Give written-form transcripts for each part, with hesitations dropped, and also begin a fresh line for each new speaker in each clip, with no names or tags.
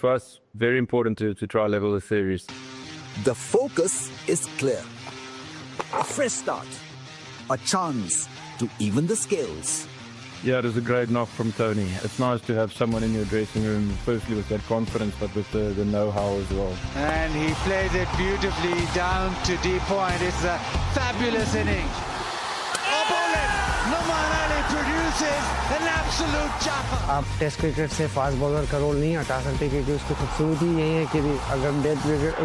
for us, very important to try level the series.
The focus is clear. A fresh start. A chance to even the scales.
Yeah, it was a great knock from Tony. It's nice to have someone in your dressing room, firstly with that confidence, but with the know-how as well.
And he plays it beautifully down to deep point. It's a fabulous inning. Numan Ali produces an absolute chopper.
आप test cricket से fast bowler का role नहीं हटा सकते क्योंकि उसकी खूबसूरती यही है कि अगर डेथ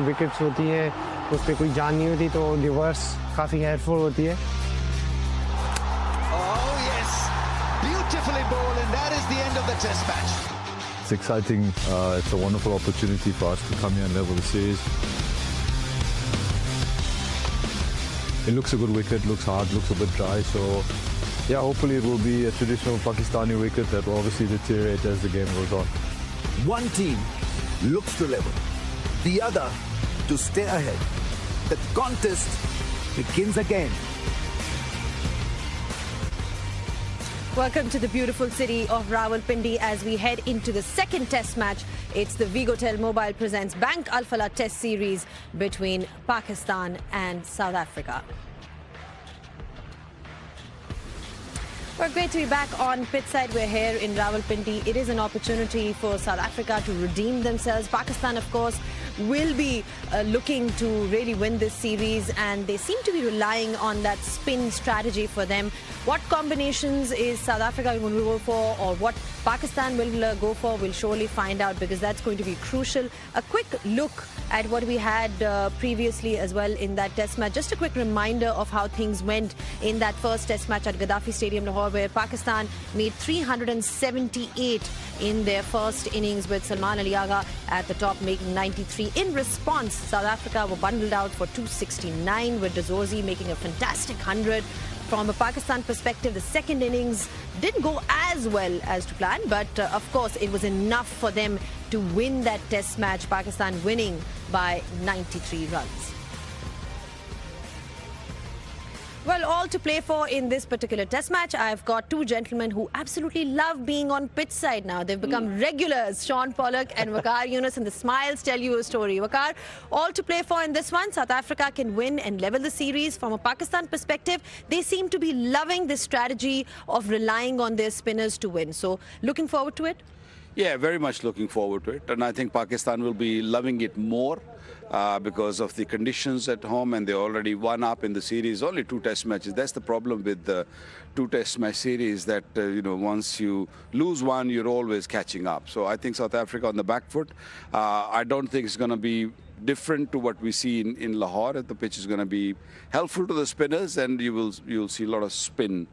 विकेट्स होती है उस पर कोई जान नहीं होती तो रिवर्स काफ़ी हेल्पफुल होती है.
Oh yes, beautifully bowled, and that is the end of the test match.
It's exciting. It's a wonderful opportunity for us to come here and level the series. It looks a good wicket, looks hard, looks a bit dry, so yeah, hopefully it will be a traditional Pakistani wicket that will obviously deteriorate as the game goes on.
One team looks to level, the other to stay ahead. The contest begins again.
Welcome to the beautiful city of Rawalpindi as we head into the second test match. It's the Vigotel Mobile presents Bank Al Falah Test Series between Pakistan and South Africa. We're great to be back on pitchside. We're here in Rawalpindi. It is an opportunity for South Africa to redeem themselves. Pakistan, of course, will be looking to really win this series, and they seem to be relying on that spin strategy for them. What combinations is South Africa going to go for, or what Pakistan will go for, we'll surely find out, because that's going to be crucial. A quick look at what we had previously as well in that test match. Just a quick reminder of how things went in that first test match at Gaddafi Stadium, Lahore, where Pakistan made 378 in their first innings, with Salman Ali Agha at the top making 93. In response, South Africa were bundled out for 269, with Dazorzi making a fantastic 100. From a Pakistan perspective, the second innings didn't go as well as to plan, but of course it was enough for them to win that test match, Pakistan winning by 93 runs. Well, all to play for in this particular test match. I've got two gentlemen who absolutely love being on pitch side now. They've become regulars, Sean Pollock and Waqar Yunus, and the smiles tell you a story. Waqar, all to play for in this one. South Africa can win and level the series. From a Pakistan perspective, they seem to be loving this strategy of relying on their spinners to win. So, looking forward to it?
Yeah, very much looking forward to it. And I think Pakistan will be loving it more because of the conditions at home, and they already won up in the series. Only 2 test matches. That's the problem with the 2 test match series, that, once you lose one, you're always catching up. So I think South Africa on the back foot. I don't think it's going to be different to what we see in Lahore. The pitch is going to be helpful to the spinners, and you'll see a lot of spin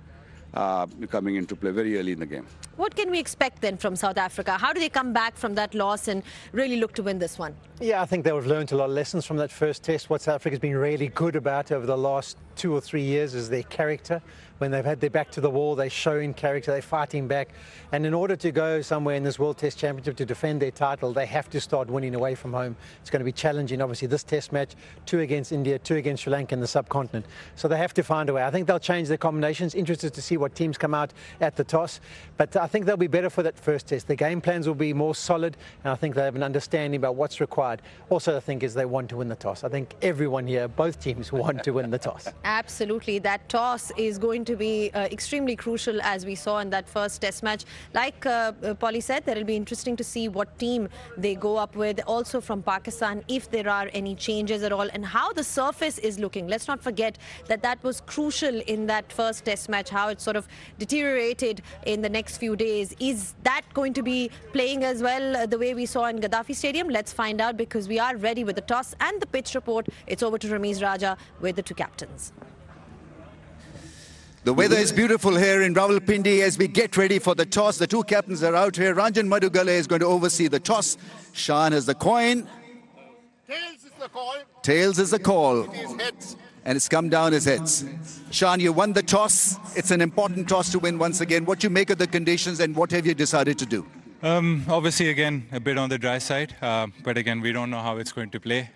coming into play very early in the game.
What can we expect then from South Africa? How do they come back from that loss and really look to win this one?
Yeah, I think they've learned a lot of lessons from that first test. What South Africa's been really good about over the last 2 or 3 years is their character. When they've had their back to the wall, they're showing character, they're fighting back. And in order to go somewhere in this World Test Championship to defend their title, they have to start winning away from home. It's going to be challenging, obviously, this test match, 2 against India, 2 against Sri Lanka in the subcontinent. So they have to find a way. I think they'll change their combinations. Interested to see what teams come out at the toss. But I think they'll be better for that first test. The game plans will be more solid, and I think they have an understanding about what's required. Also, I think is they want to win the toss. I think everyone here, both teams, want to win the toss.
Absolutely. That toss is going to be extremely crucial, as we saw in that first test match. Like Polly said, that it'll be interesting to see what team they go up with. Also from Pakistan, if there are any changes at all, and how the surface is looking. Let's not forget that that was crucial in that first test match, how it sort of deteriorated in the next few days. Is that going to be playing as well the way we saw in Gaddafi Stadium? Let's find out, because we are ready with the toss and the pitch report. It's over to Ramiz Raja with the 2 captains.
The weather is beautiful here in Rawalpindi as we get ready for the toss. The 2 captains are out here. Ranjan Madugale is going to oversee the toss. Shan has the coin.
Tails is the call.
Tails is the call.
It is heads.
And it's come down as heads. Shan, you won the toss. It's an important toss to win once again. What do you make of the conditions, and what have you decided to do?
Obviously, again, a bit on the dry side. But again, we don't know how it's going to play.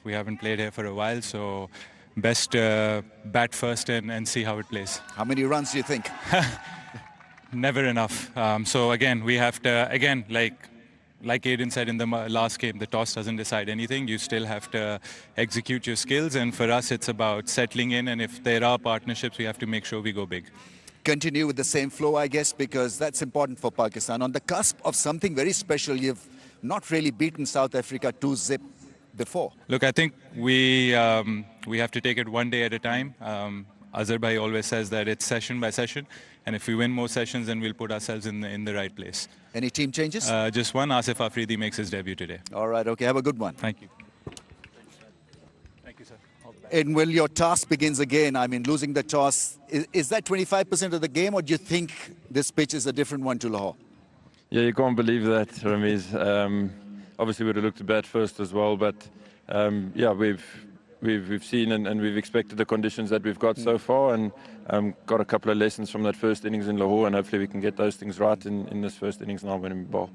We haven't played here for a while, so best bat first and see how it plays.
How many runs do you think?
Never enough. So again, we have to, like Aiden said in the last game, the toss doesn't decide anything. You still have to execute your skills. And for us, it's about settling in. And if there are partnerships, we have to make sure we go big.
Continue with the same flow, I guess, because that's important for Pakistan. On the cusp of something very special, you've not really beaten South Africa 2-0 before.
Look, I think we have to take it one day at a time. Azhar Bhai always says that it's session by session. And if we win more sessions, then we'll put ourselves in the right place.
Any team changes?
Just one. Asif Afridi makes his debut today.
All right, okay, have a good one.
Thank you. Thank you, sir.
And will your task begins again? I mean, losing the toss, is that 25% of the game, or do you think this pitch is a different one to Lahore?
Yeah, you can't believe that, Ramiz. Obviously, we'd have looked to bat first as well, but yeah, we've seen and we've expected the conditions that we've got so far, and got a couple of lessons from that first innings in Lahore, and hopefully we can get those things right in this first innings now when we bowl.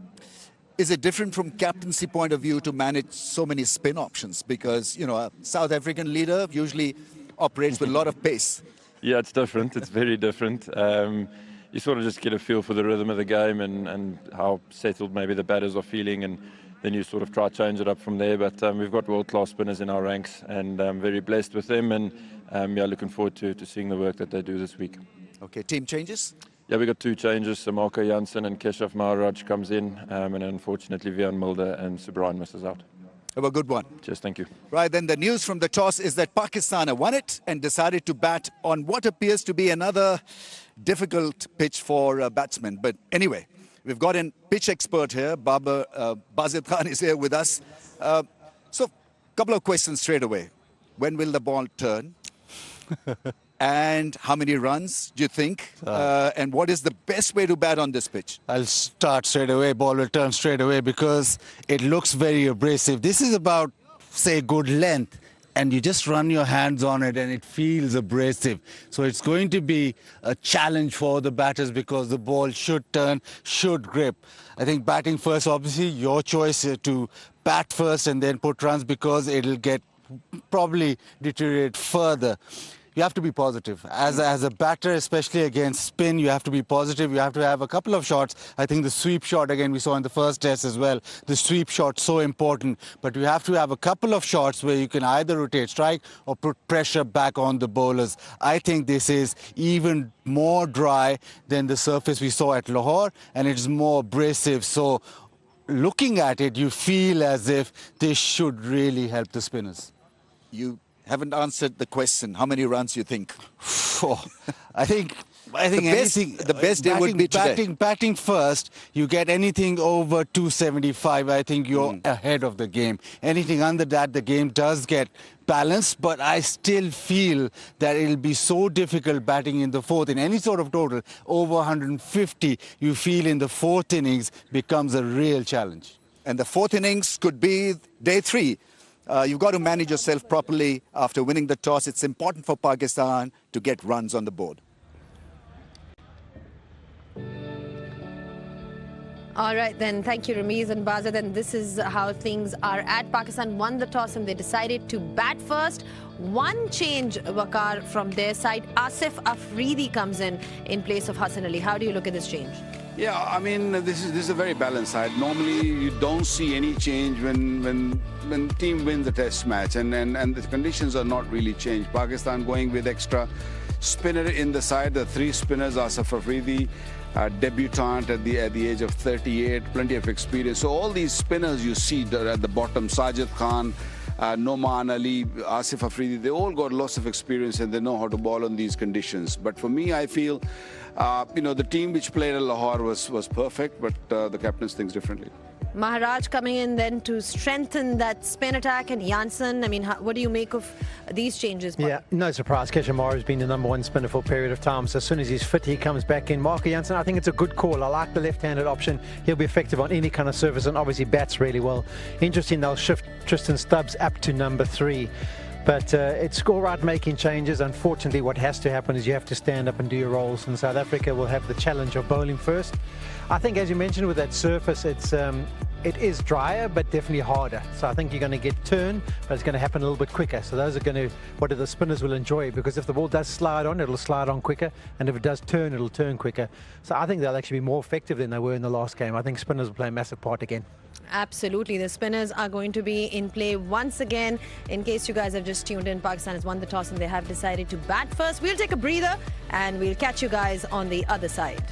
Is it different from captaincy point of view to manage so many spin options? Because, you know, a South African leader usually operates with a lot of pace.
Yeah, it's different. It's very different. You sort of just get a feel for the rhythm of the game and how settled maybe the batters are feeling, and then you sort of try to change it up from there. But we've got world-class spinners in our ranks, and I'm very blessed with them, and yeah, looking forward to seeing the work that they do this week.
Okay, team changes?
Yeah, we got two changes. Samarka Jansen and Keshav Maharaj comes in, and unfortunately Vian Mulder and Subrine misses out.
Have a good one.
Cheers, thank you.
Right, then the news from the toss is that Pakistan have won it and decided to bat on what appears to be another difficult pitch for batsmen. But anyway, we've got a pitch expert here. Bazid Khan is here with us. So, couple of questions straight away. When will the ball turn? And how many runs do you think? And what is the best way to bat on this pitch?
I'll start straight away. Ball will turn straight away because it looks very abrasive. This is about, say, good length, and you just run your hands on it and it feels abrasive. So it's going to be a challenge for the batters because the ball should turn, should grip. I think batting first, obviously, your choice to bat first and then put runs because it'll get probably deteriorate further. You have to be positive. As a batter, especially against spin, you have to be positive. You have to have a couple of shots. I think the sweep shot, again, we saw in the first test as well. The sweep shot, so important. But you have to have a couple of shots where you can either rotate strike or put pressure back on the bowlers. I think this is even more dry than the surface we saw at Lahore, and it's more abrasive. So looking at it, you feel as if this should really help the spinners.
You haven't answered the question. How many runs you think?
I think
the best day would be today.
Batting first, you get anything over 275. I think you're ahead of the game. Anything under that, the game does get balanced, but I still feel that it'll be so difficult batting in the fourth. In any sort of total, over 150, you feel in the fourth innings becomes a real challenge.
And the fourth innings could be day 3. You've got to manage yourself properly after winning the toss. It's important for Pakistan to get runs on the board.
All right, then. Thank you, Ramiz and Bazid. And this is how things are at. Pakistan won the toss and they decided to bat first. One change, Waqar, from their side. Asif Afridi comes in place of Hassan Ali. How do you look at this change?
Yeah, I mean, this is a very balanced side. Normally, you don't see any change when team wins the test match, and the conditions are not really changed. Pakistan going with extra spinner in the side. The 3 spinners, Asif Afridi, debutant at the age of 38, plenty of experience. So all these spinners you see at the bottom, Sajid Khan, Noman Ali, Asif Afridi, they all got lots of experience and they know how to bowl on these conditions. But for me, I feel, you know, the team which played at Lahore was perfect, but the captains thinks differently.
Maharaj coming in then to strengthen that spin attack, and Jansen. I mean, what do you make of these changes?
Yeah, no surprise. Keshav Maharaj has been the #1 spinner for a period of time. So as soon as he's fit, he comes back in. Marco Jansen, I think it's a good call. I like the left-handed option. He'll be effective on any kind of surface and obviously bats really well. Interesting, they'll shift Tristan Stubbs up to #3. But it's all right making changes. Unfortunately, what has to happen is you have to stand up and do your roles. And South Africa will have the challenge of bowling first. I think, as you mentioned, with that surface, it is drier, but definitely harder. So I think you're going to get turn, but it's going to happen a little bit quicker. So those are going to, what the spinners will enjoy, because if the ball does slide on, it'll slide on quicker. And if it does turn, it'll turn quicker. So I think they'll actually be more effective than they were in the last game. I think spinners will play a massive part again.
Absolutely. The spinners are going to be in play once again. In case you guys have just tuned in, Pakistan has won the toss and they have decided to bat first. We'll take a breather and we'll catch you guys on the other side.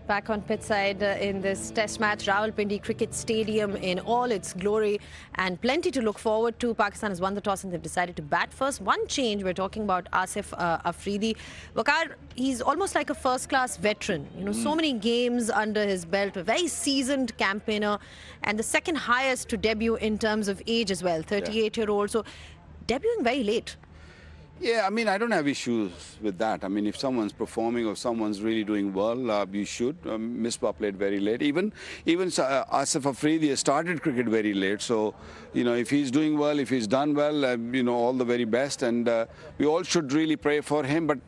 Back on pitch side in this test match, Rawalpindi Cricket Stadium in all its glory, and plenty to look forward to. Pakistan has won the toss and they've decided to bat first. One change, we're talking about Asif Afridi. Waqar, he's almost like a first-class veteran. You know, so many games under his belt, a very seasoned campaigner, and the second highest to debut in terms of age as well, 38-year-old. So debuting very late.
Yeah, I mean, I don't have issues with that. I mean, if someone's performing or someone's really doing well, you should. Misbah played very late. Even Asif Afridi started cricket very late. So, you know, if he's doing well, if he's done well, you know, all the very best. And we all should really pray for him. But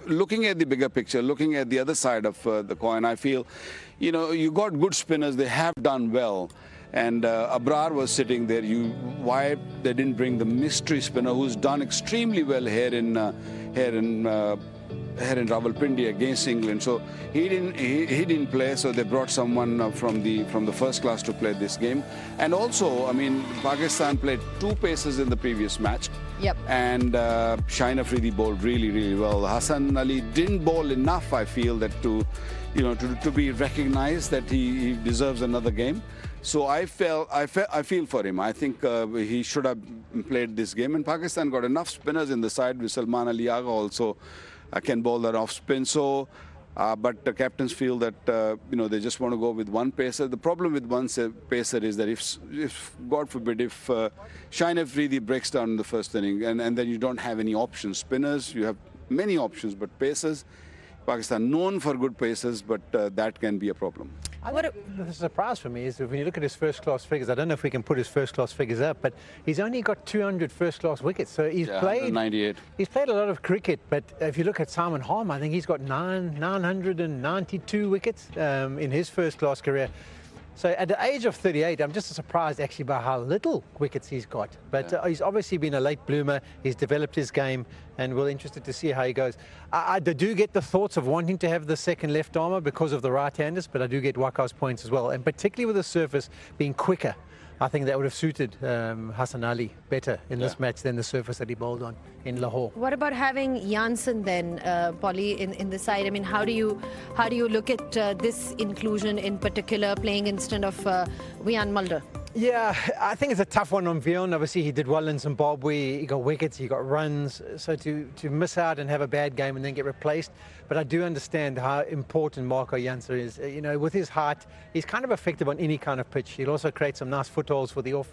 looking at the bigger picture, looking at the other side of the coin, I feel, you know, you got good spinners. They have done well. And Abrar was sitting there. Why they didn't bring the mystery spinner who's done extremely well here in here in Rawalpindi against England. So he didn't play. So they brought someone from the first class to play this game. And also, I mean, Pakistan played 2 pacers in the previous match.
Yep.
And Shaheen Afridi bowled really well. Hassan Ali didn't bowl enough, I feel, that to be recognized that he deserves another game. So I feel for him. I think he should have played this game. And Pakistan got enough spinners in the side with Salman Ali Agha also can bowl that off spin. So, but the captains feel that they just want to go with one pacer. The problem with one pacer is that if God forbid, if Shaheen Afridi breaks down in the first inning, and then you don't have any options. Spinners, you have many options, but pacers, Pakistan known for good pacers, but that can be a problem.
The surprise for me is that when you look at his first-class figures, I don't know if we can put his first-class figures up, but he's only got 200 first-class wickets. So he's played
98.
He's played a lot of cricket, but if you look at Simon Harmer, I think he's got 992 wickets in his first-class career. So at the age of 38, I'm just surprised actually by how little wickets he's got. But he's obviously been a late bloomer. He's developed his game, and we're interested to see how he goes. I do get the thoughts of wanting to have the second left armour because of the right-handers, but I do get Waka's points as well. And particularly with the surface being quicker, I think that would have suited Hassan Ali better in this match than the surface that he bowled on in Lahore.
What about having Janssen then, Polly, in the side? I mean, how do you look at this inclusion in particular, playing instead of Wian Mulder?
Yeah, I think it's a tough one on Vion. Obviously, he did well in Zimbabwe. He got wickets, he got runs. So to miss out and have a bad game and then get replaced. But I do understand how important Marco Jansen is. With his height, he's kind of effective on any kind of pitch. He'll also create some nice footholds for the off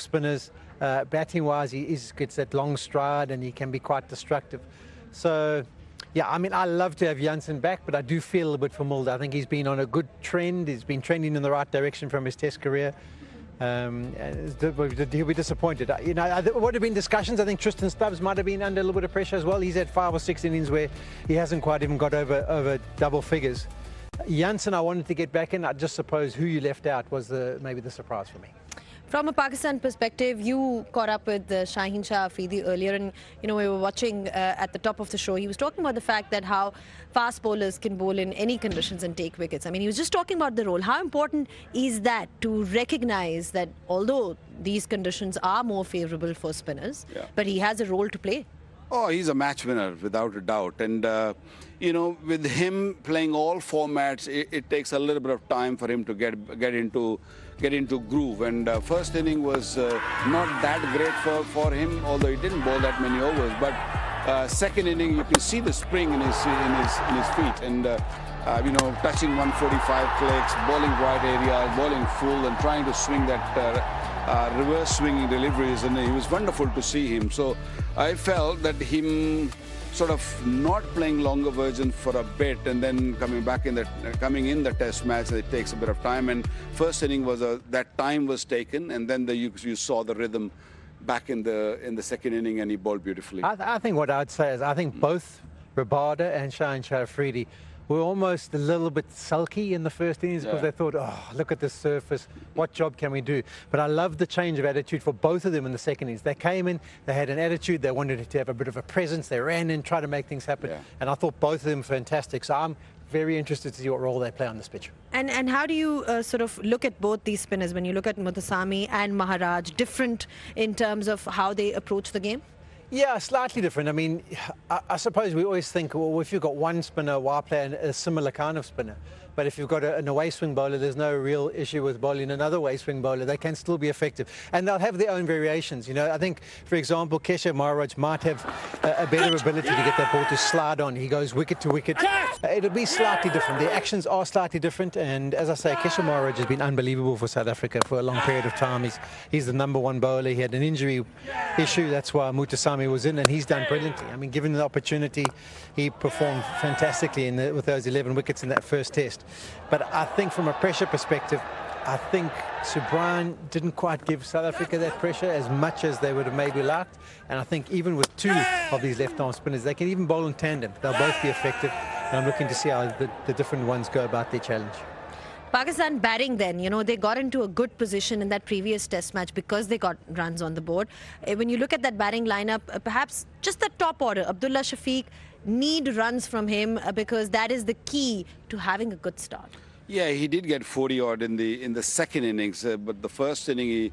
spinners. Batting-wise, he gets that long stride and he can be quite destructive. So, yeah, I mean, I love to have Jansen back, but I do feel a little bit for Mulder. I think he's been on a good trend. He's been trending in the right direction from his Test career. He'll be disappointed. There would have been discussions. I think Tristan Stubbs might have been under a little bit of pressure as well. He's had 5 or 6 innings where he hasn't quite even got over double figures. Jansen, I wanted to get back in. I just suppose who you left out was maybe the surprise for me.
From a Pakistan perspective, you caught up with Shaheen Shah Afridi earlier, and we were watching at the top of the show. He was talking about the fact that how fast bowlers can bowl in any conditions and take wickets. I mean, he was just talking about the role. How important is that to recognize that although these conditions are more favourable for spinners, but he has a role to play?
Oh, he's a match winner without a doubt. And, with him playing all formats, it takes a little bit of time for him to get into groove. And first inning was not that great for him, although he didn't bowl that many overs. But second inning, you can see the spring in his feet. And, touching 145 clicks, bowling wide areas, bowling full, and trying to swing that reverse swinging deliveries, and it was wonderful to see him. So I felt that him sort of not playing longer versions for a bit and then coming in the test match, it takes a bit of time. And first inning was that time was taken, and then you saw the rhythm back in the second inning, and he bowled beautifully.
I think what I'd say is I think both Rabada and Shaheen Shah Afridi were almost a little bit sulky in the first innings because they thought, oh, look at this surface, what job can we do? But I love the change of attitude for both of them in the second innings. They came in, they had an attitude, they wanted to have a bit of a presence, they ran in, tried to make things happen, and I thought both of them fantastic. So I'm very interested to see what role they play on this pitch.
And how do you sort of look at both these spinners when you look at Muthusamy and Maharaj, different in terms of how they approach the game?
Yeah, slightly different. I mean, I suppose we always think, well, if you've got one spinner, why play a similar kind of spinner? But if you've got an away swing bowler, there's no real issue with bowling another away swing bowler. They can still be effective. And they'll have their own variations. I think, for example, Keshav Maharaj might have a better ability to get that ball to slide on. He goes wicket to wicket. It'll be slightly different. The actions are slightly different. And as I say, Keshav Maharaj has been unbelievable for South Africa for a long period of time. He's the #1 bowler. He had an injury issue. That's why Muthusamy was in, and he's done brilliantly. I mean, given the opportunity, he performed fantastically with those 11 wickets in that first test. But I think from a pressure perspective, I think Subran didn't quite give South Africa that pressure as much as they would have maybe liked. And I think even with 2 of these left-arm spinners, they can even bowl in tandem. They'll both be effective. And I'm looking to see how the different ones go about their challenge.
Pakistan batting then, they got into a good position in that previous test match because they got runs on the board. When you look at that batting lineup, perhaps just the top order, Abdullah Shafiq, need runs from him because that is the key to having a good start.
Yeah, he did get 40 odd in the second innings, but the first inning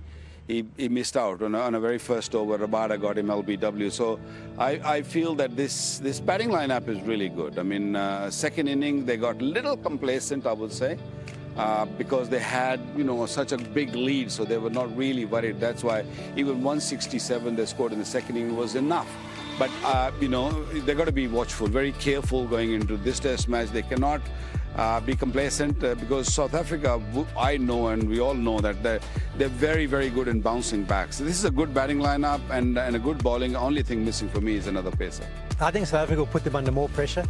he missed out on a very first over. Rabada got him LBW. So I feel that this batting lineup is really good. I mean, second inning they got a little complacent, I would say. Because they had, such a big lead, so they were not really worried. That's why even 167 they scored in the second inning was enough. But, they've got to be watchful, very careful going into this test match. They cannot be complacent because South Africa, I know and we all know that they're very, very good in bouncing back. So this is a good batting lineup and a good bowling. The only thing missing for me is another pacer.
I think South Africa will put them under more pressure.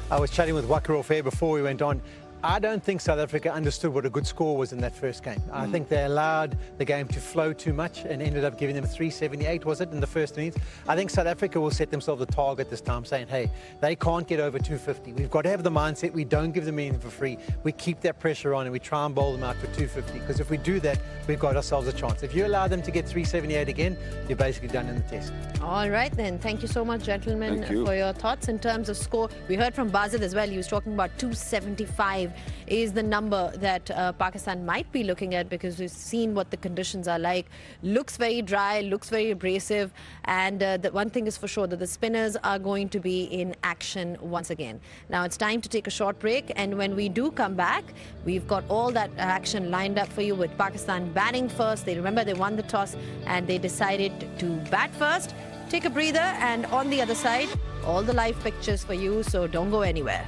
I was chatting with Wakar Ofair before we went on. I don't think South Africa understood what a good score was in that first game. I think they allowed the game to flow too much and ended up giving them 378, was it, in the first innings? I think South Africa will set themselves a target this time, saying, hey, they can't get over 250. We've got to have the mindset. We don't give them anything for free. We keep that pressure on and we try and bowl them out for 250. Because if we do that, we've got ourselves a chance. If you allow them to get 378 again, you're basically done in the test.
All right, then. Thank you so much, gentlemen, for your thoughts in terms of score. We heard from Bazid as well. He was talking about 275 is the number that Pakistan might be looking at because we've seen what the conditions are like. Looks very dry, looks very abrasive, and the one thing is for sure that the spinners are going to be in action once again. Now it's time to take a short break, and when we do come back, we've got all that action lined up for you with Pakistan batting first. They won the toss and they decided to bat first. Take a breather, and on the other side, all the live pictures for you, so don't go anywhere.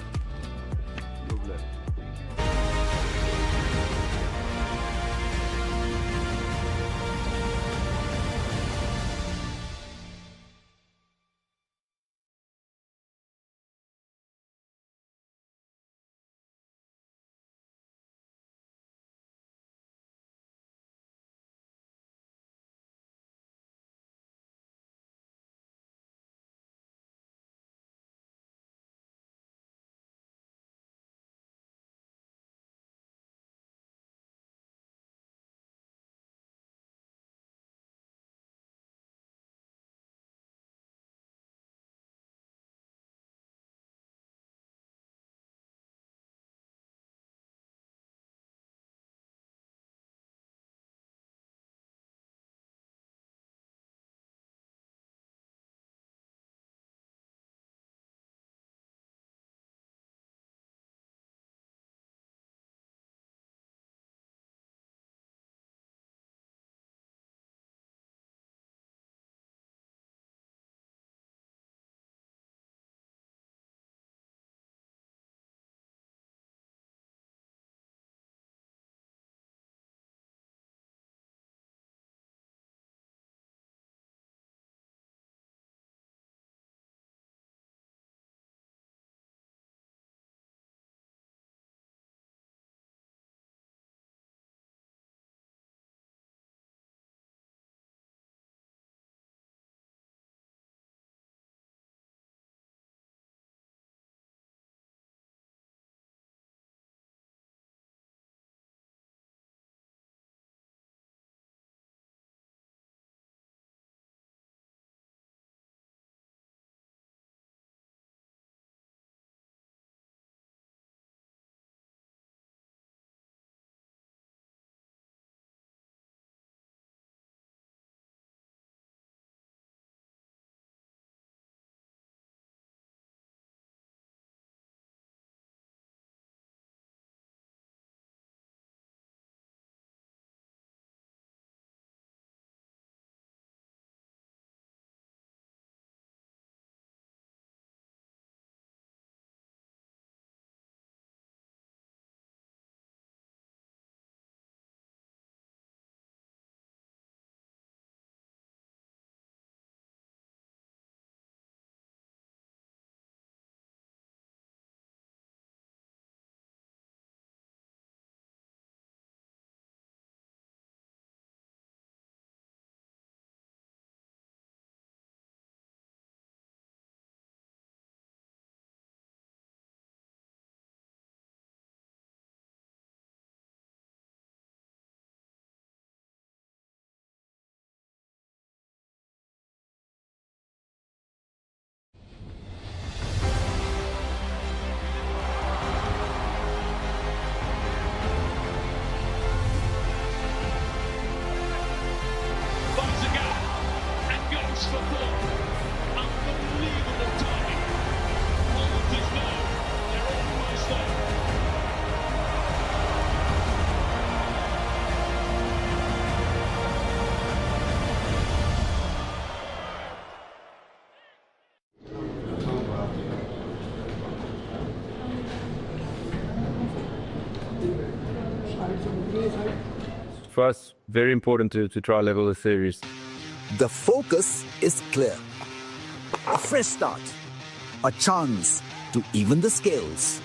For us, very important to try level the series.
The focus is clear. A fresh start. A chance to even the scales.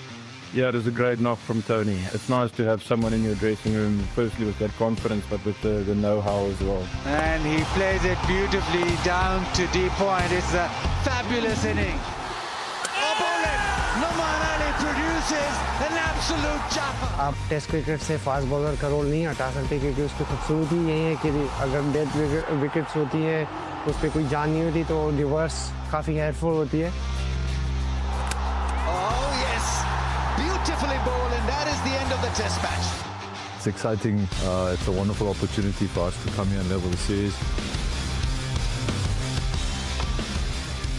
Yeah, it was a great knock from Tony. It's nice to have someone in your dressing room, firstly with that confidence, but with the know-how as well.
And he plays it beautifully down to deep point. It's a fabulous inning. Numan Ali produces an absolute chopper.
आप test cricket से fast bowler का role नहीं हटा सकते क्योंकि उसकी खूबसूरती यही है कि अगर डेथ विकेट्स होती है उस पर कोई जान नहीं होती तो रिवर्स काफ़ी हेल्पफुल होती है.
Oh yes, beautifully bowled, and that is the end of the test match.
It's exciting. It's a wonderful opportunity for us to come here and level the series.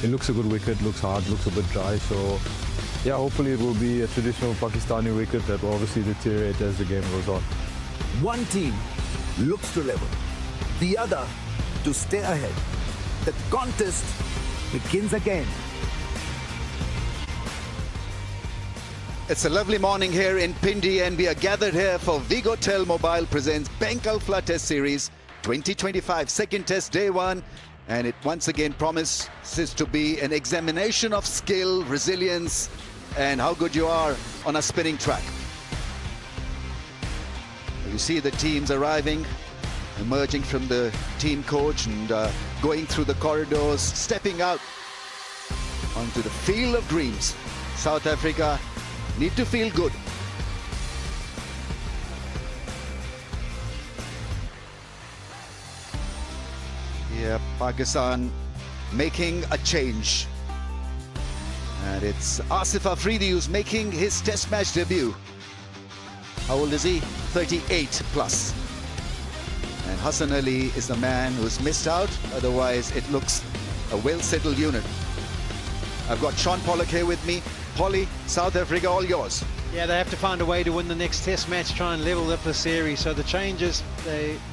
It looks a good wicket, looks hard, looks a bit dry, so yeah, hopefully it will be a traditional Pakistani wicket that will obviously deteriorate as the game goes on.
One team looks to level, the other to stay ahead. The contest begins again. It's a lovely morning here in Pindi, and we are gathered here for Vigotel Mobile presents Bank Alpha Test Series 2025, second test, day one. And it once again promises to be an examination of skill, resilience, and how good you are on a spinning track. You see the teams arriving, emerging from the team coach and going through the corridors, stepping out onto the field of dreams. South Africa need to feel good. Yeah, Pakistan making a change. And it's Asif Afridi who's making his test match debut. How old is he? 38 plus. And Hassan Ali is the man who's missed out. Otherwise, it looks a well-settled unit. I've got Sean Pollock here with me. Polly, South Africa, all yours.
Yeah, they have to find a way to win the next test match, try and level up the series. So the changes,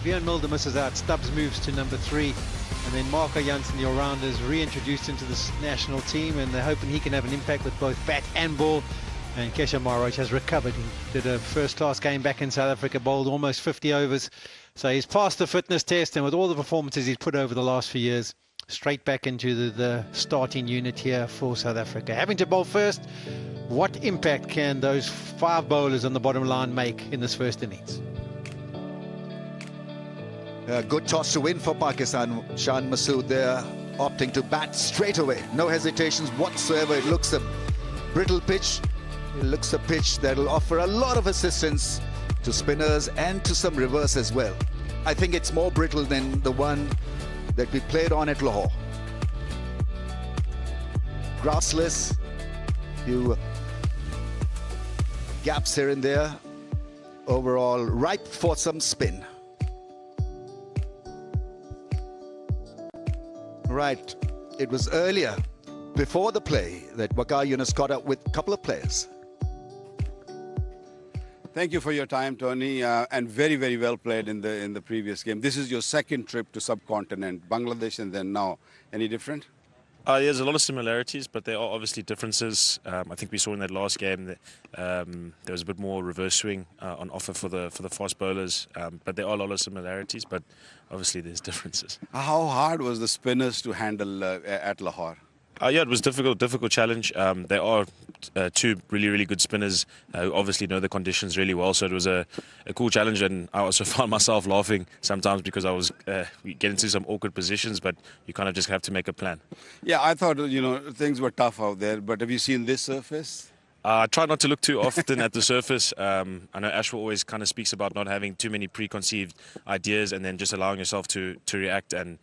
Bjorn Mulder misses out, Stubbs moves to number 3, and then Marco Jansen, the all-rounder, is reintroduced into the national team, and they're hoping he can have an impact with both bat and ball. And Keshav Maharaj has recovered. He did a first-class game back in South Africa, bowled almost 50 overs. So he's passed the fitness test, and with all the performances he's put over the last few years, straight back into the starting unit here for South Africa. Having to bowl first, what impact can those 5 bowlers on the bottom line make in this first innings?
A good toss to win for Pakistan. Shan Masood there opting to bat straight away. No hesitations whatsoever. It looks a brittle pitch. It looks a pitch that will offer a lot of assistance to spinners and to some reverse as well. I think it's more brittle than the one that we played on at Lahore. Grassless, few gaps here and there. Overall, ripe for some spin. Right, it was earlier, before the play, that Waqar Yunus caught up with a couple of players.
Thank you for your time, Tony, and very, very well played in the previous game. This is your second trip to subcontinent, Bangladesh, and then now. Any different?
There's a lot of similarities, but there are obviously differences. I think we saw in that last game that there was a bit more reverse swing on offer for the fast bowlers, but there are a lot of similarities, but obviously there's differences.
How hard was the spinners to handle at Lahore?
Yeah, it was difficult challenge. There are 2 really good spinners who obviously know the conditions really well, so it was a cool challenge, and I also found myself laughing sometimes because I was getting into some awkward positions, but you kind of just have to make a plan.
Yeah, I thought, things were tough out there, but have you seen this surface?
I try not to look too often at the surface. I know Ashwell always kind of speaks about not having too many preconceived ideas and then just allowing yourself to react and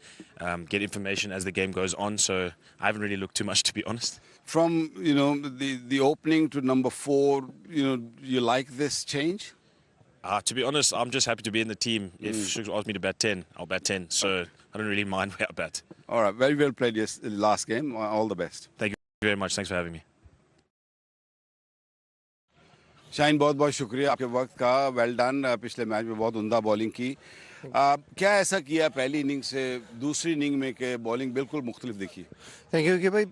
get information as the game goes on. So I haven't really looked too much, to be honest.
From, the opening to number 4, you like this change?
To be honest, I'm just happy to be in the team. If Shug asked me to bat 10, I'll bat 10. So I don't really mind where I bat.
All right, very well played last game. All the best.
Thank you very much. Thanks for having me.
Shaheen बहुत बहुत शुक्रिया आपके वक्त का well done पिछले match में बहुत उम्दा बॉलिंग की क्या ऐसा किया पहली इनिंग से दूसरी इनिंग में कि बॉलिंग बिल्कुल मुख्तलिफ दिखी?
थैंक यू कि भाई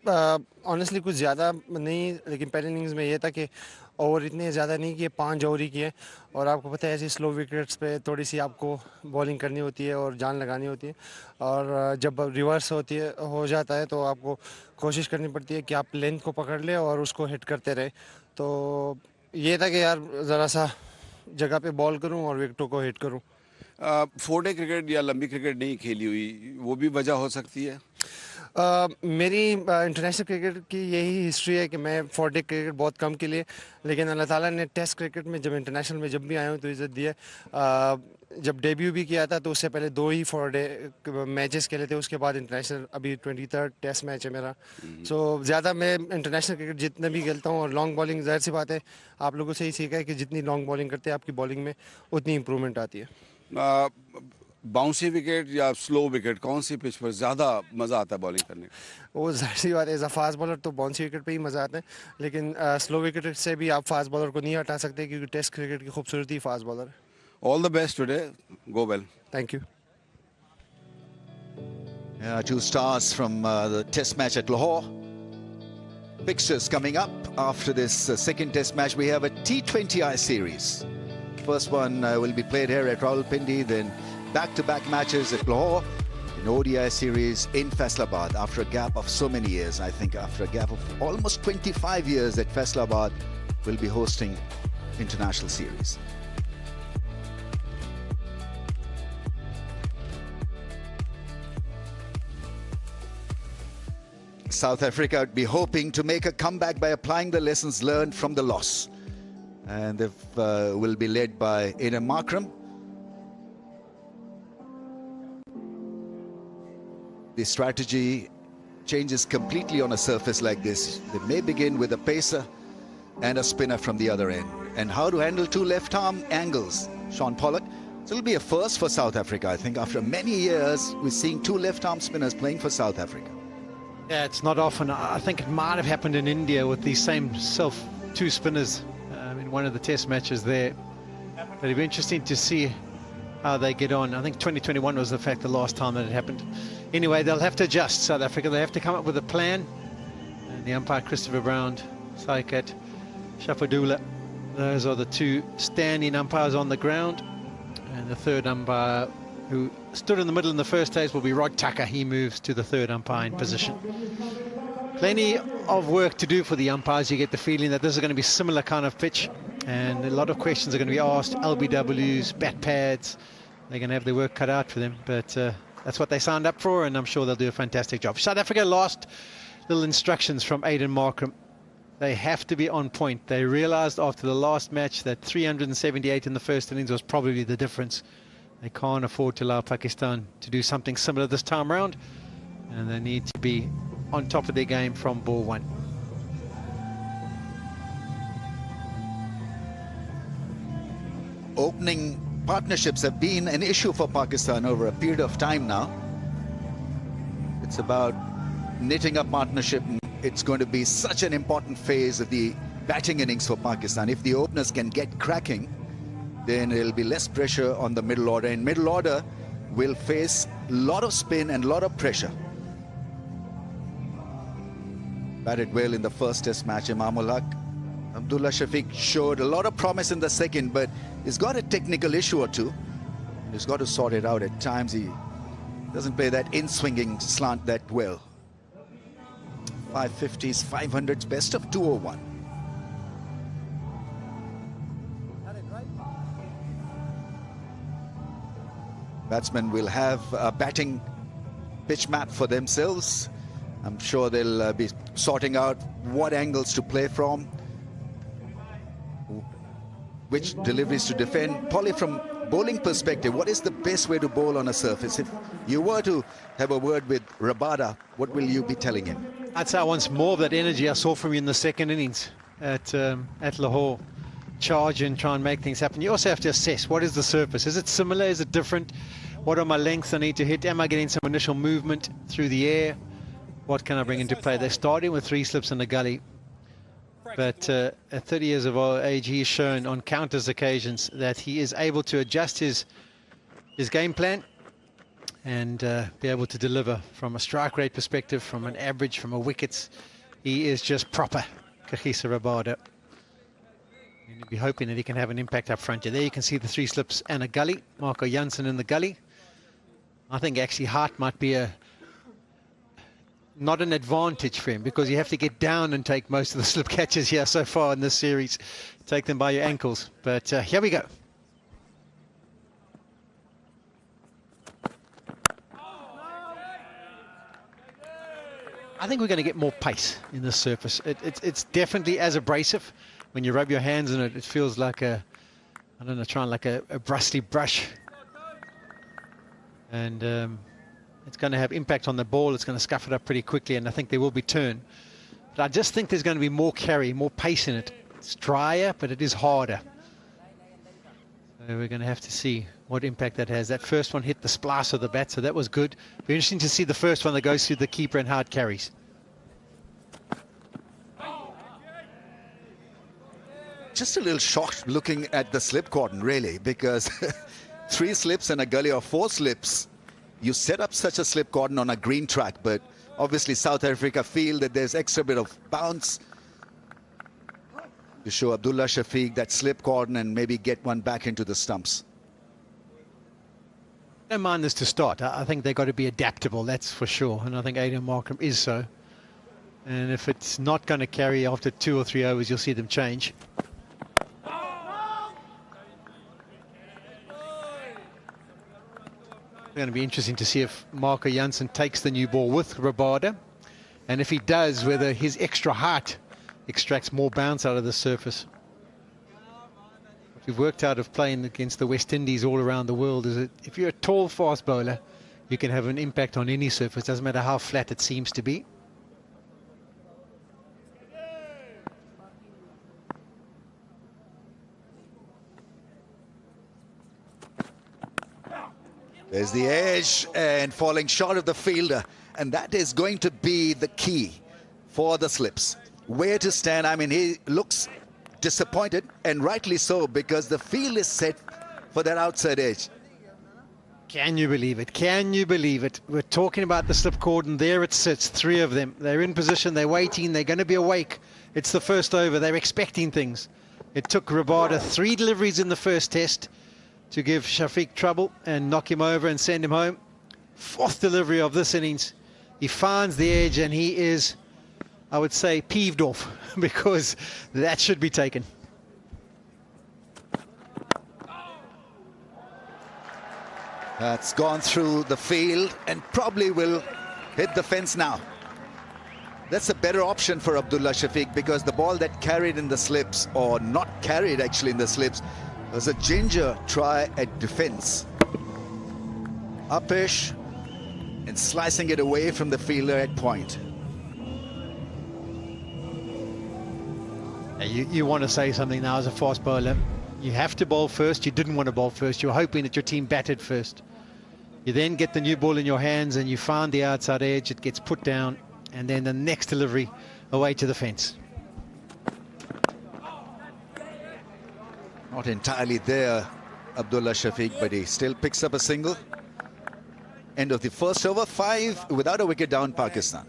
ऑनेस्टली कुछ ज़्यादा नहीं, लेकिन पहले इनिंग्स में ये था कि ओवर इतने ज़्यादा नहीं किए, 5 ओवर ही किए। और आपको पता है ऐसी स्लो विकेट्स पे थोड़ी सी आपको बॉलिंग करनी होती है और जान लगानी होती है। और जब रिवर्स हो जाता है तो आपको कोशिश करनी पड़ती है कि आप लेंथ को पकड़ ले और उसको हिट करते रहे। तो ये था कि यार ज़रा सा जगह पे बॉल करूं और विकेटों को हिट करूं।
4 डे क्रिकेट या लंबी क्रिकेट नहीं खेली हुई, वो भी वजह हो सकती है?
मेरी इंटरनेशनल क्रिकेट की यही हिस्ट्री है कि मैं 4 डे क्रिकेट बहुत कम के लिए, लेकिन अल्लाह ताला ने टेस्ट क्रिकेट में जब इंटरनेशनल में जब भी आया हूँ तो इज़्ज़त दी है। जब डेब्यू भी किया था तो उससे पहले 2 ही 4 डे मैचेस खेले थे, उसके बाद इंटरनेशनल अभी 23rd टेस्ट मैच है मेरा। सो ज़्यादा मैं इंटरनेशनल क्रिकेट जितने भी खेलता हूँ, और लॉन्ग बॉलिंग ज़ाहिर सी बात है आप लोगों से ही सीखा है कि जितनी लॉन्ग बॉलिंग करते हैं आपकी बॉलिंग में उतनी इंप्रूवमेंट आती है।
बाउंसी विकेट या स्लो विकेट, कौन सी पिच पर ज़्यादा मज़ा आता है बॉलिंग करने का?
वो जाहिर सी बात है, एज अ फास्ट बॉलर तो बाउंसी विकेट पे ही मज़ा आता है, लेकिन स्लो विकेट से भी आप फास्ट बॉलर को नहीं हटा सकते क्योंकि टेस्ट क्रिकेट की खूबसूरती फास्ट बॉलर है।
All the best today, go well.
Thank you.
Two stars from the test match at Lahore. Fixtures coming up after this second test match. We have a T20I series. First one will be played here at Rawalpindi, then back-to-back matches at Lahore, an ODI series in Faisalabad after a gap of so many years. I think after a gap of almost 25 years that Faisalabad will be hosting international series. South Africa would be hoping to make a comeback by applying the lessons learned from the loss. And they will be led by Aiden Markram. The strategy changes completely on a surface like this. They may begin with a pacer and a spinner from the other end. And how to handle 2 left arm angles, Sean Pollock. So it'll be a first for South Africa. I think after many years, we're seeing 2 left arm spinners playing for South Africa.
Yeah, it's not often. I think it might have happened in India with these same 2 spinners in one of the test matches there. But it'll be interesting to see how they get on. I think 2021 was the last time that it happened. Anyway, they'll have to adjust, South Africa. They have to come up with a plan. And the umpire, Christopher Brown, Saikat, Shafadullah, those are the 2 standing umpires on the ground. And the 3rd umpire, who stood in the middle in the first test, will be Rod Tucker. He moves to the 3rd umpiring position. Plenty of work to do for the umpires. You get the feeling that this is going to be similar kind of pitch, and a lot of questions are going to be asked. LBWs, bat pads, they're going to have their work cut out for them, but that's what they signed up for, and I'm sure they'll do a fantastic job. South Africa lost little instructions from Aiden Markram. They have to be on point. They realized after the last match that 378 in the first innings was probably the difference. They can't afford to allow Pakistan to do something similar this time around, and they need to be on top of their game from ball 1.
Opening partnerships have been an issue for Pakistan over a period of time now. It's about knitting up partnership. It's going to be such an important phase of the batting innings for Pakistan. If the openers can get cracking, then there'll be less pressure on the middle order, and middle order will face a lot of spin and a lot of pressure. Batted well in the first test match, Imamul Haq. Abdullah Shafiq showed a lot of promise in the second, but he's got a technical issue or two. He's got to sort it out at times. He doesn't play that in-swinging slant that well. 550s, 500s, best of 201. Batsmen will have a batting pitch map for themselves. I'm sure they'll be sorting out what angles to play from, which deliveries to defend. Polly, from bowling perspective, what is the best way to bowl on a surface? If you were to have a word with Rabada, what will you be telling him?
I'd say I want more of that energy I saw from you in the second innings at Lahore. Charge and try and make things happen. You also have to assess, what is the surface? Is it similar? Is it different? What are my lengths I need to hit? Am I getting some initial movement through the air? What can I bring into play? They're starting with 3 slips in the gully. But at 30 years of age, he has shown on countless occasions that he is able to adjust his his game plan and be able to deliver from a strike rate perspective, from an average, from a wickets. He is just proper, Kagiso Rabada. And you'll be hoping that he can have an impact up front. There you can see the 3 slips and a gully. Marco Jansen in the gully. I think actually Hart might be not an advantage for him, because you have to get down and take most of the slip catches here so far in this series. Take them by your ankles. But here we go. I think we're going to get more pace in this surface. It's definitely as abrasive. When you rub your hands on it, it feels like I don't know, trying like a rusty brush. And it's going to have impact on the ball. It's going to scuff it up pretty quickly, and I think there will be turn. But I just think there's going to be more carry, more pace in it. It's drier, but it is harder. So we're going to have to see what impact that has. That first one hit the splice of the bat, so that was good. Be interesting to see the first one that goes through the keeper and hard carries.
Just a little shocked looking at the slip cordon, really, because 3 slips and a gully, or 4 slips. You set up such a slip cordon on a green track, but obviously South Africa feel that there's extra bit of bounce to show Abdullah Shafiq that slip cordon and maybe get one back into the stumps.
I don't mind this to start. I think they've got to be adaptable, that's for sure. And I think Aiden Markham is so. And if it's not going to carry after 2 or 3 overs, you'll see them change. It's going to be interesting to see if Marco Jansen takes the new ball with Rabada. And if he does, whether his extra height extracts more bounce out of the surface. What we've worked out of playing against the West Indies all around the world is that if you're a tall fast bowler, you can have an impact on any surface. Doesn't matter how flat it seems to be.
There's the edge and falling short of the fielder, and that is going to be the key for the slips. Where to stand. I mean, he looks disappointed, and rightly so, because the field is set for that outside edge.
Can you believe it? Can you believe it? We're talking about the slip cordon. There it sits, 3 of them. They're in position, they're waiting, they're going to be awake. It's the first over, they're expecting things. It took Rabada 3 deliveries in the first test to give Shafiq trouble and knock him over and send him home. 4th delivery of this innings. He finds the edge and he is, I would say, peeved off because that should be taken.
That's gone through the field and probably will hit the fence now. That's a better option for Abdullah Shafiq, because the ball that carried in the slips, or not carried actually in the slips, was a ginger try at defense. Upish and slicing it away from the fielder at point.
You want to say something now as a fast bowler. You have to bowl first. You didn't want to bowl first. You were hoping that your team batted first. You then get the new ball in your hands and you find the outside edge. It gets put down, and then the next delivery away to the fence.
Not entirely there, Abdullah Shafiq, but he still picks up a single. End of the first over, 5 without a wicket down, Pakistan.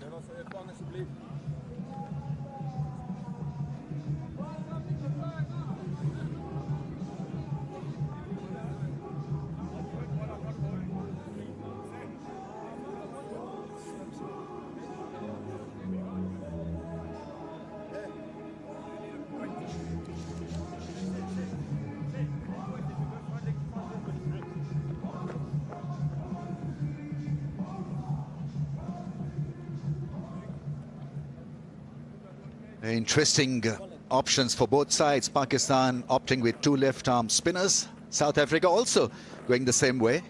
Interesting options for both sides. Pakistan opting with 2 left-arm spinners. South Africa also going the same way.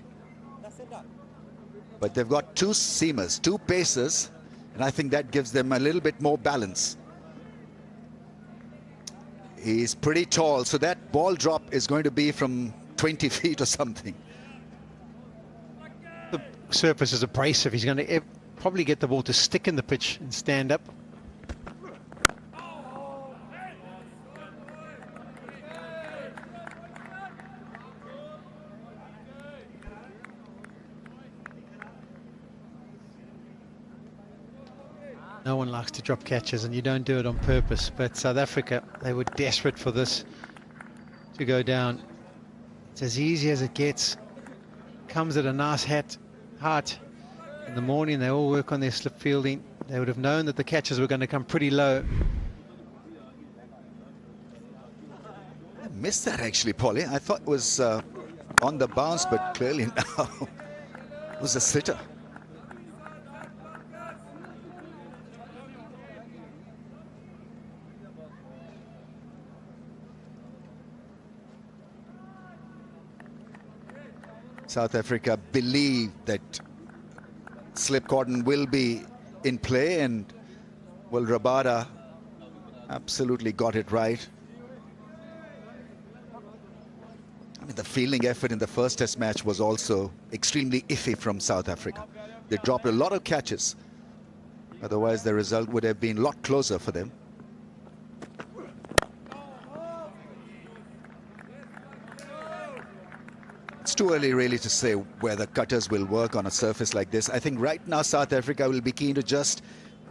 But they've got 2 seamers, 2 pacers, and I think that gives them a little bit more balance. He's pretty tall, so that ball drop is going to be from 20 feet or something.
The surface is abrasive. He's going to probably get the ball to stick in the pitch and stand up. No one likes to drop catches, and you don't do it on purpose. But South Africa, they were desperate for this to go down. It's as easy as it gets. Comes at a nice height. In the morning, they all work on their slip fielding. They would have known that the catches were going to come pretty low.
I missed that actually, Paulie. I thought it was on the bounce, but clearly now it was a sitter. South Africa believe that slip cordon will be in play, and well, Rabada absolutely got it right. I mean, the fielding effort in the first test match was also extremely iffy from South Africa. They dropped a lot of catches. Otherwise, the result would have been a lot closer for them. It's too early really to say whether cutters will work on a surface like this. I think right now South Africa will be keen to just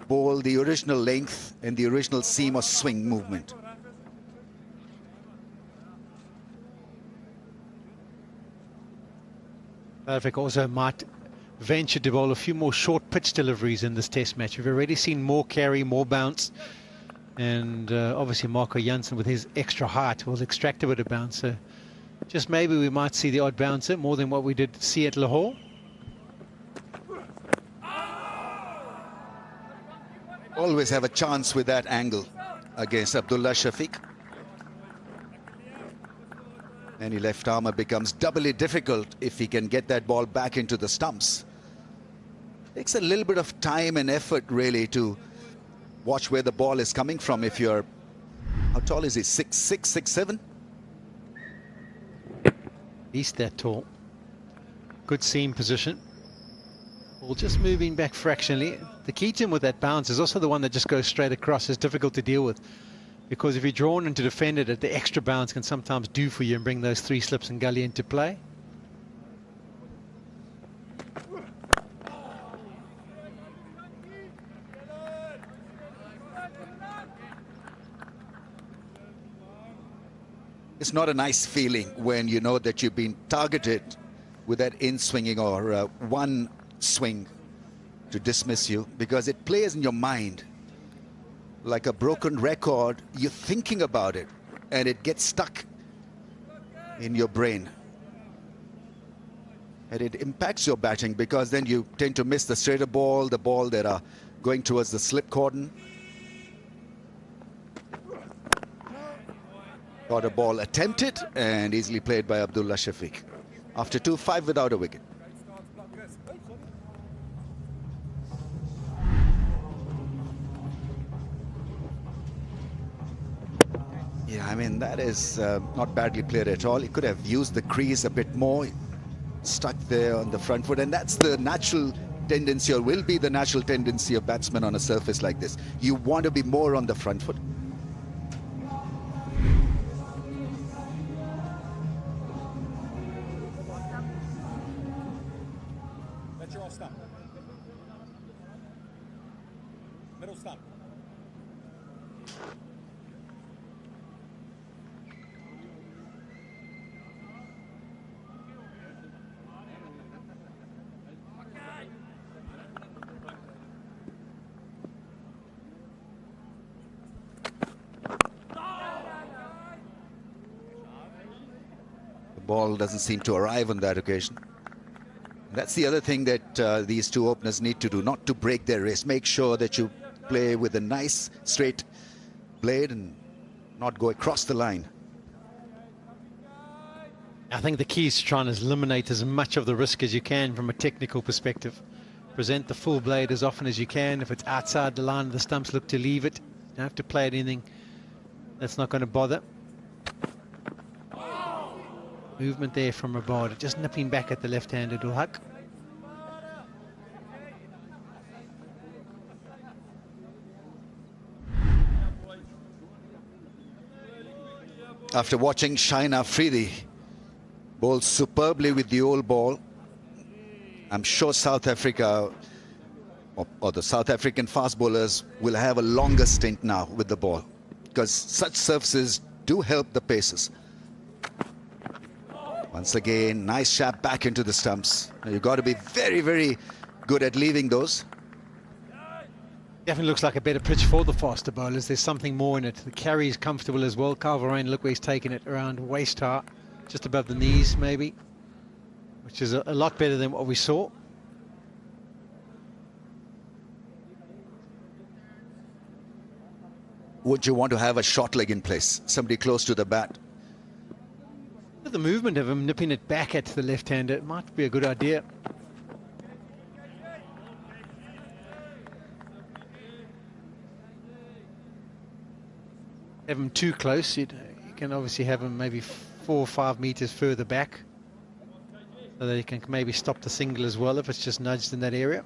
bowl the original length and the original seam or swing movement.
South Africa also might venture to bowl a few more short pitch deliveries in this test match. We've already seen more carry, more bounce, and obviously Marco Jansen with his extra height will extract a bit of bounce. So just maybe we might see the odd bouncer more than what we did see at Lahore.
Always have a chance with that angle against Abdullah Shafiq. Any left armer becomes doubly difficult if he can get that ball back into the stumps. Takes a little bit of time and effort really to watch where the ball is coming from. If you're, how tall is he? 6'6", 6'7"?
At least that tall. Good seam position. Ball just moving back fractionally. The key to him with that bounce is also the one that just goes straight across. Is difficult to deal with, because if you're drawn into defend it, the extra bounce can sometimes do for you and bring those three slips and gully into play.
It's not a nice feeling when you know that you've been targeted with that in-swinging or one swing to dismiss you, because it plays in your mind like a broken record. You're thinking about it and it gets stuck in your brain, and it impacts your batting, because then you tend to miss the straighter ball, the ball that are going towards the slip cordon. Got a ball attempted and easily played by Abdullah Shafiq. After 2-5 without a wicket. Yeah, I mean, that is not badly played at all. He could have used the crease a bit more. Stuck there on the front foot, and that's the natural tendency, or will be the natural tendency of batsmen on a surface like this. You want to be more on the front foot.
That's your off stump. Middle stump.
Ball doesn't seem to arrive on that occasion. That's the other thing that these two openers need to do, not to break their race. Make sure that you play with a nice straight blade and not go across the line.
I think the key is to try and eliminate as much of the risk as you can from a technical perspective. Present the full blade as often as you can. If it's outside the line of the stumps, look to leave it. You don't have to play at anything that's not going to bother. Movement there from Rabada, just nipping back at the left-handed Ulhaq.
After watching Shaheen Afridi bowl superbly with the old ball, I'm sure South Africa
or the South African fast bowlers will have a longer stint now with the ball, because such surfaces do help the paces. Once again, nice shot back into the stumps. Now, you've got to be very, very good at leaving those.
Definitely looks like a better pitch for the faster bowlers. There's something more in it. The carry is comfortable as well. Calvarain, look where he's taken it around waist high, just above the knees maybe, which is a lot better than what we saw.
Would you want to have a short leg in place, somebody close to the bat?
The movement of him nipping it back at the left-hander, it might be a good idea. Have him too close, you can obviously have him maybe 4 or 5 meters further back, so that he can maybe stop the single as well if it's just nudged in that area.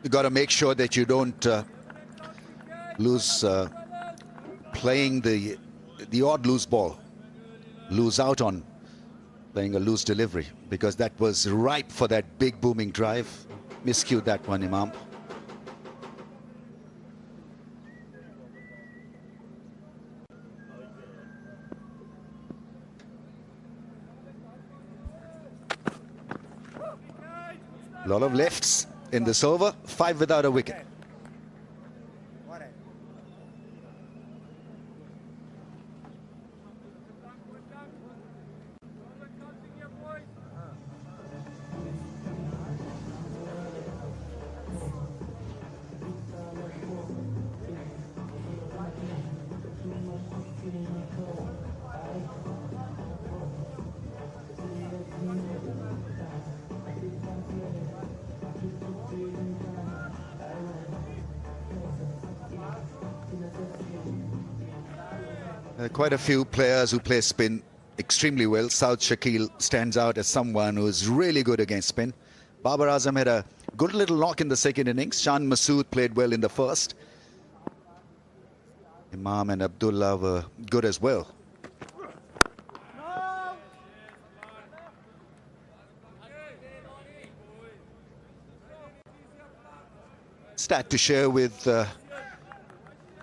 You got to make sure that you don't lose playing the odd loose ball, lose out on playing a loose delivery, because that was ripe for that big booming drive. Miscued that one, Imam. A lot of lefts in this over, 5 without a wicket. Quite a few players who play spin extremely well. Saud Shakil stands out as someone who's really good against spin. Babar Azam had a good little knock in the second innings. Shan Masood played well in the first. Imam and Abdullah were good as well. Stat to share with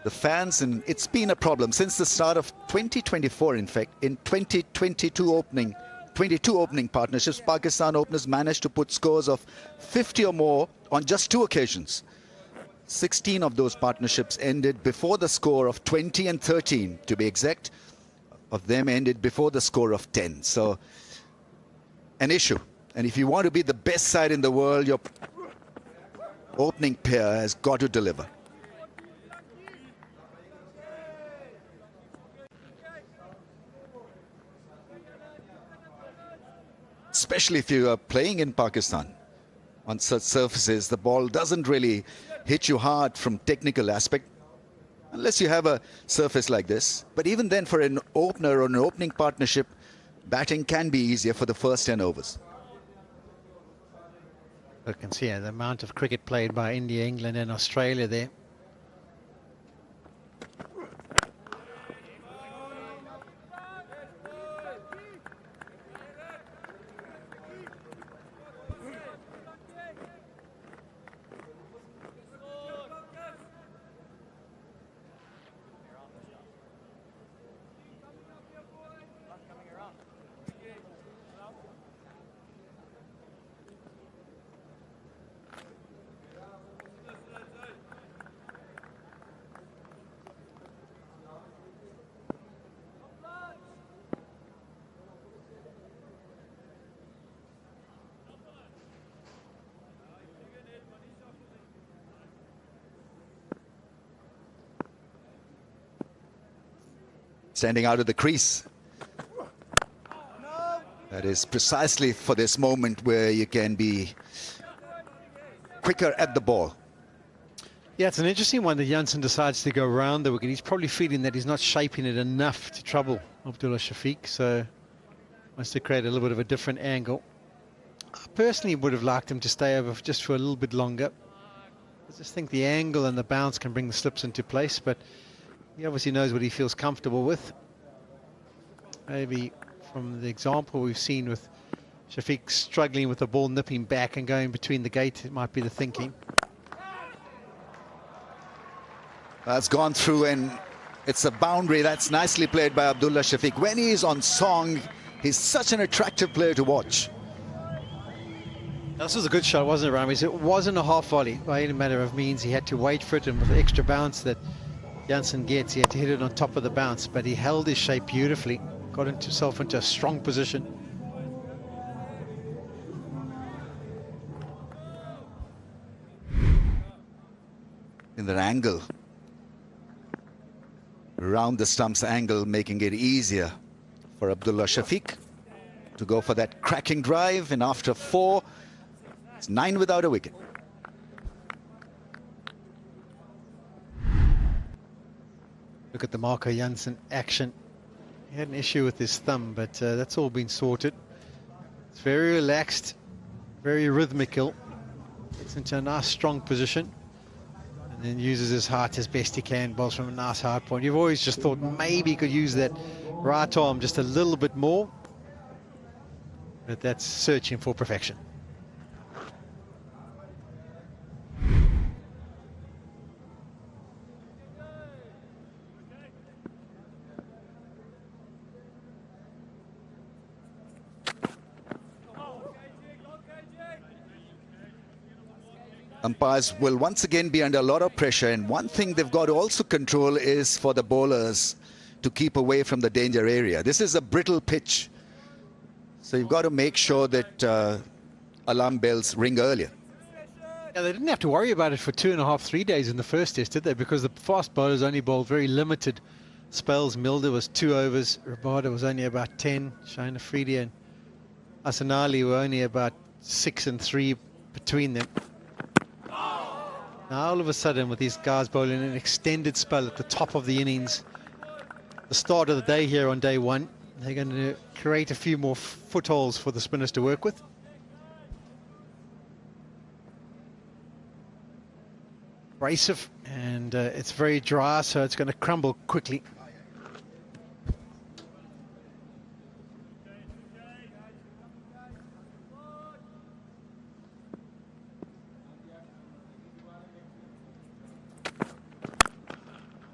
the fans, and it's been a problem since the start of 2024. In fact, in 22 opening partnerships, Pakistan openers managed to put scores of 50 or more on just 2 occasions. 16 of those partnerships ended before the score of 20, and 13 to be exact of them ended before the score of 10. So an issue, and if you want to be the best side in the world, your opening pair has got to deliver. Especially if you are playing in Pakistan. On such surfaces, the ball doesn't really hit you hard from technical aspect, unless you have a surface like this. But even then, for an opener or an opening partnership, batting can be easier for the first 10 overs.
You can see the amount of cricket played by India, England and Australia there.
Standing out of the crease. That is precisely for this moment where you can be quicker at the ball.
Yeah, it's an interesting one that Jansen decides to go around the wicket. He's probably feeling that he's not shaping it enough to trouble Abdullah Shafiq. So Wants to create a little bit of a different angle. I personally would have liked him to stay over just for a little bit longer. I just think the angle and the bounce can bring the slips into place, but he obviously knows what he feels comfortable with. Maybe from the example we've seen with Shafiq struggling with the ball nipping back and going between the gate, it might be the thinking.
That's gone through, and it's a boundary. That's nicely played by Abdullah Shafiq. When he is on song, he's such an attractive player to watch.
This was a good shot, wasn't it, Ramis? It wasn't a half volley by any matter of means. He had to wait for it, and with the extra bounce that Janssen gets, he had to hit it on top of the bounce, but he held his shape beautifully, got himself into a strong position.
In that angle, around the stumps angle, making it easier for Abdullah Shafiq to go for that cracking drive, and after 4, it's 9 without a wicket.
Look at the Marco Jansen action. He had an issue with his thumb, but that's all been sorted. It's very relaxed, very rhythmical. Gets into a nice strong position, and then uses his heart as best he can, bowls from a nice hard point. You've always just thought maybe he could use that right arm just a little bit more, but that's searching for perfection.
Umpires will once again be under a lot of pressure, and one thing they've got to also control is for the bowlers to keep away from the danger area. This is a brittle pitch, so you've got to make sure that alarm bells ring earlier.
Yeah, they didn't have to worry about it for 2.5, 3 days in the first test, did they? Because the fast bowlers only bowled very limited spells. Milder was 2 overs, Rabada was only about 10, Shane Afridi and Hassan Ali were only about 6 and 3 between them. Now all of a sudden, with these guys bowling an extended spell at the top of the innings, the start of the day here on day 1, they're going to create a few more footholds for the spinners to work with. Abrasive, and it's very dry, so it's going to crumble quickly.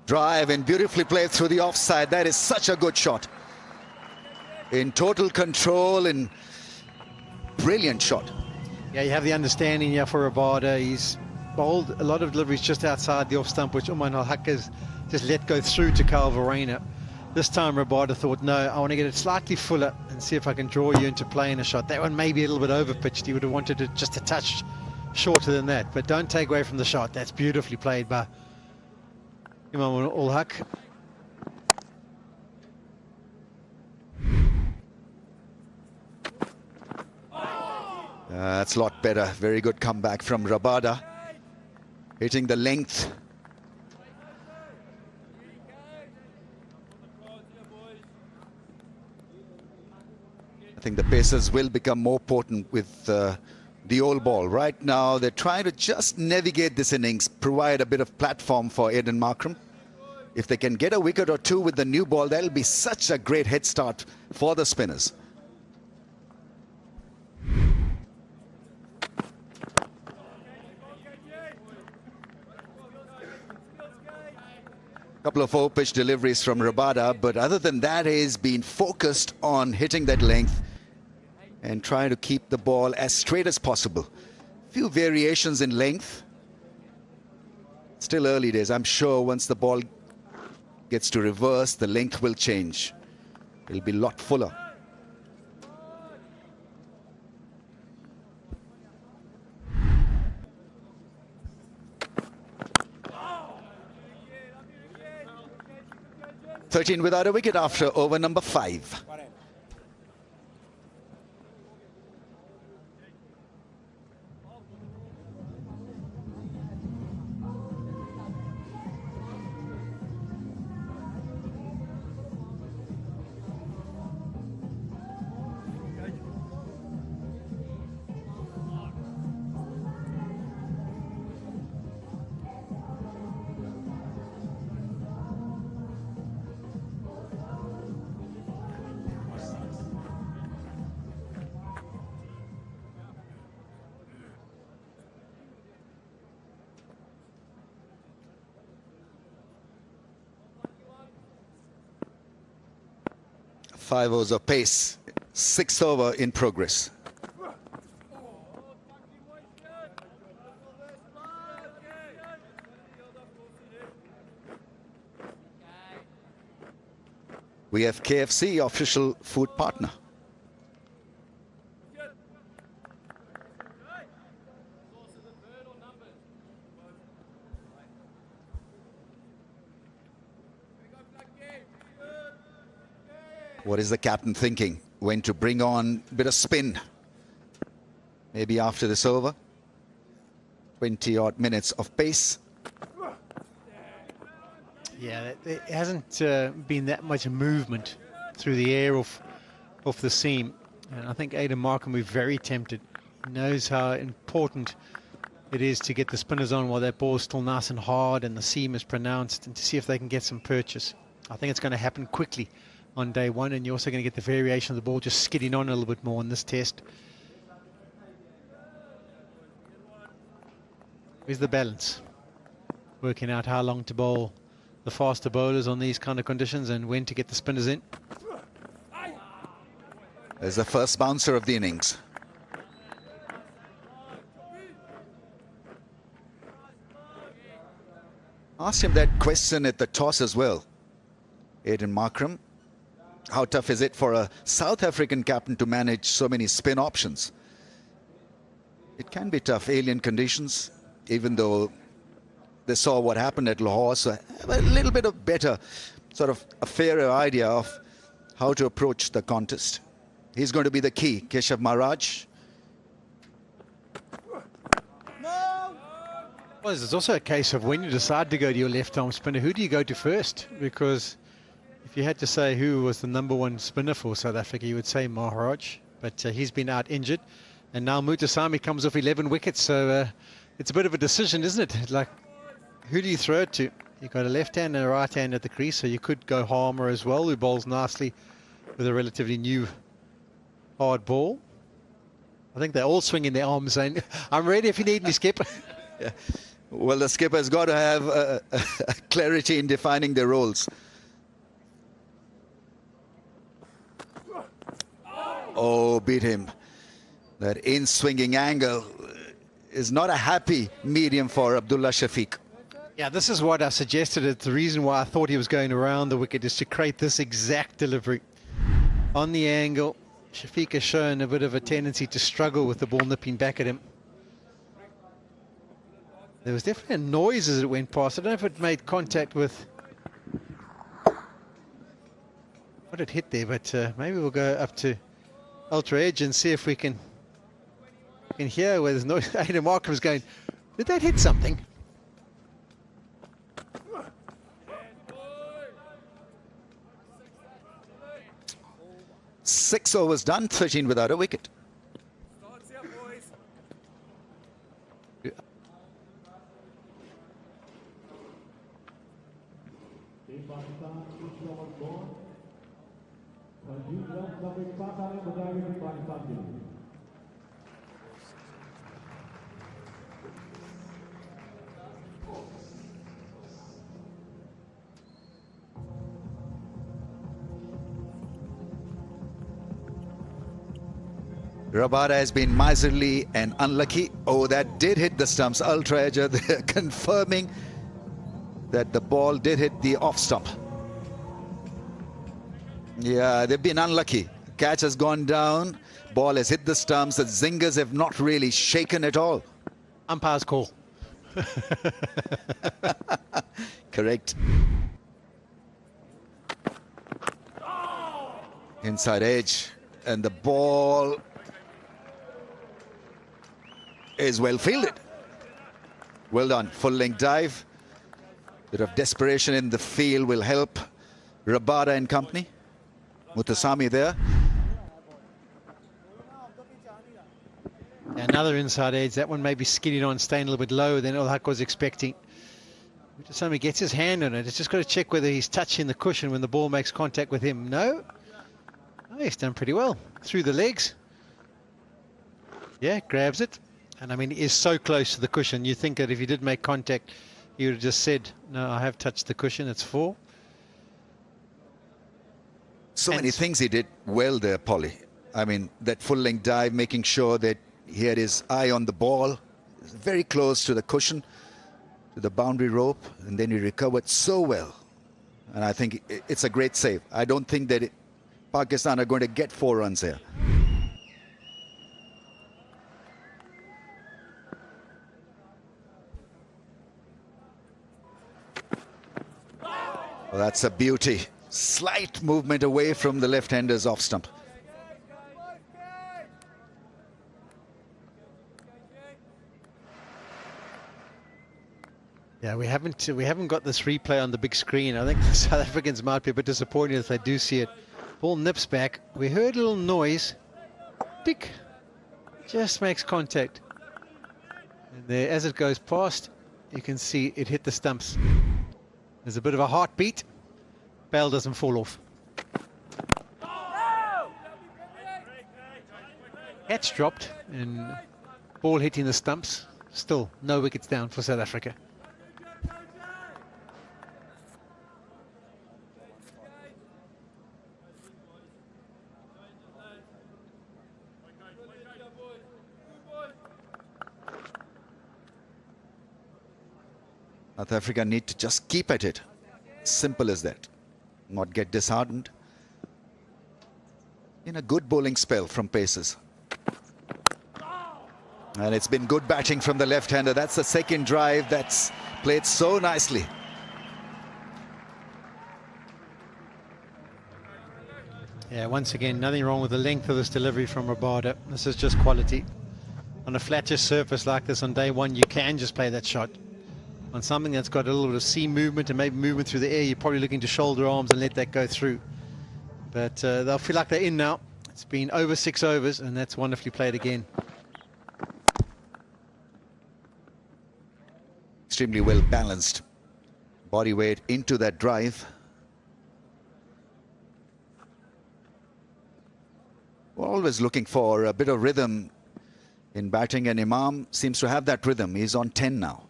Drive and beautifully played through the offside. That is such a good shot. In total control and brilliant shot.
Yeah, you have the understanding here for Rabada. He's bowled a lot of deliveries just outside the off stump, which Uman al-Haq has just let go through to Kyle Verreynne. This time Rabada thought, no, I want to get it slightly fuller and see if I can draw you into playing a shot. That one may be a little bit over pitched. He would have wanted it just a touch shorter than that, but don't take away from the shot. That's beautifully played by Imam ul-Haq.
That's a lot better. Very good comeback from Rabada. Hitting the length. I think the pacers will become more potent with the old ball. Right now, they're trying to just navigate this innings, provide a bit of platform for Aiden Markram. If they can get a wicket or 2 with the new ball, that'll be such a great head start for the spinners. Couple of 4-pitch deliveries from Rabada, but other than that, he's been focused on hitting that length and trying to keep the ball as straight as possible. Few variations in length. Still early days. I'm sure once the ball gets to reverse, the length will change. It'll be a lot fuller. "13 without a wicket after over number 5. 5 overs of pace. 6th over in progress. We have KFC, official food partner. What is the captain thinking? When to bring on a bit of spin? Maybe after this over. 20-odd minutes of pace.
Yeah, there hasn't been that much movement through the air off the seam. And I think Aidan Markham will be very tempted. He knows how important it is to get the spinners on while that ball's still nice and hard and the seam is pronounced, and to see if they can get some purchase. I think it's going to happen quickly on day one, and you're also going to get the variation of the ball just skidding on a little bit more in this test. Where's the balance? Working out how long to bowl the faster bowlers on these kind of conditions and when to get the spinners in.
There's the first bouncer of the innings. Asked him that question at the toss as well. Aidan Markram. How tough is it for a South African captain to manage so many spin options? It can be tough, alien conditions, even though they saw what happened at Lahore, so have a little bit of better, sort of a fairer idea of how to approach the contest. He's going to be the key, Keshav Maharaj.
Well, there's also a case of when you decide to go to your left-arm spinner, who do you go to first? Because if you had to say who was the #1 spinner for South Africa, you would say Maharaj, but he's been out injured. And now Mutasami comes off 11 wickets, so it's a bit of a decision, isn't it? Like, who do you throw it to? You've got a left hand and a right hand at the crease, so you could go Harmer as well, who bowls nicely with a relatively new hard ball. I think they're all swinging their arms saying, I'm ready if you need me, Skip.
Yeah. Well, the skipper's got to have a clarity in defining their roles. Oh, beat him. That in-swinging angle is not a happy medium for Abdullah Shafiq.
Yeah, this is what I suggested. It's the reason why I thought he was going around the wicket, is to create this exact delivery. On the angle, Shafiq has shown a bit of a tendency to struggle with the ball nipping back at him. There was definitely a noise as it went past. I don't know if it made contact with what it hit there, but maybe we'll go up to Ultra Edge and see if we can hear where there's noise. Aidan Markham's going, did that hit something?
Six overs done, 13 without a wicket. Rabada has been miserly and unlucky. Oh, that did hit the stumps. Ultra Edge, they're confirming that the ball did hit the off stump. Yeah, they've been unlucky. Catch has gone down. Ball has hit the stumps. The zingers have not really shaken at all.
Umpire's call.
Correct. Inside edge. And the ball is well fielded. Well done. Full length dive. Bit of desperation in the field will help Rabada and company. Mutasami there.
Another inside edge. That one may be skidding on, staying a little bit lower than Ul Haq was expecting. Mutasami gets his hand on it. It's just got to check whether he's touching the cushion when the ball makes contact with him. No. Oh, he's done pretty well. Through the legs. Yeah, grabs it. And I mean, he is so close to the cushion. You think that if he did make contact, he would have just said, no, I have touched the cushion. It's 4.
So many things he did well there, Polly. I mean, that full length dive, making sure that he had his eye on the ball, very close to the cushion, to the boundary rope, and then he recovered so well. And I think it's a great save. I don't think that Pakistan are going to get 4 runs here. Well, that's a beauty. Slight movement away from the left-hander's off stump.
Yeah, we haven't got this replay on the big screen. I think the South Africans might be a bit disappointed if they do see it. Ball nips back. We heard a little noise. Tick. Just makes contact. And there, as it goes past, you can see it hit the stumps. There's a bit of a heartbeat. Bell doesn't fall off. Catch dropped and ball hitting the stumps. Still no wickets down for South Africa.
South Africa need to just keep at it. Simple as that. Not get disheartened. In a good bowling spell from paces. And it's been good batting from the left-hander. That's the second drive that's played so nicely.
Yeah, once again, nothing wrong with the length of this delivery from Rabada. This is just quality. On a flatter surface like this on day one, you can just play that shot. On something that's got a little bit of seam movement and maybe movement through the air, you're probably looking to shoulder arms and let that go through. But they'll feel like they're in now. It's been over 6 overs, and that's wonderfully played again.
Extremely well balanced. Body weight into that drive. We're always looking for a bit of rhythm in batting, and Imam seems to have that rhythm. He's on 10 now.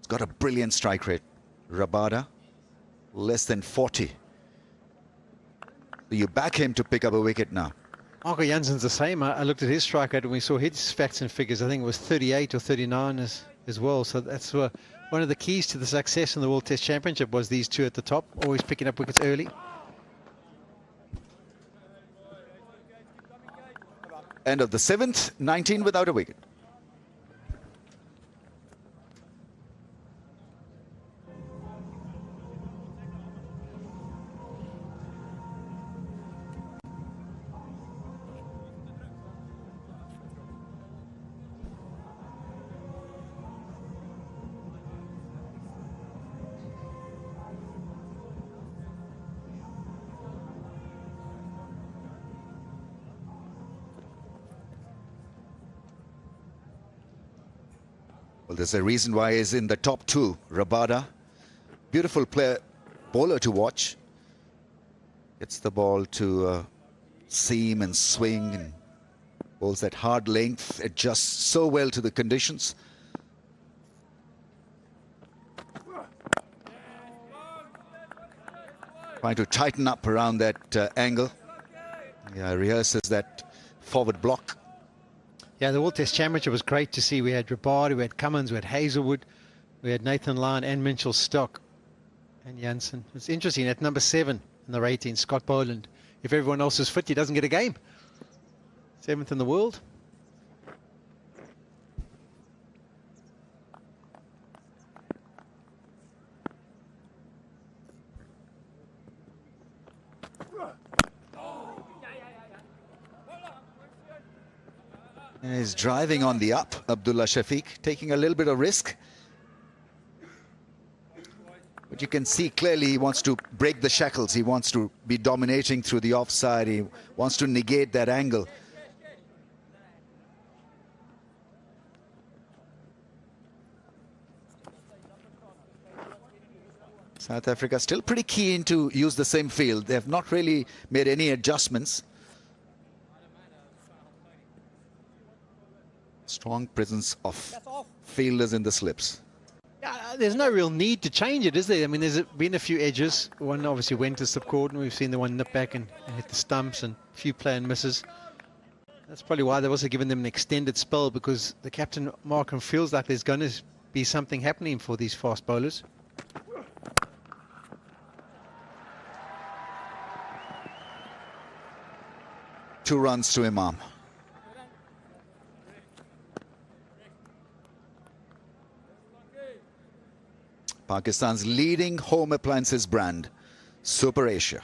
Got a brilliant strike rate. Rabada, less than 40. You back him to pick up a wicket now.
Marco Janssen's the same. I looked at his strike rate and we saw his facts and figures. I think it was 38 or 39 as well. So that's one of the keys to the success in the World Test Championship was these two at the top, always picking up wickets early.
End of the 7th, 19 without a wicket. Well, there's a reason why he's in the top 2. Rabada, beautiful player, bowler to watch. Gets the ball to seam and swing and bowls at hard length, adjusts so well to the conditions. Trying to tighten up around that angle. Yeah, rehearses that forward block.
Yeah, the World Test Championship was great to see. We had Rabada, we had Cummins, we had Hazelwood, we had Nathan Lyon and Mitchell Stock and Janssen. It's interesting, at number 7 in the rating, Scott Boland. If everyone else is fit, he doesn't get a game. 7th in the world.
He's driving on the up, Abdullah Shafiq, taking a little bit of risk. But you can see clearly he wants to break the shackles. He wants to be dominating through the offside. He wants to negate that angle. South Africa still pretty keen to use the same field. They have not really made any adjustments. Strong presence of fielders in the slips.
Yeah, there's no real need to change it, is there? I mean, there's been a few edges. One obviously went to slip court, and we've seen the one nip back and hit the stumps, and a few play and misses. That's probably why they've also given them an extended spell, because the captain, Markham, feels like there's going to be something happening for these fast bowlers.
Two runs to Imam. Pakistan's leading home appliances brand, Super Asia.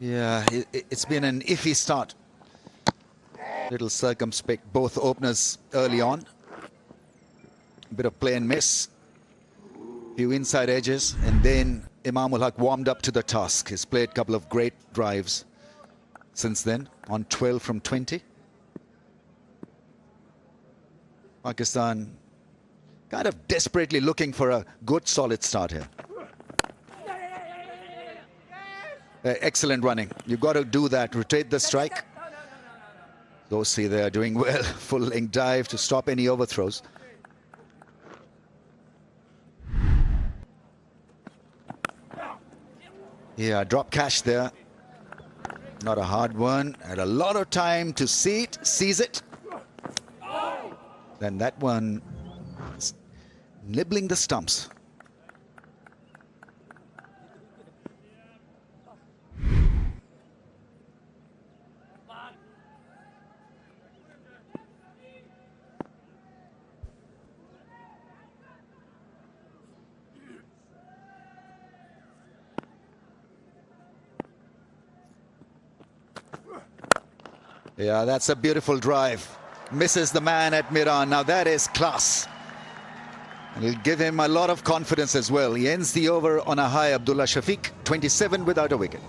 Yeah, it's been an iffy start. Little circumspect, both openers early on. Bit of play and miss. Few inside edges, and then Imam ul Haq warmed up to the task. He's played a couple of great drives since then, on 12 from 20. Pakistan kind of desperately looking for a good solid start here. Excellent running. You've got to do that. Rotate the strike. Those see they are doing well. Full length dive to stop any overthrows. Yeah, drop cash there. Not a hard one. Had a lot of time to see it, seize it. Then that one nibbling the stumps. Yeah, that's a beautiful drive. Misses the man at mid-on. Now that is class. And it'll give him a lot of confidence as well. He ends the over on a high. Abdullah Shafiq, 27 without a wicket.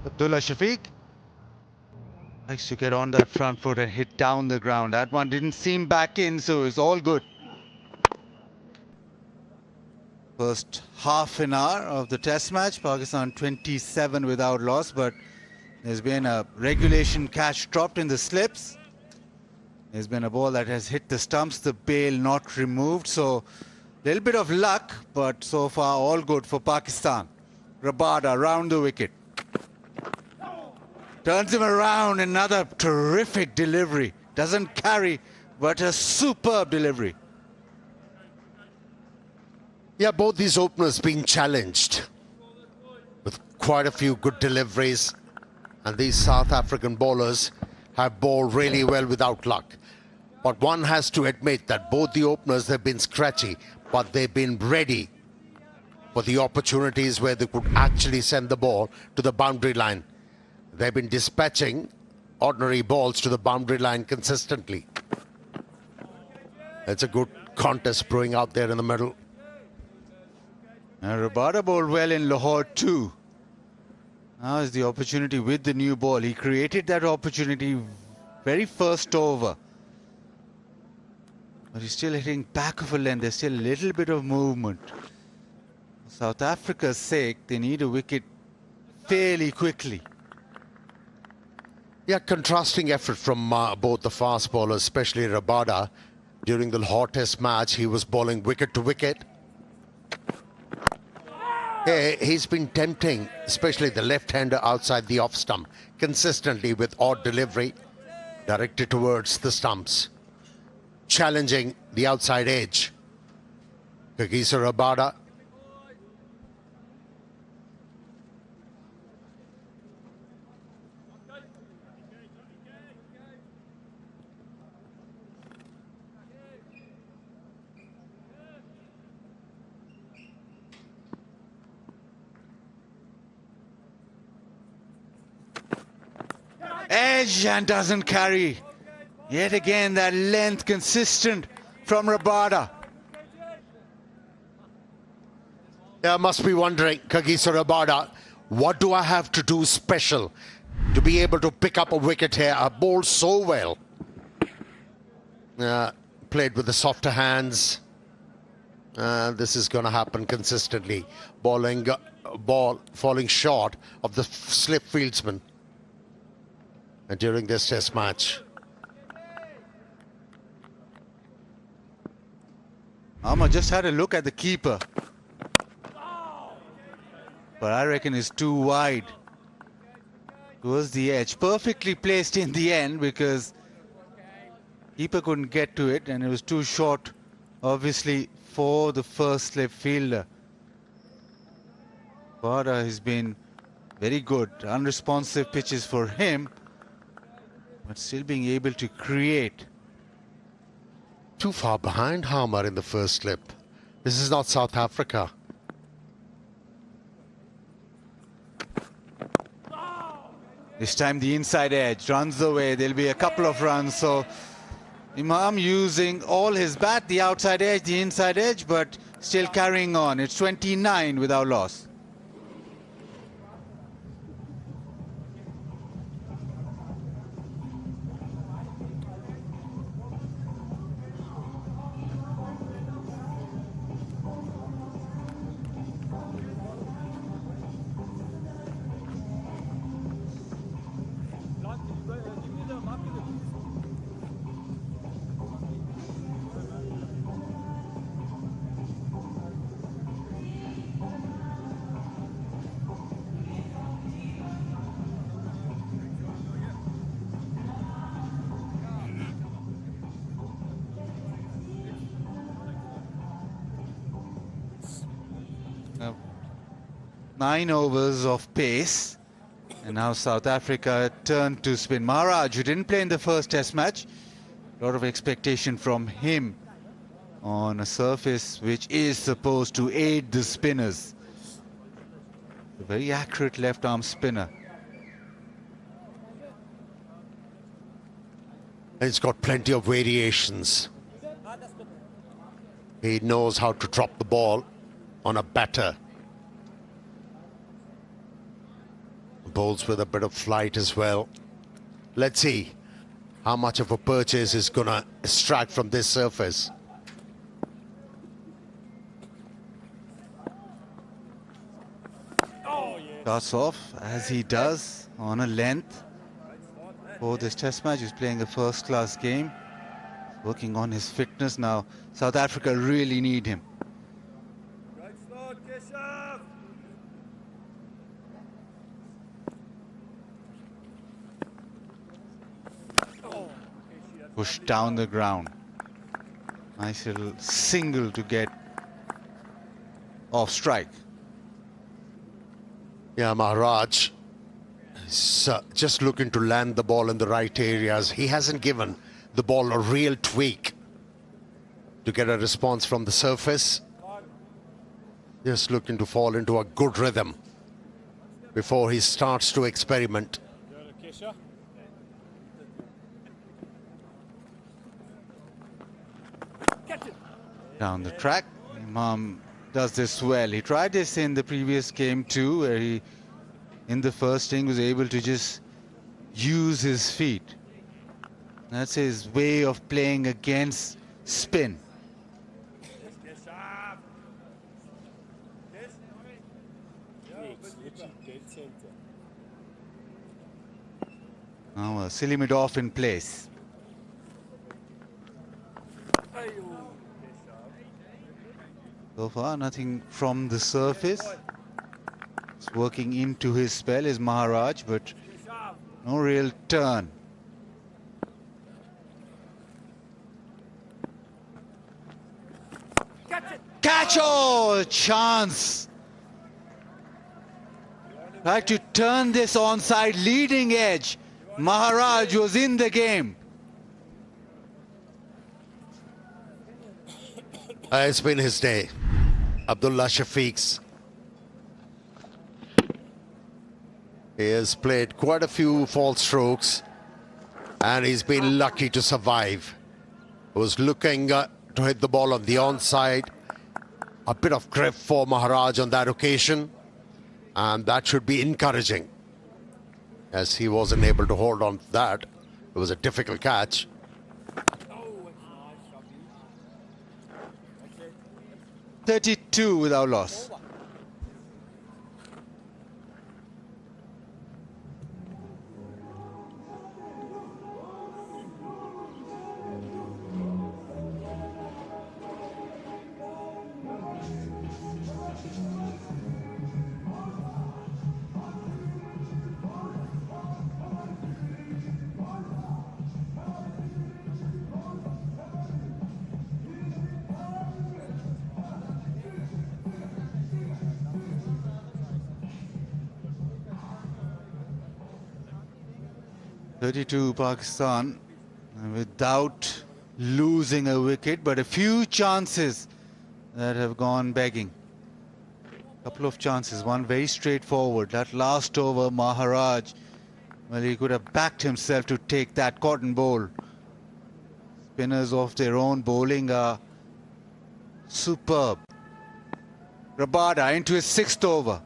Abdullah Shafiq likes to get on that front foot and hit down the ground. That one didn't seam back in, so it's all good. First half an hour of the test match, Pakistan 27 without loss, but there's been a regulation catch dropped in the slips. There's been a ball that has hit the stumps, the bail not removed, so a little bit of luck, but so far all good for Pakistan. Rabada round the wicket. Turns him around, another terrific delivery. Doesn't carry, but a superb delivery.
Yeah, both these openers being challenged with quite a few good deliveries. And these South African bowlers have bowled really well without luck. But one has to admit that both the openers have been scratchy, but they've been ready for the opportunities where they could actually send the ball to the boundary line. They've been dispatching ordinary balls to the boundary line consistently. It's a good contest brewing out there in the middle.
And Rabada bowled well in Lahore too. Now is the opportunity with the new ball. He created that opportunity very first over. But he's still hitting back of a length. There's still a little bit of movement. For South Africa's sake, they need a wicket fairly quickly.
Yeah, contrasting effort from both the fast bowlers, especially Rabada. During the hottest match, he was bowling wicket to wicket. He's been tempting, especially the left-hander outside the off stump, consistently with odd delivery directed towards the stumps, challenging the outside edge. Kagiso Rabada.
Edge and doesn't carry. Yet again, that length consistent from Rabada.
Yeah, must be wondering, Kagiso Rabada, what do I have to do special to be able to pick up a wicket here? I bowled so well. Played with the softer hands. This is going to happen consistently. Ball falling short of the slip fieldsman. And during this test match.
Amma just had a look at the keeper. But I reckon it's too wide. Towards the edge. Perfectly placed in the end because keeper couldn't get to it and it was too short, obviously, for the first slip fielder. Rabada has been very good. Unresponsive pitches for him, but still being able to create.
Too far behind Harmer in the first slip. This is not South Africa.
This time the inside edge runs away. There'll be a couple of runs. So Imam using all his bat, the outside edge, the inside edge, but still carrying on. It's 29 without loss. Now, 9 overs of pace, and now South Africa turned to spin. Maharaj, who didn't play in the first test match, a lot of expectation from him on a surface which is supposed to aid the spinners. A very accurate left arm spinner.
He's got plenty of variations. He knows how to drop the ball on a batter. Bowls with a bit of flight as well. Let's see how much of a purchase is going to extract from this surface.
Starts off as he does on a length for this test match. He's playing a first-class game, working on his fitness now. South Africa really need him. Pushed down the ground. Nice little single to get off strike.
Yeah, Maharaj is just looking to land the ball in the right areas. He hasn't given the ball a real tweak to get a response from the surface. Just looking to fall into a good rhythm before he starts to experiment.
Down the track, Imam does this well. He tried this in the previous game too, where he, in the first inning, was able to just use his feet. That's his way of playing against spin. Now Silimidov in place. So far, nothing from the surface. It's working into his spell is Maharaj, but no real turn. Catch! Oh, chance! Tried to turn this onside leading edge. Maharaj was in the game.
It's been his day. Abdullah Shafiq's. He has played quite a few false strokes and he's been lucky to survive. He was looking to hit the ball on the onside. A bit of grip for Maharaj on that occasion, and that should be encouraging, as he wasn't able to hold on to that. It was a difficult catch.
.32 without loss. .32 Pakistan without losing a wicket, but a few chances that have gone begging. A couple of chances, one very straightforward. That last over, Maharaj, well, he could have backed himself to take that cotton bowl. Spinners of their own bowling are superb. Rabada into his 6th over.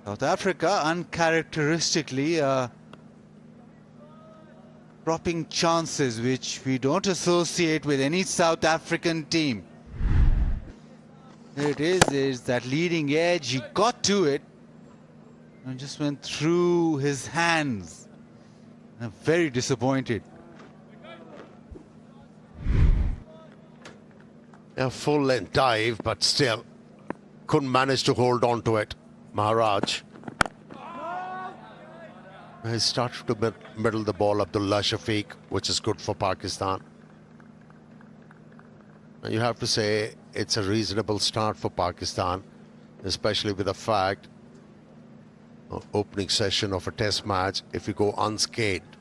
South Africa uncharacteristically dropping chances which we don't associate with any South African team. There it is, there's that leading edge. He got to it and just went through his hands. I'm very disappointed.
A full-length dive, but still couldn't manage to hold on to it. Maharaj. He started to middle the ball, Abdullah Shafiq, which is good for Pakistan. And you have to say it's a reasonable start for Pakistan, especially with the fact opening session of a test match, if you go unscathed,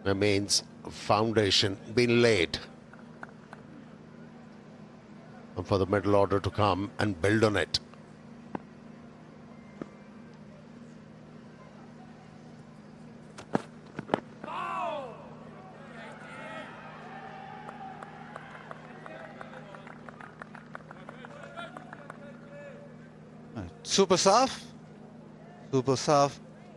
that means foundation being laid for the middle order to come and build on it.
Super Surf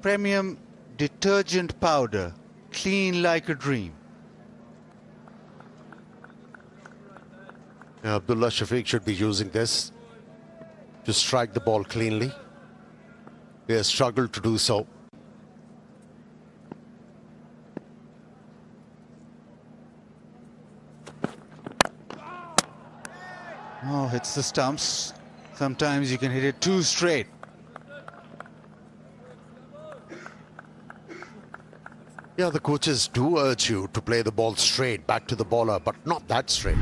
premium detergent powder, clean like a dream.
Abdullah Shafiq should be using this to strike the ball cleanly. He has struggled to do so.
Oh, hits the stumps. Sometimes you can hit it too straight.
Yeah, the coaches do urge you to play the ball straight back to the bowler, but not that straight.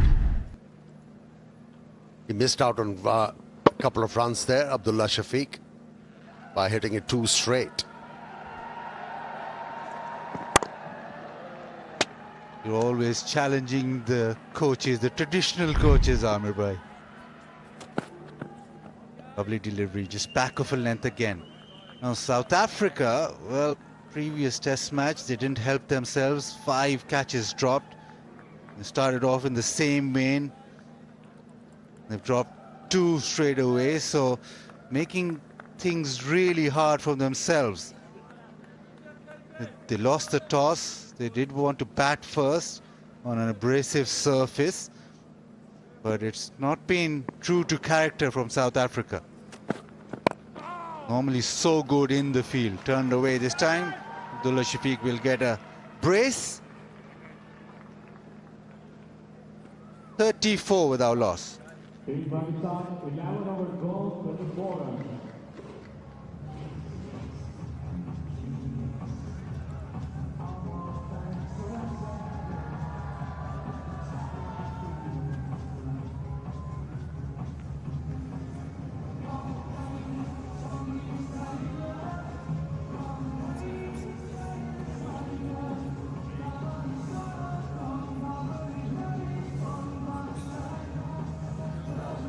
He missed out on a couple of runs there, Abdullah Shafiq, by hitting it too straight.
You're always challenging the coaches, the traditional coaches, Amir Bhai. Lovely delivery, just back of a length again. Now South Africa, well, previous test match, they didn't help themselves. 5 catches dropped. They started off in the same vein. They've dropped 2 straight away, so making things really hard for themselves. They lost the toss. They did want to bat first on an abrasive surface, but it's not been true to character from South Africa. Normally so good in the field. Turned away this time. Abdullah Shafiq will get a brace. 34 without loss.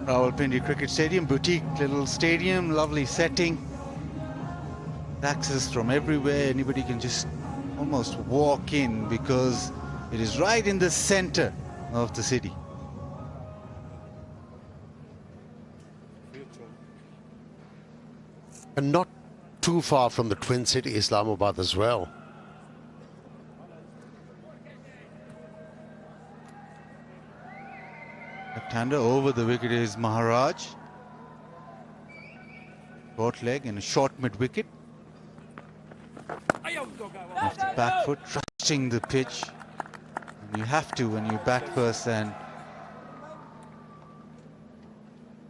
Rawalpindi Cricket Stadium, boutique little stadium, lovely setting. Access from everywhere, anybody can just almost walk in because it is right in the center of the city.
And not too far from the twin city, Islamabad as well.
Left-hander over the wicket is Maharaj. Short leg and a short mid-wicket. Off the back foot, trusting the pitch. And you have to when you bat first and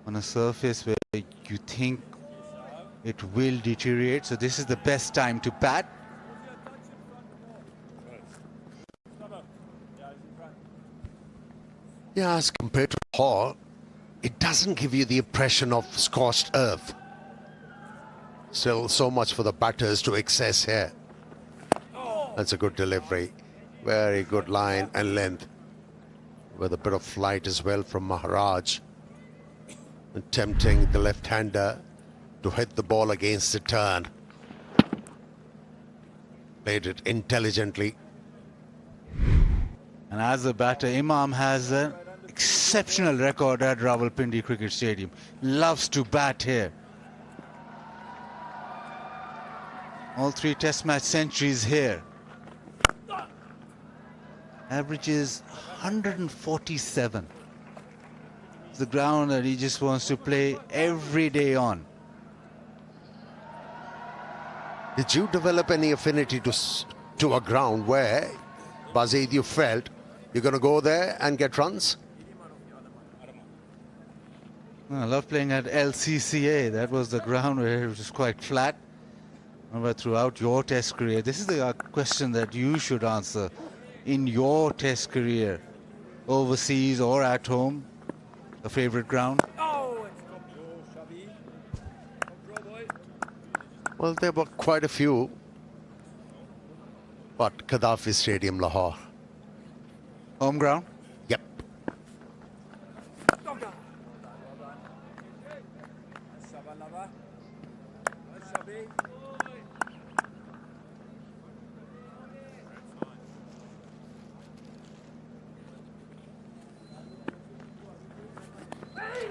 on a surface where you think it will deteriorate. So this is the best time to bat.
Yeah, as compared to Hall, it doesn't give you the impression of scorched earth. Still so much for the batters to access here. That's a good delivery. Very good line and length. With a bit of flight as well from Maharaj. And tempting the left-hander to hit the ball against the turn. Played it intelligently.
And as a batter, Imam has an exceptional record at Rawalpindi Cricket Stadium. Loves to bat here. All 3 test match centuries here. Averages 147. It's the ground that he just wants to play every day on.
Did you develop any affinity to a ground where, Bazid, you felt you're going to go there and get runs?
I love playing at LCCA. That was the ground where it was quite flat. But throughout your test career, this is the question that you should answer. In your test career, overseas or at home, a favorite ground?
Well, there were quite a few. But Gaddafi Stadium, Lahore.
Home ground?
Yep.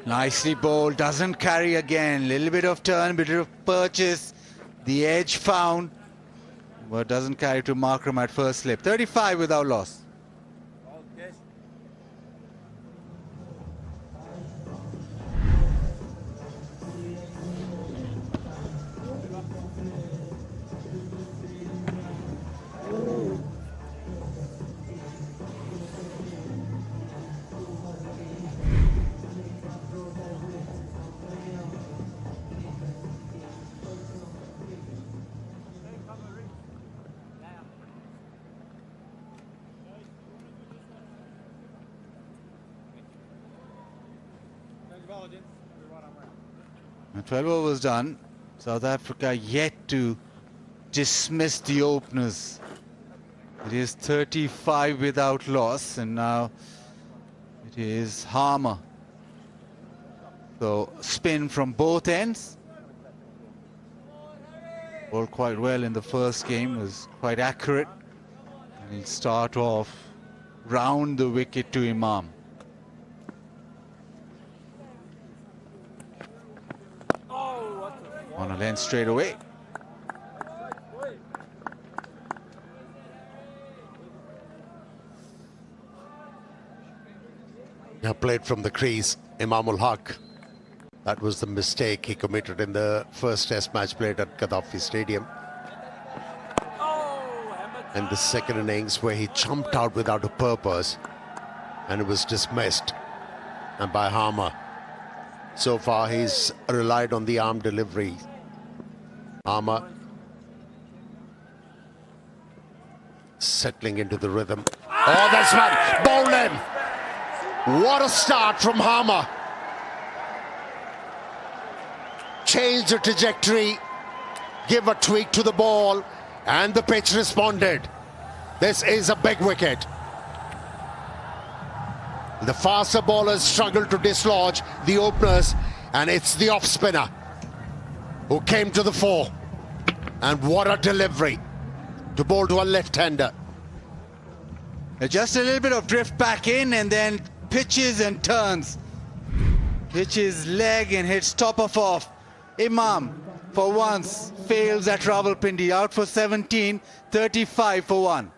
Nicely bowled, doesn't carry again. Little bit of turn, bit of purchase. The edge found, but doesn't carry to Markram at first slip. 35 without loss. And 12 overs done. South Africa yet to dismiss the openers. It is 35 without loss, and now it is Harmer. So spin from both ends. Bowled quite well in the first game, was quite accurate. And he'll start off round the wicket to Imam. On a length straight away.
Played from the crease, Imamul Haq. That was the mistake he committed in the first test match played at Gaddafi Stadium. And the second innings where he jumped out without a purpose and it was dismissed and by Harmer. So far he's relied on the arm delivery. Harmer settling into the rhythm. Oh, that's one! Bowled him! What a start from Harmer. Change the trajectory, give a tweak to the ball, and the pitch responded. This is a big wicket. The faster bowlers struggle to dislodge the openers, and it's the off-spinner who came to the fore. And what a delivery to bowl to a left-hander.
Just a little bit of drift back in and then pitches and turns. Pitches leg and hits top of off. Imam, for once, fails at Rawalpindi, out for 17, 35 for 1.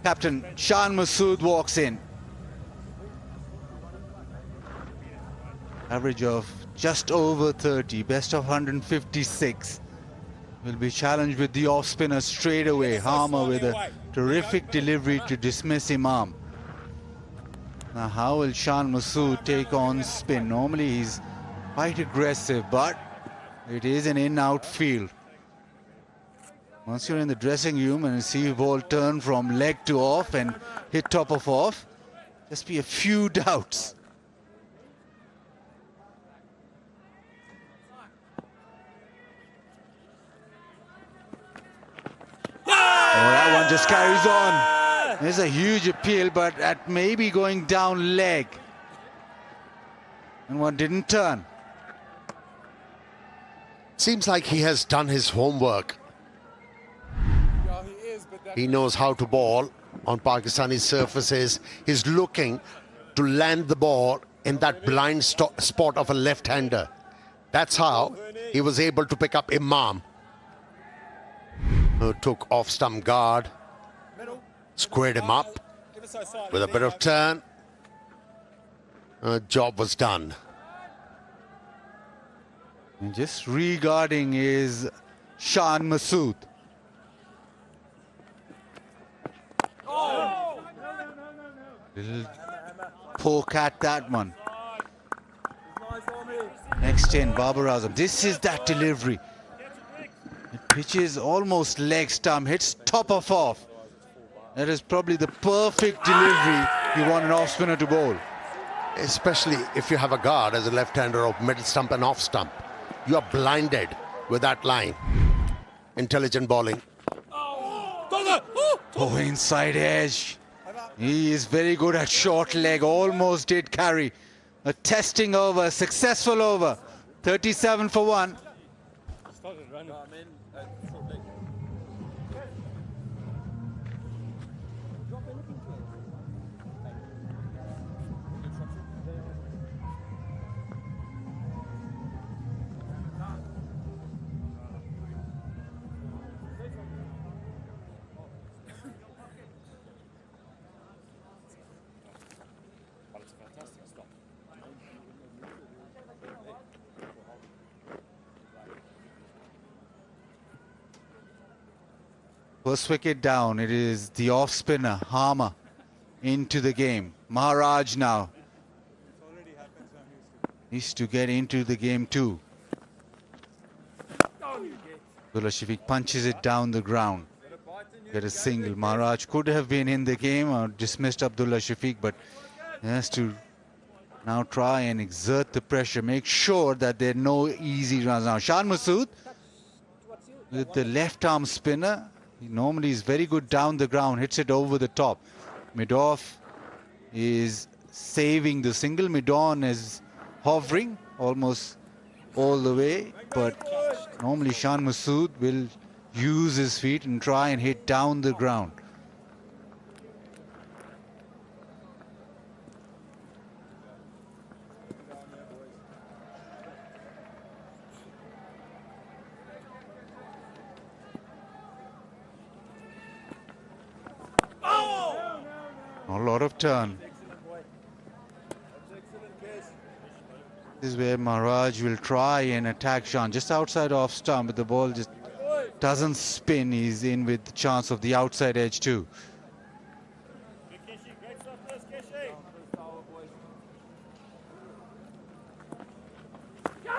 Captain Shan Masood walks in. Average of just over 30, best of 156. Will be challenged with the off-spinner straight away. Harmer with a terrific delivery to dismiss Imam. Now how will Shan Masood take on spin? Normally he's quite aggressive, but it is an in-out field. Once you're in the dressing room and you see the ball turn from leg to off and hit top of off, just be a few doubts. Oh, that one just carries on. There's a huge appeal, but at maybe going down leg. And one didn't turn.
Seems like he has done his homework. He knows how to bowl on Pakistani surfaces. He's looking to land the ball in that blind spot of a left-hander. That's how he was able to pick up Imam, who took off-stump guard, squared him up with a bit of turn. Job was done.
And just regarding is Shan Masood. Little poke at that one. Next in, Babar Azam. This is that delivery. It pitches almost leg stump, hits top of off. That is probably the perfect delivery you want an off-spinner to bowl.
Especially if you have a guard as a left-hander of middle stump and off stump. You are blinded with that line. Intelligent bowling.
Oh, inside edge. He is very good at short leg, almost did carry. A testing over, successful over. 37 for 1. First wicket down, it is the off-spinner, Harmer, into the game. Maharaj now needs to get into the game too. Abdullah Shafiq punches it down the ground. Get a single. Maharaj could have been in the game or dismissed Abdullah Shafiq, but he has to Now try and exert the pressure. Make sure that there are no easy runs. Now Shan Masood with the left arm spinner. He normally is very good down the ground. Hits it over the top. Midoff is saving the single. Midon is hovering almost all the way. But normally Shan Masood will use his feet and try and hit down the ground. A lot of turn. This is where Maharaj will try and attack Shan. Just outside off stump, but the ball just doesn't spin. He's in with the chance of the outside edge too.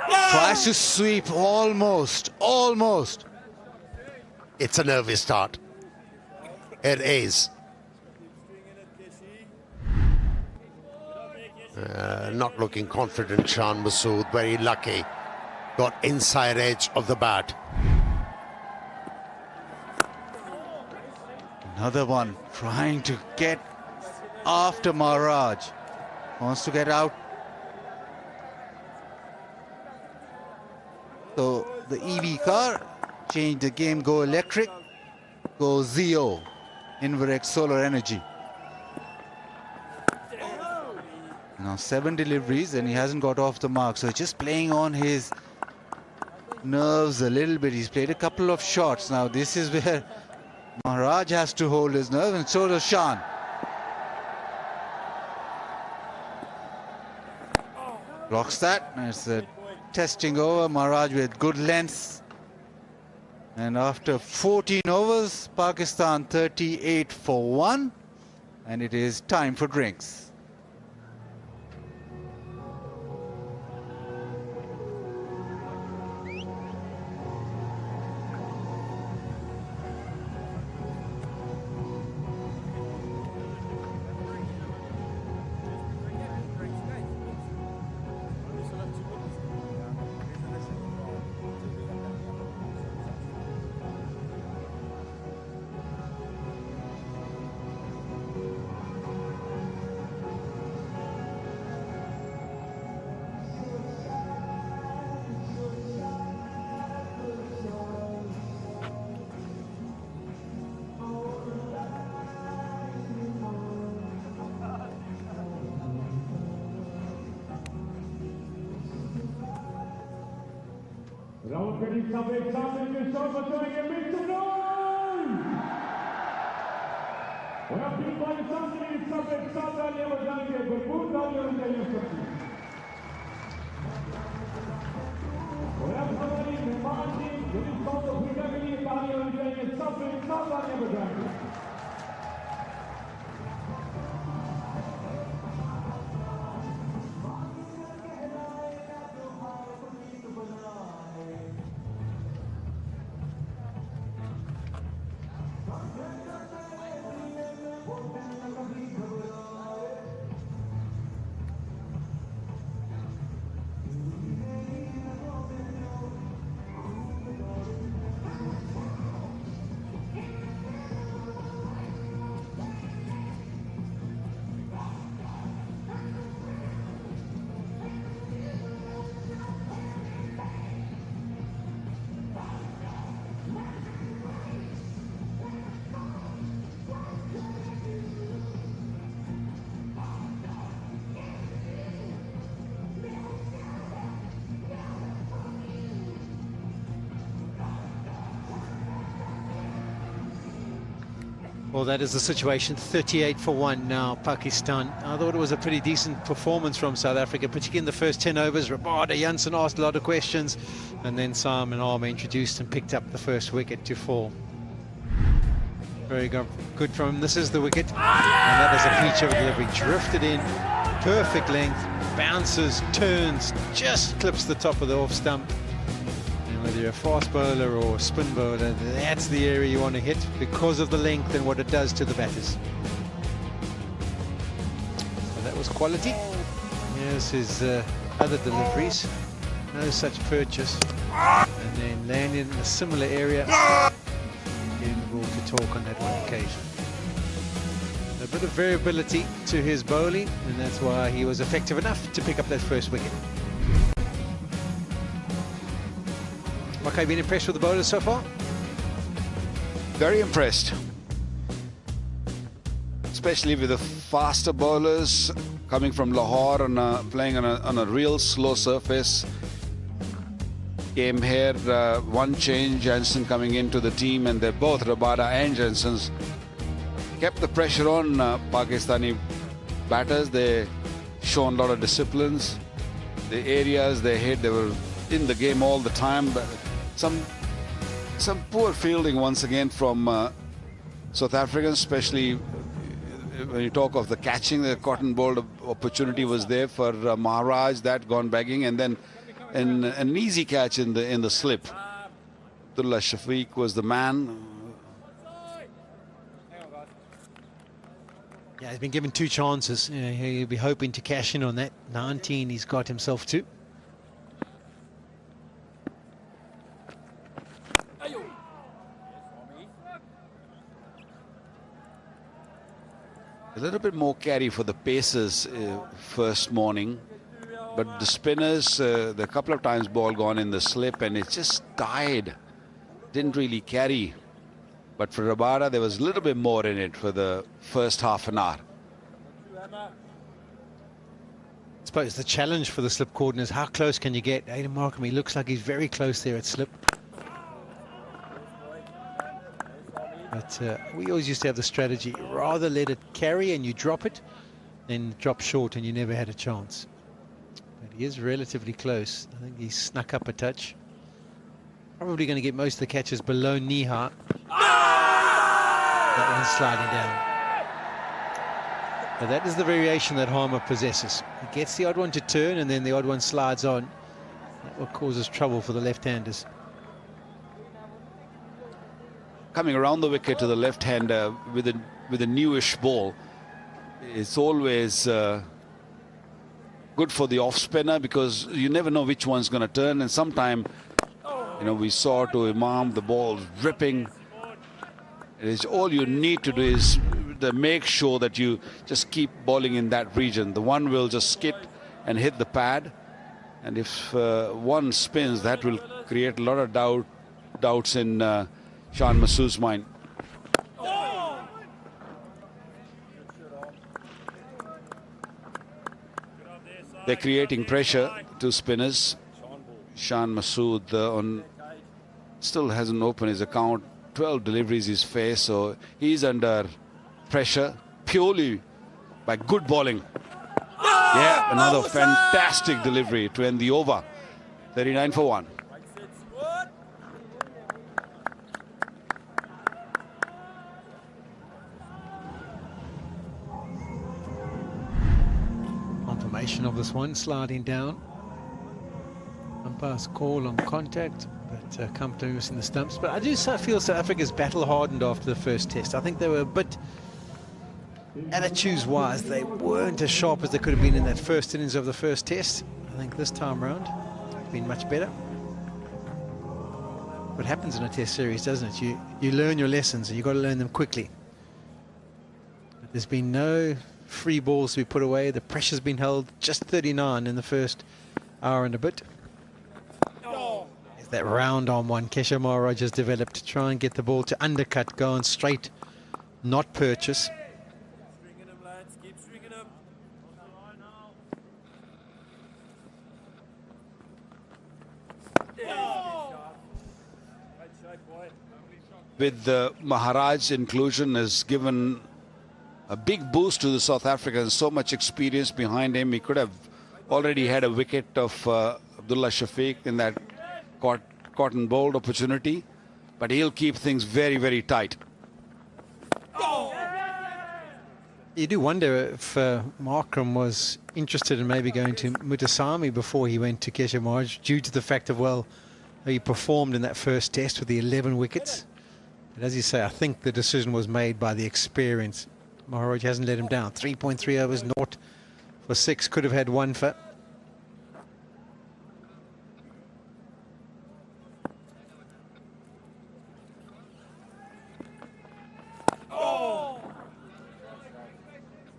Tries to sweep, almost.
It's a nervy start. It is. Not looking confident, Shan Masood. Very lucky. Got inside edge of the bat.
Another one trying to get after Maharaj. Wants to get out. So the EV car changed the game. Go electric. Go Zeo. Inverect solar energy. Now 7 deliveries and he hasn't got off the mark. So just playing on his nerves a little bit. He's played a couple of shots. Now this is where Maharaj has to hold his nerve, and so does Shan. Blocks that. It's a testing over. Maharaj with good length. And after 14 overs, Pakistan 38 for 1. And it is time for drinks.
Well, that is the situation. 38 for 1 now, Pakistan. I thought it was a pretty decent performance from South Africa, particularly in the first 10 overs. Rabada Jansen asked a lot of questions, and then Simon Armour introduced and picked up the first wicket to fall. Very good from him. This is the wicket, and that is a feature of delivery. Drifted in, perfect length, bounces, turns, just clips the top of the off stump. Whether you're a fast bowler or a spin bowler, that's the area you want to hit because of the length and what it does to the batters. So that was quality. Here's his other deliveries. No such purchase. And then landing in a similar area. Getting the ball to talk on that one occasion. A bit of variability to his bowling, and that's why he was effective enough to pick up that first wicket. Makai, been impressed with the bowlers so far?
Very impressed. Especially with the faster bowlers coming from Lahore and playing on a real slow surface. Came here, one change, Jansen coming into the team, and they're both, Rabada and Jansen's, kept the pressure on Pakistani batters. They shown a lot of disciplines. The areas they hit, they were in the game all the time. But some poor fielding once again from South Africans, especially when you talk of the catching. The cotton ball opportunity was there for Maharaj, that gone begging, and then an easy catch in the slip. Abdullah Shafiq was the man.
Yeah, he's been given 2 chances. You know, he'll be hoping to cash in on that. 19 he's got himself to.
A little bit more carry for the Pacers first morning. But the spinners, the couple of times ball gone in the slip and it just died. Didn't really carry. But for Rabada, there was a little bit more in it for the first half an hour.
I suppose the challenge for the slip cordon is how close can you get? Aiden Markham, he looks like he's very close there at slip. But we always used to have the strategy, rather let it carry and you drop it, than drop short and you never had a chance. But he is relatively close. I think he snuck up a touch. Probably going to get most of the catches below knee height. That one's sliding down. But that is the variation that Harmer possesses. He gets the odd one to turn and then the odd one slides on. That what causes trouble for the left-handers.
Coming around the wicket to the left-hander with a newish ball, it's always good for the off-spinner because you never know which one's going to turn. And sometime, you know, we saw to Imam the ball ripping. It is all you need to do is to make sure that you just keep bowling in that region. The one will just skip and hit the pad, and if one spins, that will create a lot of doubts in Shan Masood's mind. They're creating pressure to spinners. Shan Masood still hasn't opened his account. 12 deliveries he's faced, so he's under pressure purely by good bowling. Yeah, another fantastic delivery to end the over. 39 for 1.
Confirmation of this one, sliding down. Umpire's call on contact, but comfortably missing the stumps. But I do feel South Africa's battle hardened after the first test. I think they were a bit, attitudes-wise, they weren't as sharp as they could have been in that first innings of the first test. I think this time round, it's been much better. What happens in a test series, doesn't it? You learn your lessons, and you've got to learn them quickly. But there's been no free balls to be put away. The pressure's been held. Just 39 in the first hour and a bit. That round on one Keshav Maharaj has developed to try and get the ball to undercut, go on straight, not purchase.
With the Maharaj inclusion has given a big boost to the South Africans. So much experience behind him. He could have already had a wicket of Abdullah Shafiq in that cotton bowled opportunity, but he'll keep things very, very tight.
You do wonder if Markram was interested in maybe going to Mutasami before he went to Keshav Maharaj, due to the fact of, well, he performed in that first test with the 11 wickets. But as you say, I think the decision was made by the experience. Maharaj hasn't let him down. 3.3 overs, naught for 6, could have had 1 for.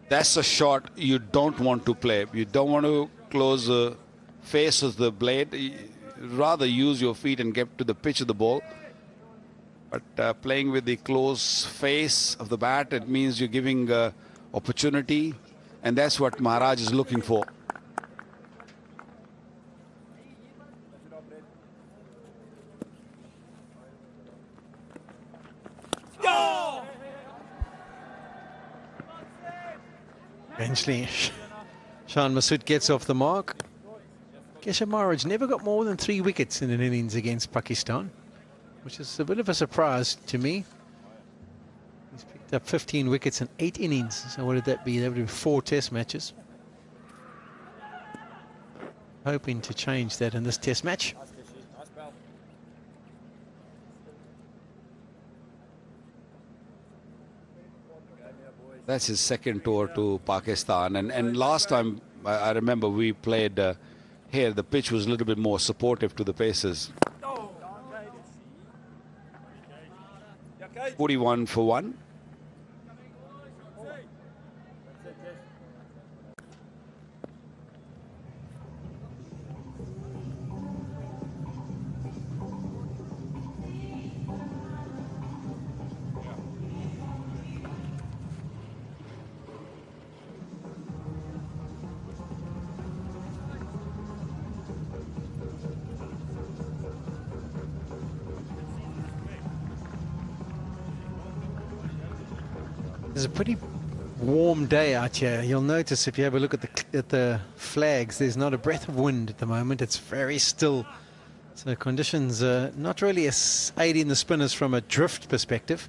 That's a shot you don't want to play. You don't want to close the face of the blade. Rather use your feet and get to the pitch of the ball. But playing with the close face of the bat, it means you're giving opportunity, and that's what Maharaj is looking for.
Eventually, Shan Masood gets off the mark. Keshav Maharaj never got more than 3 wickets in an innings against Pakistan, which is a bit of a surprise to me. He's picked up 15 wickets in 8 innings. So what did that be? That would be 4 test matches. Hoping to change that in this test match.
That's his second tour to Pakistan. And last time, I remember we played here, the pitch was a little bit more supportive to the paces. 41 for 1.
It's a pretty warm day out here. You'll notice if you have a look at the flags, there's not a breath of wind at the moment. It's very still. So conditions are not really aiding the spinners from a drift perspective.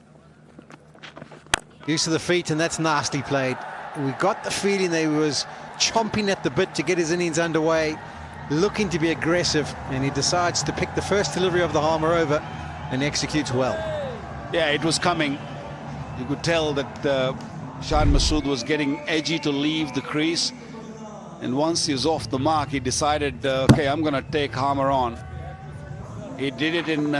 Use of the feet, and that's nicely played. We got the feeling they was chomping at the bit to get his innings underway, looking to be aggressive, and he decides to pick the first delivery of the Harmer over and executes well.
Yeah, it was coming. You could tell that Shan Masood was getting edgy to leave the crease. And once he was off the mark, he decided, okay, I'm going to take Harmer on. He did it in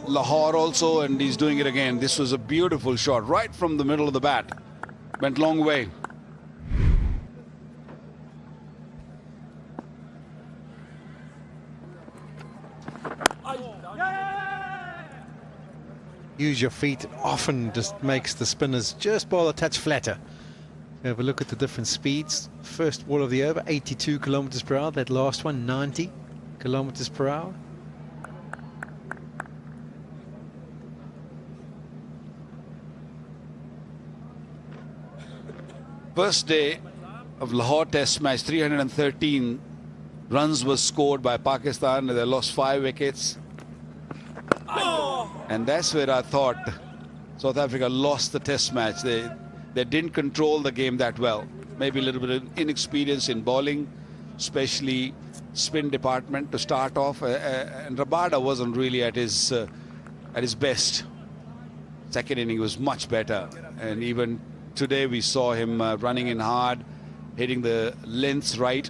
Lahore also, and he's doing it again. This was a beautiful shot, right from the middle of the bat. Went long way.
Use your feet often just makes the spinners just bowl a touch flatter. Have a look at the different speeds. First ball of the over, 82 kilometers per hour. That last one, 90 kilometers per hour.
First day of Lahore Test match, 313 runs was scored by Pakistan. They lost 5 wickets. And that's where I thought South Africa lost the test match. They didn't control the game that well. Maybe a little bit of inexperience in bowling, especially spin department to start off. And Rabada wasn't really at his best. Second inning was much better. And even today we saw him running in hard, hitting the lengths right.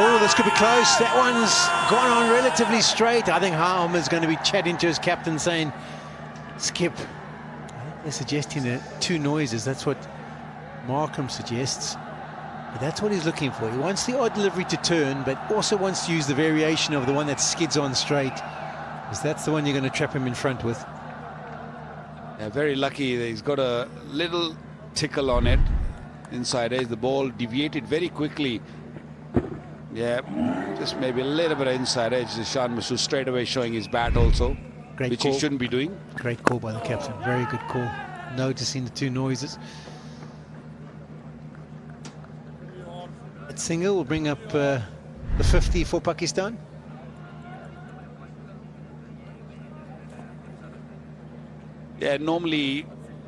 Oh, this could be close. That one's gone on relatively straight. I think Harm is going to be chatting to his captain saying, skip. They're suggesting 2 noises. That's what Markham suggests. But that's what he's looking for. He wants the odd delivery to turn, but also wants to use the variation of the one that skids on straight, because that's the one you're going to trap him in front with.
Yeah, very lucky. He's got a little tickle on it. Inside edge, the ball deviated very quickly. Yeah, just maybe a little bit of inside edge. Shan Masood straight away showing his bat also, which he shouldn't be doing.
Great call by the captain. Very good call. Noticing the 2 noises. That single will bring up the 50 for Pakistan.
Yeah, normally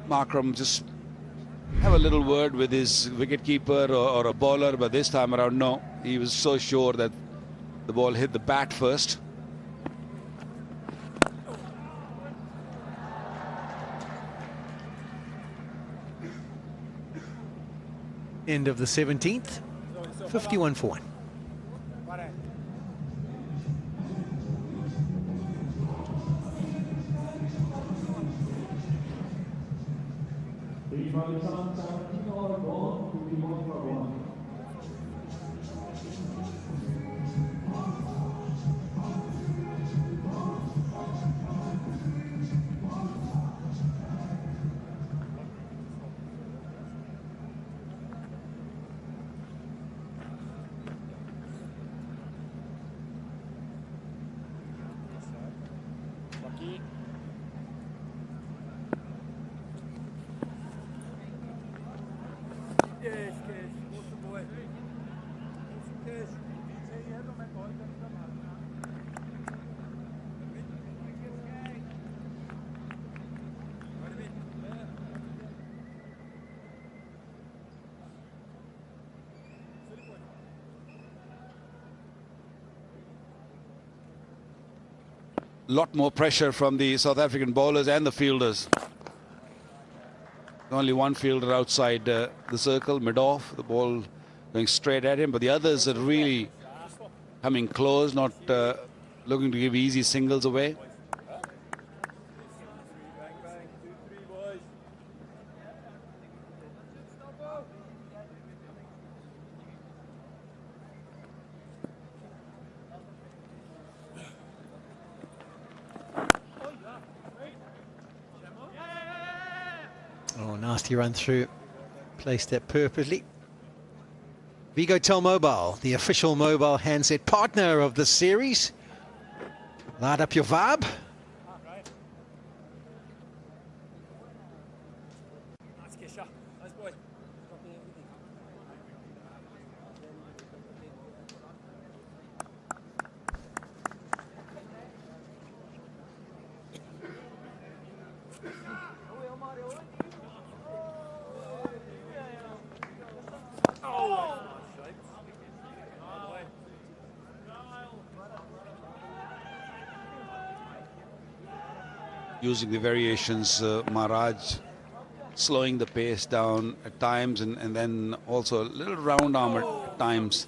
Markram just have a little word with his wicketkeeper or a bowler, but this time around, no. He was so sure that the ball hit the bat first.
End of the 17th, 51 for 1.
Lot more pressure from the South African bowlers and the fielders. Only one fielder outside the circle, mid-off, the ball going straight at him, but the others are really coming close, not looking to give easy singles away.
Oh, nasty run through. Placed that purposely. Vigo Mobile, the official mobile handset partner of the series. Light up your vibe.
Using the variations, Maharaj slowing the pace down at times and then also a little round arm at times.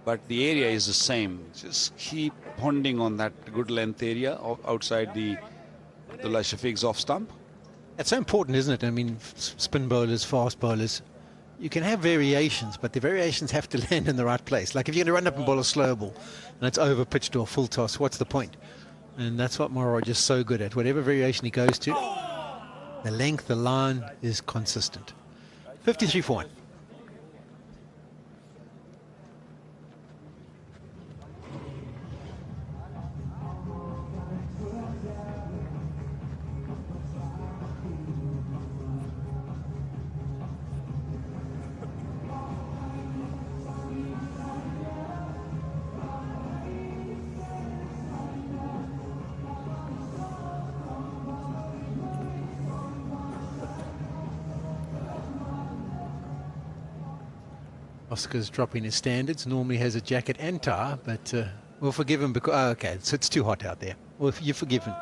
But the area is the same. Just keep ponding on that good length area outside the Abdullah Shafiq's off stump.
It's so important, isn't it? I mean, spin bowlers, fast bowlers, you can have variations, but the variations have to land in the right place. Like if you're going to run up and bowl a slow ball and it's over pitched or full toss, what's the point? And that's what Maharaj is so good at. Whatever variation he goes to, the length, the line is consistent. 53 for 1. Oscar's dropping his standards. Normally has a jacket and tie, but we'll forgive him because... Oh, okay, so it's too hot out there. Well, you're forgiven.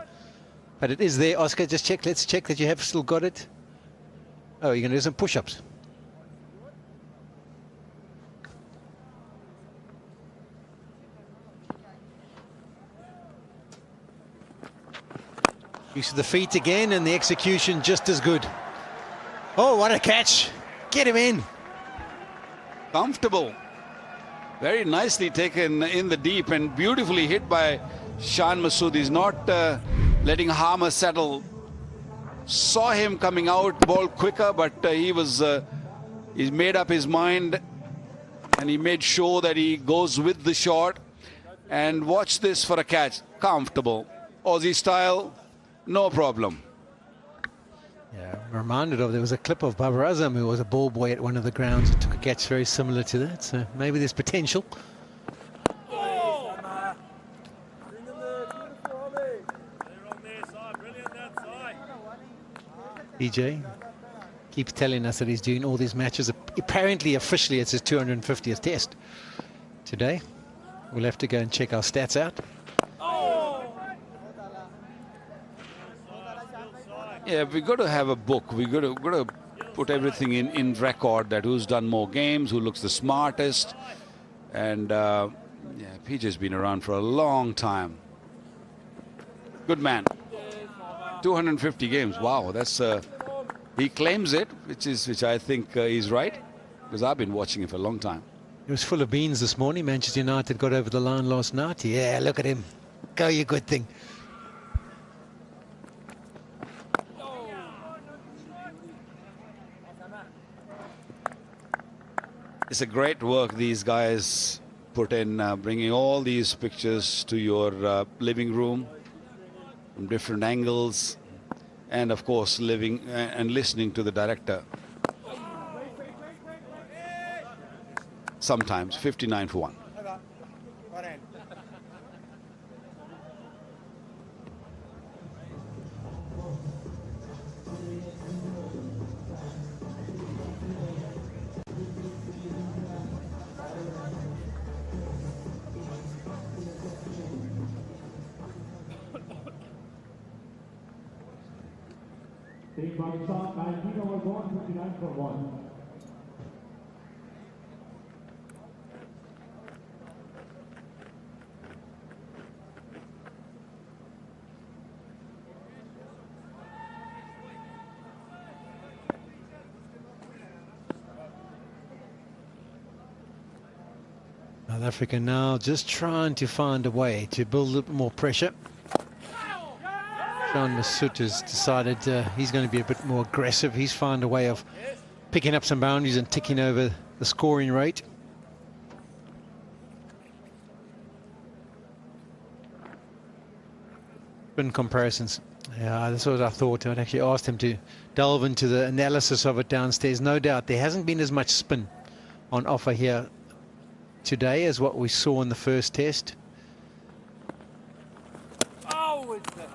But it is there. Oscar, just check. Let's check that you have still got it. Oh, you're going to do some push-ups. Use of the feet again, and the execution just as good. Oh, what a catch. Get him in.
Comfortable. Very nicely taken in the deep and beautifully hit by Shan Masood. He's not letting Harmer settle. Saw him coming out, ball quicker, but he's made up his mind and he made sure that he goes with the shot. And watch this for a catch. Comfortable. Aussie style, no problem.
Yeah, I'm reminded of, there was a clip of Babar Azam who was a ball boy at one of the grounds and took a catch very similar to that, so maybe there's potential. DJ keeps telling us that he's doing all these matches. Apparently, officially, it's his 250th test today. We'll have to go and check our stats out.
Yeah, we've got to have a book. We've got to put everything in record, that who's done more games, who looks the smartest. And yeah, PJ's been around for a long time. Good man. 250 games. Wow, that's he claims it, which I think he's right, because I've been watching him for a long time.
He was full of beans this morning. Manchester United got over the line last night. Yeah, look at him. Go, you good thing.
It's a great work these guys put in, bringing all these pictures to your living room from different angles, and of course living and listening to the director. Sometimes 59 for 1.
South Africa now just trying to find a way to build a little more pressure. John Massoud has decided he's going to be a bit more aggressive. He's found a way of picking up some boundaries and ticking over the scoring rate. In comparisons, yeah, that's what I thought. I'd actually asked him to delve into the analysis of it downstairs. No doubt there hasn't been as much spin on offer here today as what we saw in the first test.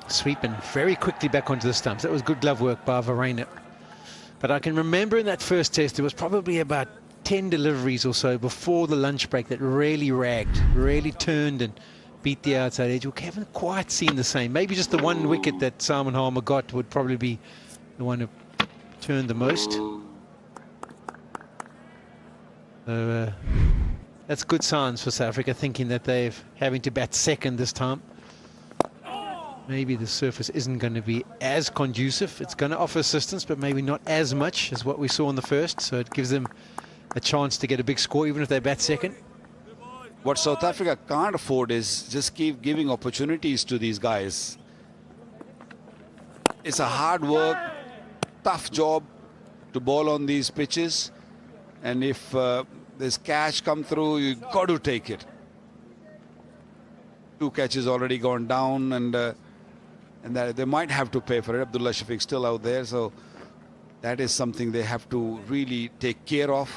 Sweeping very quickly back onto the stumps. That was good glove work by Verreynne. But I can remember in that first test there was probably about 10 deliveries or so before the lunch break that really ragged, really turned and beat the outside edge. We haven't quite seen the same. Maybe just the one wicket that Simon Harmer got would probably be the one who turned the most. So that's good signs for South Africa, thinking that they're having to bat second this time. Maybe the surface isn't going to be as conducive. It's going to offer assistance, but maybe not as much as what we saw in the first. So it gives them a chance to get a big score, even if they bat second.
What South Africa can't afford is just keep giving opportunities to these guys. It's a hard work, tough job to bowl on these pitches. And if there's catch come through, you've got to take it. 2 catches already gone down, and that they might have to pay for it. Abdullah Shafiq still out there, so that is something they have to really take care of.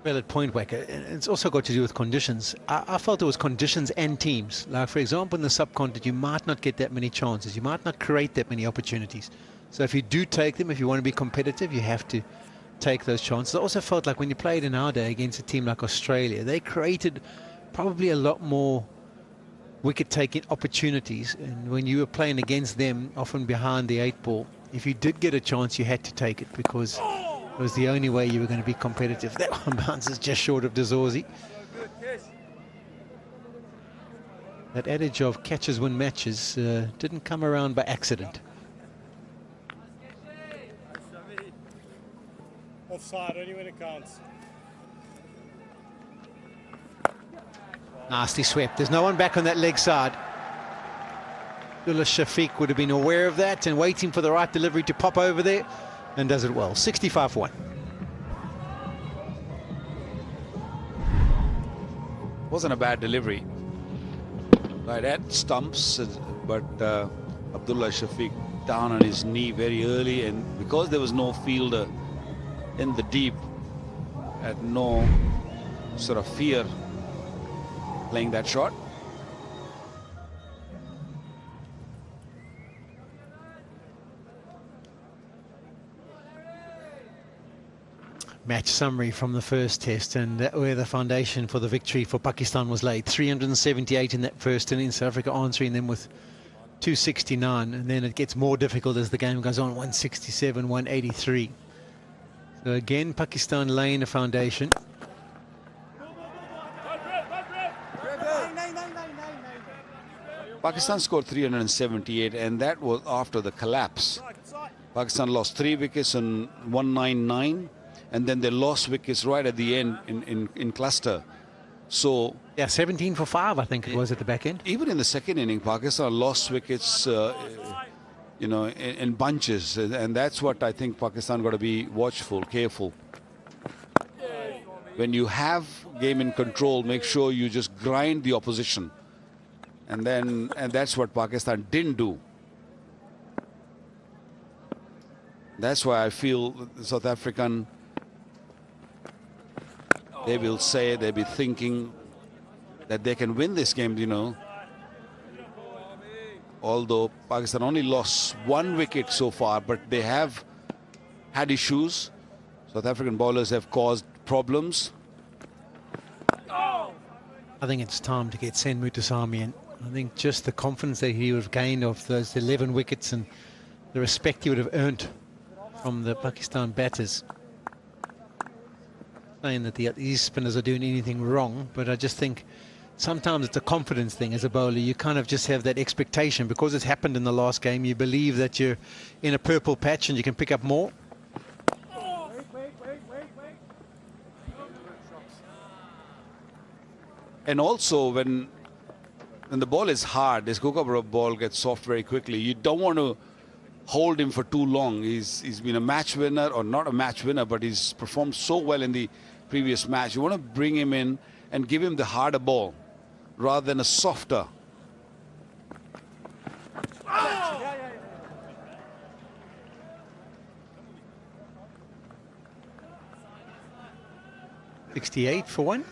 Well, at point, Wacker, it's also got to do with conditions. I felt it was conditions and teams. Like, for example, in the subcontinent, you might not get that many chances. You might not create that many opportunities. So if you do take them, if you want to be competitive, you have to take those chances. I also felt like when you played in our day against a team like Australia, they created probably a lot more wicket-taking opportunities. And when you were playing against them, often behind the 8 ball, if you did get a chance, you had to take it because it was the only way you were going to be competitive. That one bounces just short of Dazorzi. That adage of catches win matches didn't come around by accident.
Offside, only when it counts.
Nasty swept. There's no one back on that leg side. Abdullah Shafiq would have been aware of that and waiting for the right delivery to pop over there, and does it well. 65 for 1.
Wasn't a bad delivery. Right at stumps, but Abdullah Shafiq down on his knee very early, and because there was no fielder in the deep, had no sort of fear playing that shot.
Match summary from the first test, and where the foundation for the victory for Pakistan was laid. 378 in that first innings. South Africa answering them with 269, and then it gets more difficult as the game goes on. 167, 183. So again, Pakistan laying a foundation.
Pakistan scored 378, and that was after the collapse. Pakistan lost 3 wickets in 199, and then they lost wickets right at the end in cluster. So
yeah, 17 for 5, I think it was at the back end.
Even in the second inning, Pakistan lost wickets, you know, in bunches, and that's what I think Pakistan got to be watchful, careful. When you have game in control, make sure you just grind the opposition. And that's what Pakistan didn't do. That's why I feel the South African, they will say, they'll be thinking that they can win this game, you know. Although Pakistan only lost 1 wicket so far, but they have had issues. South African bowlers have caused problems.
I think it's time to get Sen Mutasamy in. I think just the confidence that he would have gained of those 11 wickets and the respect he would have earned from the Pakistan batters. Saying that these spinners are doing anything wrong, but I just think sometimes it's a confidence thing as a bowler. You kind of just have that expectation because it's happened in the last game. You believe that you're in a purple patch and you can pick up more.
And also when the ball is hard, this Kookaburra ball gets soft very quickly. You don't want to hold him for too long. He's been a match winner, or not a match winner, but he's performed so well in the previous match. You want to bring him in and give him the harder ball rather than a softer.
Oh! 68 for 1.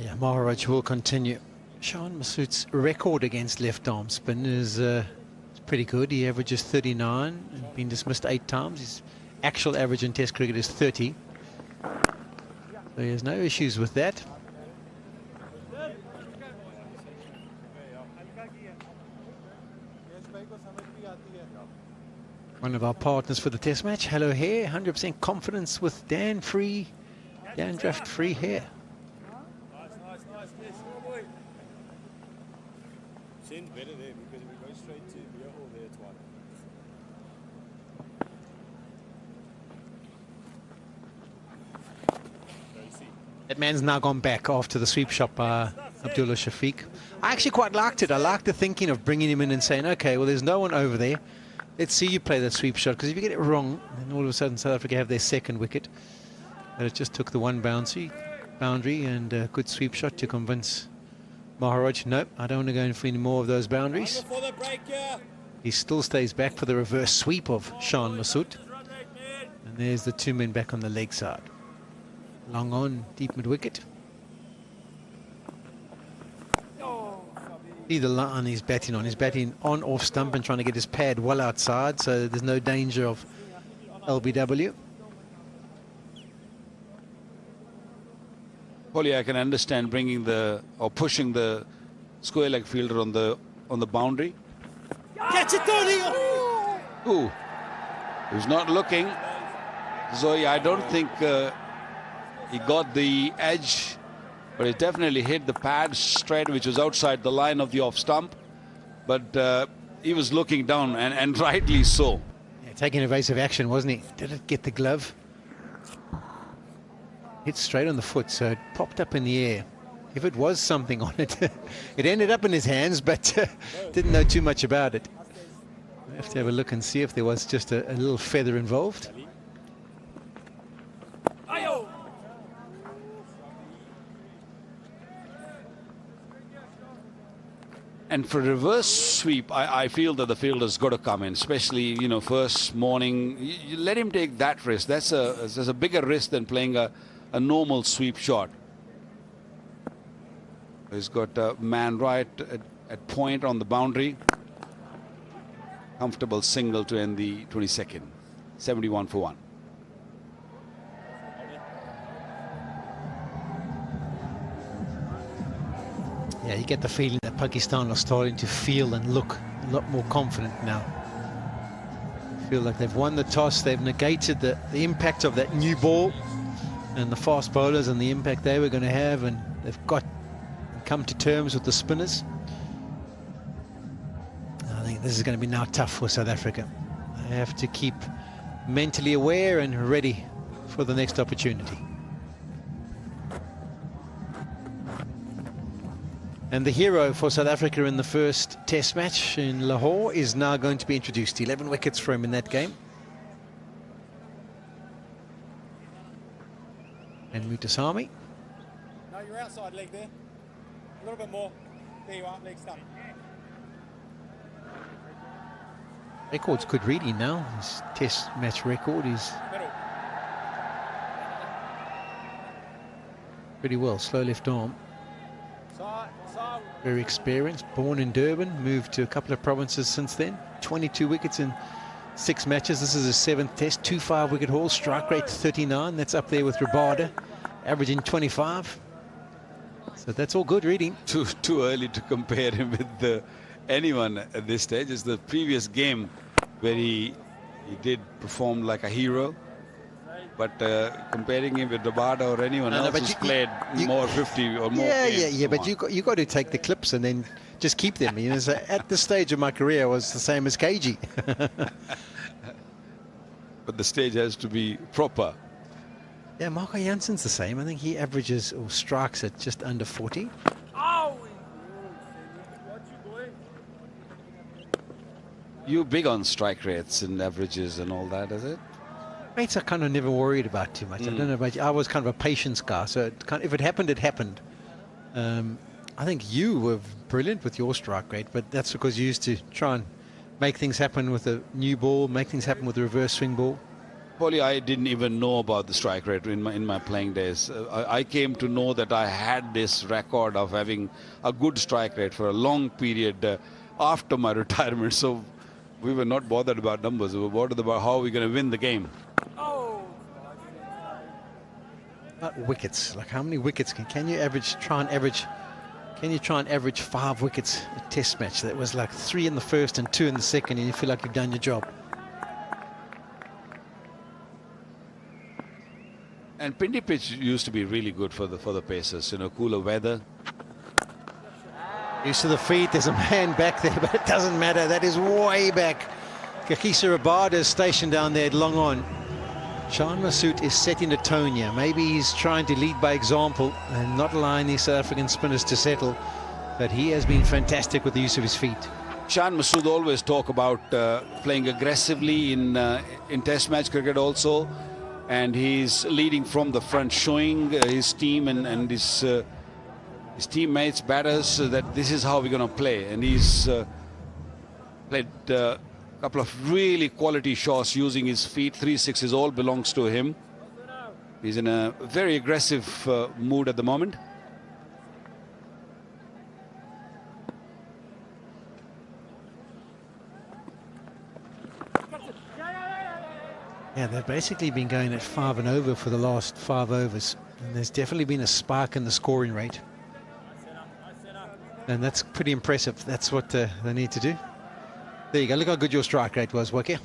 Yeah, Maharaj will continue. Shan Masood's record against left-arm spin is pretty good. He averages 39 and been dismissed 8 times. His actual average in Test cricket is 30. So he has no issues with that. One of our partners for the Test match, Hello Hair, 100% confidence with Dan draft-free hair.
Seems better there because we go straight to here or there, it's one.
That man's now gone back after the sweep shot by Abdullah Shafiq. I actually quite liked it. I liked the thinking of bringing him in and saying, okay, well, there's no one over there. Let's see you play that sweep shot, because if you get it wrong, then all of a sudden South Africa have their second wicket. But it just took the one boundary and a good sweep shot to convince Maharaj, nope, I don't want to go in for any more of those boundaries. He still stays back for the reverse sweep of Shan Masood. And there's the 2 men back on the leg side. Long on, deep mid-wicket. See the line he's batting on. He's batting on off stump and trying to get his pad well outside, so there's no danger of LBW.
Polly, I can understand bringing pushing the square leg fielder on the boundary.
Catch it, Tony!
Ooh, he's not looking. Zoe, I don't think he got the edge, but he definitely hit the pad straight, which was outside the line of the off stump. But he was looking down, and rightly so.
Yeah, taking evasive action, wasn't he? Did it get the glove? Hit straight on the foot, so it popped up in the air. If it was something on it, it ended up in his hands, but didn't know too much about it. We have to have a look and see if there was just a little feather involved.
And for reverse sweep, I feel that the fielder's got to come in, especially, you know, first morning. You let him take that risk. That's a bigger risk than playing a normal sweep shot. He's got a man right at point on the boundary. Comfortable single to end the 22nd. 71 for 1.
Yeah, you get the feeling that Pakistan are starting to feel and look a lot more confident now. I feel like they've won the toss, they've negated the impact of that new ball and the fast bowlers and the impact they were going to have, and they've come to terms with the spinners. I think this is going to be now tough for South Africa. They have to keep mentally aware and ready for the next opportunity. And the hero for South Africa in the first test match in Lahore is now going to be introduced. 11 wickets for him in that game. And Mutasamy.
No, you're outside leg there. A little bit more. There you are, leg stump.
Record's good reading now. His test match record is pretty well. Slow left arm. Very experienced, born in Durban, moved to a couple of provinces since then. 22 wickets in 6 matches. This is his 7th test. 2 5-wicket hauls, strike rate 39. That's up there with Rabada, averaging 25. So that's all good reading.
Too early to compare him with anyone at this stage. It's the previous game where he did perform like a hero. But comparing him with Rabada or anyone else who's played more 50 or more games,
yeah, but you got to take the clips and then just keep them. You know, so at this stage of my career, I was the same as KG.
But the stage has to be proper.
Yeah, Marco Jansen's the same. I think he averages or strikes at just under 40.
You big on strike rates and averages and all that, is it?
Rates I kind of never worried about too much. I don't know about you. I was kind of a patience guy, so if it happened, it happened. I think you were brilliant with your strike rate, but that's because you used to try and make things happen with a new ball, make things happen with a reverse swing ball.
Paulie, I didn't even know about the strike rate in my playing days. I came to know that I had this record of having a good strike rate for a long period after my retirement. So we were not bothered about numbers. We were bothered about how we're going to win the game.
Wickets, like how many wickets can you average? Can you try and average 5 wickets a test match? That was like 3 in the first and 2 in the second, and you feel like you've done your job.
And Pindi pitch used to be really good for the Pacers. You know, cooler weather.
Used to the feet. There's a man back there, but it doesn't matter. That is way back. Kakisa Rabada is stationed down there at long on. Shan Masood is setting the tone here. Maybe he's trying to lead by example and not allowing these South African spinners to settle. But he has been fantastic with the use of his feet.
Shan Masood always talk about playing aggressively in Test match cricket also, and he's leading from the front, showing his team and his teammates, batters, that this is how we're going to play. And he's played couple of really quality shots using his feet. 3 6s all belongs to him. He's in a very aggressive mood at the moment.
Yeah, they've basically been going at 5 and over for the last 5 overs. And there's definitely been a spark in the scoring rate. And that's pretty impressive. That's what they need to do. There you go. Look how good your strike rate was, Waki.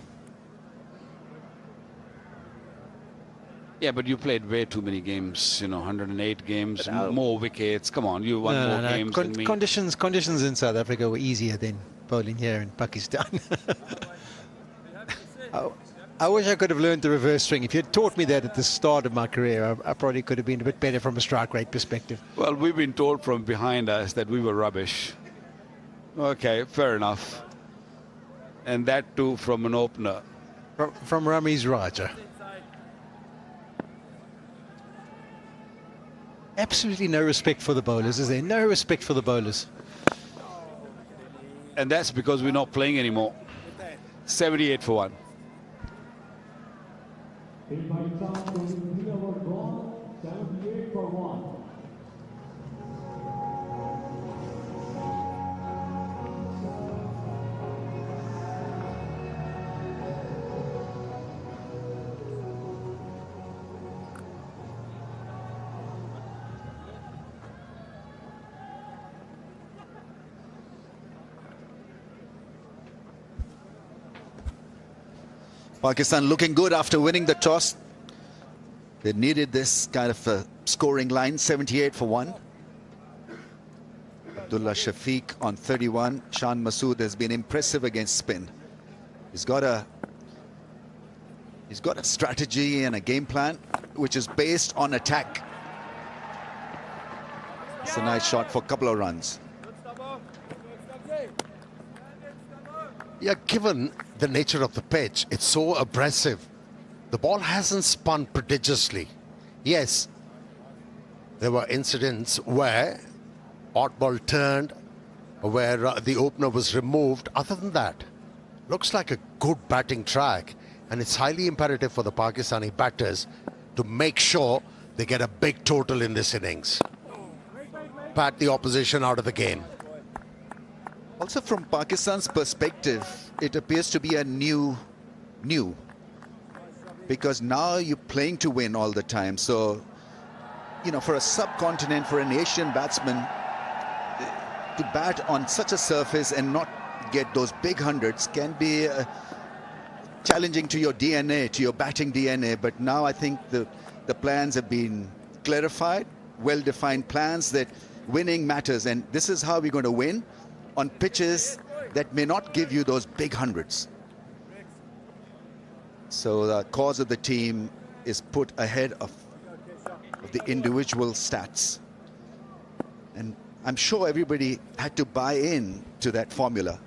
Yeah, but you played way too many games. You know, 108 games, more wickets. Come on, you won more games than me.
Conditions in South Africa were easier than bowling here in Pakistan. I wish I could have learned the reverse swing. If you had taught me that at the start of my career, I probably could have been a bit better from a strike rate perspective.
Well, we've been told from behind us that we were rubbish. Okay, fair enough. And that too from an opener.
From Ramiz Raja. Absolutely no respect for the bowlers, is there? No respect for the bowlers.
And that's because we're not playing anymore. 78 for 1.
Pakistan looking good after winning the toss. They needed this kind of a scoring line, 78 for 1. Abdullah Shafiq on 31. Shan Masood has been impressive against spin. He's got a strategy and a game plan which is based on attack. It's a nice shot for a couple of runs.
Yeah, given the nature of the pitch, it's so abrasive. The ball hasn't spun prodigiously. Yes, there were incidents where odd ball turned, where the opener was removed. Other than that, looks like a good batting track, and it's highly imperative for the Pakistani batters to make sure they get a big total in this innings. Bat the opposition out of the game.
Also from Pakistan's perspective, it appears to be a new, because now you're playing to win all the time. So, you know, for a subcontinent, for an Asian batsman to bat on such a surface and not get those big hundreds can be challenging to your DNA, to your batting DNA. But now I think the plans have been clarified, well-defined plans that winning matters, and this is how we're going to win on pitches that may not give you those big hundreds. So the cause of the team is put ahead of the individual stats. And I'm sure everybody had to buy in to that formula.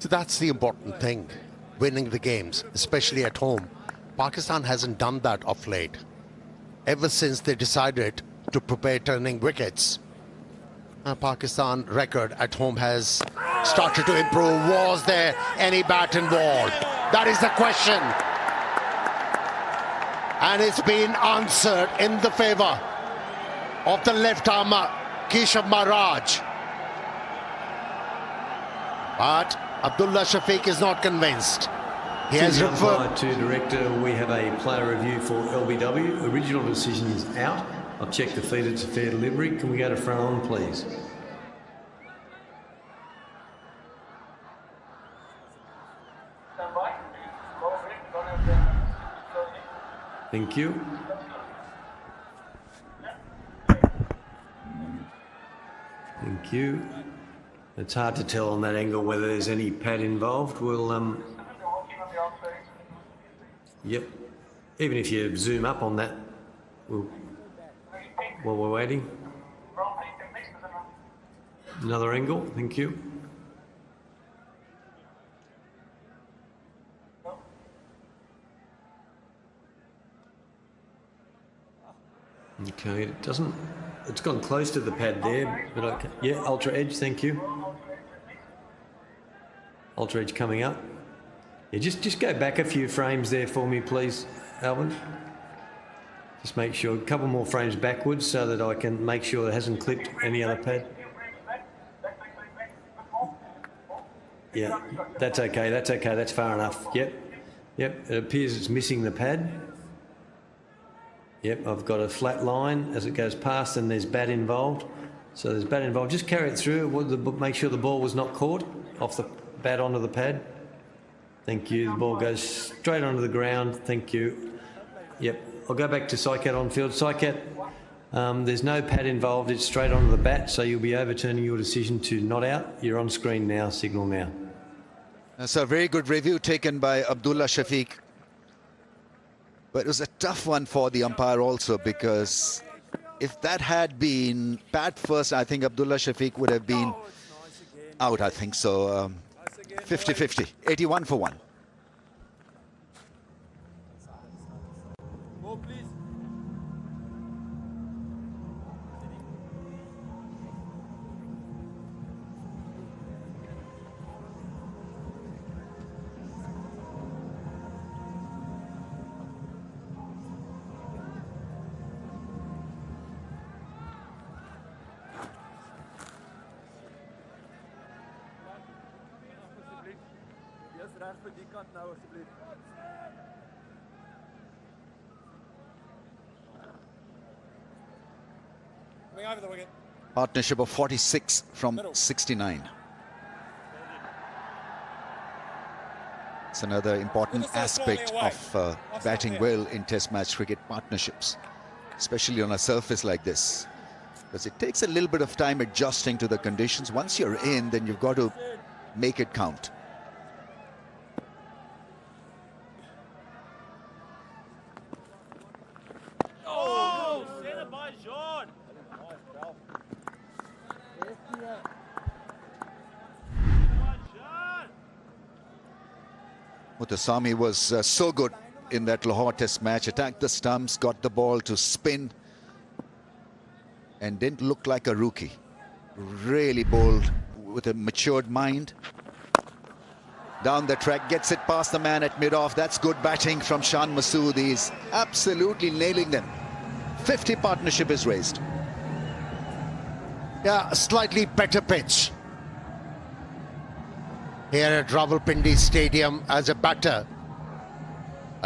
So that's the important thing, winning the games, especially at home. Pakistan hasn't done that of late. Ever since they decided to prepare turning wickets, Pakistan record at home has started to improve. Was there any bat involved? That is the question. And it's been answered in the favor of the left-armer Keshav Maharaj. But Abdullah Shafiq is not convinced. He has referred
to director. We have a player review for LBW. Original decision is out. I've checked the feed, it's a fair delivery. Can we go to front on, please? Thank you. Thank you. It's hard to tell on that angle whether there's any pad involved. We'll, yep. Even if you zoom up on that, while we're waiting. Another angle, thank you. Okay, it doesn't, it's gone close to the pad there, but okay. Yeah, ultra edge, thank you. Ultra edge coming up. Yeah, just go back a few frames there for me, please, Alvin. Just make sure, a couple more frames backwards so that I can make sure it hasn't clipped any other pad. Yeah, that's okay, that's far enough. Yep, it appears it's missing the pad. Yep, I've got a flat line as it goes past and there's bat involved. So there's bat involved, just carry it through, make sure the ball was not caught off the bat onto the pad. Thank you, the ball goes straight onto the ground, thank you. Yep, I'll go back to Sycat on field. Sycat, there's no pad involved, it's straight onto the bat, so you'll be overturning your decision to not out. You're on screen now, signal now.
That's a very good review taken by Abdullah Shafiq. But it was a tough one for the umpire also, because if that had been bat first, I think Abdullah Shafiq would have been out, I think so. 50-50, 81 for 1.
Over the wicket.
Partnership of 46 from 69. It's another important aspect of batting well in Test match cricket, partnerships, especially on a surface like this, because it takes a little bit of time adjusting to the conditions. Once you're in, then you've got to make it count. Muthuswamy was so good in that Lahore Test match, attacked the stumps, got the ball to spin and didn't look like a rookie. Really bowled with a matured mind. Down the track, gets it past the man at mid-off. That's good batting from Shan Masood. He's absolutely nailing them. 50 partnership is raised.
Yeah, a slightly better pitch here at Rawalpindi Stadium. As a batter,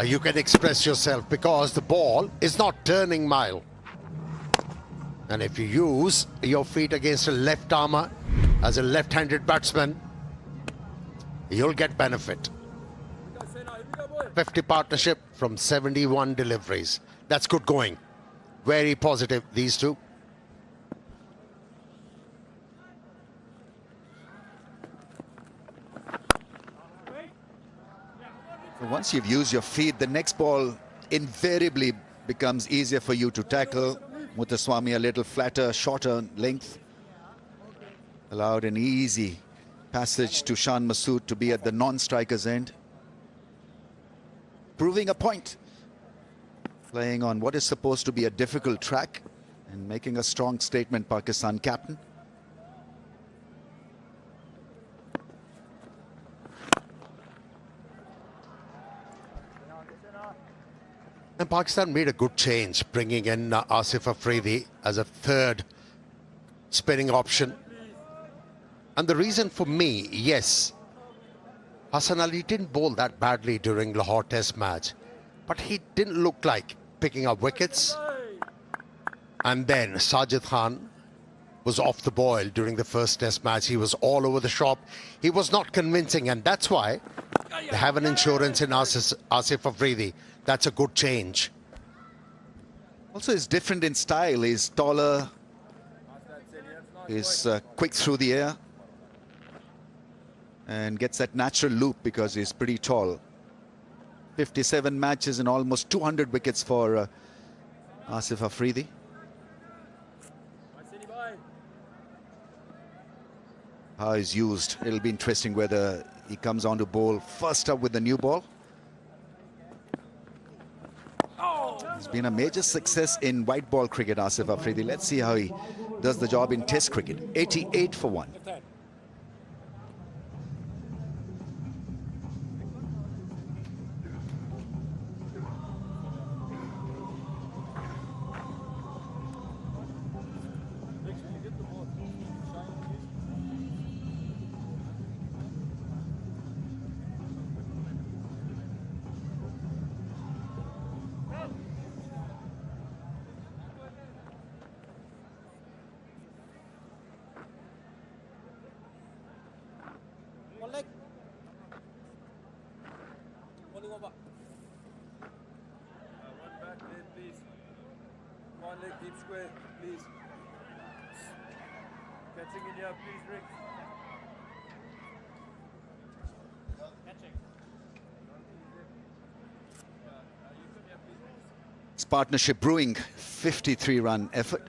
you can express yourself because the ball is not turning mile. And if you use your feet against a left armour as a left-handed batsman, you'll get benefit. 50 partnership from 71 deliveries. That's good going. Very positive, these two.
Once you've used your feet, the next ball invariably becomes easier for you to tackle. Muthuswamy a little flatter, shorter length. Allowed an easy passage to Shan Masood to be at the non-striker's end. Proving a point. Playing on what is supposed to be a difficult track and making a strong statement, Pakistan captain.
And Pakistan made a good change, bringing in Asif Afridi as a third spinning option. And the reason for me, yes, Hassan Ali didn't bowl that badly during Lahore Test match, but he didn't look like picking up wickets. And then Sajid Khan was off the boil during the first Test match. He was all over the shop. He was not convincing, and that's why they have an insurance in Asif Afridi. That's a good change.
Also, he's different in style. He's taller. He's quick through the air. And gets that natural loop because he's pretty tall. 57 matches and almost 200 wickets for Asif Afridi. How he's used. It'll be interesting whether he comes on to bowl first up with the new ball. It's been a major success in white ball cricket, Asif Afridi. Let's see how he does the job in Test cricket. 88 for 1. Partnership brewing, 53-run effort.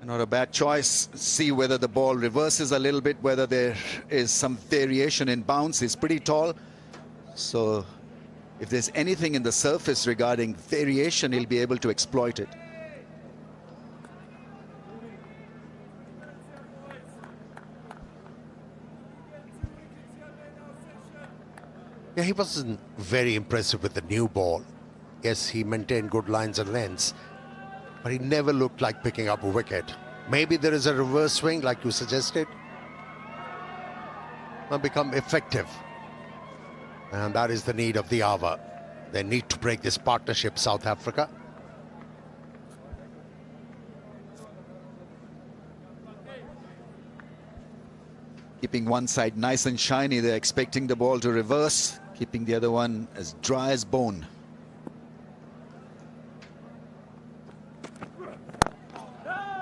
Not a bad choice. See whether the ball reverses a little bit, whether there is some variation in bounce. He's pretty tall, so if there's anything in the surface regarding variation, he'll be able to exploit it.
Yeah, he wasn't very impressive with the new ball. Yes, he maintained good lines and lengths, but he never looked like picking up a wicket. Maybe there is a reverse swing like you suggested. Now become effective. And that is the need of the hour. They need to break this partnership, South Africa.
Keeping one side nice and shiny, they're expecting the ball to reverse, keeping the other one as dry as bone.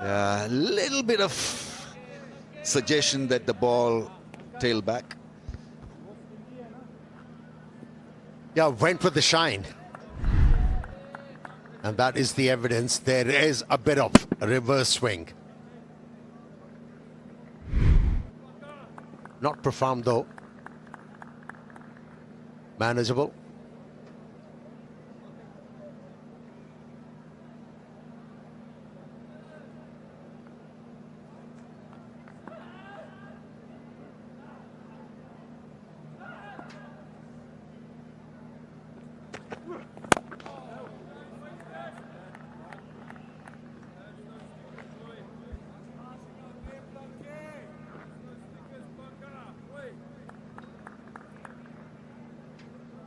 A little bit of suggestion that the ball tail back.
Yeah, went for the shine. And that is the evidence. There is a bit of a reverse swing. Not profound though. Manageable.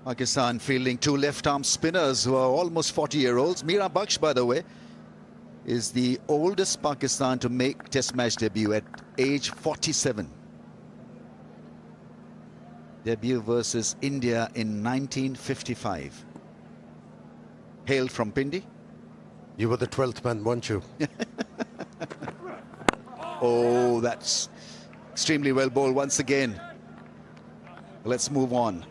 Pakistan fielding two left-arm spinners who are almost 40-year-olds. Mira Baksh, by the way, is the oldest Pakistan to make Test match debut at age 47. Debut versus India in 1955. Hailed from Pindi.
You were the 12th man, weren't you?
Oh, that's extremely well bowled once again. Let's move on.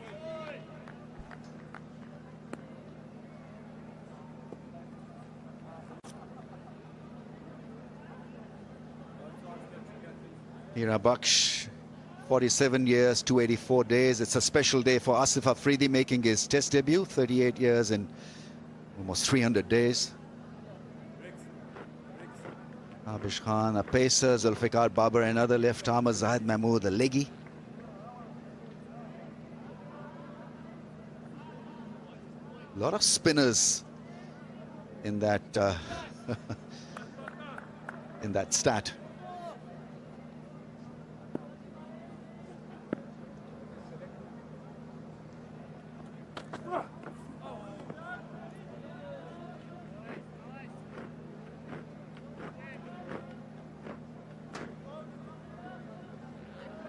Mira Baksh, 47 years, 284 days. It's a special day for Asif Afridi making his Test debut, 38 years and almost 300 days. Abish Khan, a pacer, Zulfikar Babar, another left-armer, Zahid Mahmood, a leggy. A lot of spinners in that in that stat.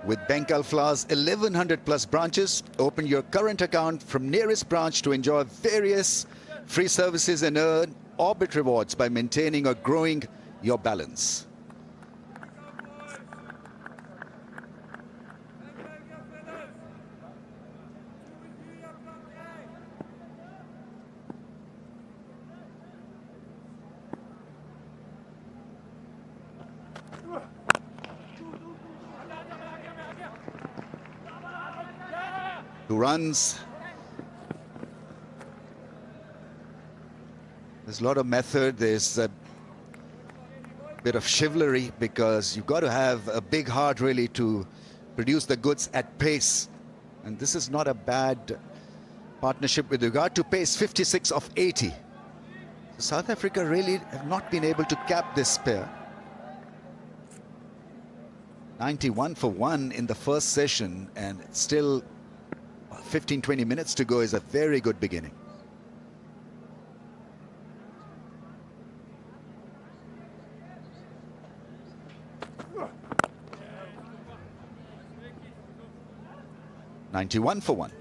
With Bank Alfla's 1100 plus branches, open your current account from nearest branch to enjoy various free services and earn Orbit rewards by maintaining or growing your balance. Two runs. There's a lot of method. There's a bit of chivalry because you've got to have a big heart really to produce the goods at pace. And this is not a bad partnership with regard to pace, 56 of 80. So South Africa really have not been able to cap this pair. 91 for 1 in the first session, and it's still 15-20 minutes to go is a very good beginning. .91 for 1.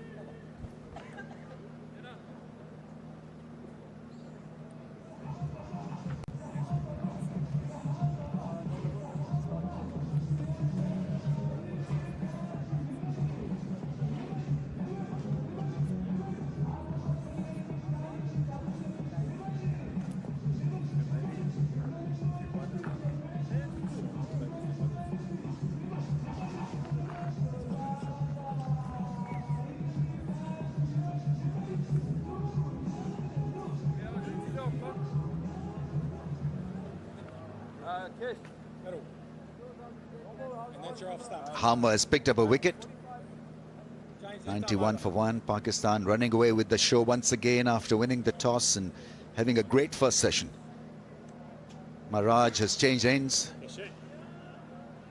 Harmer has picked up a wicket. 91 for 1. Pakistan running away with the show once again after winning the toss and having a great first session. Maharaj has changed ends.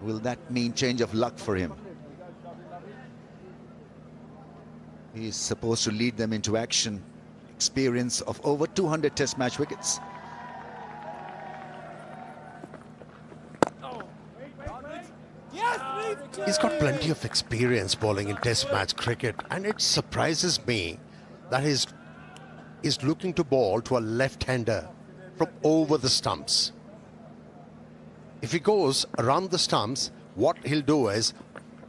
Will that mean change of luck for him? He's supposed to lead them into action. Experience of over 200 test match wickets.
He's got plenty of experience bowling in test match cricket, and it surprises me that he's looking to bowl to a left-hander from over the stumps. If he goes around the stumps, what he'll do is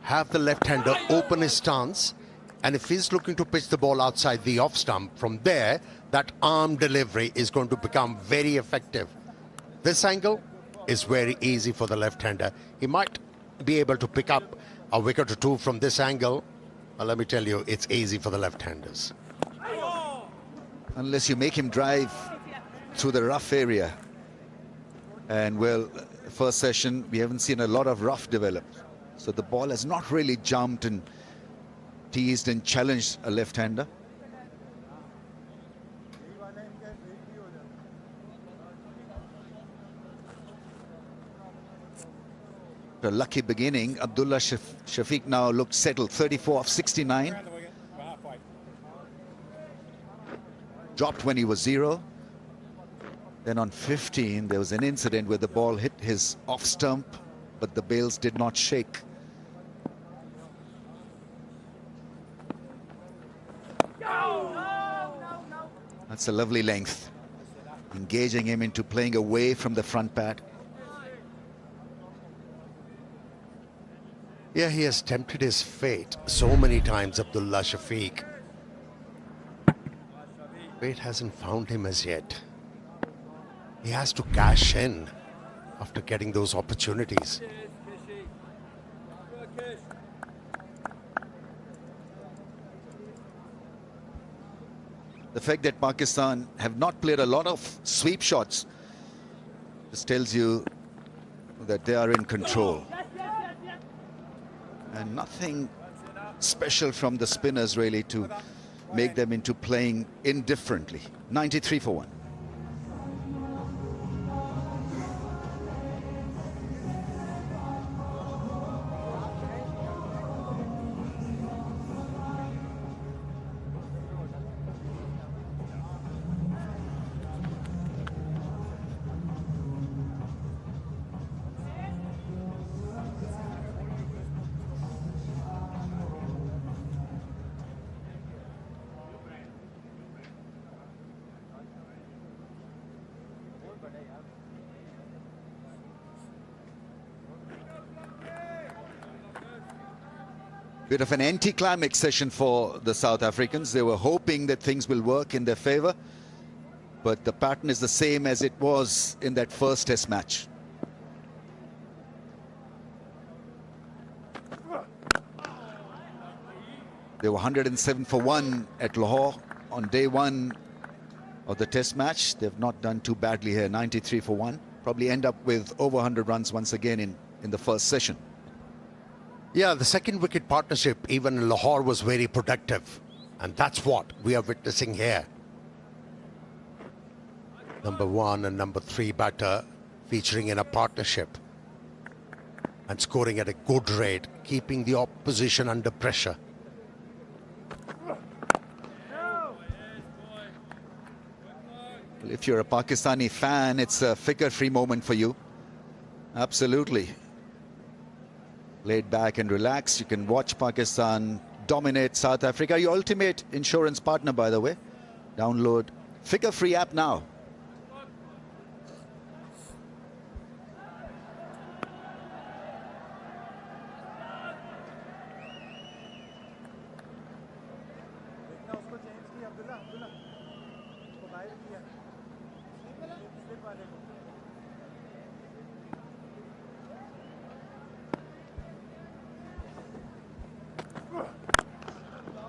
have the left-hander open his stance, and if he's looking to pitch the ball outside the off stump, from there, that arm delivery is going to become very effective. This angle is very easy for the left-hander. He might be able to pick up a wicket or two from this angle. Well, let me tell you, it's easy for the left-handers.
Unless you make him drive through the rough area. And well, first session, we haven't seen a lot of rough develop. So the ball has not really jumped and teased and challenged a left-hander. A lucky beginning. Abdullah Shafiq now looks settled. 34 of 69. Dropped when he was 0. Then on 15, there was an incident where the ball hit his off stump, but the bails did not shake. That's a lovely length. Engaging him into playing away from the front pad.
Yeah, he has tempted his fate so many times, Abdullah Shafiq. Fate hasn't found him as yet. He has to cash in after getting those opportunities.
The fact that Pakistan have not played a lot of sweep shots just tells you that they are in control. And nothing special from the spinners really to make them into playing indifferently. 93 for 1. Bit of an anti-climax session for the South Africans. They were hoping that things will work in their favor, but the pattern is the same as it was in that first test match. They were 107 for 1 at Lahore on day 1 of the test match. They've not done too badly here. 93 for 1. Probably end up with over 100 runs once again in the first session.
Yeah, the second wicket partnership, even in Lahore, was very productive. And that's what we are witnessing here. Number 1 and number 3 batter featuring in a partnership and scoring at a good rate, keeping the opposition under pressure.
Well, if you're a Pakistani fan, it's a figure-free moment for you. Absolutely. Laid back and relaxed. You can watch Pakistan dominate South Africa. Your ultimate insurance partner, by the way. Download Figure Free app now.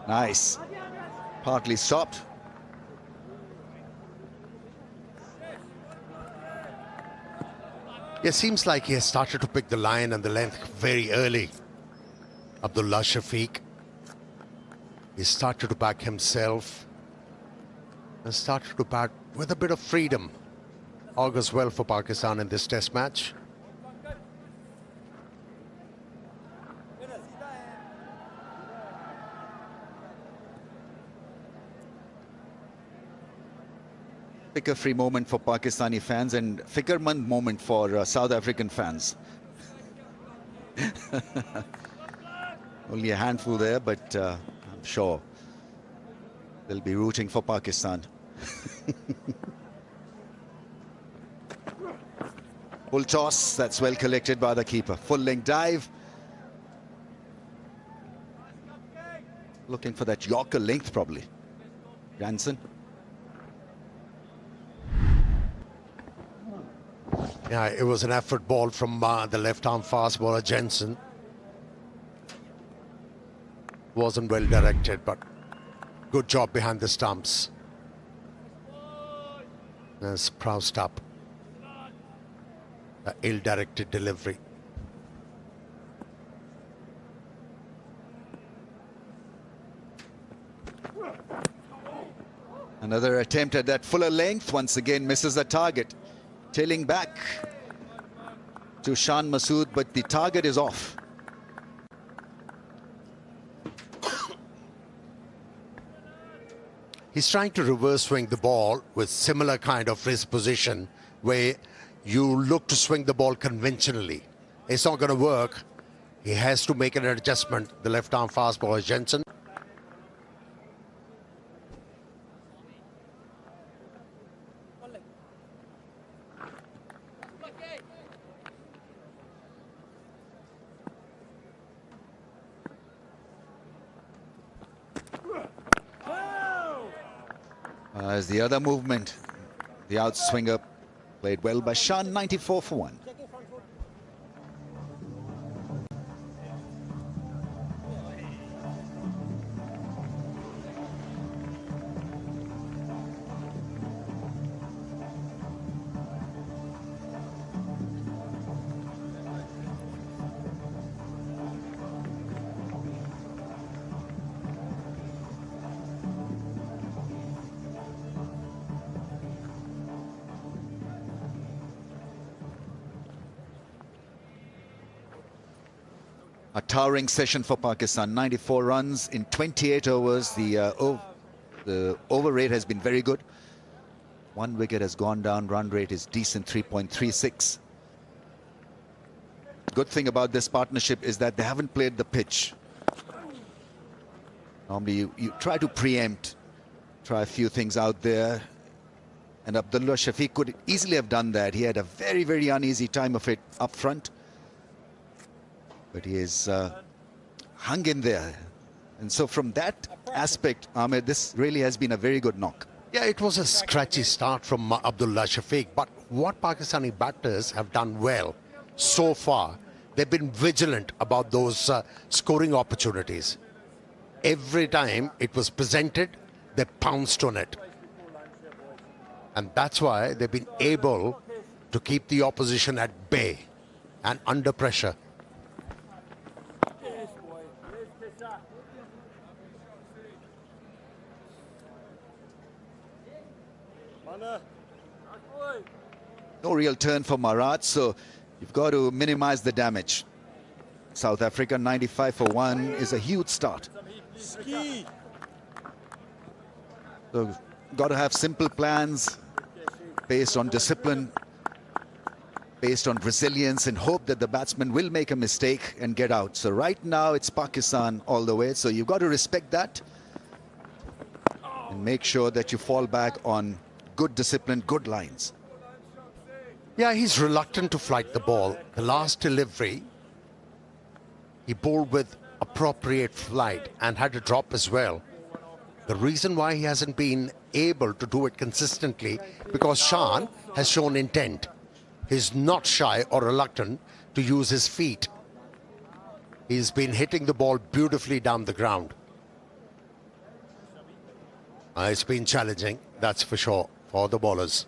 Nice. Partly stopped.
It seems like he has started to pick the line and the length very early. Abdullah Shafiq. He started to back himself and started to bat with a bit of freedom. augurs well for Pakistan in this test match.
Fikr-free moment for Pakistani fans and Fikrmand moment for South African fans. Only a handful there, but I'm sure they'll be rooting for Pakistan. Full toss, that's well collected by the keeper. Full length dive. Looking for that Yorker length probably. Jansen.
Yeah, it was an effort ball from the left-arm fast bowler Jensen. Wasn't well directed, but good job behind the stumps. There's Proust up. An ill-directed delivery.
Another attempt at that fuller length, once again misses the target. Tailing back to Shan Masood, but the target is off.
He's trying to reverse swing the ball with similar kind of wrist position where you look to swing the ball conventionally. It's not going to work. He has to make an adjustment. The left-arm fast bowler Jensen.
As the other movement, the outswinger played well by Shan, 94 for 1. A towering session for Pakistan, 94 runs in 28 overs. The over rate has been very good. 1 wicket has gone down, run rate is decent, 3.36. Good thing about this partnership is that they haven't played the pitch. Normally you try to preempt, try a few things out there. And Abdullah Shafiq could easily have done that. He had a very, very uneasy time of it up front. But he is hung in there. And so from that aspect, Ahmed, this really has been a very good knock.
Yeah, it was a scratchy start from Abdullah Shafiq. But what Pakistani batters have done well so far, they've been vigilant about those scoring opportunities. Every time it was presented, they pounced on it. And that's why they've been able to keep the opposition at bay and under pressure.
No real turn for Marat, so you've got to minimize the damage. South Africa 95 for 1 is a huge start. So got to have simple plans based on discipline, based on resilience, and hope that the batsman will make a mistake and get out. So right now it's Pakistan all the way, so you've got to respect that and make sure that you fall back on good discipline, good lines.
Yeah, he's reluctant to flight the ball. The last delivery, he bowled with appropriate flight and had a drop as well. The reason why he hasn't been able to do it consistently, because Shan has shown intent. He's not shy or reluctant to use his feet. He's been hitting the ball beautifully down the ground. It's been challenging, that's for sure, for the bowlers.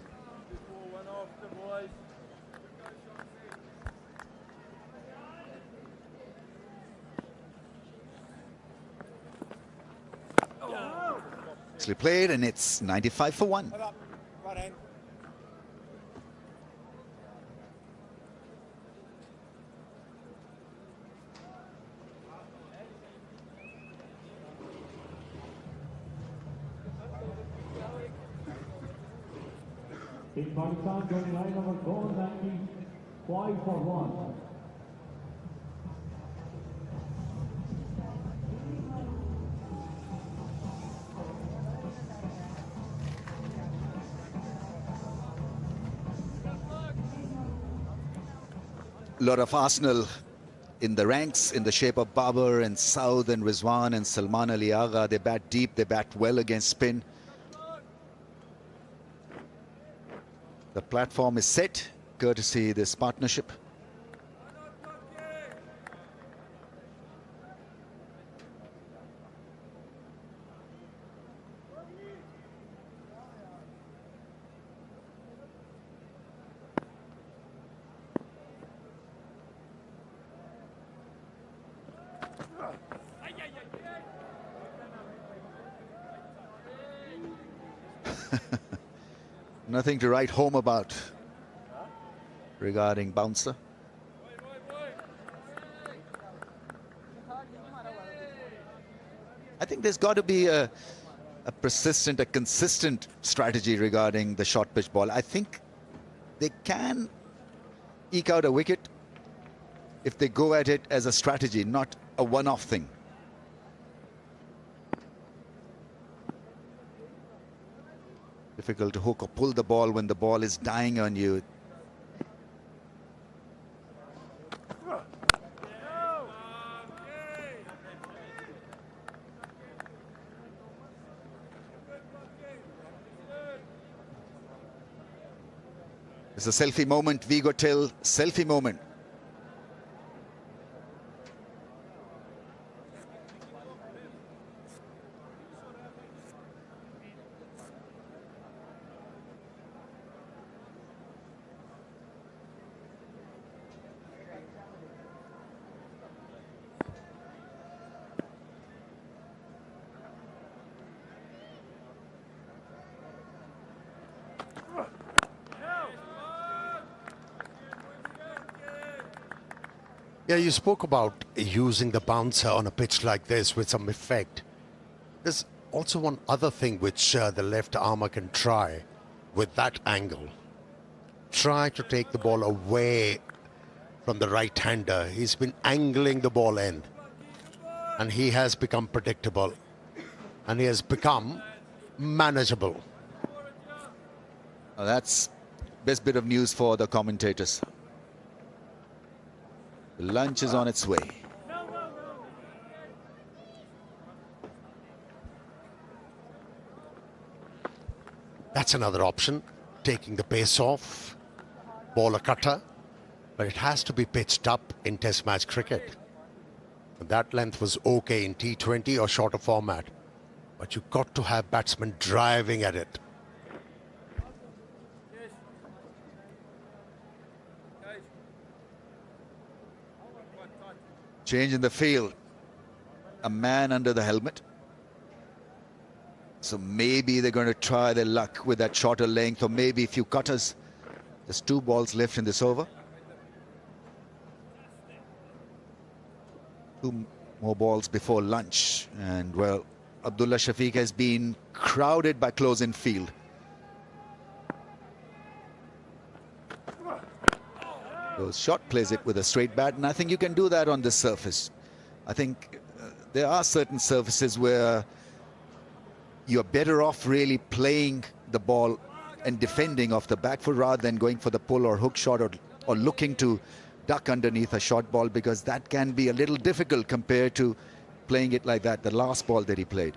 Nicely played, and it's 95 for 1.
In Pakistan, joining line number 490, 5 for 1.
A lot of Arsenal in the ranks, in the shape of Babar and Saud and Rizwan and Salman Ali Agha. They bat deep, they bat well against spin. The platform is set, courtesy this partnership. Nothing to write home about regarding bouncer. I think there's got to be a persistent, a consistent strategy regarding the short pitch ball. I think they can eke out a wicket if they go at it as a strategy, not a one-off thing. Difficult to hook or pull the ball when the ball is dying on you. It's a selfie moment, Vigo Till, selfie moment.
Yeah, you spoke about using the bouncer on a pitch like this with some effect. There's also one other thing which the left armer can try with that angle. Try to take the ball away from the right-hander. He's been angling the ball in, and he has become predictable, and he has become manageable.
Oh, that's best bit of news for the commentators. The lunch is on its way.
That's another option, taking the pace off, ball a cutter, but it has to be pitched up in Test match cricket. That length was okay in T20 or shorter format, but you've got to have batsmen driving at it.
Change in the field. A man under the helmet. So maybe they're going to try their luck with that shorter length, or maybe a few cutters. There's 2 balls left in this over. 2 more balls before lunch. And, well, Abdullah Shafiq has been crowded by close in field. Shot plays it with a straight bat, and I think you can do that on this surface. I think there are certain surfaces where you're better off really playing the ball and defending off the back foot rather than going for the pull or hook shot or looking to duck underneath a short ball, because that can be a little difficult compared to playing it like that, the last ball that he played.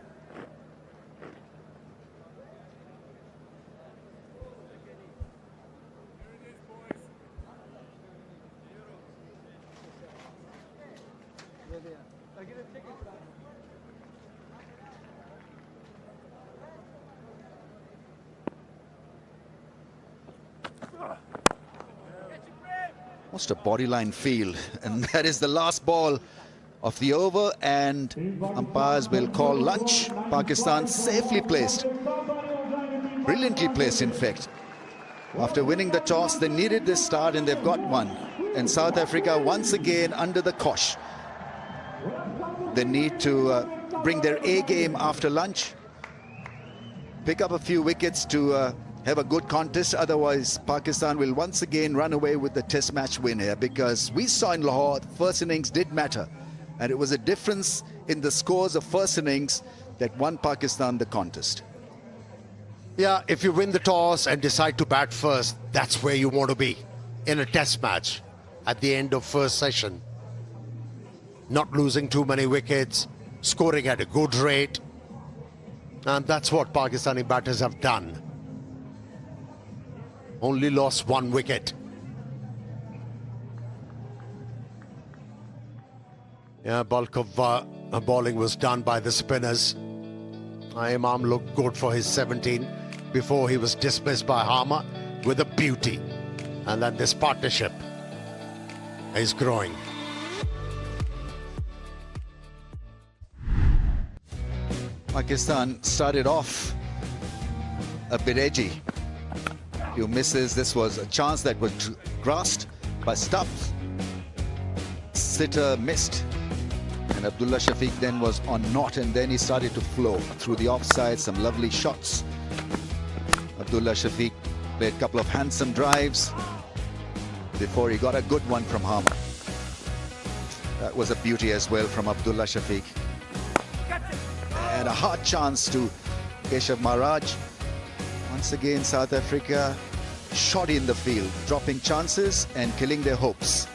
Almost a bodyline field, and that is the last ball of the over, and umpires will call lunch. Pakistan safely placed, brilliantly placed in fact. After winning the toss, they needed this start and they've got one. And South Africa once again under the cosh. They need to bring their A game after lunch, pick up a few wickets to have a good contest. Otherwise, Pakistan will once again run away with the test match win here, because we saw in Lahore, the first innings did matter. And it was a difference in the scores of first innings that won Pakistan the contest.
Yeah, if you win the toss and decide to bat first, that's where you want to be in a test match at the end of first session. Not losing too many wickets, scoring at a good rate. And that's what Pakistani batters have done. Only lost 1 wicket. Yeah, bulk of bowling was done by the spinners. Imam looked good for his 17 before he was dismissed by Harmer with a beauty. And then this partnership is growing.
Pakistan started off a bit edgy. Few misses. This was a chance that was grasped by Stubbs. Sitter missed. And Abdullah Shafiq then was on knot, and then he started to flow through the offside. Some lovely shots. Abdullah Shafiq played a couple of handsome drives before he got a good one from Harmer. That was a beauty as well from Abdullah Shafiq. And a hard chance to Keshav Maharaj. Once again, South Africa shoddy in the field, dropping chances and killing their hopes.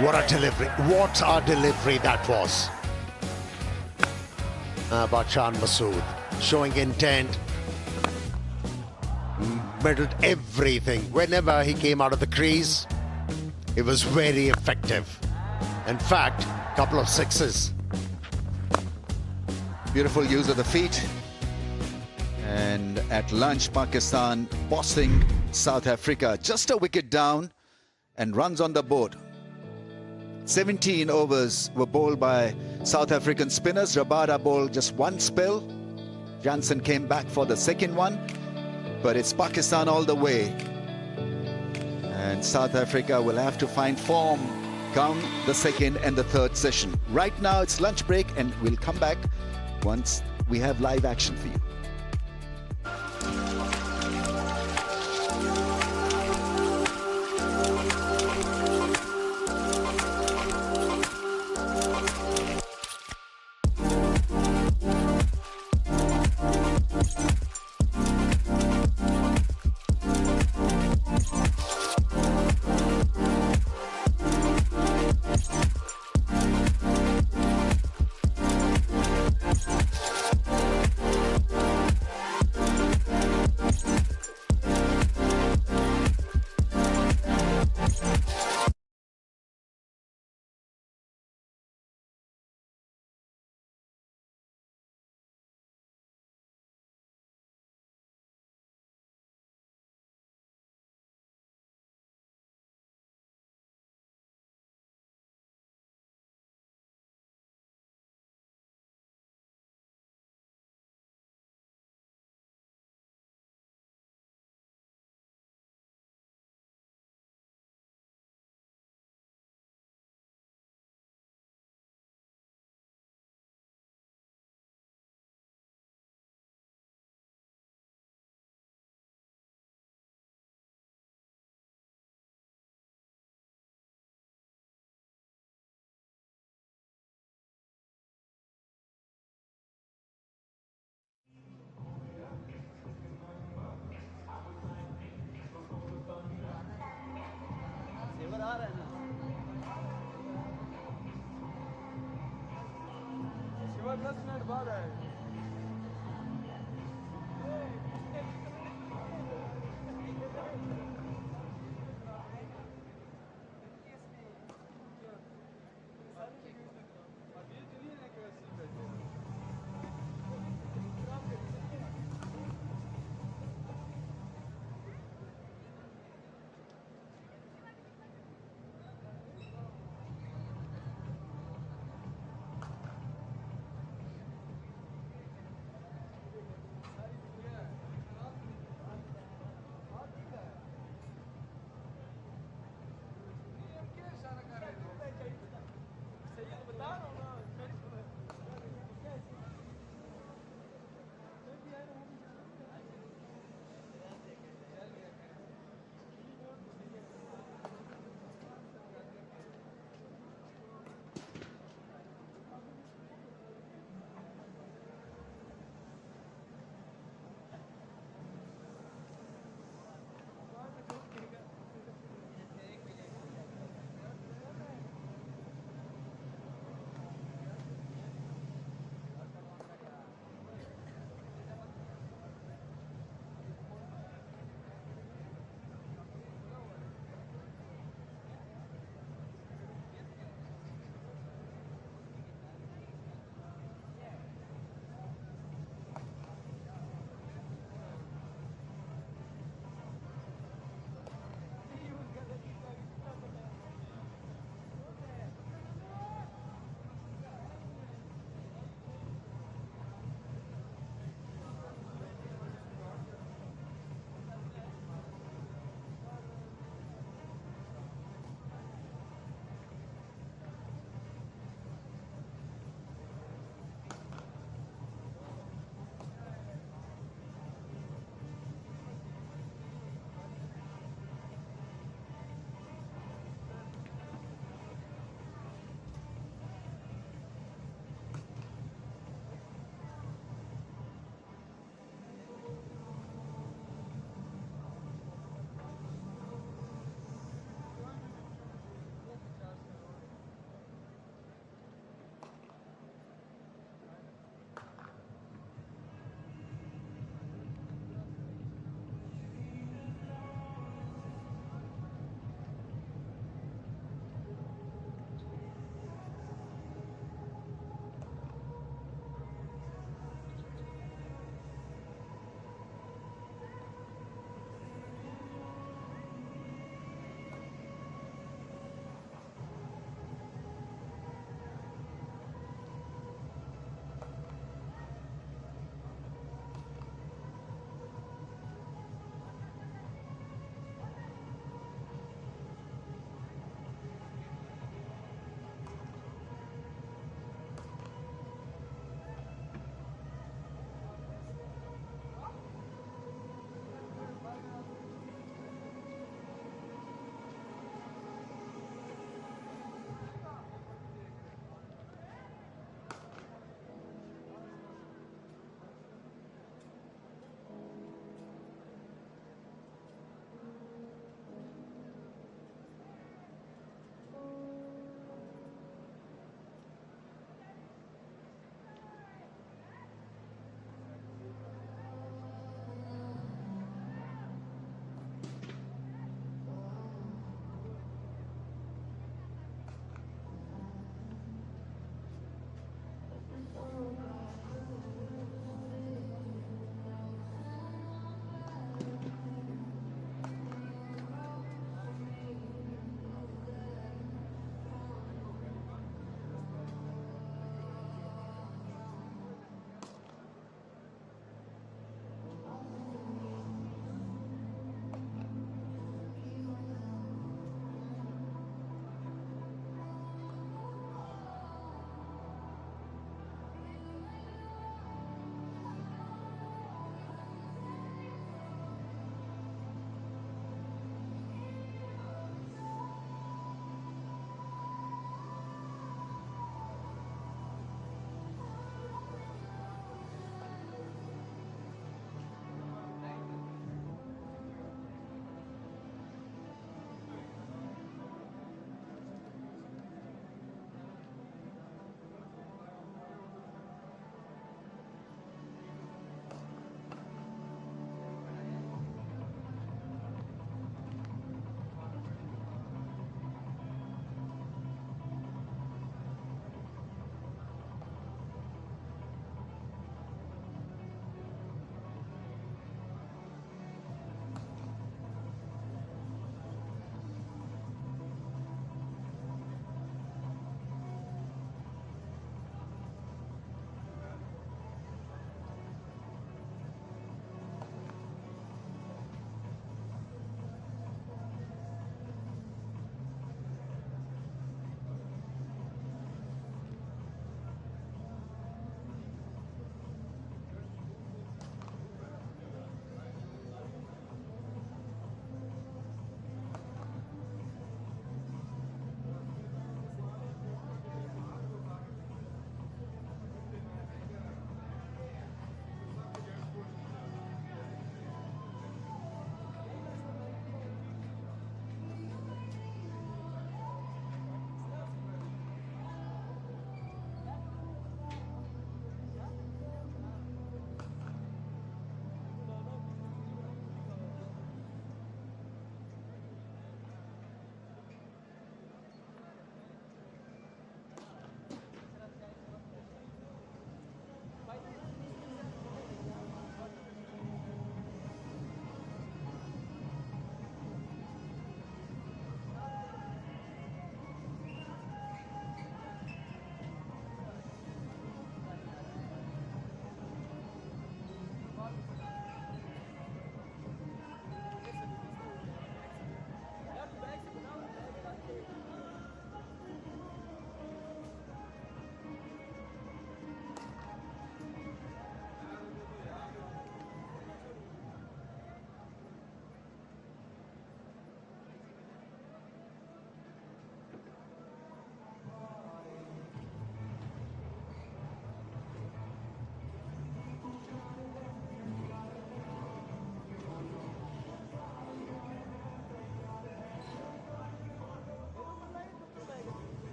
What a delivery. What a delivery that was. Bachan Masood showing intent. Meddled everything. Whenever he came out of the crease, it was very effective. In fact, a couple of sixes.
Beautiful use of the feet. And at lunch, Pakistan bossing South Africa. Just a wicket down and runs on the board. 17 overs were bowled by South African spinners. Rabada bowled just 1 spell. Jansen came back for the second one. But it's Pakistan all the way. And South Africa will have to find form come the second and the third session. Right now it's lunch break, and we'll come back once we have live action for you.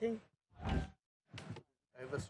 Nothing. I was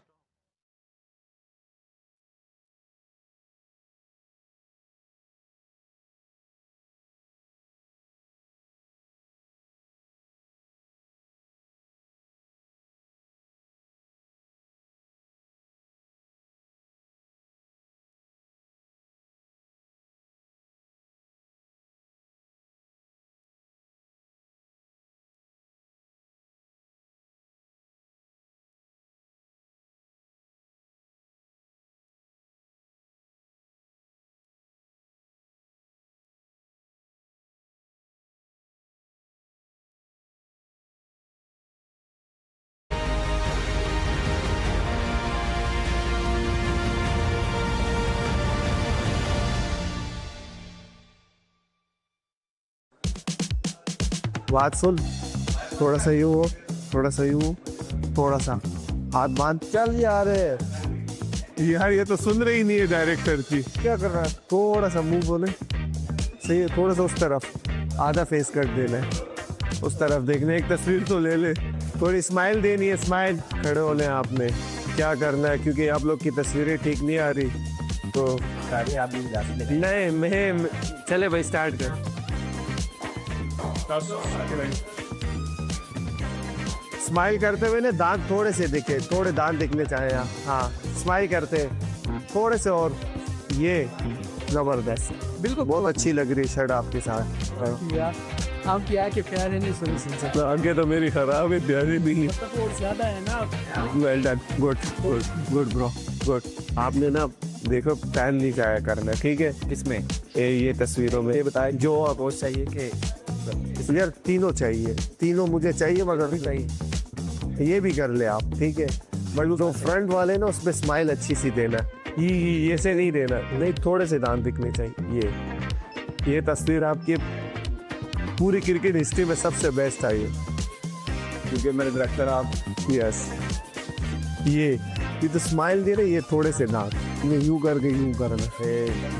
बात सुन, थोड़ा सा यूं हो, थोड़ा सा यूं, थोड़ा सा हाथ बांध, चल यार। यार ये तो सुन रही नहीं है डायरेक्टर की। क्या कर रहा है? थोड़ा सा मुंह बोले, सही है, थोड़ा सा उस तरफ, आधा फेस कर देना है, उस तरफ देखने, एक तस्वीर तो ले ले, थोड़ी स्माइल देनी है, स्माइल। खड़े होने आपने क्या करना है, क्योंकि आप लोग की तस्वीरें ठीक नहीं आ रही, तो आप नहीं, मैं चले भाई, स्टार्ट कर। स्माइल करते हुए ना दांत थोड़े से दिखे, थोड़े दांत दिखने चाहिए। हाँ, स्माइल करते थोड़े से, और ये जबरदस्त, बिल्कुल बहुत अच्छी लग रही शर्ट आपके साथ।
आप क्या के प्यारे नहीं सुन सकते।
आगे तो मेरी खराब है, प्यारी भी नहीं।
ज्यादा है ना।
Well done, good good good bro, good. आपने ना देखो पैन नहीं जाया करना, ठीक है? किसमें? ये तस्वीरों में। ये बताएं जो आपको चाहिए कि यार तीनों चाहिए, तीनों मुझे चाहिए, मगर चाहिए ये भी कर ले आप, ठीक है? बट तो फ्रंट वाले ना उसमें स्माइल अच्छी सी देना, ये से नहीं देना, नहीं, थोड़े से दांत दिखने चाहिए। ये तस्वीर आपकी पूरी क्रिकेट हिस्ट्री में सबसे बेस्ट आई है, क्योंकि मेरे डायरेक्टर आप। यस, ये तो स्माइल दे रहे, ये थोड़े से दांत, ये यूं करके यूं करना,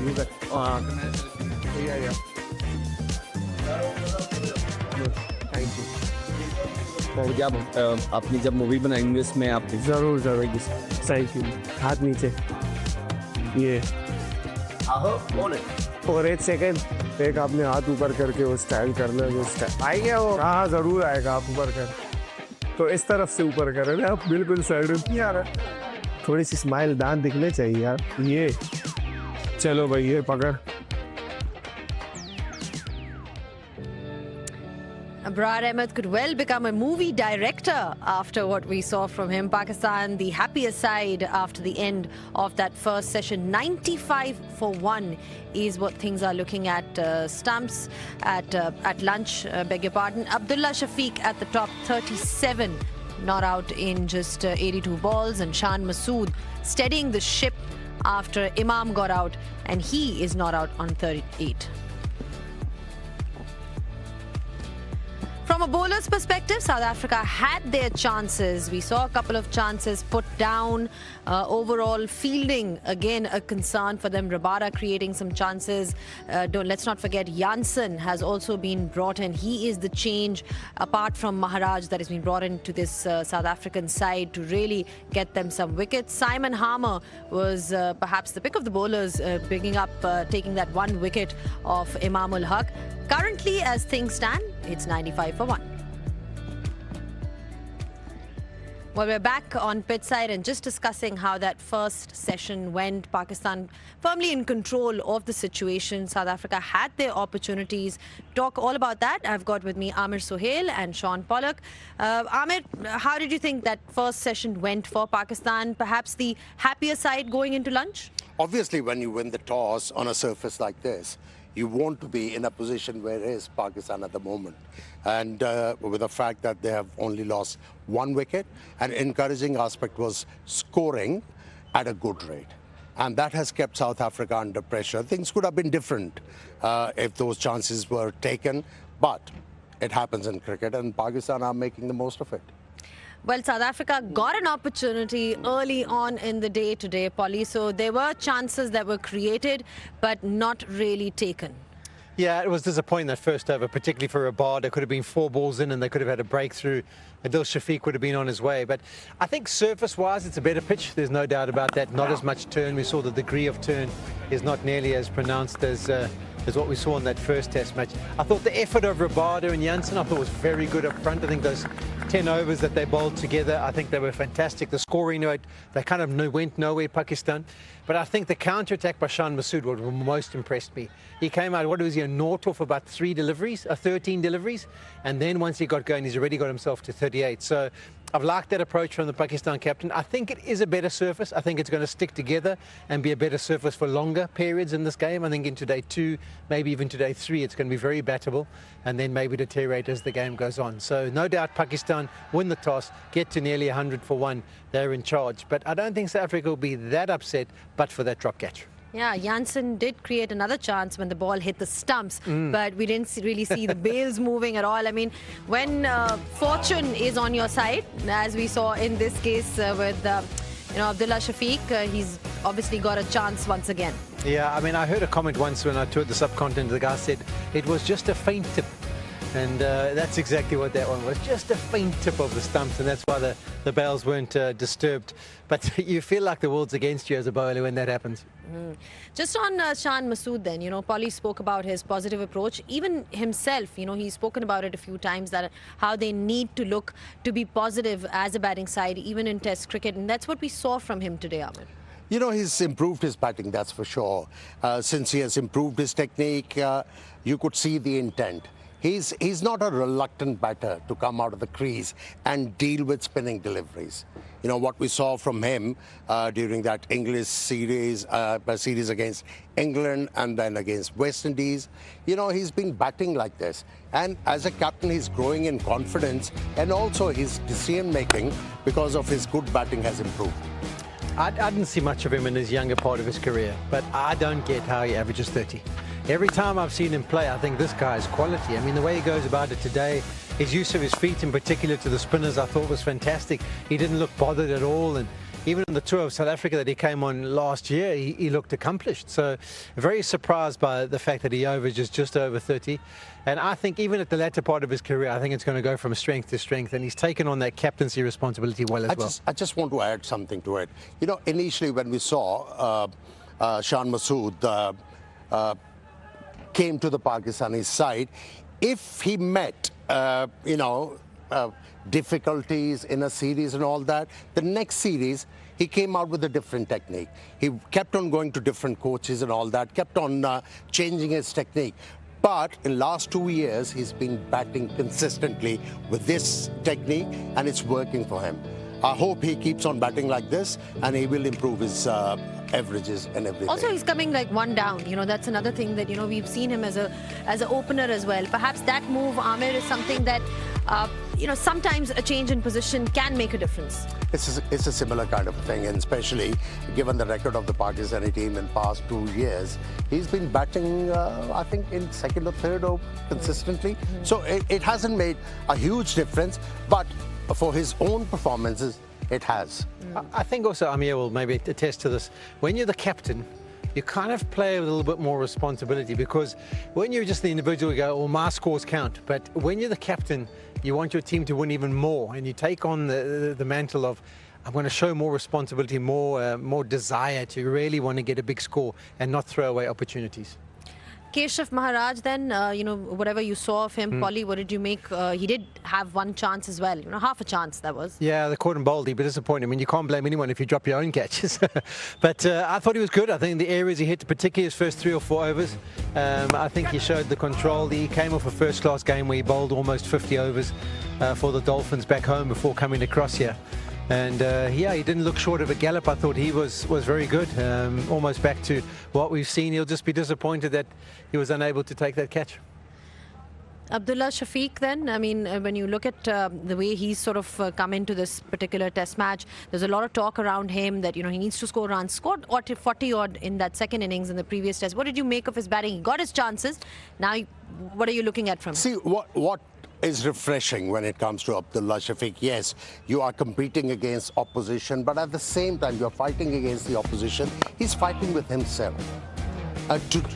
यूं कर। Thank you.
और क्या अपनी जब मूवी बनाएंगे इसमें आप
जरूर जरूर, थैंक यू। हाथ नीचे, ये और 1 सेकेंड, एक आपने हाथ ऊपर करके वो स्टाइल करना, जो स्टाइल आएगा वो। हाँ जरूर आएगा, आप ऊपर कर, तो इस तरफ से ऊपर कर रहे आप, बिल्कुल साइड में यार, थोड़ी सी स्माइल, दांत दिखने चाहिए यार। ये चलो भाई, ये पकड़।
Abrar Ahmed could well become a movie director after what we saw from him. Pakistan, the happier side after the end of that first session. 95 for 1 is what things are looking at. Stumps at lunch, beg your pardon. Abdullah Shafiq at the top, 37. Not out in just 82 balls. And Shan Masood steadying the ship after Imam got out. And he is not out on 38. From a bowler's perspective, South Africa had their chances. We saw a couple of chances put down. Overall fielding, again, a concern for them. Rabada creating some chances. Let's not forget, Janssen has also been brought in. He is the change, apart from Maharaj, that has been brought into this South African side to really get them some wickets. Simon Harmer was perhaps the pick of the bowlers, picking up, taking that 1 wicket of Imamul Haq. Currently, as things stand, it's 95 for 1. Well, we're back on pitch side and just discussing how that first session went. Pakistan firmly in control of the situation. South Africa had their opportunities. Talk all about that. I've got with me Amir Sohail and Sean Pollock. Amir, how did you think that first session went for Pakistan? Perhaps the happier side going into lunch?
Obviously, when you win the toss on a surface like this, you want to be in a position where is Pakistan at the moment. And with the fact that they have only lost 1 wicket, an encouraging aspect was scoring at a good rate. And that has kept South Africa under pressure. Things could have been different if those chances were taken, but it happens in cricket and Pakistan are making the most of it.
Well, South Africa got an opportunity early on in the day today, Polly. So there were chances that were created, but not really taken.
Yeah, it was disappointing that first over, particularly for Rabada. There could have been 4 balls in and they could have had a breakthrough. Adil Shafiq would have been on his way. But I think surface-wise, it's a better pitch. There's no doubt about that. Not as much turn. We saw the degree of turn is not nearly as pronounced as what we saw in that first test match. I thought the effort of Rabada and Janssen, I thought was very good up front. I think those 10 overs that they bowled together, I think they were fantastic. The scoring rate, they kind of went nowhere, Pakistan. But I think the counter-attack by Shan Masood would have most impressed me. He came out, what was he, a naught off about 13 deliveries. And then once he got going, he's already got himself to 38. So I've liked that approach from the Pakistan captain. I think it is a better surface. I think it's going to stick together and be a better surface for longer periods in this game. I think into day 2, maybe even to day 3, it's going to be very battable and then maybe deteriorate as the game goes on. So no doubt Pakistan win the toss, get to nearly 100 for 1. They're in charge. But I don't think South Africa will be that upset but for that drop catch.
Yeah, Janssen did create another chance when the ball hit the stumps, but we didn't really see the bails moving at all. I mean, when fortune is on your side, as we saw in this case with Abdullah Shafiq, he's obviously got a chance once again.
Yeah, I mean, I heard a comment once when I toured the subcontinent. The guy said it was just a faint tip. And that's exactly what that one was, just a faint tip of the stumps, and that's why the bails weren't disturbed. But you feel like the world's against you as a bowler when that happens.
Just on Shan Masood then, Polly spoke about his positive approach. Even himself, he's spoken about it a few times, that how they need to look to be positive as a batting side, even in Test cricket. And that's what we saw from him today, Ahmed.
He's improved his batting, that's for sure. Since he has improved his technique, you could see the intent. He's not a reluctant batter to come out of the crease and deal with spinning deliveries. What we saw from him during that English series against England and then against West Indies, he's been batting like this. And as a captain, he's growing in confidence, and also his decision-making, because of his good batting, has improved.
I didn't see much of him in his younger part of his career, but I don't get how he averages 30. Every time I've seen him play, I think this guy is quality. I mean, the way he goes about it today, his use of his feet in particular to the spinners, I thought was fantastic. He didn't look bothered at all, and even on the tour of South Africa that he came on last year, he looked accomplished. So very surprised by the fact that he averages just over 30. And I think even at the latter part of his career, I think it's going to go from strength to strength, and he's taken on that captaincy responsibility well as well.
I just want to add something to it. Initially when we saw Shan Masood came to the Pakistani side, if he met, difficulties in a series and all that, the next series, he came out with a different technique. He kept on going to different coaches and all that, kept on changing his technique. But in last 2 years, he's been batting consistently with this technique, and it's working for him. I hope he keeps on batting like this, and he will improve his averages and everything.
Also, he's coming like one down. That's another thing that we've seen him as an opener as well. Perhaps that move, Amir, is something that sometimes a change in position can make a difference.
It's a similar kind of thing, and especially given the record of the Pakistani team in past 2 years, he's been batting, I think, in second or third over consistently. So it hasn't made a huge difference, but for his own performances, it has.
I think also Amir will maybe attest to this. When you're the captain, you kind of play with a little bit more responsibility, because when you're just the individual, you go, well, my scores count. But when you're the captain, you want your team to win even more, and you take on the mantle of, I'm going to show more responsibility, more desire to really want to get a big score and not throw away opportunities.
Keshav Maharaj then, whatever you saw of him, Polly, what did you make? He did have one chance as well, half a chance that was.
Yeah, the caught him boldly, but disappointing. I mean, you can't blame anyone if you drop your own catches. But I thought he was good. I think the areas he hit, particularly his first 3 or 4 overs, I think he showed the control. He came off a first-class game where he bowled almost 50 overs for the Dolphins back home before coming across here. And yeah, he didn't look short of a gallop. I thought he was very good, almost back to what we've seen. He'll just be disappointed that he was unable to take that catch.
Abdullah Shafiq then, I mean, when you look at the way he's sort of come into this particular test match, there's a lot of talk around him that, he needs to score runs. Scored 40-odd in that second innings in the previous test. What did you make of his batting? He got his chances. Now, what are you looking at from him?
See, what is refreshing when it comes to Abdullah Shafiq? Yes, you are competing against opposition, but at the same time, you're fighting against the opposition. He's fighting with himself.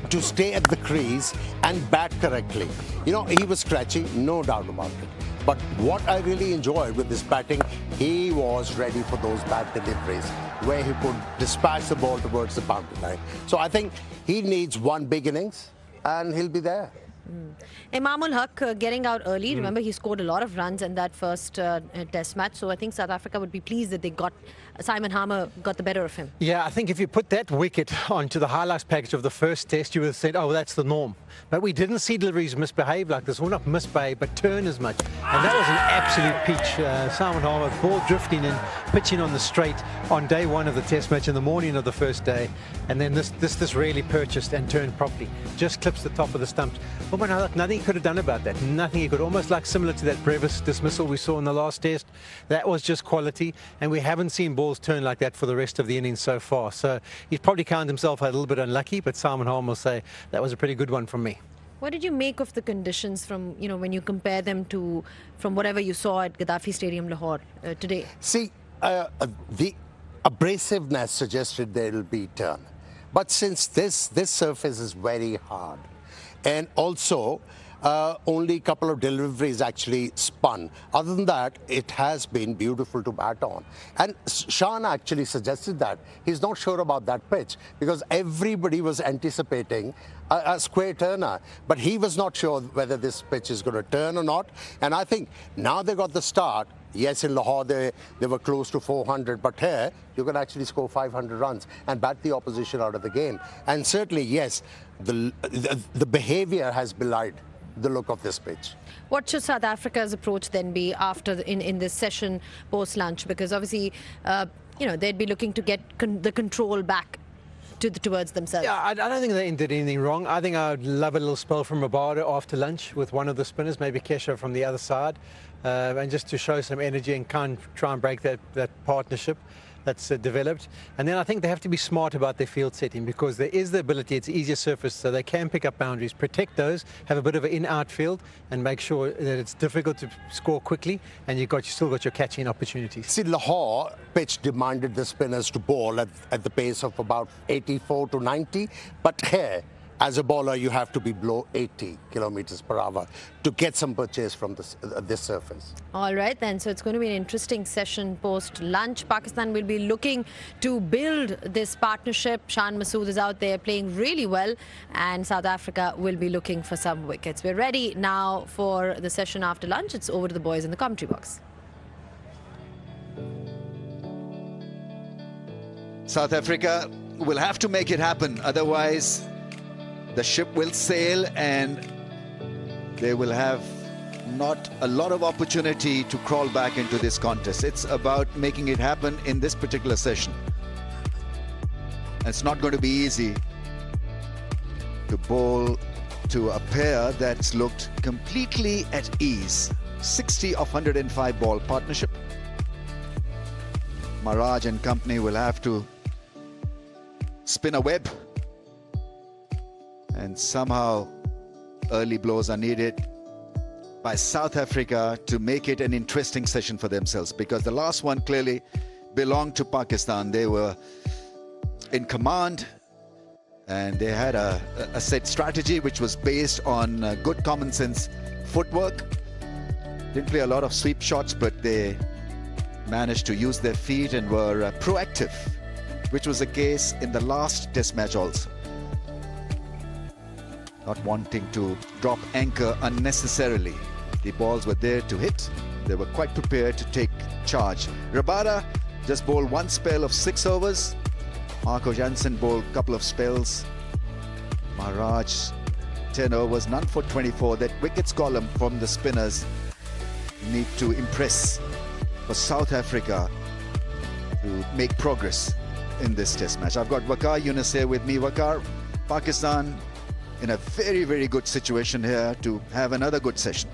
To stay at the crease and bat correctly. He was scratchy, no doubt about it. But what I really enjoyed with this batting, he was ready for those bad deliveries where he could dispatch the ball towards the boundary line. So I think he needs one big innings and he'll be there.
Imamul Haq getting out early. Remember, he scored a lot of runs in that first test match. So I think South Africa would be pleased that they got Simon Harmer got the better of him.
Yeah, I think if you put that wicket onto the highlights package of the first test, you would have said, oh, that's the norm. But we didn't see deliveries misbehave like this. Well, not misbehave, but turn as much. And that was an absolute peach. Simon Harmer, ball drifting in, pitching on the straight on day one of the test match in the morning of the first day. And then this really purchased and turned properly. Just clips the top of the stumps. Well, nothing he could have done about that. Nothing he could. Almost like similar to that Brevis dismissal we saw in the last test. That was just quality. And we haven't seen ball ball's turned like that for the rest of the innings so far. So he's probably counted himself a little bit unlucky, but Simon Harm will say that was a pretty good one from me.
What did you make of the conditions from, when you compare them to from whatever you saw at Gaddafi Stadium, Lahore today?
See, the abrasiveness suggested there will be turn. But since this surface is very hard, and also only a couple of deliveries actually spun. Other than that, it has been beautiful to bat on. And Shan actually suggested that he's not sure about that pitch because everybody was anticipating a square turner, but he was not sure whether this pitch is going to turn or not. And I think now they got the start. Yes, in Lahore they were close to 400, but here you can actually score 500 runs and bat the opposition out of the game. And certainly, yes, the behavior has belied the look of this pitch.
What should South Africa's approach then be after in this session post-lunch? Because obviously, they'd be looking to get the control back towards themselves.
Yeah, I don't think they did anything wrong. I think I would love a little spell from Rabada after lunch with one of the spinners, maybe Kesha from the other side, and just to show some energy and try and break that partnership that's developed. And then I think they have to be smart about their field setting because there is the ability, it's easier surface, so they can pick up boundaries, protect those, have a bit of an in-out field and make sure that it's difficult to score quickly and you still got your catching opportunities.
See, Lahore pitch demanded the spinners to bowl at the pace of about 84 to 90, but here, as a bowler, you have to be below 80 kilometers per hour to get some purchase from this surface.
All right, then. So it's going to be an interesting session post-lunch. Pakistan will be looking to build this partnership. Shan Masood is out there playing really well, and South Africa will be looking for some wickets. We're ready now for the session after lunch. It's over to the boys in the commentary box.
South Africa will have to make it happen, otherwise the ship will sail and they will have not a lot of opportunity to crawl back into this contest. It's about making it happen in this particular session. It's not going to be easy to bowl to a pair that's looked completely at ease. 60 of 105 ball partnership. Maharaj and company will have to spin a web. And somehow early blows are needed by South Africa to make it an interesting session for themselves, because the last one clearly belonged to Pakistan. They were in command and they had a set strategy which was based on good common sense footwork. Didn't play a lot of sweep shots, but they managed to use their feet and were proactive, which was the case in the last test match also. Not wanting to drop anchor unnecessarily. The balls were there to hit. They were quite prepared to take charge. Rabada just bowled one spell of 6 overs. Marco Jansen bowled a couple of spells. Maharaj 10 overs, none for 24. That wickets column from the spinners need to impress for South Africa to make progress in this test match. I've got Waqar Yunus here with me. Waqar, Pakistan in a very, very good situation here to have another good session.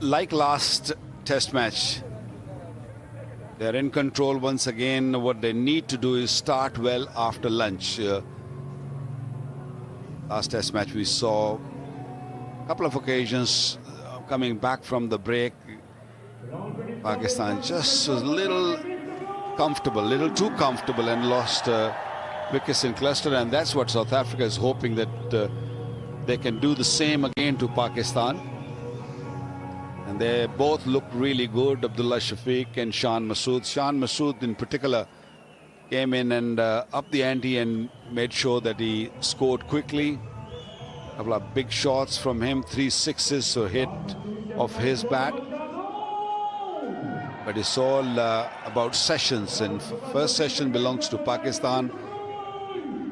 Like last test match, they're in control once again. What they need to do is start well after lunch. Last test match we saw a couple of occasions coming back from the break. Pakistan just was a little comfortable, a little too comfortable, and lost wickets in cluster, and that's what South Africa is hoping, that they can do the same again to Pakistan. And they both look really good, Abdullah Shafiq and Shan Masood. Shan Masood in particular came in and upped the ante and made sure that he scored quickly. A couple of big shots from him, 3 sixes, so hit off his bat. But it's all about sessions, and first session belongs to Pakistan.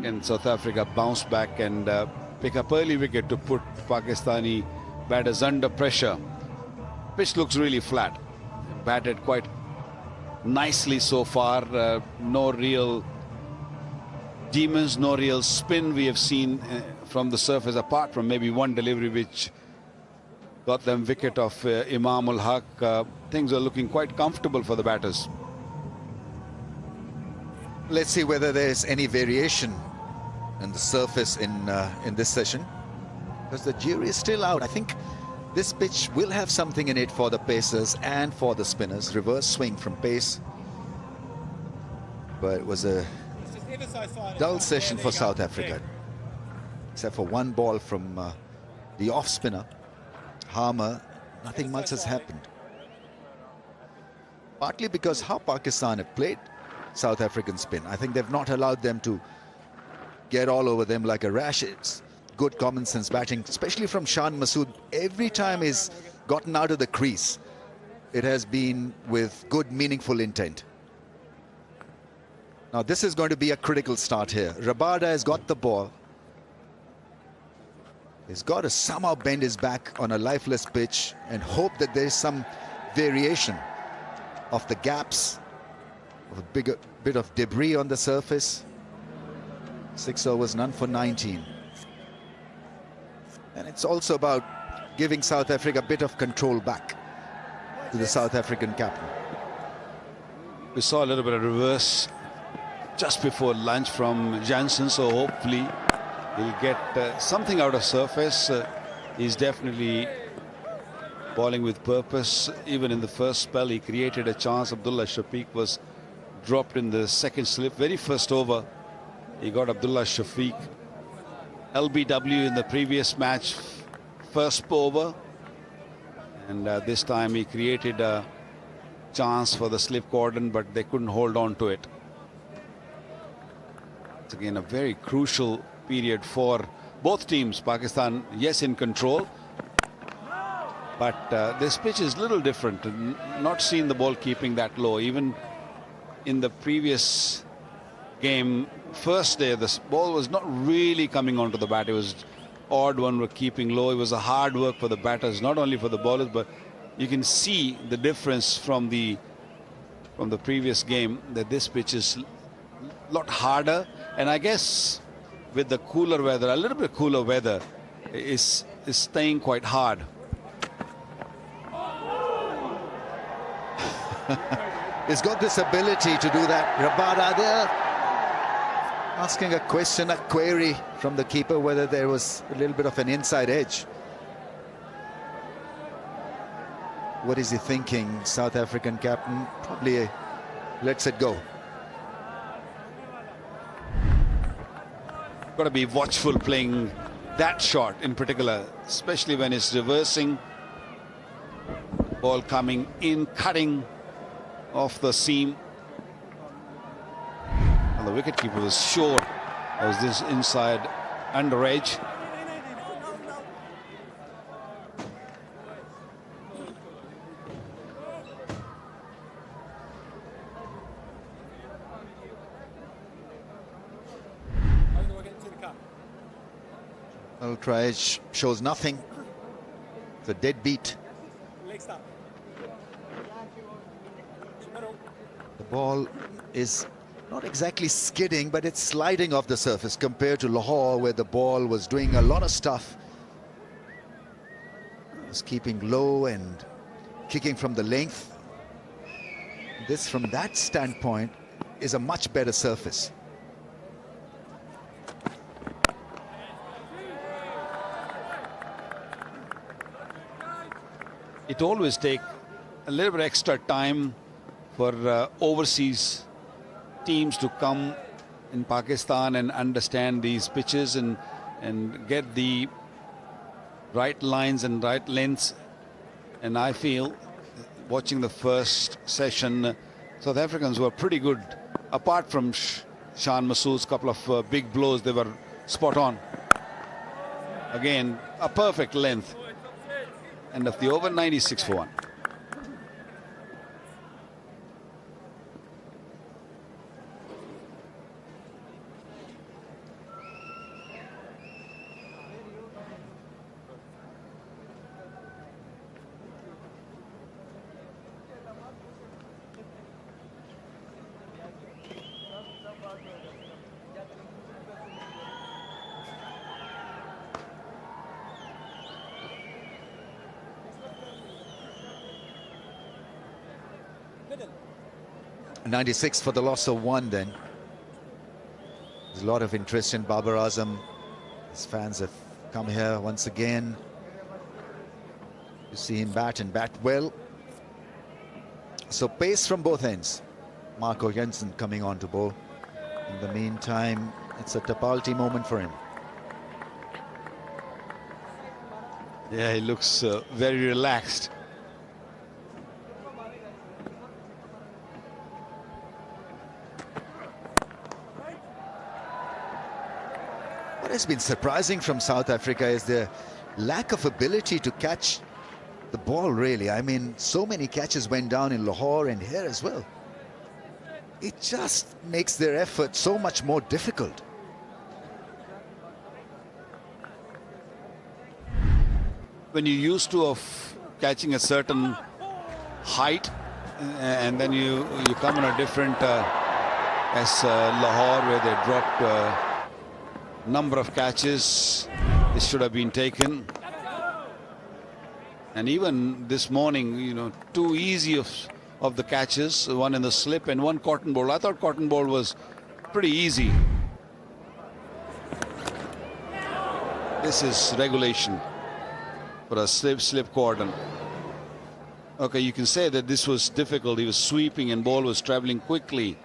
And South Africa bounce back and pick up early wicket to put Pakistani batters under pressure. Pitch looks really flat. Batted quite nicely so far. No real demons, no real spin we have seen from the surface, apart from maybe one delivery which got them wicket of Imam ul Haq. Things are looking quite comfortable for the batters.
Let's see whether there's any variation in the surface in this session, because the jury is still out. I think this pitch will have something in it for the pacers and for the spinners. Reverse swing from pace, but it was a dull session for South Africa, except for one ball from the off spinner Harmer. Nothing much has happened, partly because how Pakistan have played South African spin. I think they've not allowed them to get all over them like a rash. It's good common sense batting, especially from Shan Masood. Every time he's gotten out of the crease, it has been with good, meaningful intent. Now this is going to be a critical start here. Rabada has got the ball. He's got to somehow bend his back on a lifeless pitch and hope that there's some variation of the gaps, of a bigger bit of debris on the surface. 6 overs, none for 19. And it's also about giving South Africa a bit of control back to the South African captain.
We saw a little bit of reverse just before lunch from Jansen, so hopefully he'll get something out of surface. He's definitely bowling with purpose. Even in the first spell, he created a chance. Abdullah Shafiq was dropped in the second slip. Very first over, he got Abdullah Shafiq. LBW in the previous match, first over. And this time he created a chance for the slip cordon, but they couldn't hold on to it. It's again a very crucial period for both teams. Pakistan, yes, in control, but this pitch is a little different. Not seen the ball keeping that low. Even in the previous game, first day, this ball was not really coming onto the bat. It was odd one were keeping low. It was a hard work for the batters, not only for the bowlers, but you can see the difference from the previous game, that this pitch is a lot harder. And I guess with the cooler weather, a little bit cooler weather, is staying quite hard.
He's got this ability to do that. Rabada there asking a question, a query from the keeper, whether there was a little bit of an inside edge. What is he thinking, South African captain? Probably lets it go.
Got to be watchful playing that shot in particular, especially when it's reversing. Ball coming in, cutting off the seam. And the wicketkeeper was sure there was this inside under edge.
Ultra edge shows nothing. It's a dead beat. The ball is not exactly skidding, but it's sliding off the surface compared to Lahore, where the ball was doing a lot of stuff. It was keeping low and kicking from the length. This, from that standpoint, is a much better surface.
It always takes a little bit extra time for overseas teams to come in Pakistan and understand these pitches and get the right lines and right lengths. And I feel, watching the first session, South Africans were pretty good. Apart from Shan Masood's couple of big blows, they were spot on. Again, a perfect length. End of the over, 96 for 1.
96 for the loss of 1 then. There's a lot of interest in Babar Azam. His fans have come here once again to see him bat and bat well. So pace from both ends. Marco Jensen coming on to bowl. In the meantime, it's a Tapalti moment for him.
Yeah, he looks very relaxed.
What has been surprising from South Africa is their lack of ability to catch the ball, really. I mean, so many catches went down in Lahore and here as well. It just makes their effort so much more difficult.
When you're used to of catching a certain height, and then you come on a different, as Lahore, where they dropped number of catches, this should have been taken. And even this morning, you know, too easy of the catches, one in the slip and one cotton ball. I thought cotton ball was pretty easy. This is regulation for a slip cordon. Okay, you can say that this was difficult. He was sweeping and ball was traveling quickly.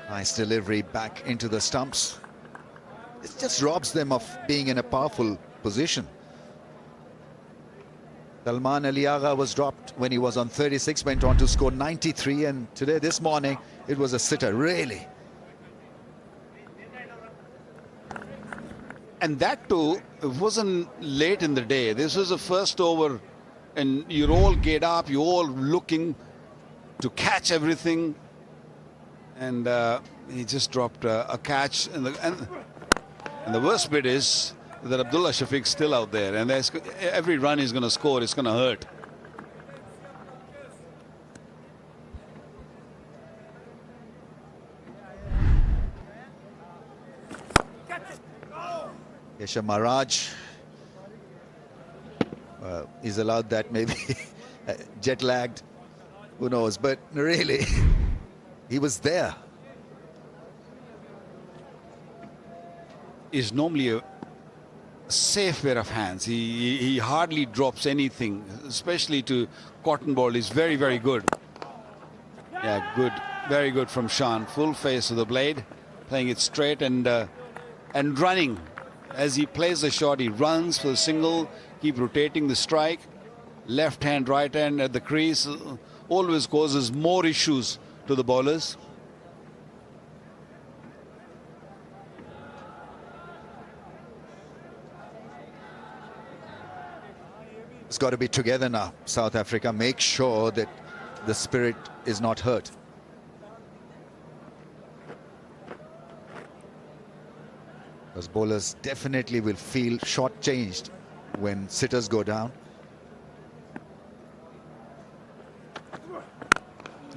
Nice delivery back into the stumps. It just robs them of being in a powerful position. Salman Ali Agha was dropped when he was on 36, went on to score 93, and today, this morning, it was a sitter, really.
And that too, it wasn't late in the day. This was the first over, and you're all get up, you're all looking to catch everything. And he just dropped a catch. And the worst bit is that Abdullah Shafiq's still out there. And every run he's going to score, it's going to hurt.
Yasha Maharaj, he's allowed that, maybe jet lagged, who knows, but really he was there.
Is normally a safe pair of hands. He hardly drops anything, especially to cotton ball. He's very, very good. Yeah, good, very good from Shan. Full face of the blade, playing it straight and running. As he plays the shot, he runs for the single, keep rotating the strike. Left hand, right hand at the crease always causes more issues to the bowlers.
It's got to be together now, South Africa. Make sure that the spirit is not hurt. Because bowlers definitely will feel short-changed when sitters go down.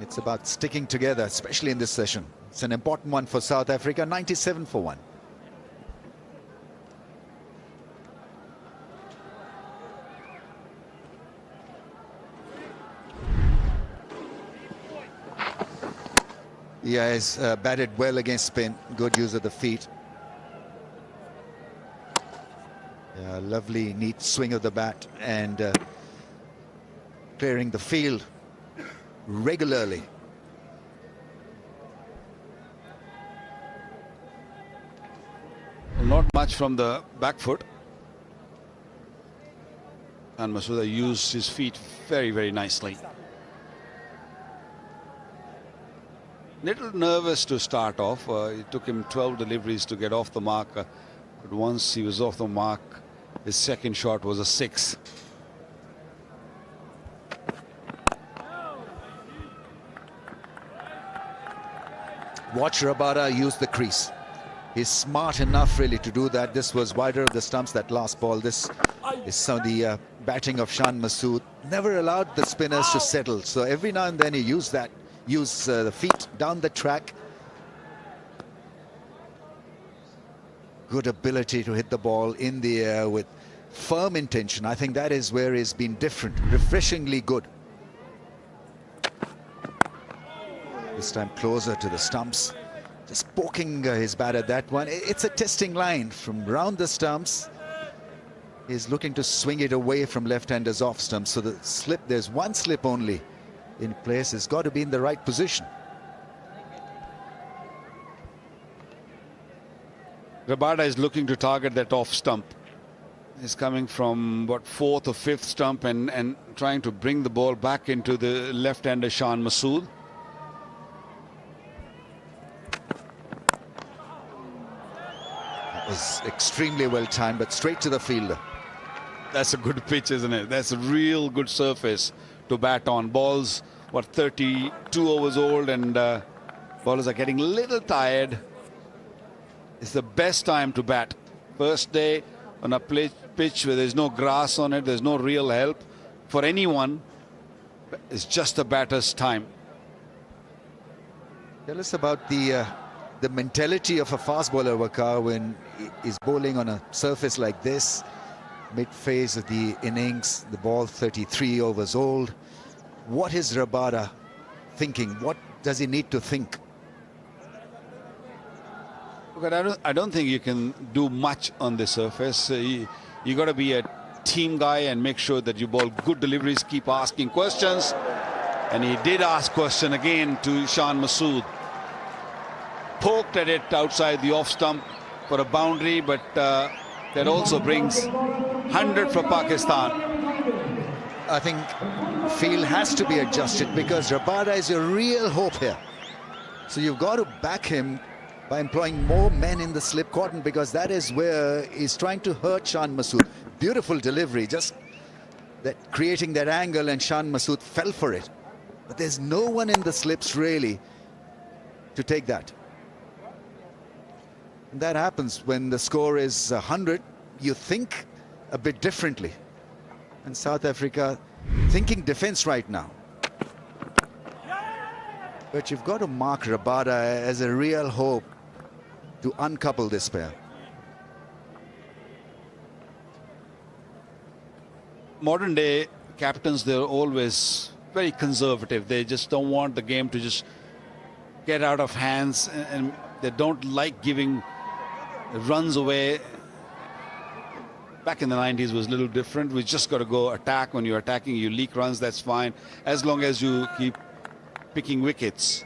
It's about sticking together, especially in this session. It's an important one for South Africa, 97 for 1. Yeah, he's batted well against spin. Good use of the feet. Yeah, lovely, neat swing of the bat and clearing the field regularly.
Not much from the back foot. And Masuda used his feet very, very nicely. Little nervous to start off. It took him 12 deliveries to get off the mark. But once he was off the mark, his second shot was a 6.
Watch Rabada use the crease. He's smart enough really to do that. This was wider of the stumps, that last ball. This is some of the batting of Shan Masood never allowed the spinners to settle. So every now and then he used the feet down the track. Good ability to hit the ball in the air with firm intention. I think that is where he's been different, refreshingly good. This time closer to the stumps, just poking his bat at that one. It's a testing line from round the stumps. He's looking to swing it away from left-handers off stumps. So the slip, there's one slip only in place. It's got to be in the right position.
Rabada is looking to target that off stump. He's coming from what, 4th or 5th stump and trying to bring the ball back into the left-hander Shan Masood.
That was extremely well timed, but straight to the fielder.
That's a good pitch, isn't it? That's a real good surface to bat on. Balls, what, 32 overs old, and bowlers are getting a little tired. It's the best time to bat. First day on a pitch where there's no grass on it, there's no real help for anyone. It's just a batter's time.
Tell us about the mentality of a fast bowler, Waqar, when he's bowling on a surface like this, mid-phase of the innings, the ball 33 overs old. What is Rabada thinking? What does he need to think?
I don't think you can do much on the surface. You got to be a team guy and make sure that you bowl good deliveries, keep asking questions. And he did ask question again to Shan Masood. Poked at it outside the off stump for a boundary, but that also brings 100 for Pakistan.
I think field has to be adjusted because Rabada is a real hope here. So you've got to back him by employing more men in the slip cordon, because that is where he's trying to hurt Shan Masood. Beautiful delivery, just that creating that angle, and Shan Masood fell for it. But there's no one in the slips really to take that. And that happens when the score is 100. You think a bit differently. And South Africa thinking defense right now. But you've got to mark Rabada as a real hope to uncouple this pair.
Modern day captains, they're always very conservative. They just don't want the game to just get out of hands, and they don't like giving runs away. Back in the 90s was a little different. We just got to go attack. When you're attacking, you leak runs, that's fine, as long as you keep picking wickets.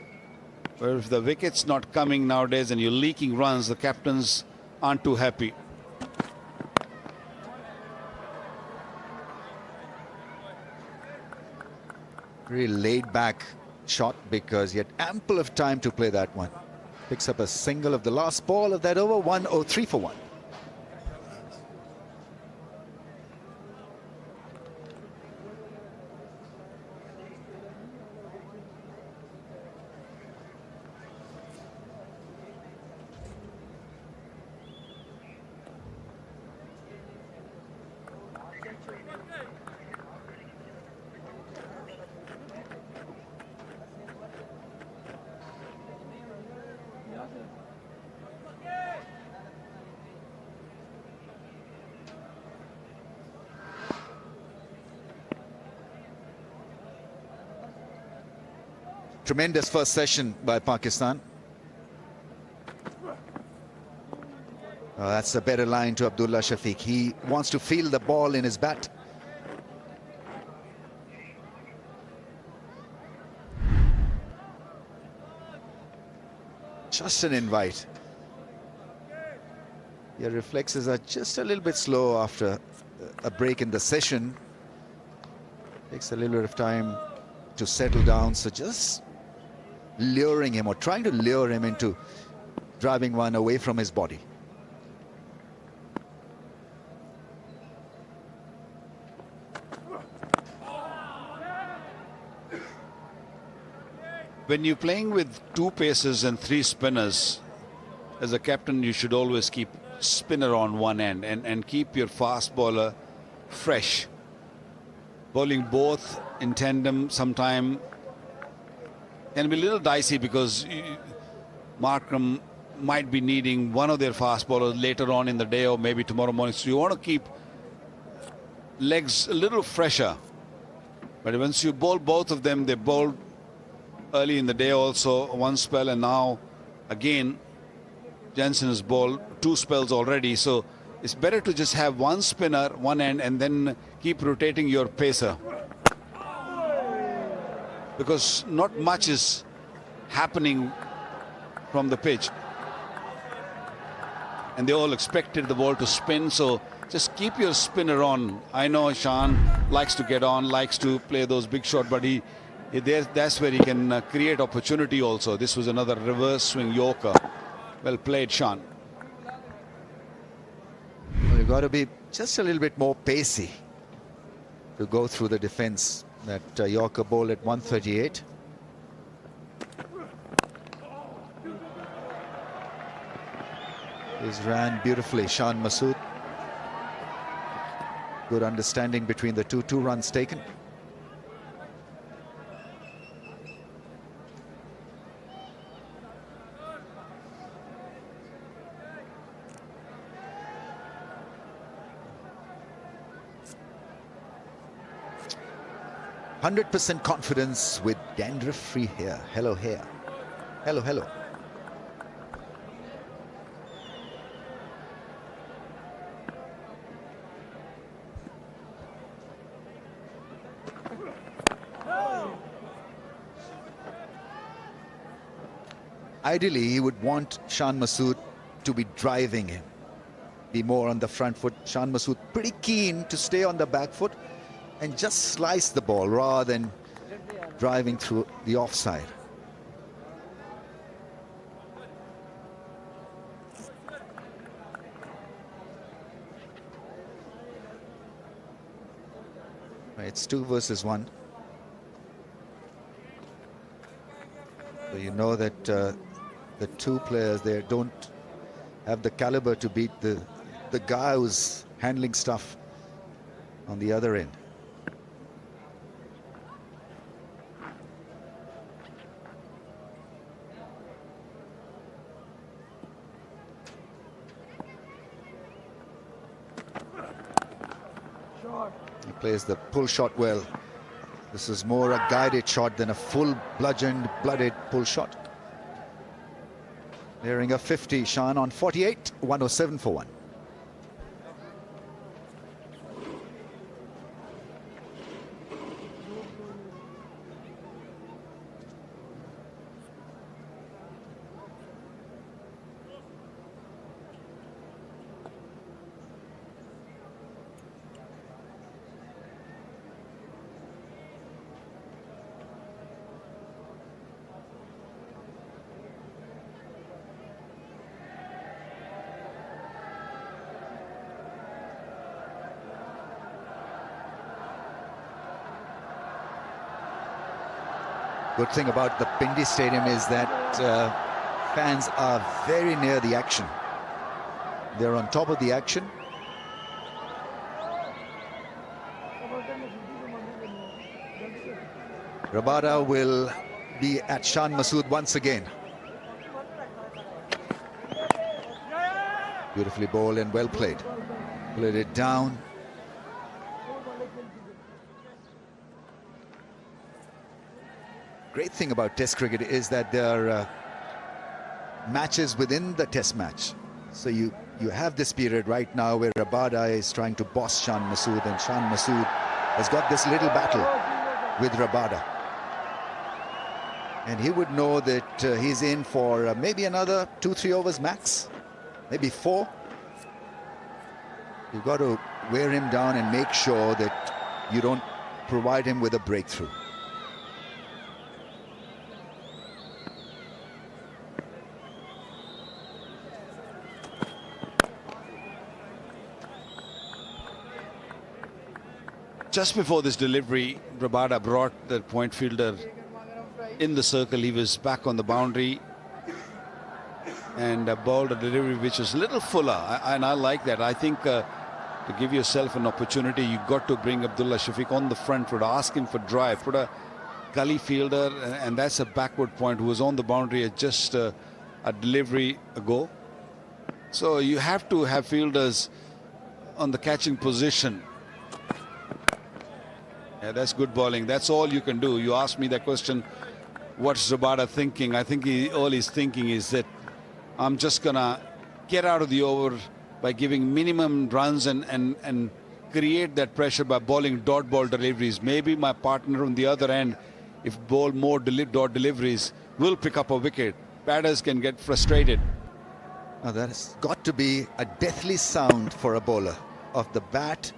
But if the wicket's not coming nowadays and you're leaking runs, the captains aren't too happy.
Very laid back shot because he had ample of time to play that one. Picks up a single of the last ball of that over. 103 for 1. Tremendous first session by Pakistan. That's a better line to Abdullah Shafiq. He wants to feel the ball in his bat. Just an invite. Your reflexes are just a little bit slow after a break in the session. Takes a little bit of time to settle down, so just luring him or trying to lure him into driving one away from his body.
When you're playing with 2 pacers and 3 spinners, as a captain you should always keep spinner on one end and keep your fast bowler fresh. bowling both in tandem sometime can be a little dicey, because Markram might be needing one of their fast bowlers later on in the day or maybe tomorrow morning. So you want to keep legs a little fresher. But once you bowl both of them, they bowled early in the day also one spell, and now again Jensen has bowled 2 spells already. So it's better to just have one spinner, one end, and then keep rotating your pacer, because not much is happening from the pitch. And they all expected the ball to spin, so just keep your spinner on. I know Shan likes to get on, likes to play those big shots, but that's where he can create opportunity also. This was another reverse swing Yorker. Well played, Shan.
Well, you've got to be just a little bit more pacey to go through the defence. That Yorker bowled at 138. He's ran beautifully, Shan Masood. Good understanding between the two. 2 runs taken. %100% confidence with dandruff-free hair. Hello, hair. Hello, hello. Ideally, he would want Shan Masood to be driving him, be more on the front foot. Shan Masood pretty keen to stay on the back foot and just slice the ball rather than driving through the offside. It's 2 versus 1. So you know that the 2 players there don't have the caliber to beat the guy who's handling stuff on the other end. He plays the pull shot well. This is more a guided shot than a full bludgeoned, blooded pull shot. Nearing a 50, Shan on 48, 107 for 1. Good thing about the Pindi Stadium is that fans are very near the action. They're on top of the action. Rabada will be at Shan Masood once again. Beautifully bowled and well played. Played it down. Great thing about Test cricket is that there are matches within the Test match. So you have this period right now where Rabada is trying to boss Shan Masood, and Shan Masood has got this little battle with Rabada. And he would know that he's in for maybe another 2-3 overs max, maybe 4. You've got to wear him down and make sure that you don't provide him with a breakthrough.
Just before this delivery, Rabada brought the point fielder in the circle. He was back on the boundary and bowled a delivery which was a little fuller, and I like that. I think To give yourself an opportunity, you got to bring Abdullah Shafiq on the front foot, ask him for drive, put a gully fielder, and that's a backward point who was on the boundary at just a delivery ago. So you have to have fielders on the catching position. Yeah, that's good bowling. That's all you can do. You asked me that question, what's Rabada thinking? I think all he's thinking is that I'm just gonna get out of the over by giving minimum runs and create that pressure by bowling dot ball deliveries. Maybe my partner on the other end, if bowl more dot deliveries, will pick up a wicket. Batters can get frustrated.
Now that has got to be a deathly sound for a bowler. Of the bat,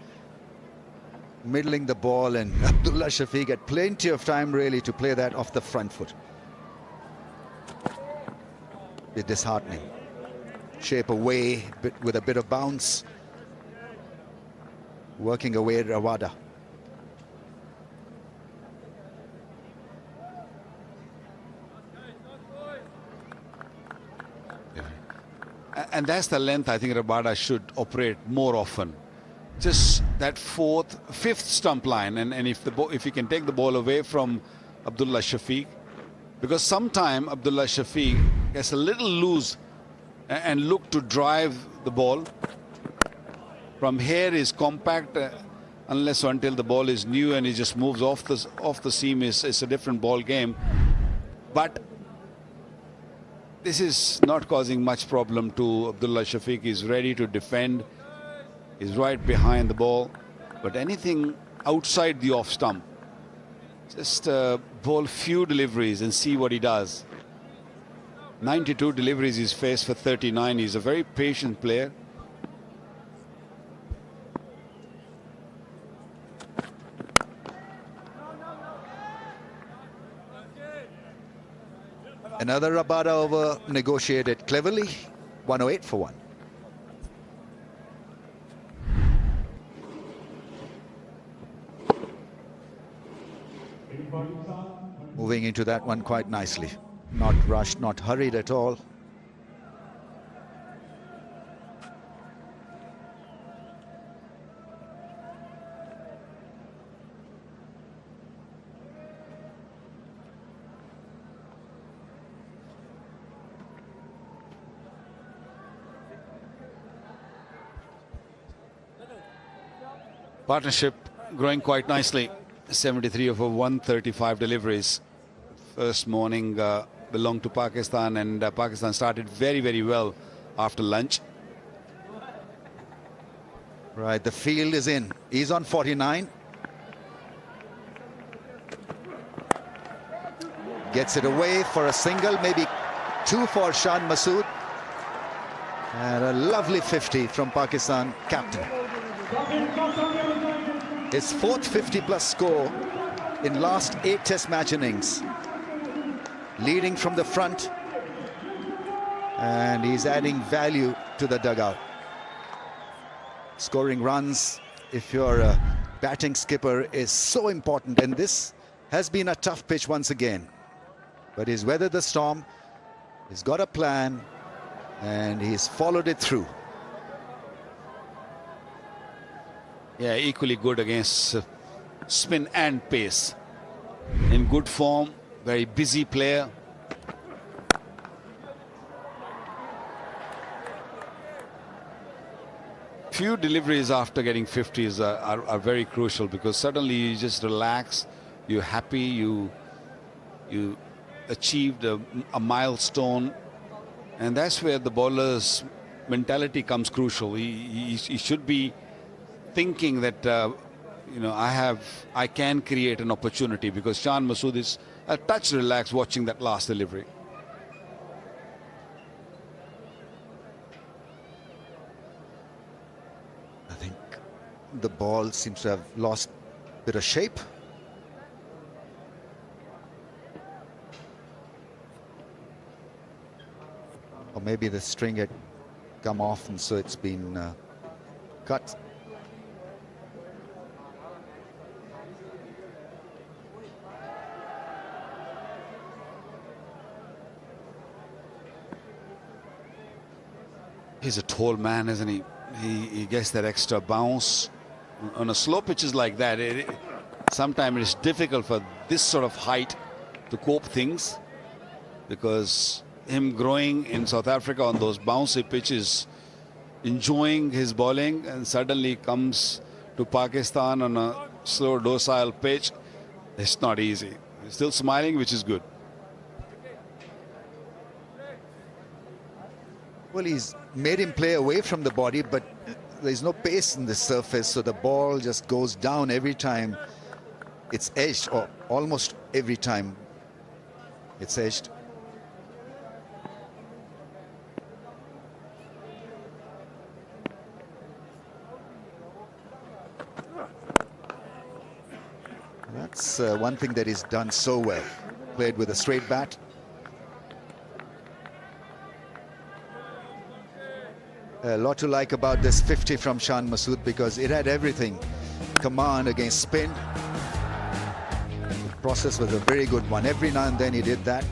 middling the ball, and Abdullah Shafiq had plenty of time really to play that off the front foot. It's disheartening. Shape away with a bit of bounce. Working away Rawada.
And that's the length I think Rabada should operate more often. Just that fifth stump line, and if he can take the ball away from Abdullah Shafiq, because sometime Abdullah Shafiq gets a little loose and look to drive the ball. From here is compact, unless or until the ball is new and he just moves off the seam. It's a different ball game. But this is not causing much problem to Abdullah Shafiq. He's ready to defend. He's right behind the ball. But anything outside the off stump, just bowl few deliveries and see what he does. 92 deliveries he's faced for 39. He's a very patient player.
Another Rabada over negotiated cleverly. 108 for 1. Moving into that one quite nicely. Not rushed, not hurried at all.
Partnership growing quite nicely. 73 over 135 deliveries. First morning belonged to Pakistan, and Pakistan started very, very well after lunch.
Right, the field is in. He's on 49. Gets it away for a single, maybe two for Shan Masood. And a lovely 50 from Pakistan captain. His fourth 50-plus score in last 8 Test match innings. Leading from the front. And he's adding value to the dugout. Scoring runs, if you're a batting skipper, is so important. And this has been a tough pitch once again. But he's weathered the storm. He's got a plan. And he's followed it through.
Yeah, equally good against spin and pace. In good form, very busy player. Few deliveries after getting 50s are very crucial, because suddenly you just relax, you're happy, you achieved a milestone, and that's where the bowler's mentality comes crucial. He should be thinking that you know, I can create an opportunity, because Shan Masood is a touch relaxed watching that last delivery.
I think the ball seems to have lost a bit of shape. Or maybe the string had come off, and so it's been cut.
He's a tall man, isn't he? he gets that extra bounce. On a slow pitches like that, sometimes it's difficult for this sort of height to cope things, because him growing in South Africa on those bouncy pitches, enjoying his bowling, and suddenly comes to Pakistan on a slow docile pitch. It's not easy. He's still smiling, which is good.
Well, he's made him play away from the body, but there's no pace in the surface, so the ball just goes down every time it's edged, or almost every time it's edged. That's one thing that he's done so well. Played with a straight bat. A lot to like about this 50 from Shan Masood, because it had everything. Command against spin. The process was a very good one. Every now and then he did that,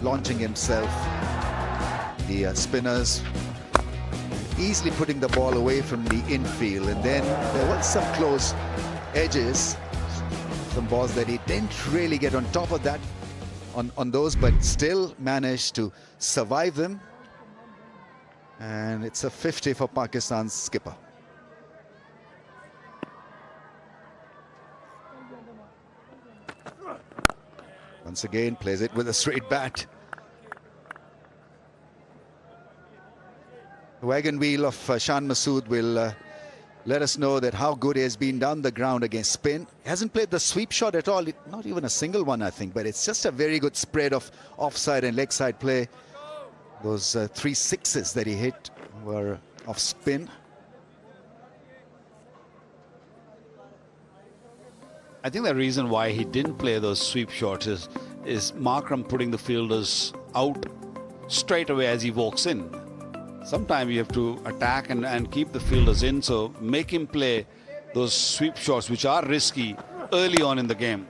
launching himself. The spinners easily putting the ball away from the infield, and then there was some close edges, some balls that he didn't really get on top of that, on those, but still managed to survive them. And it's a 50 for Pakistan's skipper. Once again, plays it with a straight bat. The wagon wheel of Shan Masood will let us know that how good he has been down the ground against spin. He hasn't played the sweep shot at all, not even a single one, I think, but it's just a very good spread of offside and leg side play. Those 3 sixes that he hit were off spin.
I think the reason why he didn't play those sweep shots is Markram putting the fielders out straight away as he walks in. Sometimes you have to attack and keep the fielders in, so make him play those sweep shots, which are risky early on in the game.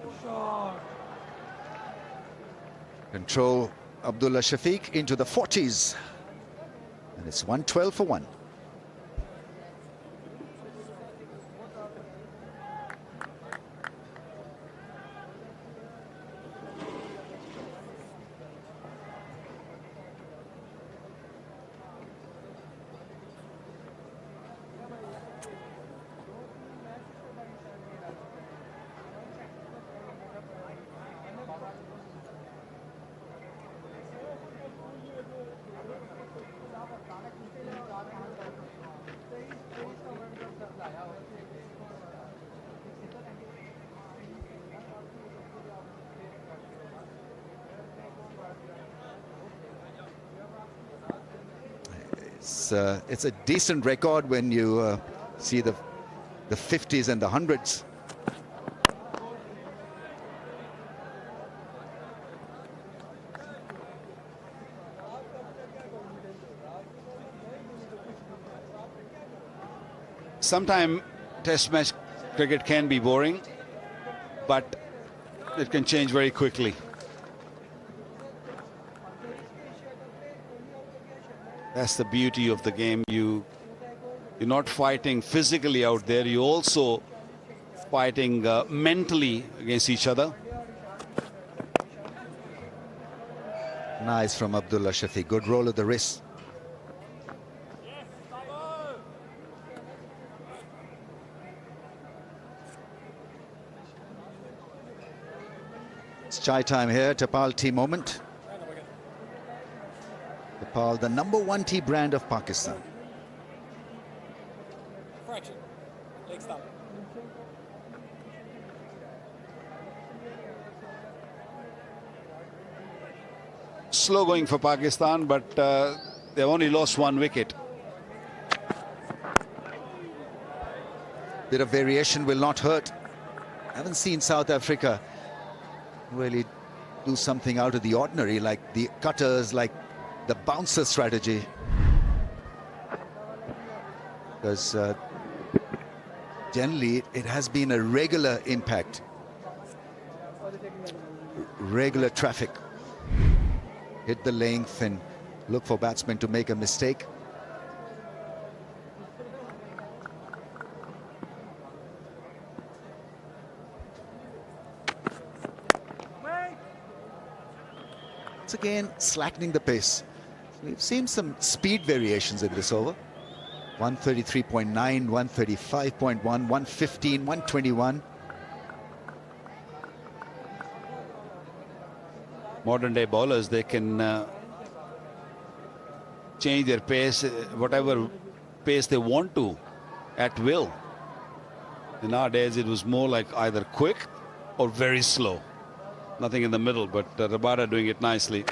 Control Abdullah Shafiq into the 40s. And it's 112 for 1. It's a decent record when you see the 50s and the 100s.
Sometimes test match cricket can be boring, but it can change very quickly. That's the beauty of the game. You're not fighting physically out there. You're also fighting mentally against each other.
Nice from Abdullah Shafiq. Good roll of the wrist. It's chai time here. Tapal tea moment. Tapal, the #1 tea brand of Pakistan.
Fraction. Leg stop.
Slow going for Pakistan, but they've only lost 1 wicket.
Bit of variation will not hurt. I haven't seen South Africa really do something out of the ordinary, like the cutters, like the bouncer strategy. Because generally it has been a regular impact, regular traffic. Hit the length and look for batsmen to make a mistake. Once again, slackening the pace. We've seen some speed variations in this over. 133.9, 135.1, 115, 121.
Modern day bowlers, they can change their pace, whatever pace they want to, at will. Nowadays, it was more like either quick or very slow. Nothing in the middle, but Rabada doing it nicely.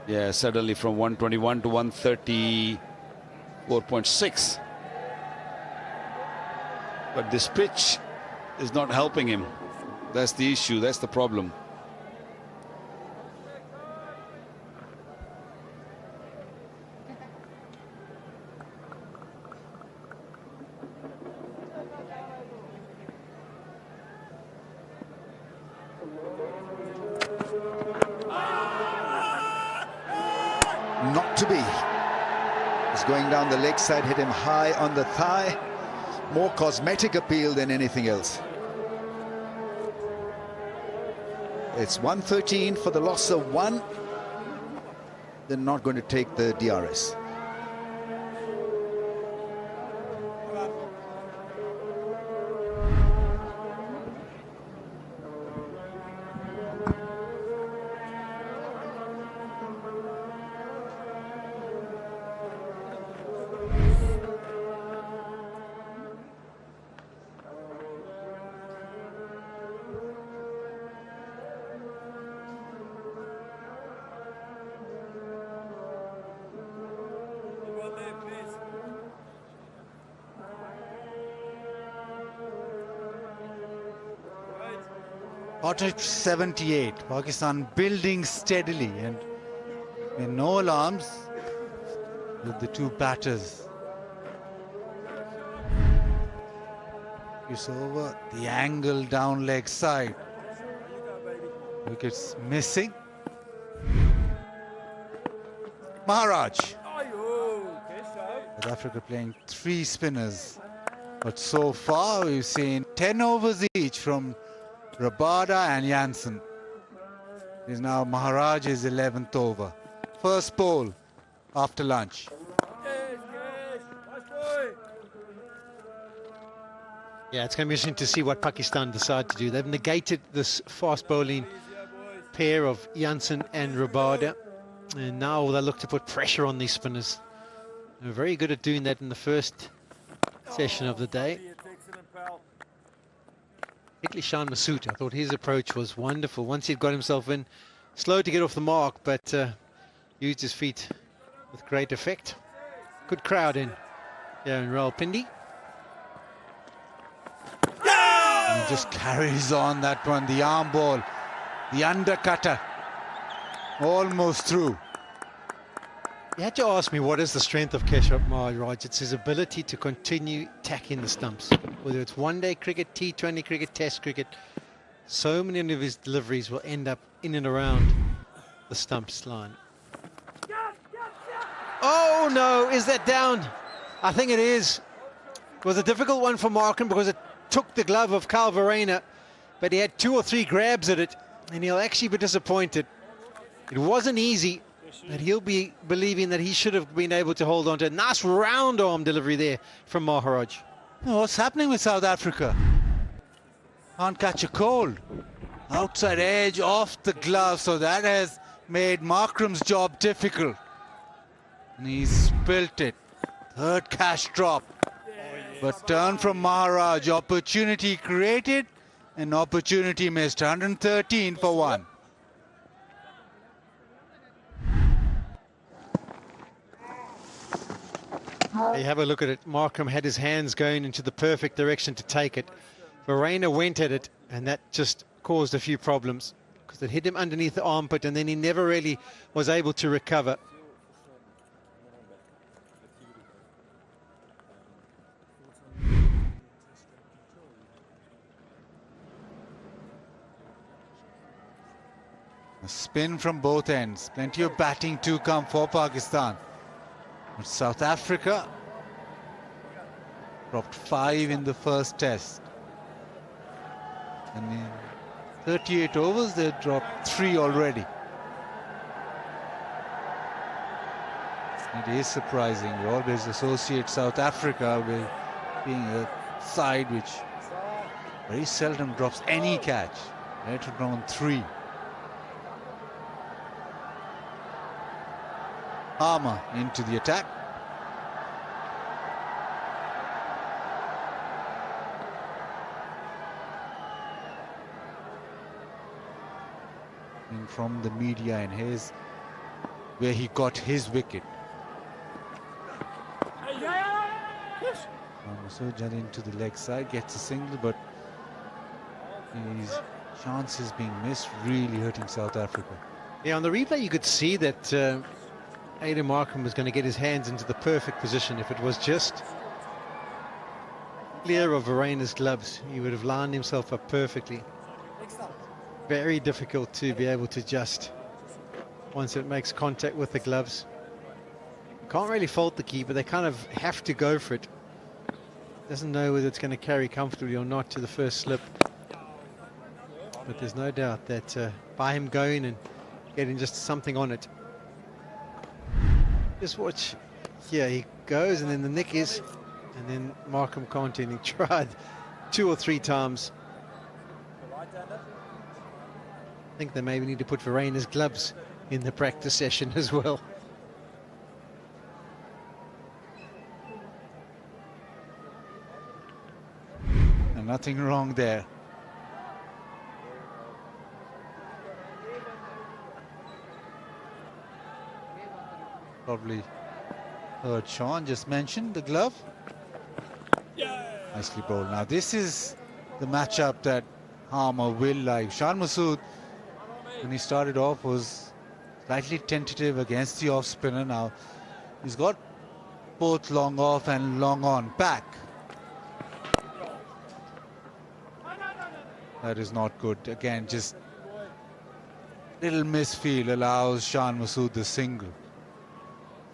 Yeah, suddenly from 121 to 134.6. But this pitch is not helping him. That's the issue. That's the problem.
Not to be. He's going down the leg side, hit him high on the thigh. More cosmetic appeal than anything else. It's 113 for the loss of one. They're not going to take the DRS.
Quarter 78, Pakistan building steadily, and no alarms with the two batters. It's over the angle down leg side. Wickets missing. Maharaj. South Africa playing three spinners, but so far we've seen 10 overs each from Rabada and Jansen. Is now Maharaj's 11th over. First ball after lunch.
Yeah, it's going to be interesting to see what Pakistan decide to do. They've negated this fast bowling pair of Jansen and Rabada, and now they look to put pressure on these spinners. They were very good at doing that in the first session of the day. Particularly Shan Masood, I thought his approach was wonderful. Once he'd got himself in, slow to get off the mark, but used his feet with great effect. Good crowd in here in Rawalpindi.
And he just carries on that one, the arm ball, the undercutter, almost through.
You had to ask me, what is the strength of Keshav Maharaj? It's his ability to continue attacking the stumps. Whether it's one-day cricket, T20 cricket, Test cricket, so many of his deliveries will end up in and around the stumps line. Oh no, is that down? I think it is. It was a difficult one for Markham because it took the glove of Kyle Verreynne, but he had 2 or 3 grabs at it, and he'll actually be disappointed. It wasn't easy, but he'll be believing that he should have been able to hold on to a nice round arm delivery there from Maharaj.
Oh, what's happening with South Africa? Can't catch a cold. Outside edge off the glove, so that has made Markram's job difficult. And he's spilt it. Third cash drop. But turn from Maharaj. Opportunity created and opportunity missed. 113 for 1.
You have a look at it. Markham had his hands going into the perfect direction to take it. Verreynne went at it, and that just caused a few problems because it hit him underneath the armpit, and then he never really was able to recover.
A spin from both ends. Plenty of batting to come for Pakistan. But South Africa dropped 5 in the first test.
And in 38 overs, they've dropped 3 already. It is surprising. We always associate South Africa with being a side which very seldom drops any catch. They've drawn 3. Harmer into the attack. And from the media, and here's where he got his wicket. Masood into the leg side, gets a single, but his chances being missed, really hurting South Africa.
Yeah, on the replay you could see that Aidan Markham was going to get his hands into the perfect position. If it was just clear of Vereina's gloves, he would have lined himself up perfectly. Very difficult to be able to just, once it makes contact with the gloves. Can't really fault the keeper, they kind of have to go for it. Doesn't know whether it's going to carry comfortably or not to the first slip. But there's no doubt that by him going and getting just something on it. Just watch, here he goes and then the nick is, and then Markham can't, and he tried 2 or 3 times. I think they maybe need to put Vereina's gloves in the practice session as well.
And nothing wrong there. Probably heard Sean just mentioned the glove. Nicely bowled. Now this is the matchup that Harmer will like. Shan Masood, when he started off, was slightly tentative against the off spinner. Now he's got both long off and long on back. That is not good. Again, just little misfield allows Shan Masood the single.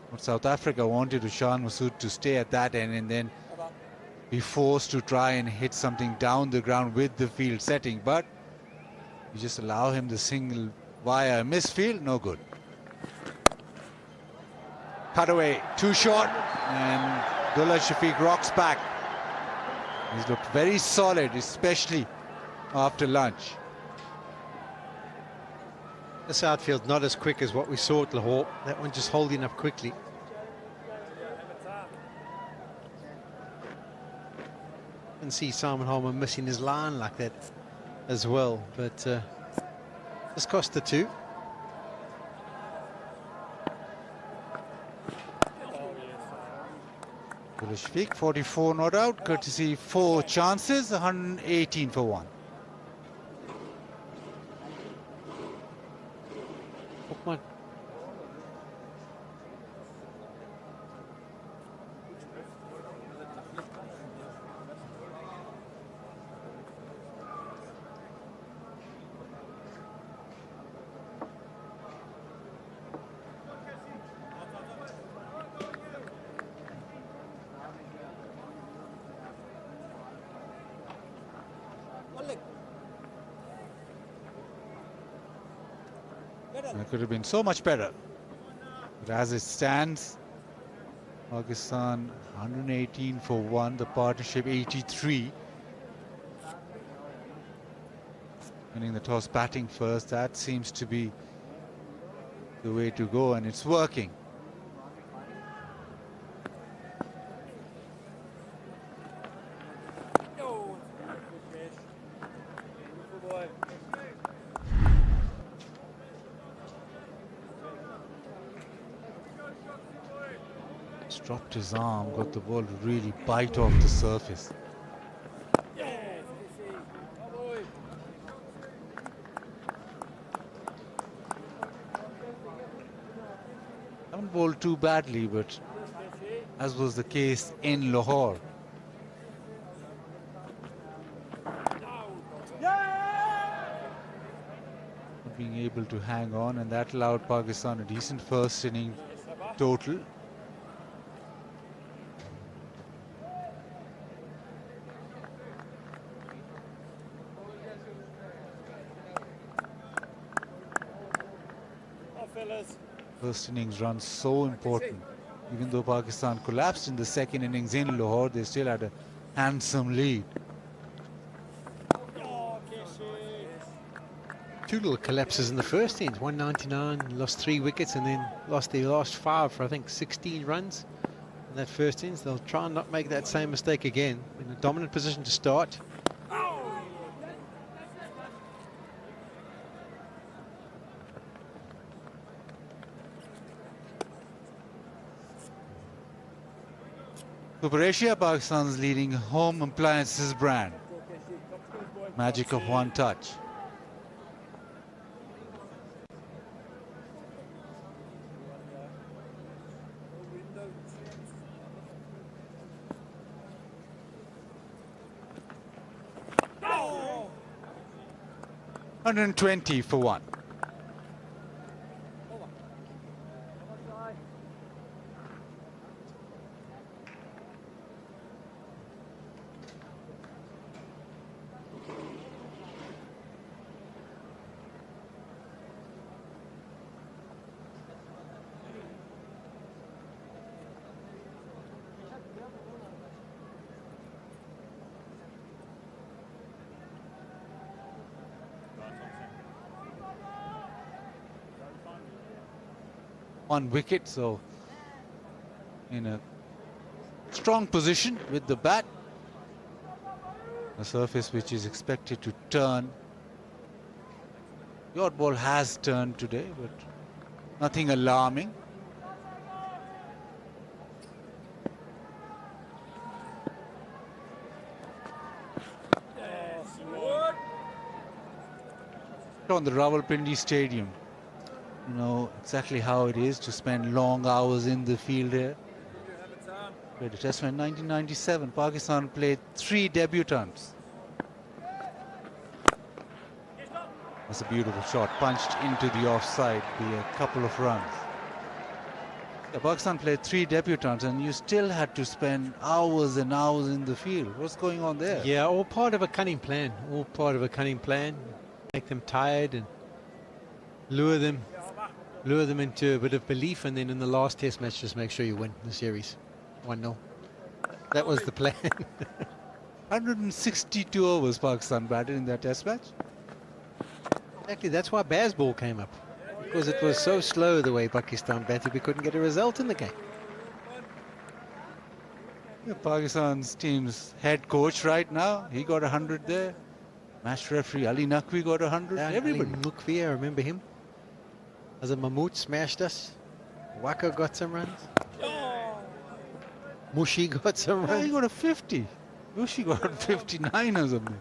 What South Africa wanted was Shan Masood to stay at that end and then be forced to try and hit something down the ground with the field setting, but you just allow him the single via a misfield, no good. Cut away, too short, and Abdullah Shafiq rocks back. He's looked very solid, especially after lunch.
This outfield not as quick as what we saw at Lahore. That one just holding up quickly. You can see Simon Harmer missing his line like that as well, but this cost the 2.
Abdullah Shafiq, 44 not out, courtesy 4 chances, 118 for 1.
Come on.
That could have been so much better. But as it stands, Pakistan 118 for 1, the partnership 83. Winning the toss, batting first, that seems to be the way to go, and it's working. Dropped his arm, got the ball to really bite off the surface. Haven't bowled too badly, but as was the case in Lahore. Not being able to hang on, and that allowed Pakistan a decent first inning total.
First innings runs so important. Even though Pakistan collapsed in the second innings in Lahore, they still had a handsome lead.
Two little collapses in the first innings. 199, lost 3 wickets, and then lost their last 5 for I think 16 runs in that first innings. They'll try and not make that same mistake again. In a dominant position to start.
Super Asia, Pakistan's leading home appliances brand. Magic of one touch. Oh! 120 for 1. One wicket, so in a strong position with the bat. A surface which is expected to turn. The odd ball has turned today, but nothing alarming. On the Rawalpindi Stadium. You know exactly how it is to spend long hours in the field here. Played a test match in 1997. Pakistan played 3 debutants. That's a beautiful shot, punched into the offside, be a couple of runs. Yeah, Pakistan played 3 debutants and you still had to spend hours and hours in the field. What's going on there?
Yeah, all part of a cunning plan. All part of a cunning plan. Make them tired and lure them into a bit of belief, and then in the last test match just make sure you win the series 1-0. That was the plan.
162 overs Pakistan batted in that test match.
Exactly, that's why Bazball came up, because it was so slow the way Pakistan batted, we couldn't get a result in the game.
Yeah, Pakistan's team's head coach right now, he got 100 there. Match referee Ali Naqvi got 100.
Yeah,
everybody.
Ali Naqvi, I remember him. As a Mahmood smashed us. Waka got some runs. Mushi got some runs.
Yeah, he got a 50. Mushi got 59 or something.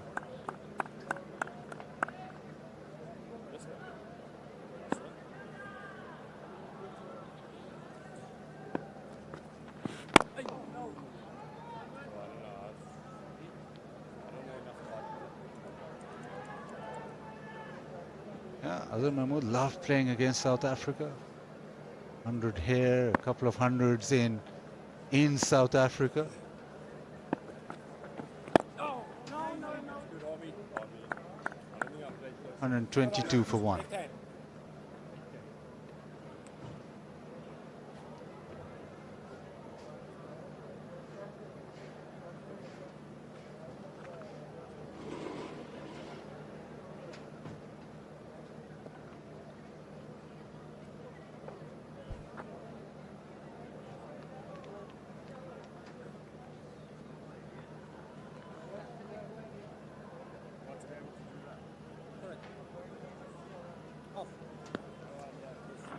Yeah, Azhar Mahmood loved playing against South Africa. 100 here, a couple of hundreds in South Africa.
No.
122 for 1.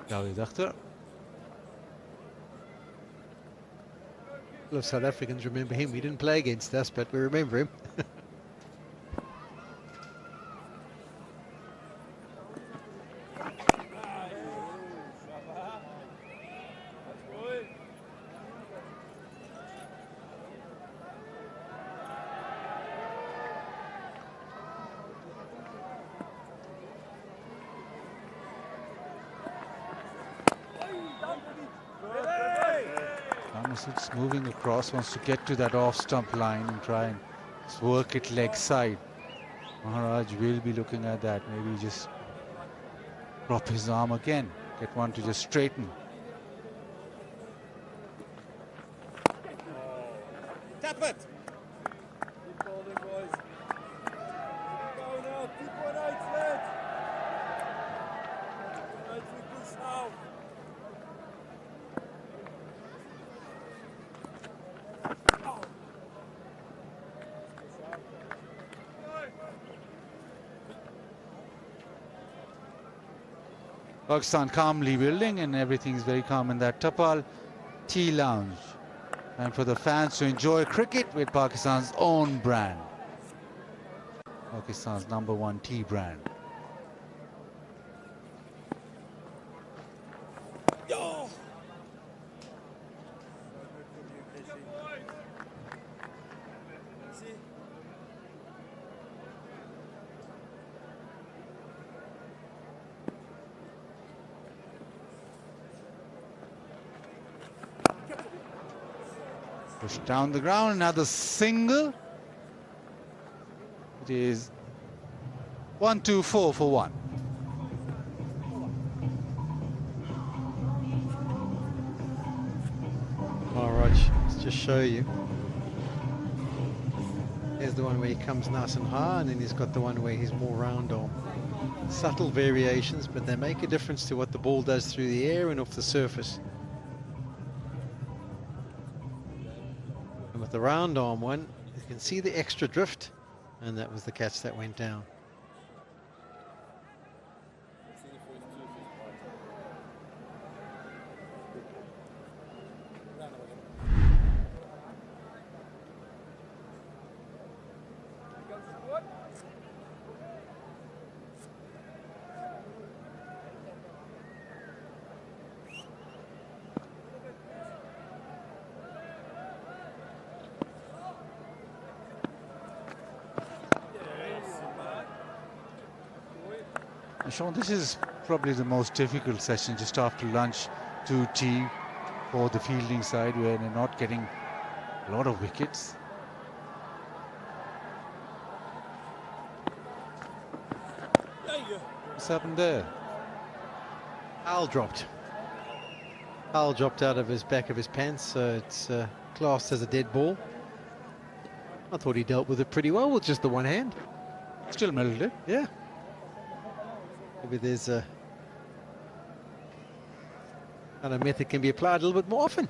Javed Akhtar.
A lot of South Africans remember him. He didn't play against us, but we remember him.
It's moving across, wants to get to that off-stump line and try and work it leg side. Maharaj will be looking at that, maybe just drop his arm again. get one to just straighten.
Tap it. Keep holding, boys. Keep going out. Keep going out, Sled. Right, we push now.
Pakistan calmly building, and everything's very calm in that Tapal Tea Lounge. And for the fans to enjoy cricket with Pakistan's own brand. Pakistan's #1 tea brand. Push down the ground, another single. It is 1-2-4 for one.
All right, let's just show you. There's the one where he comes nice and high, and then he's got the one where he's more round arm. Subtle variations, but they make a difference to what the ball does through the air and off the surface. And with the round arm one, you can see the extra drift, and that was the catch that went down.
Sean, this is probably the most difficult session just after lunch to tea for the fielding side, where they're not getting a lot of wickets. What's happened there?
Foul dropped. Foul dropped out of his back of his pants, so it's classed as a dead ball. I thought he dealt with it pretty well with just the one hand.
Still mellowed it.
Yeah. Maybe there's a kind of method can be applied a little bit more often.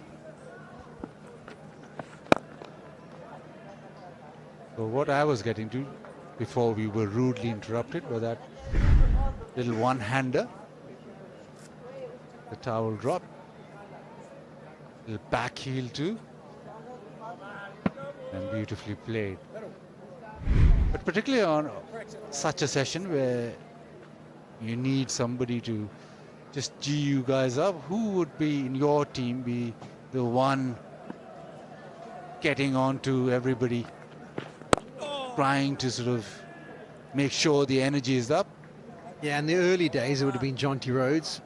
So what I was getting to before we were rudely interrupted by that little one-hander. The towel drop. Little back heel too. And beautifully played. But particularly on such a session where you need somebody to just G you guys up, who would be in your team be the one getting on to everybody, trying to sort of make sure the energy is up?
Yeah, in the early days it would have been Jonty Rhodes.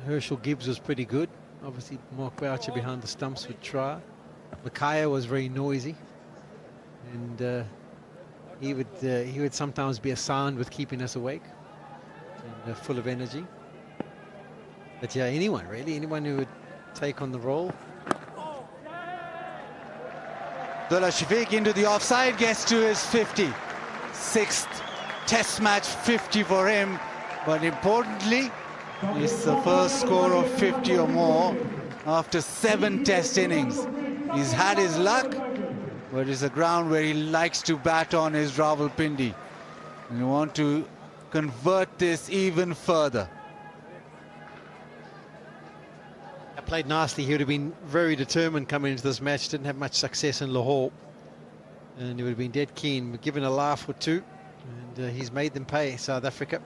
Herschel Gibbs was pretty good. Obviously Mark Boucher behind the stumps would try. Makaya was very noisy, and he would sometimes be a sound with keeping us awake. And, full of energy. But yeah, anyone really, anyone who would take on the role.
Abdullah Shafiq into the offside, gets to his 56th test match, 50 for him. But importantly, it's the first score of 50 or more after 7 test innings. He's had his luck, but it's a ground where he likes to bat on his Rawalpindi. And you want to convert this even further.
I played nicely. He would have been very determined coming into this match. Didn't have much success in Lahore, and he would have been dead keen, given a laugh or two, and he's made them pay, South Africa.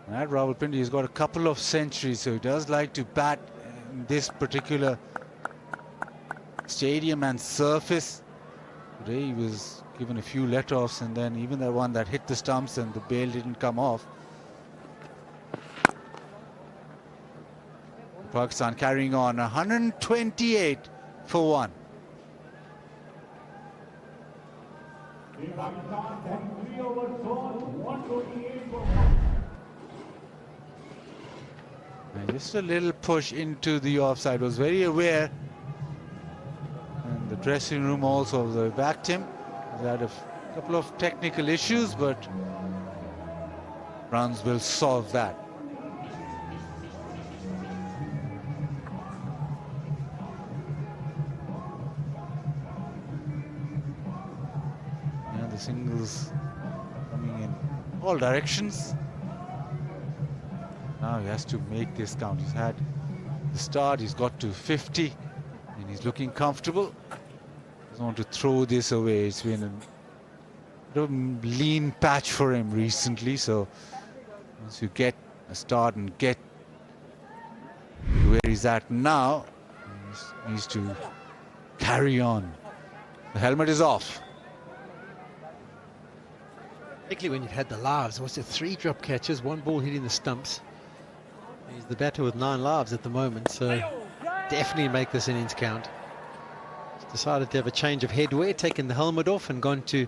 And Rawalpindi has got a couple of centuries, so he does like to bat in this particular stadium and surface. Today he was given a few let-offs, and then even the one that hit the stumps and the bail didn't come off. Pakistan carrying on 128 for 1. And just a little push into the offside. Was very aware. And the dressing room also, they backed him. He had a couple of technical issues, but runs will solve that. The singles coming in all directions. Now he has to make this count. He's had the start, he's got to 50, and he's looking comfortable. Doesn't want to throw this away. It's been a bit of a lean patch for him recently, so once you get a start and get to where he's at now, he needs to carry on. The helmet is off.
Particularly when you've had the lives. What's it, 3 drop catches, 1 ball hitting the stumps. He's the batter with 9 lives at the moment, so definitely make this innings count. He's decided to have a change of headwear, taken the helmet off and gone to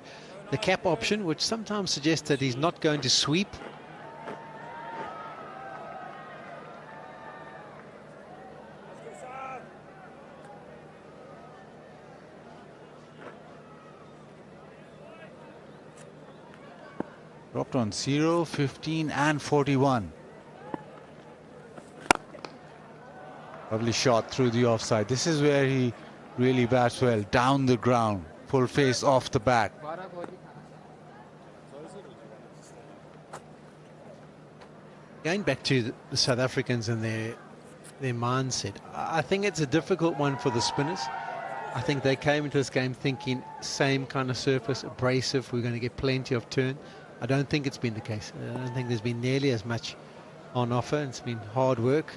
the cap option, which sometimes suggests that he's not going to sweep.
Dropped on 0, 15 and 41. Lovely shot through the offside. This is where he really bats well. Down the ground. Full face off the bat.
Going back to the South Africans and their mindset, I think it's a difficult one for the spinners. I think they came into this game thinking same kind of surface, abrasive, we're going to get plenty of turn. I don't think it's been the case. I don't think there's been nearly as much on offer. It's been hard work.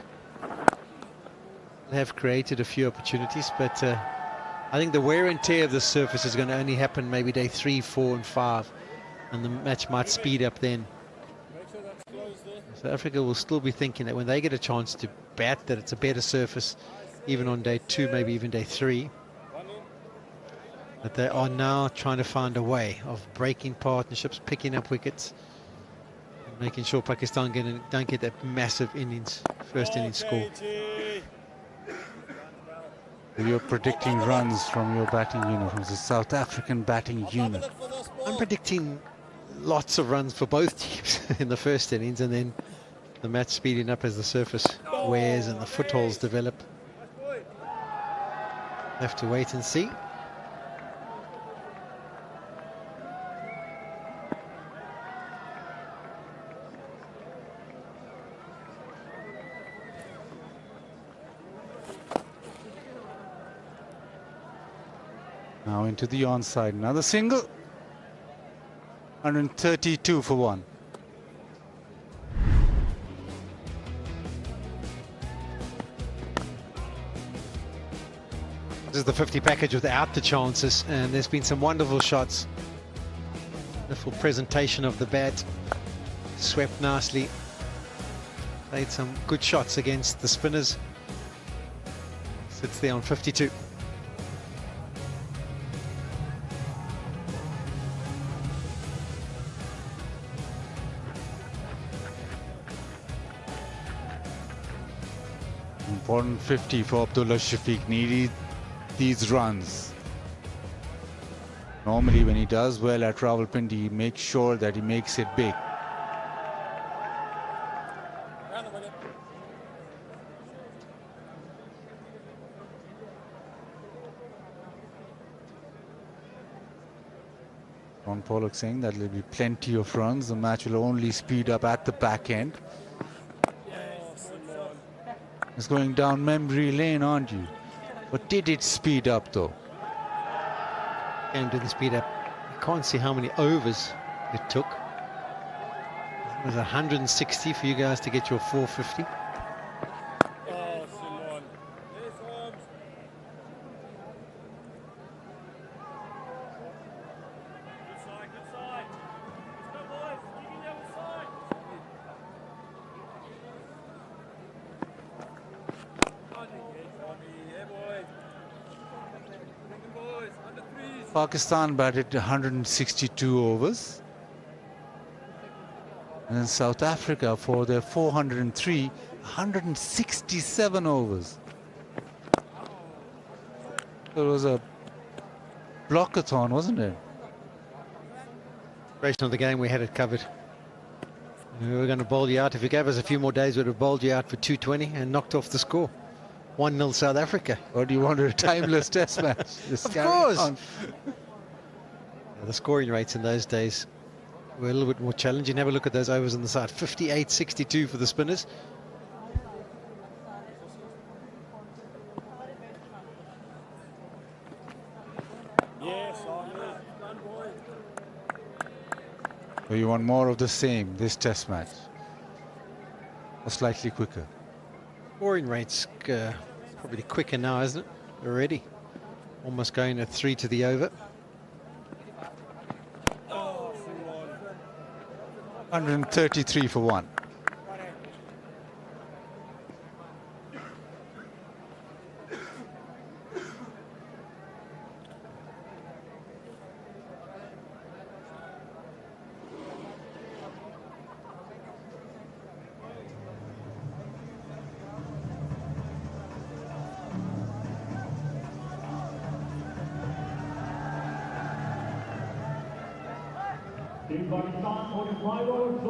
They have created a few opportunities, but I think the wear and tear of the surface is going to only happen maybe day 3, 4 and 5, and the match might speed up then. South Africa will still be thinking that when they get a chance to bat, that it's a better surface, even on day 2, maybe even day 3. But they are now trying to find a way of breaking partnerships, picking up wickets, and making sure Pakistan don't get that massive innings, first innings score.
You're predicting runs from your batting unit, from the South African batting unit.
I'm predicting lots of runs for both teams in the first innings, and then the match speeding up as the surface wears and the footholds develop. Have to wait and see.
Now into the onside, another single. 132 for 1.
This is the 50 package without the chances, and there's been some wonderful shots. Wonderful presentation of the bat. Swept nicely. Played some good shots against the spinners. Sits there on 52.
Important 50 for Abdullah Shafiq. Needed these runs. Normally when he does well at Rawalpindi, he makes sure that he makes it big. Ron Pollock saying that there will be plenty of runs. The match will only speed up at the back end. It's going down memory lane, aren't you? But did it speed up though?
Game didn't speed up. I can't see how many overs it took. It was 160 for you guys to get your 450.
Boys, under threes.
Pakistan batted 162 overs. And South Africa for their 403, 167 overs. It was a blockathon, wasn't it?
Duration of the game, we had it covered. We were going to bowl you out. If you gave us a few more days, we'd have bowled you out for 220 and knocked off the score. 1-0 South Africa.
Or do you want a timeless test match?
Of course. The scoring rates in those days were a little bit more challenging. Have a look at those overs on the side. 58-62 for the spinners.
So you want more of the same, this test match? Or slightly quicker?
Scoring rates probably quicker now, isn't it? Already. Almost going at 3 to the over.
133 for 1.
Team Pakistan 45 overs,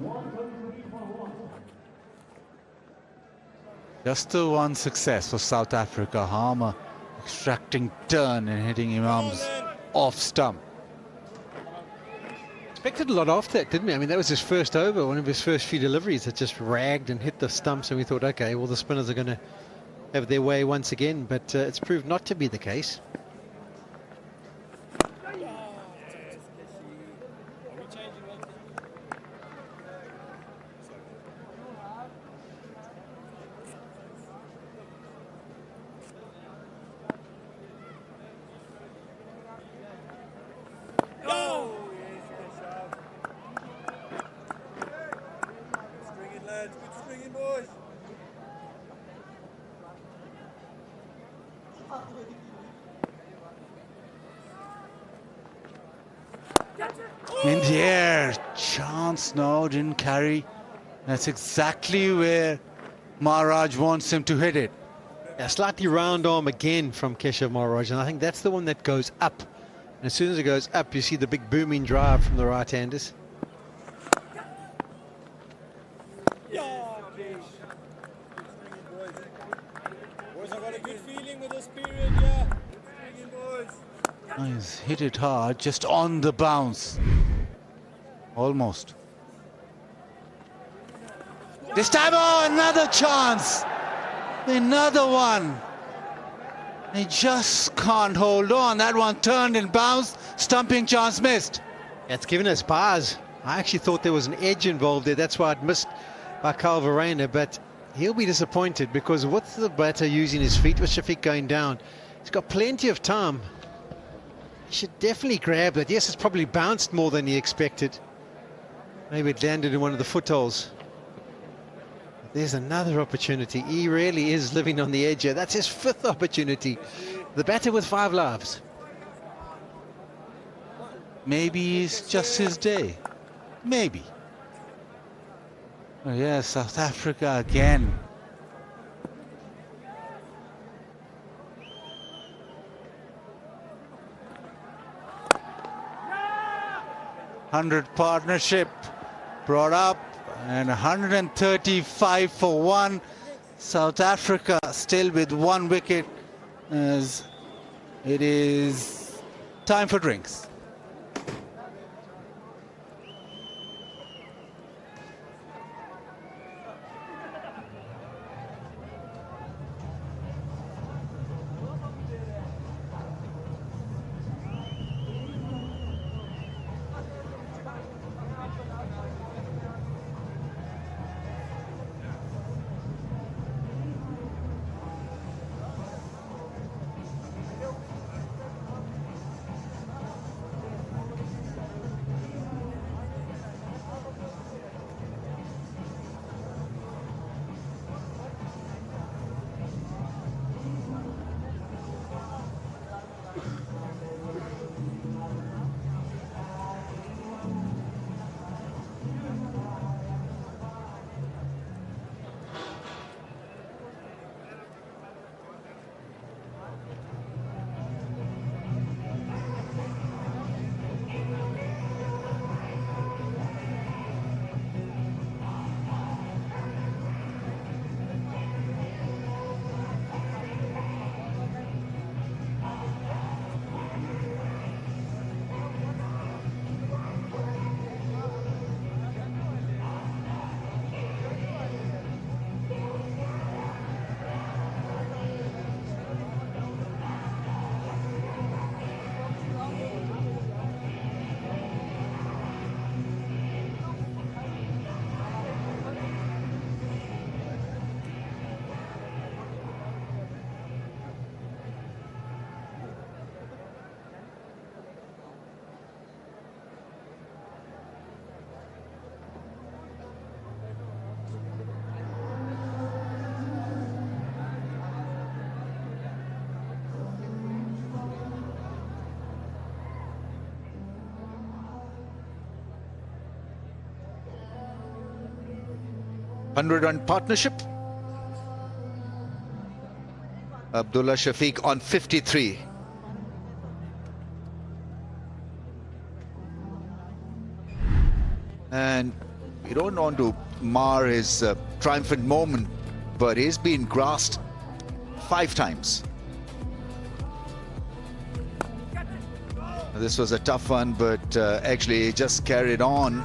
133 for 1.
Just the one success for South Africa. Harmer extracting turn and hitting Imam's off stump.
Expected a lot off that, didn't we? I mean, that was his first over, one of his first few deliveries that just ragged and hit the stumps, and we thought, okay, well, the spinners are going to have their way once again, but it's proved not to be the case.
In the air, chance, no, didn't carry. That's exactly where Maharaj wants him to hit it.
A slightly round arm again from Keshav Maharaj, and I think that's the one that goes up. And as soon as it goes up, you see the big booming drive from the right-handers.
Boys, I got a good feeling with this period, yeah. Swinging, boys.
He's hit it hard, just on the bounce. Almost. This time, oh, another chance. Another one. He just can't hold on. That one turned and bounced. Stumping chance missed.
It's given us bars. I actually thought there was an edge involved there. That's why I'd missed by Kyle Verreynne, but he'll be disappointed because with the batter using his feet, with Shafiq going down, he's got plenty of time. He should definitely grab that. Yes, it's probably bounced more than he expected. Maybe it landed in one of the footholds. There's another opportunity. He really is living on the edge here. That's his 5th opportunity. The batter with 5 lives.
Maybe it's just his day. Maybe. Oh yeah, South Africa again. Partnership brought up, and 135 for 1. South Africa still with 1 wicket as it is time for drinks.
100-run partnership. Abdullah Shafiq on 53. And we don't want to mar his triumphant moment, but he's been grasped 5 times. This was a tough one, but actually he just carried on,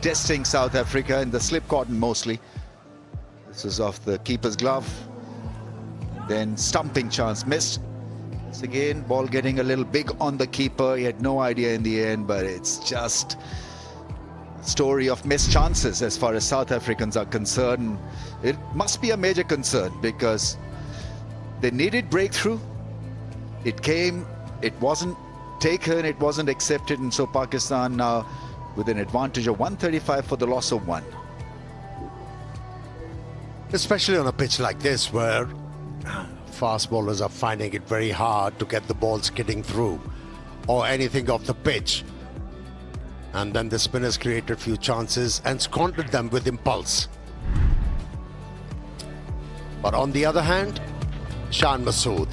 testing South Africa in the slip cotton mostly. This is off the keeper's glove. Then stumping chance missed. Once again, ball getting a little big on the keeper. He had no idea in the end, but it's just a story of missed chances as far as South Africans are concerned. It must be a major concern because they needed breakthrough. It came, it wasn't taken, it wasn't accepted, and so Pakistan now with an advantage of 135 for the loss of 1.
Especially on a pitch like this where fast bowlers are finding it very hard to get the ball skidding through or anything off the pitch. And then the spinners created few chances and squandered them with impulse. But on the other hand, Shan Masood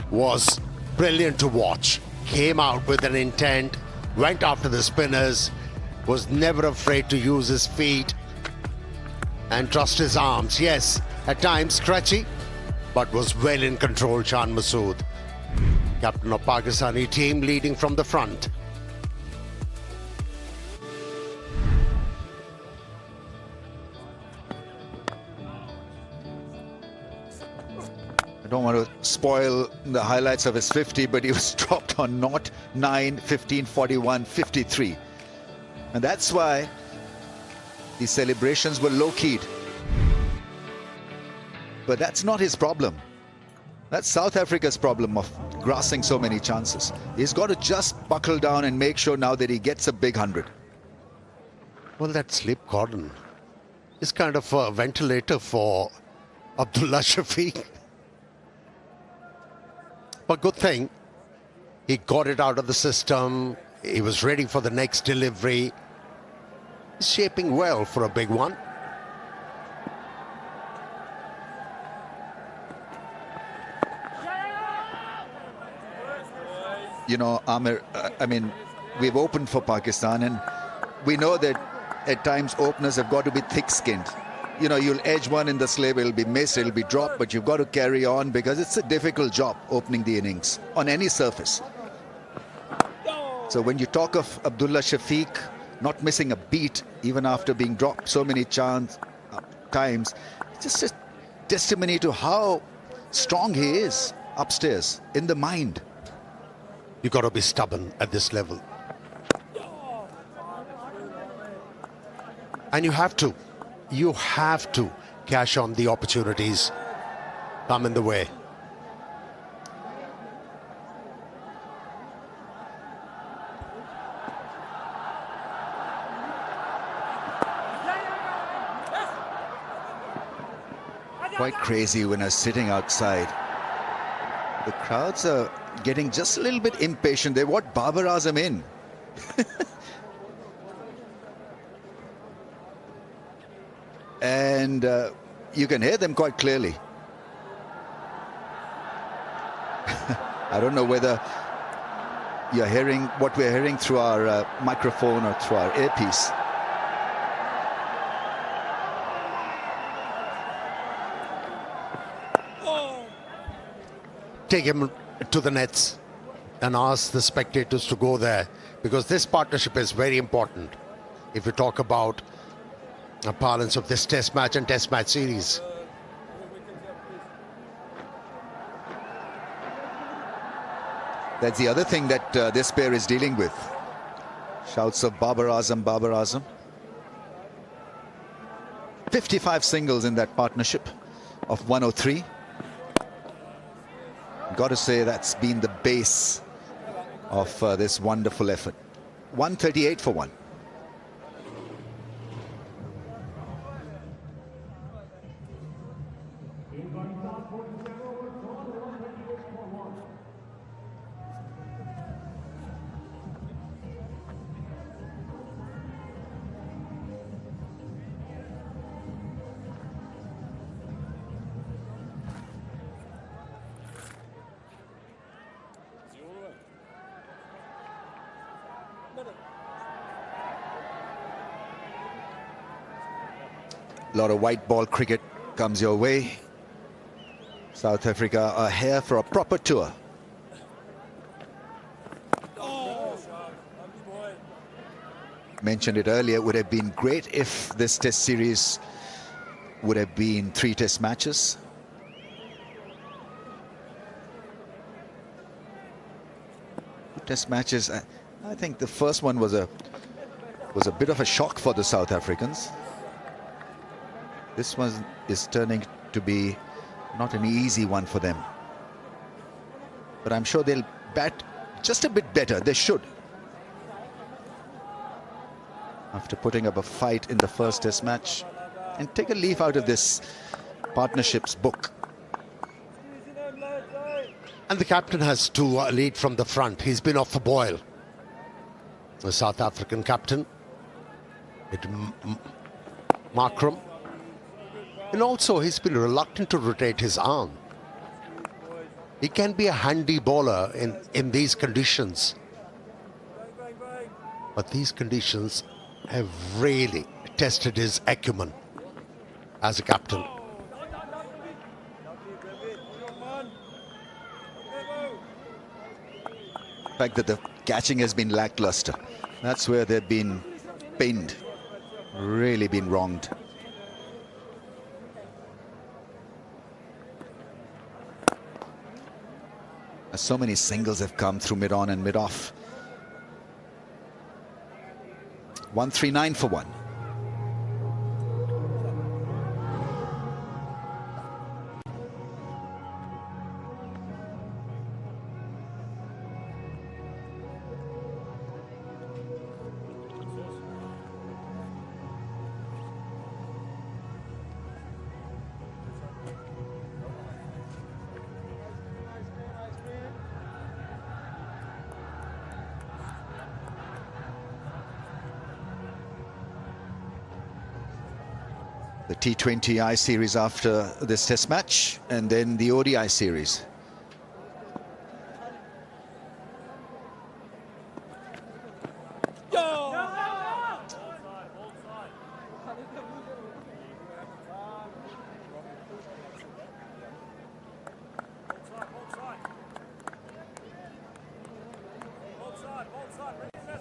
was brilliant to watch. Came out with an intent, went after the spinners, was never afraid to use his feet and trust his arms. Yes, at times scratchy, but was well in control. Shan Masood, captain of Pakistani team, leading from the front.
I don't want to spoil the highlights of his 50, but he was dropped on 0, 9, 15, 41, 53. And that's why the celebrations were low-keyed. But that's not his problem. That's South Africa's problem of grasping so many chances. He's got to just buckle down and make sure now that he gets a big 100.
Well, that slip cordon is kind of a ventilator for Abdullah Shafiq. But good thing, he got it out of the system. He was ready for the next delivery. He's shaping well for a big one.
You know, Amir, I mean, we've opened for Pakistan and we know that at times openers have got to be thick-skinned. You know, you'll edge one in the slab, it'll be missed, it'll be dropped, but you've got to carry on because it's a difficult job opening the innings on any surface. So when you talk of Abdullah Shafiq not missing a beat even after being dropped so many times, it's just a testimony to how strong he is upstairs in the mind.
You've got to be stubborn at this level. And you have to cash on the opportunities come in the way.
Quite crazy when I was sitting outside. The crowds are getting just a little bit impatient. They want Babar Azam in. And you can hear them quite clearly. I don't know whether you're hearing what we're hearing through our microphone or through our earpiece.
Take him to the nets and ask the spectators to go there, because this partnership is very important if you talk about a balance of this test match and test match series.
That's the other thing that this pair is dealing with. Shouts of Babar Azam, Babar Azam. 55 singles in that partnership of 103. Got to say that's been the base of this wonderful effort. 138 for 1. A lot of white ball cricket comes your way. South Africa are here for a proper tour. Mentioned it earlier, would have been great if this test series would have been 3 test matches. Test matches, I think the first one was a bit of a shock for the South Africans. This one is turning to be not an easy one for them. But I'm sure they'll bat just a bit better. They should. After putting up a fight in the first test match, and take a leaf out of this partnerships book.
And the captain has to lead from the front. He's been off the boil. The South African captain, Markram. And also he's been reluctant to rotate his arm. He can be a handy bowler in these conditions. But these conditions have really tested his acumen as a captain.
The fact that the catching has been lackluster, that's where they've been pinned, really been wronged. So many singles have come through mid-on and mid-off. 139 for 1. The T20I series after this test match, and then the ODI series.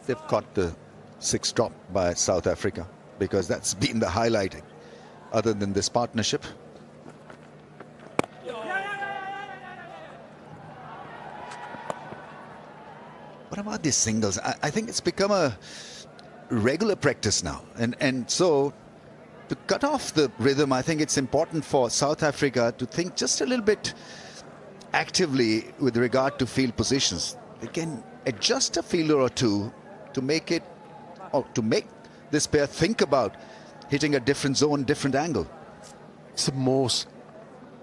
They've caught the 6 drop by South Africa, because that's been the highlight other than this partnership. What about these singles? I think it's become a regular practice now. And so to cut off the rhythm, I think it's important for South Africa to think just a little bit actively with regard to field positions. They can adjust a fielder or two to make it, or to make this pair think about hitting a different zone, different angle.
It's the most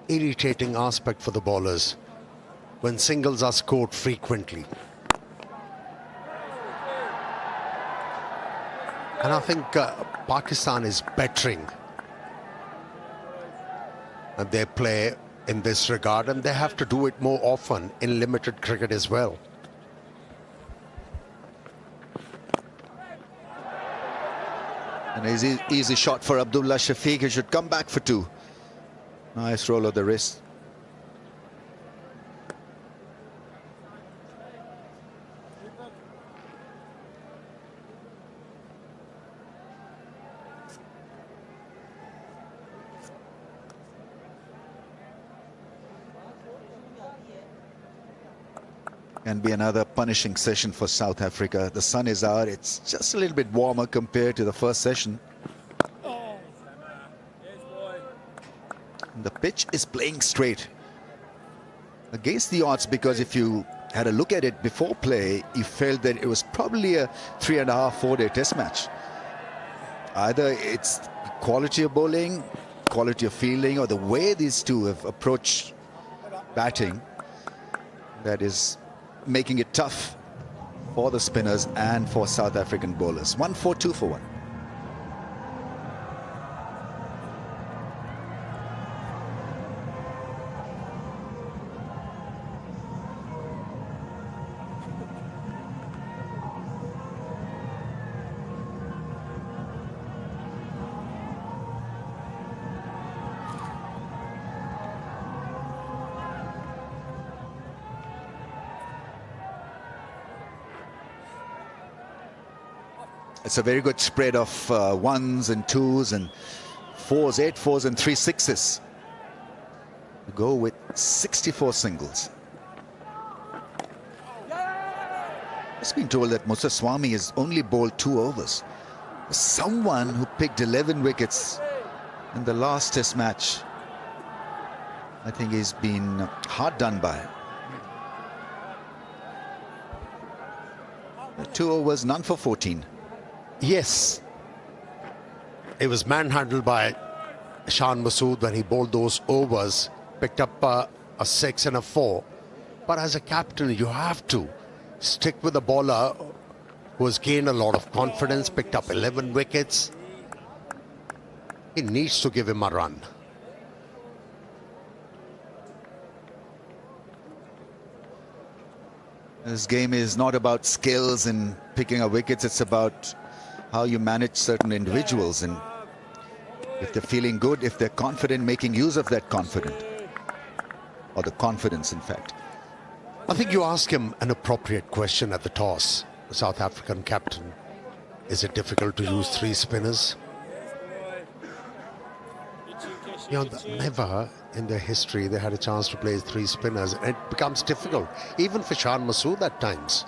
irritating aspect for the bowlers when singles are scored frequently. And I think Pakistan is bettering their play in this regard, and they have to do it more often in limited cricket as well.
An easy shot for Abdullah Shafiq. He should come back for 2. Nice roll of the wrist. Can be another punishing session for South Africa. The sun is out. It's just a little bit warmer compared to the first session. The pitch is playing straight against the odds, because if you had a look at it before play, you felt that it was probably a 3.5, 4-day test match. Either it's quality of bowling, quality of fielding, or the way these two have approached batting that is making it tough for the spinners and for South African bowlers. 1-4-2 for 1. It's a very good spread of ones and twos and fours, 8 fours and 3 sixes. To go with 64 singles. I've been told that Muthuswamy has only bowled 2 overs. Someone who picked 11 wickets in the last test match. I think he's been hard done by. 2 overs, none for 14.
Yes, it was manhandled by Shan Masood when he bowled those overs, picked up a 6 and a 4. But as a captain, you have to stick with a bowler who has gained a lot of confidence, picked up 11 wickets. He needs to give him a run.
This game is not about skills and picking up wickets. It's about how you manage certain individuals, and if they're feeling good, if they're confident, making use of that confidence, or the confidence, in fact.
I think you ask him an appropriate question at the toss, the South African captain. Is it difficult to use 3 spinners? You know, never in their history they had a chance to play 3 spinners. It becomes difficult, even for Shan Masood at times.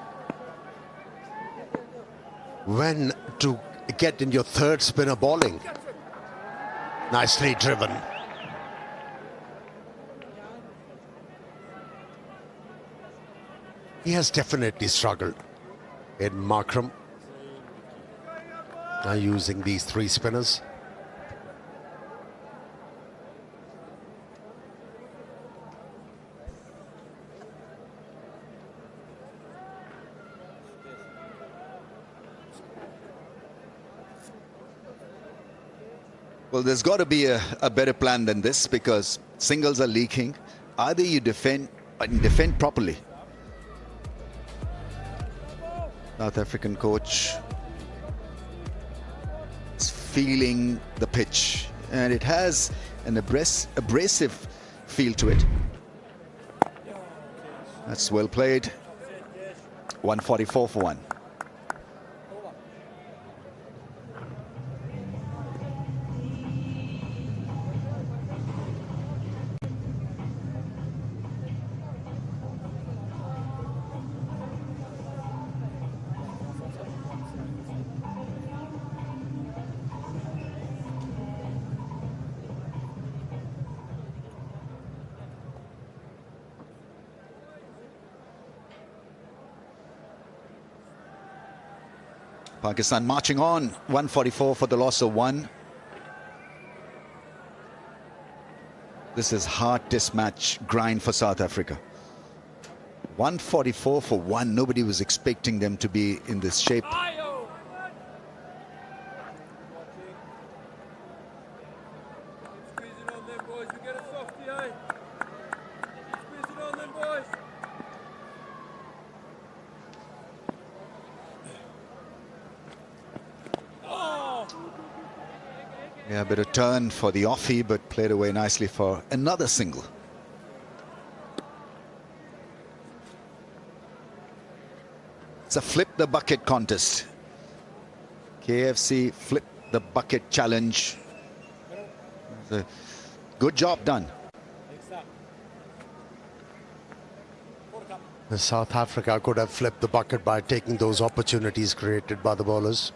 When to get in your 3rd spinner bowling. Nicely driven. He has definitely struggled in Markram. Now using these 3 spinners.
Well, there's got to be a better plan than this, because singles are leaking. Either you defend properly. South African coach is feeling the pitch, and it has an abrasive feel to it. That's well played. 144 for 1. Pakistan marching on, 144 for the loss of 1. This is hard test match grind for South Africa. 144 for 1. Nobody was expecting them to be in this shape. Yeah, a bit of turn for the offie, but played away nicely for another single. It's a flip the bucket contest. KFC flip the bucket challenge. It's a good job done.
South Africa could have flipped the bucket by taking those opportunities created by the bowlers.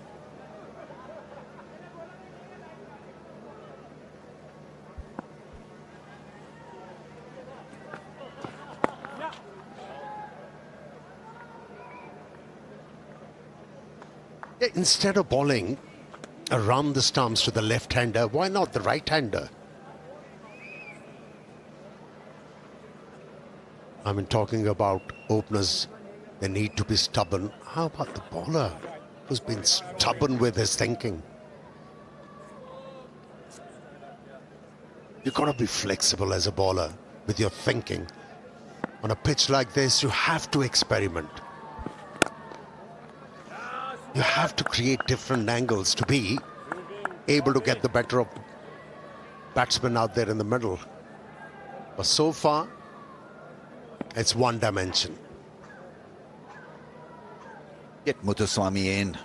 Instead of bowling around the stumps to the left-hander, why not the right-hander? I mean, talking about openers, they need to be stubborn. How about the bowler who's been stubborn with his thinking? You've got to be flexible as a bowler with your thinking. On a pitch like this, you have to experiment. You have to create different angles to be able to get the better of batsmen out there in the middle. But so far, it's one dimension.
Get Muthuswamy in.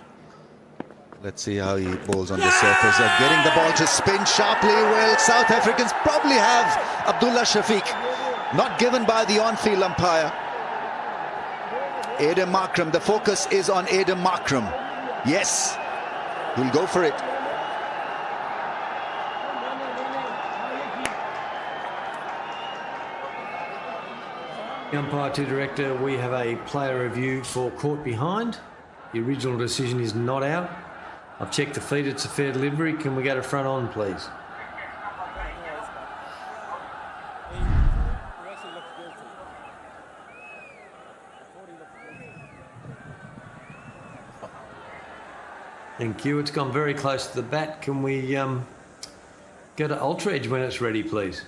Let's see how he bowls on the surface. Getting the ball to spin sharply. Well, South Africans probably have Abdullah Shafiq. Not given by the on-field umpire. Adam Markram, the focus is on Adam Markram. Yes, he'll go for it.
Umpire to director, we have a player review for caught behind. The original decision is not out. I've checked the feed, it's a fair delivery. Can we go to front on, please? Thank you. It's gone very close to the bat. Can we go to ultra edge when it's ready, please?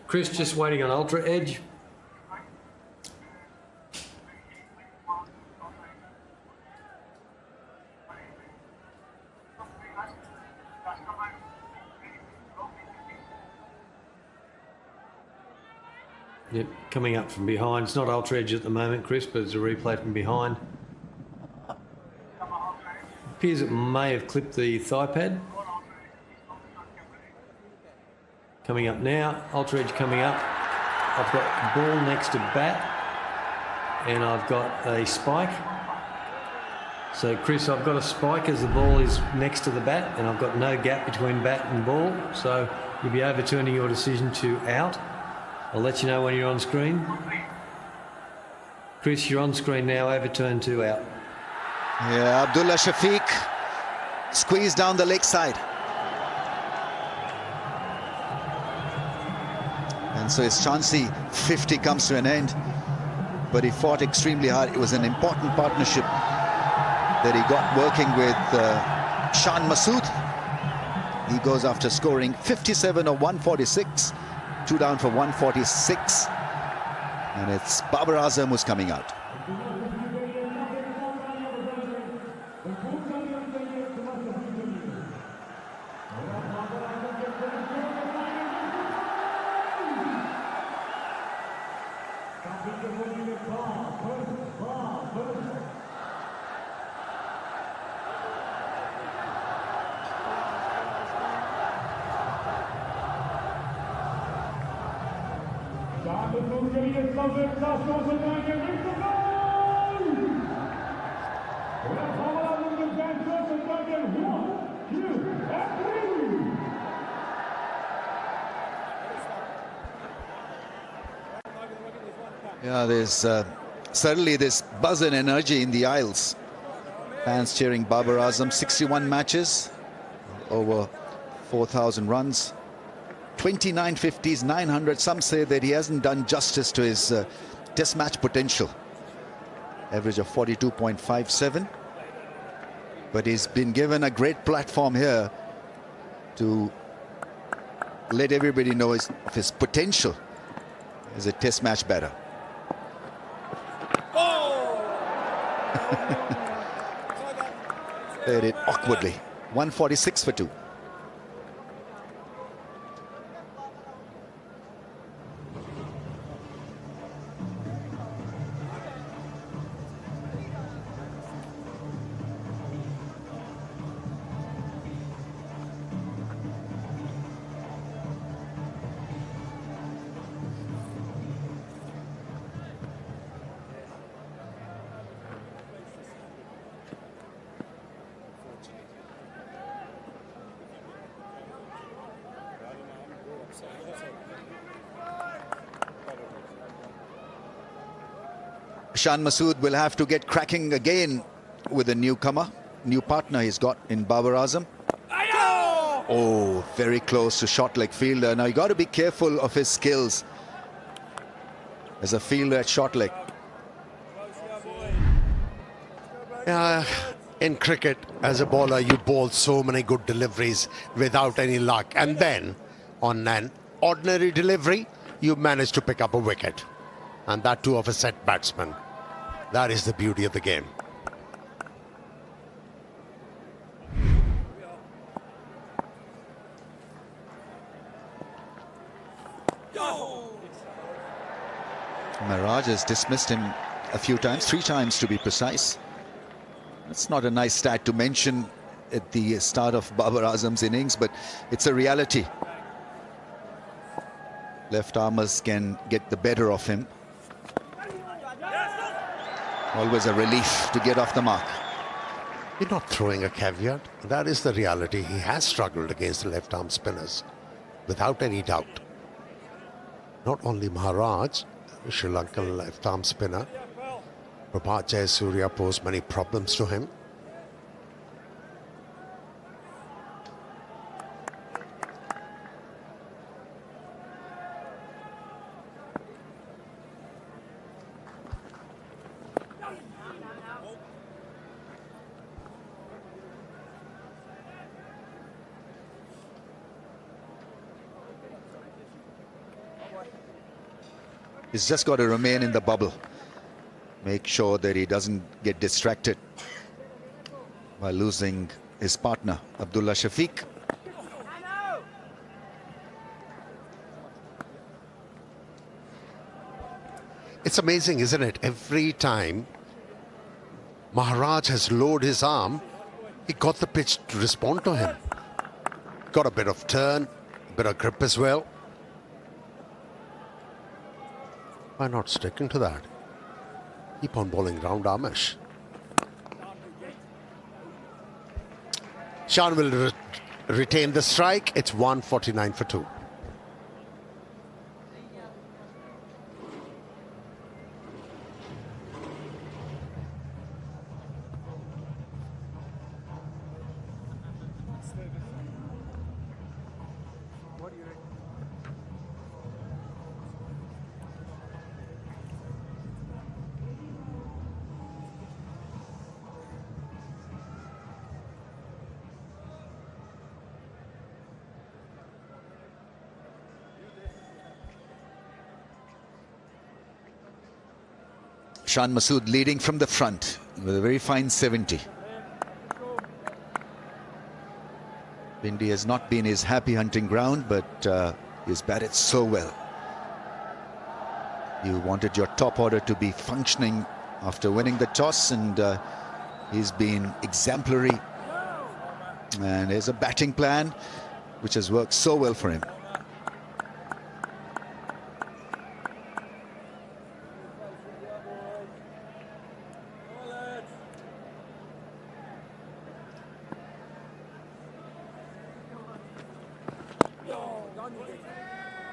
Chris, just waiting on ultra edge. Yep, coming up from behind. It's not ultra edge at the moment, Chris, but it's a replay from behind. Appears it may have clipped the thigh pad. Coming up now, ultra edge coming up. I've got ball next to bat and I've got a spike. So Chris, I've got a spike as the ball is next to the bat and I've got no gap between bat and ball. So you'll be overturning your decision to out. I'll let you know when you're on screen. Chris, you're on screen now, overturn to out.
Yeah, Abdullah Shafiq squeezed down the leg side. And so his chancy 50 comes to an end, but he fought extremely hard. It was an important partnership that he got working with Shan Masood. He goes after scoring 57 of 146, 2 down for 146, and it's Babar Azam who's coming out. Yeah, there's certainly this buzz and energy in the aisles. Fans cheering Babar Azam. 61 matches, over 4,000 runs, 29 50s, 900. Some say that he hasn't done justice to his test match potential. Average of 42.57. But he's been given a great platform here to let everybody know of his potential as a test match batter. Played it awkwardly. 146 for 2. Shan Masood will have to get cracking again with a newcomer, new partner he's got in Babar Azam. Oh, very close to short leg fielder. Now you got to be careful of his skills as a fielder at short leg.
In cricket, as a bowler, you bowl so many good deliveries without any luck. And then, on an ordinary delivery, you manage to pick up a wicket. And that too of a set batsman. That is the beauty of the game.
Maharaj has dismissed him a few times, 3 times to be precise. That's not a nice stat to mention at the start of Babar Azam's innings, but it's a reality. Left armers can get the better of him. Always a relief to get off the mark.
You're not throwing a caveat. That is the reality. He has struggled against the left-arm spinners, without any doubt. Not only Maharaj, Sri Lankan left-arm spinner, Prabhat Jayasuriya posed many problems to him.
He's just got to remain in the bubble. Make sure that he doesn't get distracted by losing his partner, Abdullah Shafiq.
It's amazing, isn't it? Every time Maharaj has lowered his arm, he got the pitch to respond to him. Got a bit of turn, a bit of grip as well. Why not sticking to that? Keep on bowling round Amish. Shan will retain the strike. It's 149 for 2.
Shan Masood leading from the front with a very fine 70. Pindi has not been his happy hunting ground, but he's batted so well. You wanted your top order to be functioning after winning the toss, and he's been exemplary. And there's a batting plan which has worked so well for him.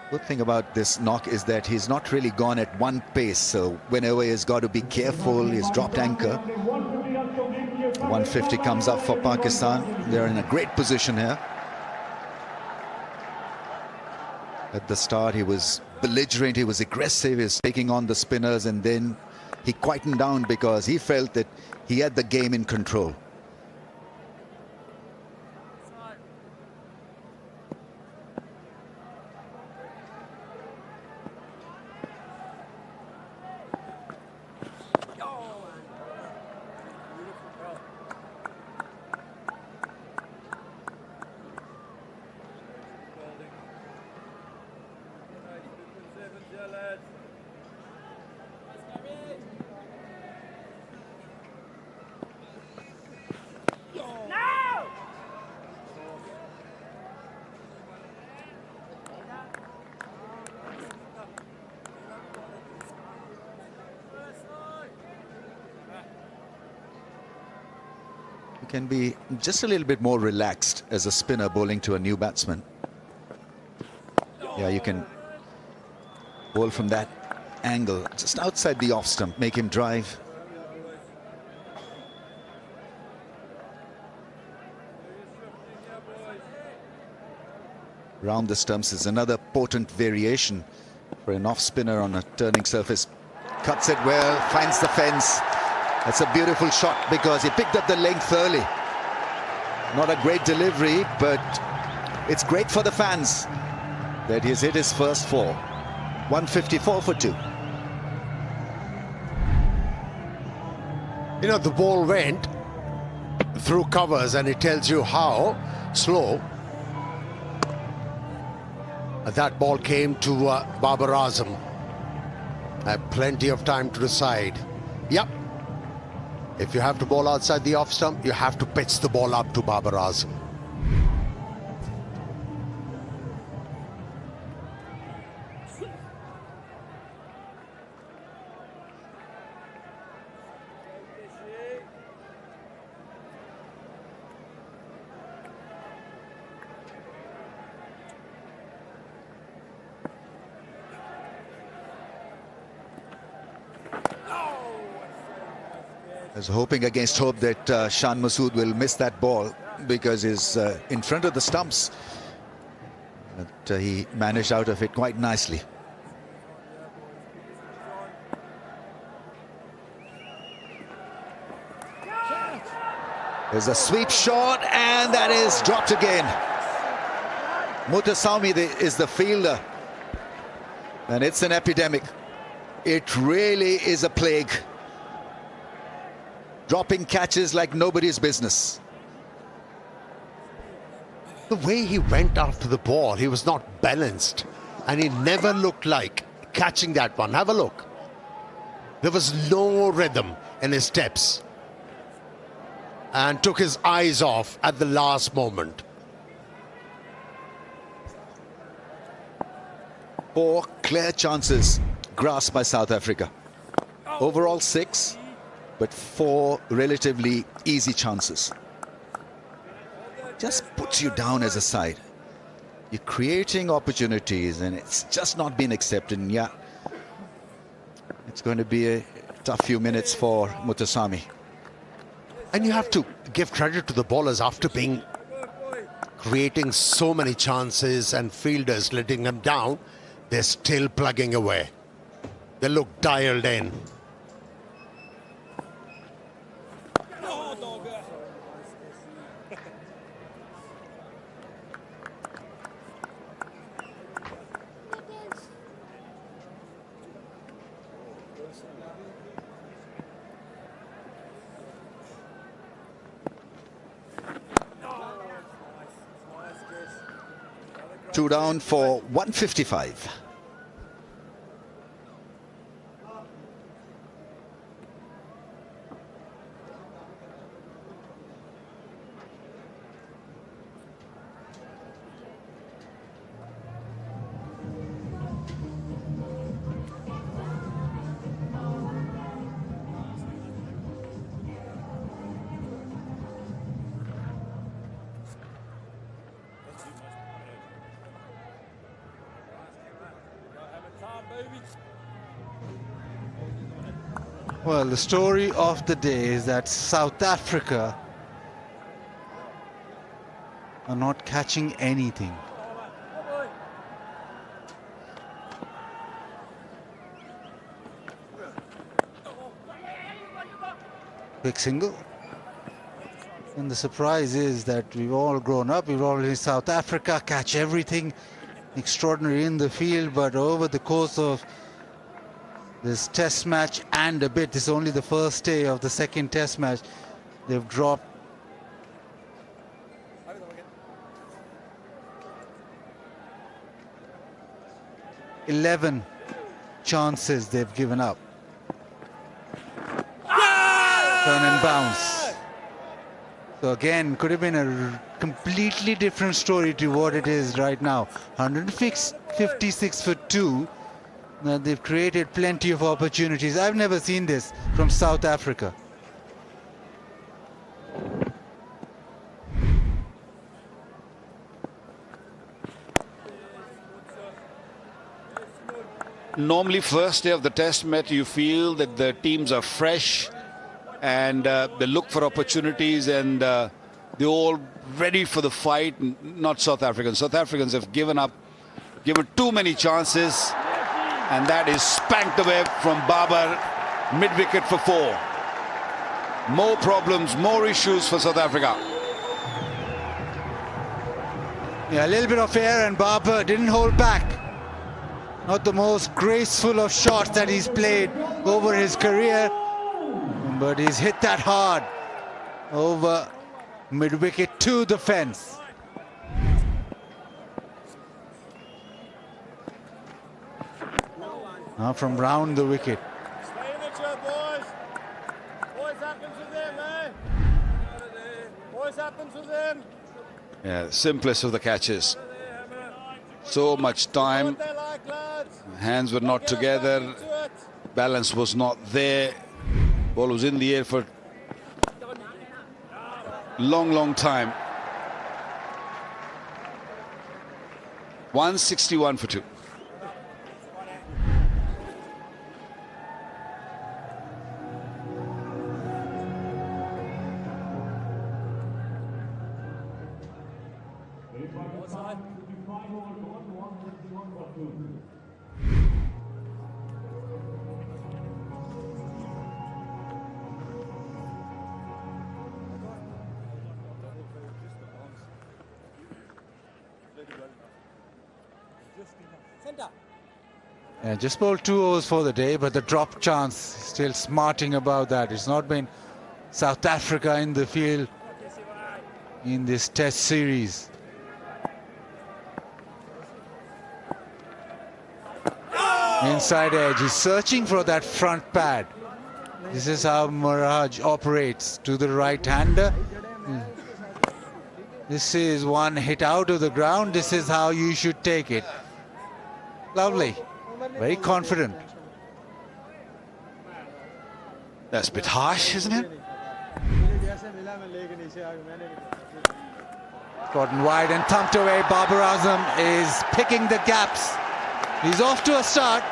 Good thing about this knock is that he's not really gone at one pace, so whenever he's got to be careful, he's dropped anchor. 150 comes up for Pakistan. They're in a great position here. At the start he was belligerent, he was aggressive, he was taking on the spinners, and then he quietened down because he felt that he had the game in control. Can be just a little bit more relaxed as a spinner bowling to a new batsman. Yeah, you can bowl from that angle, just outside the off stump, make him drive. Round the stumps is another potent variation for an off spinner on a turning surface. Cuts it well, finds the fence. That's a beautiful shot because he picked up the length early. Not a great delivery, but it's great for the fans that he's hit his first 4. 154 for 2.
You know, the ball went through covers, and it tells you how slow that ball came to Babar Azam. Had plenty of time to decide. Yep. If you have to bowl outside the off stump, you have to pitch the ball up to Babar Azam.
I was hoping against hope that Shan Masood will miss that ball because he's in front of the stumps. But he managed out of it quite nicely. There's a sweep shot, and that is dropped again. Muthusamy is the fielder, and it's an epidemic. It really is a plague. Dropping catches like nobody's business.
The way he went after the ball, he was not balanced, and he never looked like catching that one. Have a look. There was no rhythm in his steps, and took his eyes off at the last moment.
4 clear chances grasped by South Africa. Overall 6, but 4 relatively easy chances. Just puts you down as a side. You're creating opportunities, and it's just not been accepted. And yeah, it's going to be a tough few minutes for Muthusamy.
And you have to give credit to the bowlers after being creating so many chances and fielders letting them down. They're still plugging away. They look dialed in.
Two down for 155.
Well, the story of the day is that South Africa are not catching anything. Quick single. And the surprise is that we've all grown up, we've all in South Africa, catch everything extraordinary in the field, but over the course of this test match and a bit, this is only the first day of the second test match, they've dropped 11 chances they've given up. Turn and bounce. So again, could have been a completely different story to what it is right now. 156 for 2. They've created plenty of opportunities. I've never seen this from South Africa.
Normally, first day of the test match, you feel that the teams are fresh and they look for opportunities, and they're all ready for the fight. Not South Africans. South Africans have given too many chances, and that is spanked away from Babar, mid-wicket for 4. More problems, more issues for South Africa.
Yeah, a little bit of air, and Babar didn't hold back. Not the most graceful of shots that he's played over his career, but he's hit that hard over mid-wicket to the fence. Now from round the wicket.
Stay in the job, boys. Boys happens with them, eh? Boys happens with them.
Yeah, simplest of the catches. So much time. Hands were not together. Balance was not there. Ball was in the air for long time. 161 for 2.
Yeah, just bowled 2 overs for the day, but the drop chance, still smarting about that. It's not been South Africa in the field in this test series. Inside edge, he's searching for that front pad. This is how Maharaj operates, to the right-hander. This is one hit out of the ground. This is how you should take it. Lovely. Very confident.
That's a bit harsh, isn't it?
Gotten wide and thumped away. Babar Azam is picking the gaps. He's off to a start.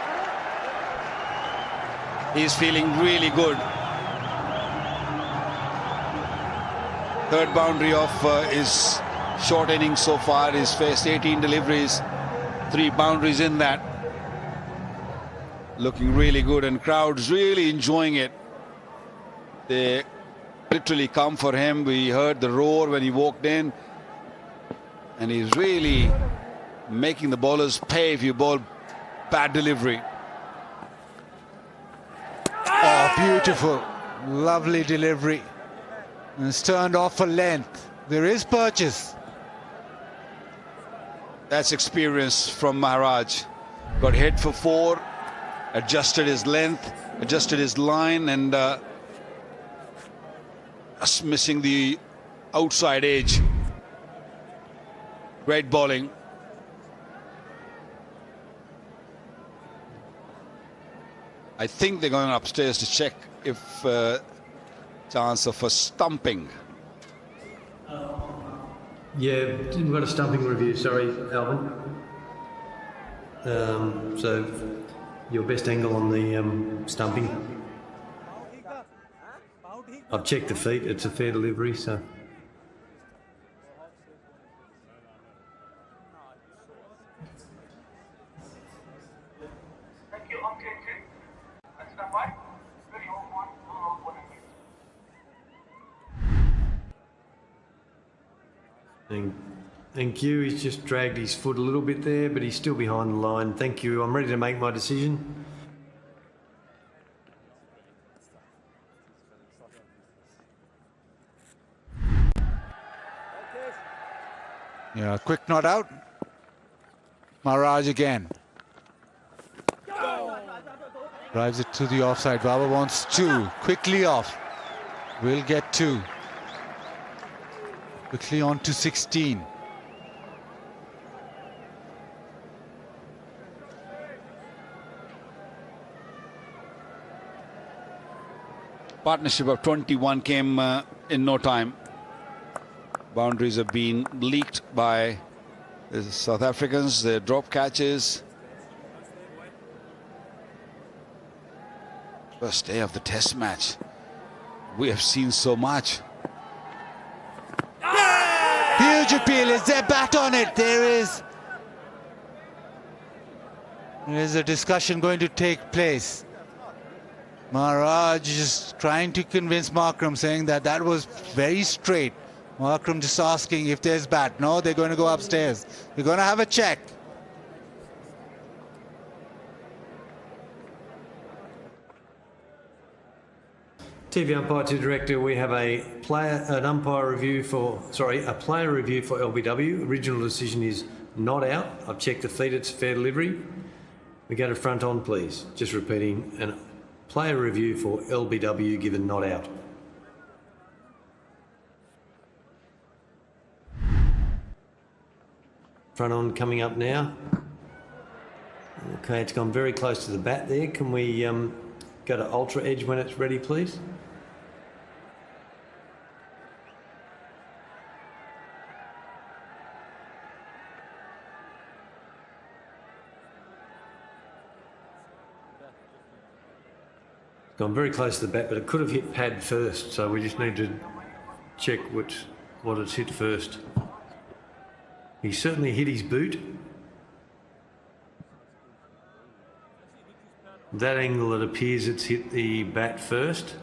He's feeling really good. Third boundary of his short innings so far. He's faced 18 deliveries, 3 boundaries in that. Looking really good, and crowds really enjoying it. They literally come for him. We heard the roar when he walked in, and he's really making the bowlers pay if you bowl bad delivery.
Oh, beautiful. Lovely delivery. And it's turned off for length. There is purchase.
That's experience from Maharaj. Got hit for 4, adjusted his length, adjusted his line, and just missing the outside edge. Great bowling. I think they're going upstairs to check if chance of a stumping.
Yeah, didn't got a stumping review, sorry, Alvin. So your best angle on the stumping. I've checked the feet, it's a fair delivery, so. Thank you. He's just dragged his foot a little bit there, but he's still behind the line. Thank you. I'm ready to make my decision.
Yeah, quick not out. Maharaj again. Drives it to the offside. Baba wants 2. Quickly off. Will get 2. Quickly on to 16.
Partnership of 21 came in no time. Boundaries have been leaked by the South Africans. Their drop catches. First day of the test match. We have seen so much.
Huge appeal. Is there bat on it? There is. There is a discussion going to take place. Maharaj is trying to convince Markram, saying that that was very straight. Markram just asking if there's bat. No, they're going to go upstairs. They're going to have a check.
TV umpire to director, we have a player review for LBW. Original decision is not out. I've checked the feet, it's fair delivery. We go to front on, please. Just repeating, a player review for LBW given not out. Front on coming up now. Okay, it's gone very close to the bat there. Can we go to ultra edge when it's ready, please? Gone very close to the bat, but it could have hit pad first, so we just need to check what it's hit first. He certainly hit his boot. That angle, it appears it's hit the bat first,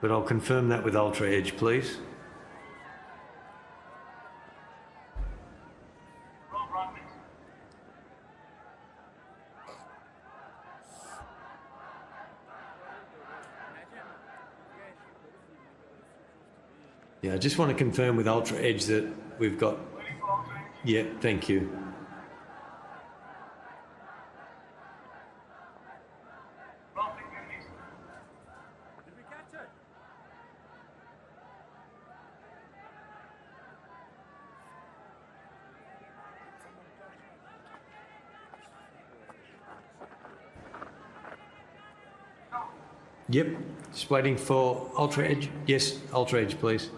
but I'll confirm that with ultra edge, please. Yeah, I just want to confirm with ultra edge that we've got. Yeah, thank you. Yep, just waiting for ultra edge. Yes, ultra edge, please.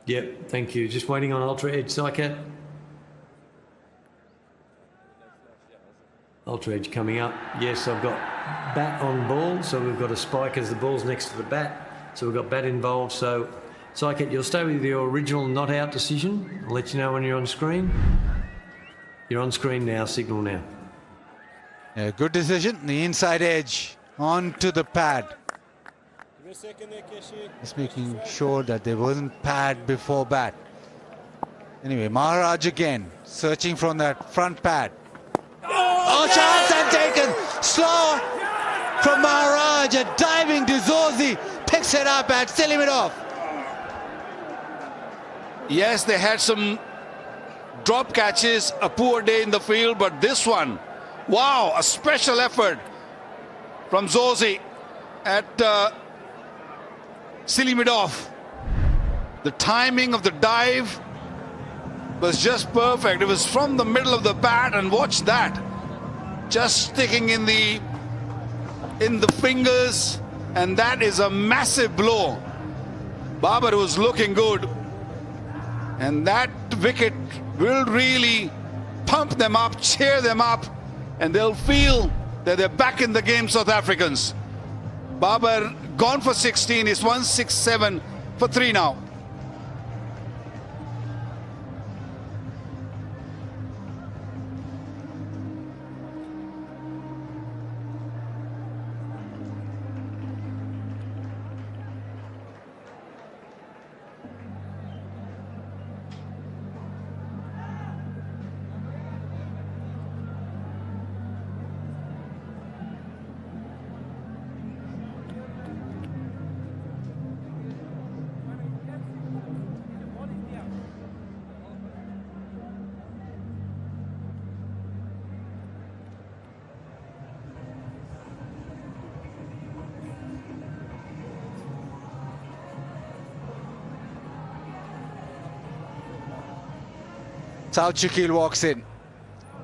Yep, thank you. Just waiting on ultra edge, Psycat. Ultra edge coming up. Yes, I've got bat on ball, so we've got a spike as the ball's next to the bat. So we've got bat involved. So, Psycat, you'll stay with your original not out decision. I'll let you know when you're on screen. You're on screen now, signal now.
Yeah, good decision. The inside edge onto the pad. Just making sure that there wasn't pad before bat. Anyway, Maharaj again, searching from that front pad. Oh, chance and taken. Slow from Maharaj. A diving Dizorzi picks it up and still it off.
Yes, they had some drop catches, a poor day in the field, but this one, wow, a special effort from Zorzi at Silimidov. The timing of the dive was just perfect. It was from the middle of the bat, and watch that. Just sticking in the fingers, and that is a massive blow. Babar was looking good, and that wicket will really pump them up, cheer them up, and they'll feel that they're back in the game, South Africans. Babar gone for 16, is 167 for 3 now.
South Shakil walks in.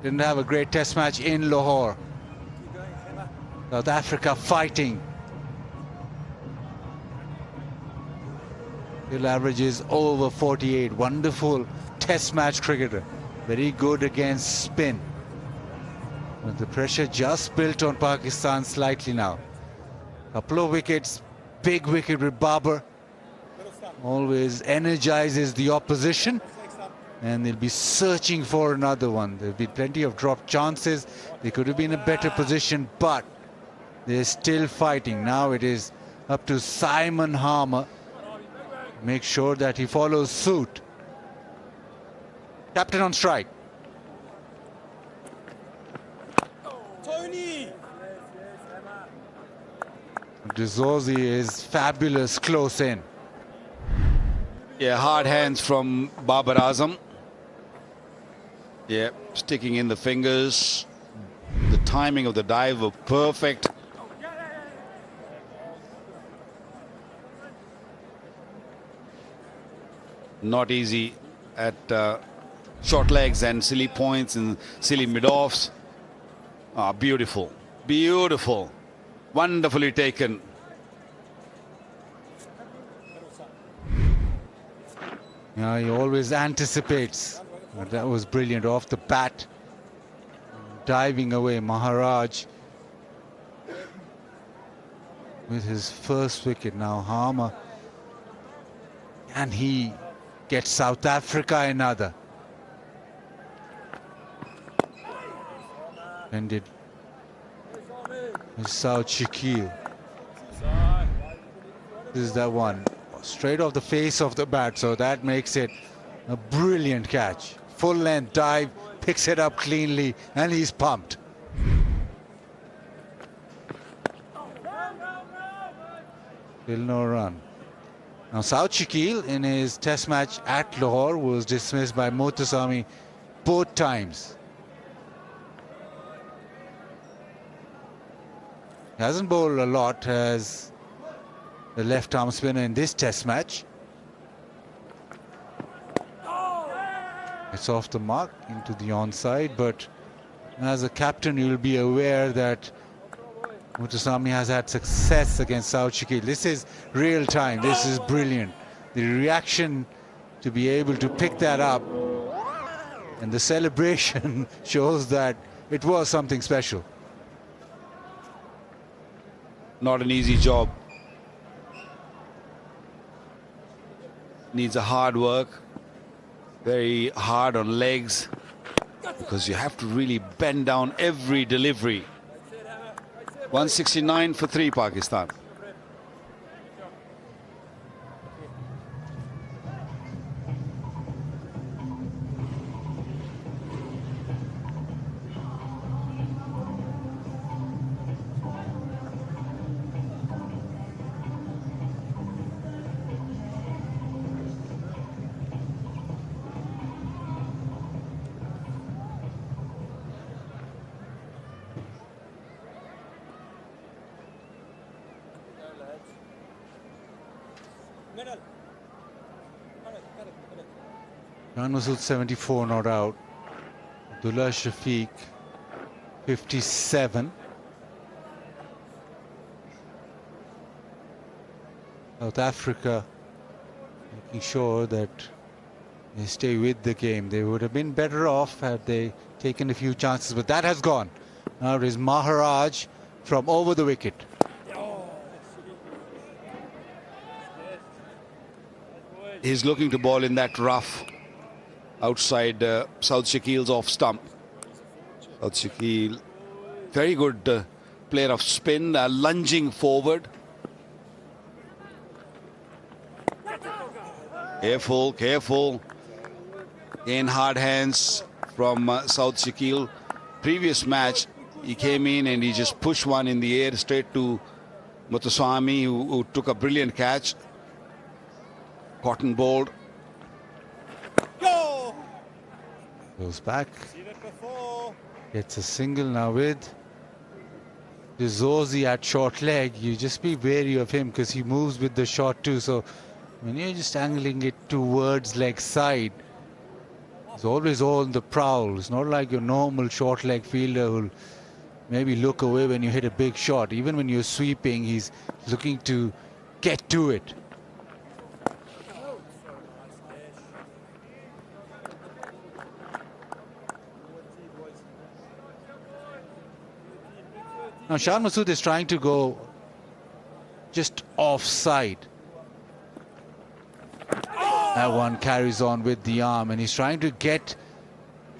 Didn't have a great test match in Lahore. South Africa fighting. Still averages over 48. Wonderful test match cricketer. Very good against spin. But the pressure just built on Pakistan slightly now. Couple of wickets. Big wicket with Babar. Always energizes the opposition. and they'll be searching for another one. There'll be plenty of drop chances. They could have been in a better position, but they're still fighting. Now it is up to Simon Harmer. Make sure that he follows suit. Captain on strike.
Tony!
Dizorzi is fabulous close in.
Yeah, hard hands from Babar Azam. Yeah, sticking in the fingers. The timing of the dive was perfect. Not easy at short legs and silly points and silly mid-offs. Ah, beautiful, beautiful, wonderfully taken.
Yeah, he always anticipates. But that was brilliant off the bat. Diving away, Maharaj with his first wicket. Now Harmer, and he gets South Africa another. Ended with South Shakil. This is that one straight off the face of the bat, so that makes it a brilliant catch. Full length dive, picks it up cleanly, and he's pumped. Still no run. Now South Shakil in his test match at Lahore was dismissed by Muthuswamy both times. He hasn't bowled a lot as the left arm spinner in this test match. It's off the mark into the onside, but as a captain you'll be aware that Muthuswamy has had success against South Shakil. This is real time, this is brilliant. The reaction to be able to pick that up and the celebration shows that it was something special.
Not an easy job. Needs a hard work. Very hard on legs, because you have to really bend down every delivery. 169 for 3 Pakistan.
Khan Masood 74 not out. Abdullah Shafiq 57. South Africa making sure that they stay with the game. They would have been better off had they taken a few chances, but that has gone. Now it is Maharaj from over the wicket.
He's looking to ball in that rough outside South Shakil's off stump. South Shakil, very good player of spin, lunging forward. Careful, careful. Again, hard hands from South Shakil. Previous match, he came in and he just pushed one in the air straight to Muthuswamy, who took a brilliant catch. Cotton bowled.
Goes back. Gets a single now with Dizorzi at short leg. You just be wary of him because he moves with the shot too. So when you're just angling it towards leg side, it's always on the prowl. It's not like your normal short leg fielder who'll maybe look away when you hit a big shot. Even when you're sweeping, he's looking to get to it. Now Shan Masood is trying to go just offside. That one carries on with the arm, and he's trying to get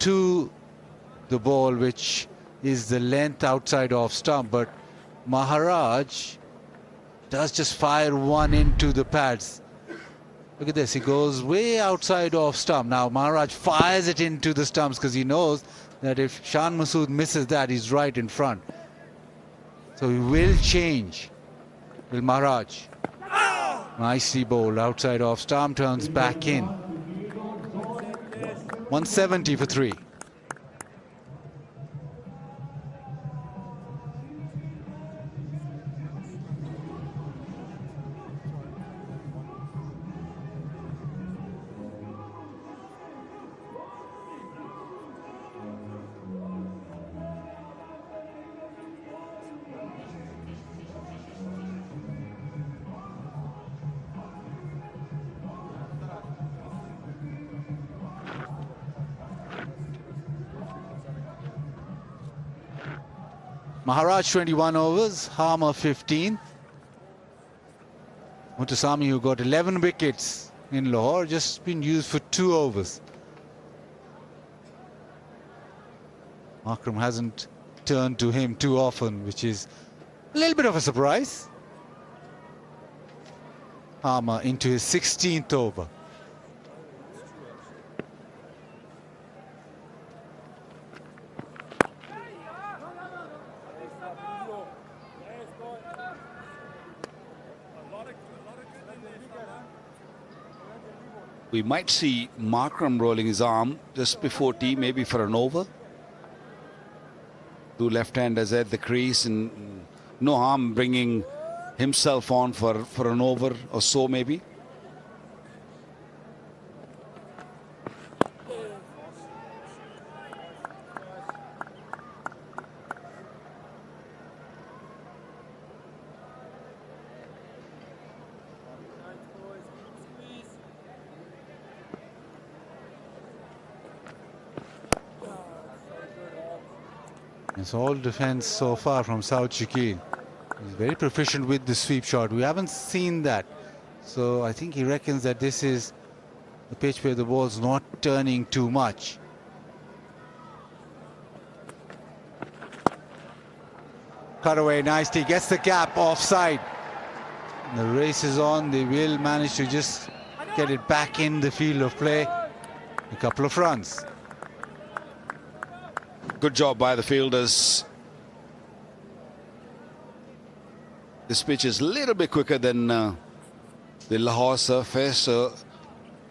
to the ball, which is the length outside off stump, but Maharaj does just fire one into the pads. Look at this, he goes way outside off stump. Now Maharaj fires it into the stumps because he knows that if Shan Masood misses that, he's right in front. So he will change. Will Maharaj. Nicely bowled outside off stump, turns back in. 170 for 3. Maharaj 21 overs, Harmer 15. Muthuswamy, who got 11 wickets in Lahore, just been used for 2 overs. Akram hasn't turned to him too often, which is a little bit of a surprise. Harmer into his 16th over.
We might see Markram rolling his arm just before tea, maybe for an over. 2 left-handers at the crease, and no harm bringing himself on for an over or so maybe.
It's all defense so far from South Shakil. He's very proficient with the sweep shot. We haven't seen that. So I think he reckons that this is the pitch where the ball's not turning too much. Cut away nicely, gets the gap offside. The race is on. They will manage to just get it back in the field of play. A couple of runs.
Good job by the fielders. This pitch is a little bit quicker than the Lahore surface.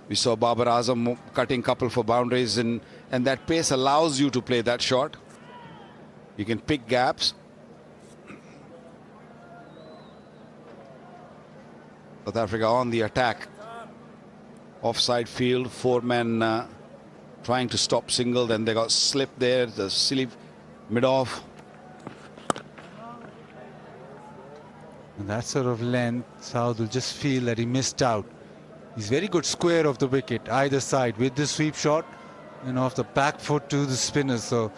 We saw Babar Azam cutting couple for boundaries, and that pace allows you to play that shot. You can pick gaps. South Africa on the attack. Offside field, 4 men trying to stop single, then they got slipped there, the silly mid-off.
And that sort of length, Saud will just feel that he missed out. He's very good square of the wicket, either side, with the sweep shot and off the back foot to the spinner. So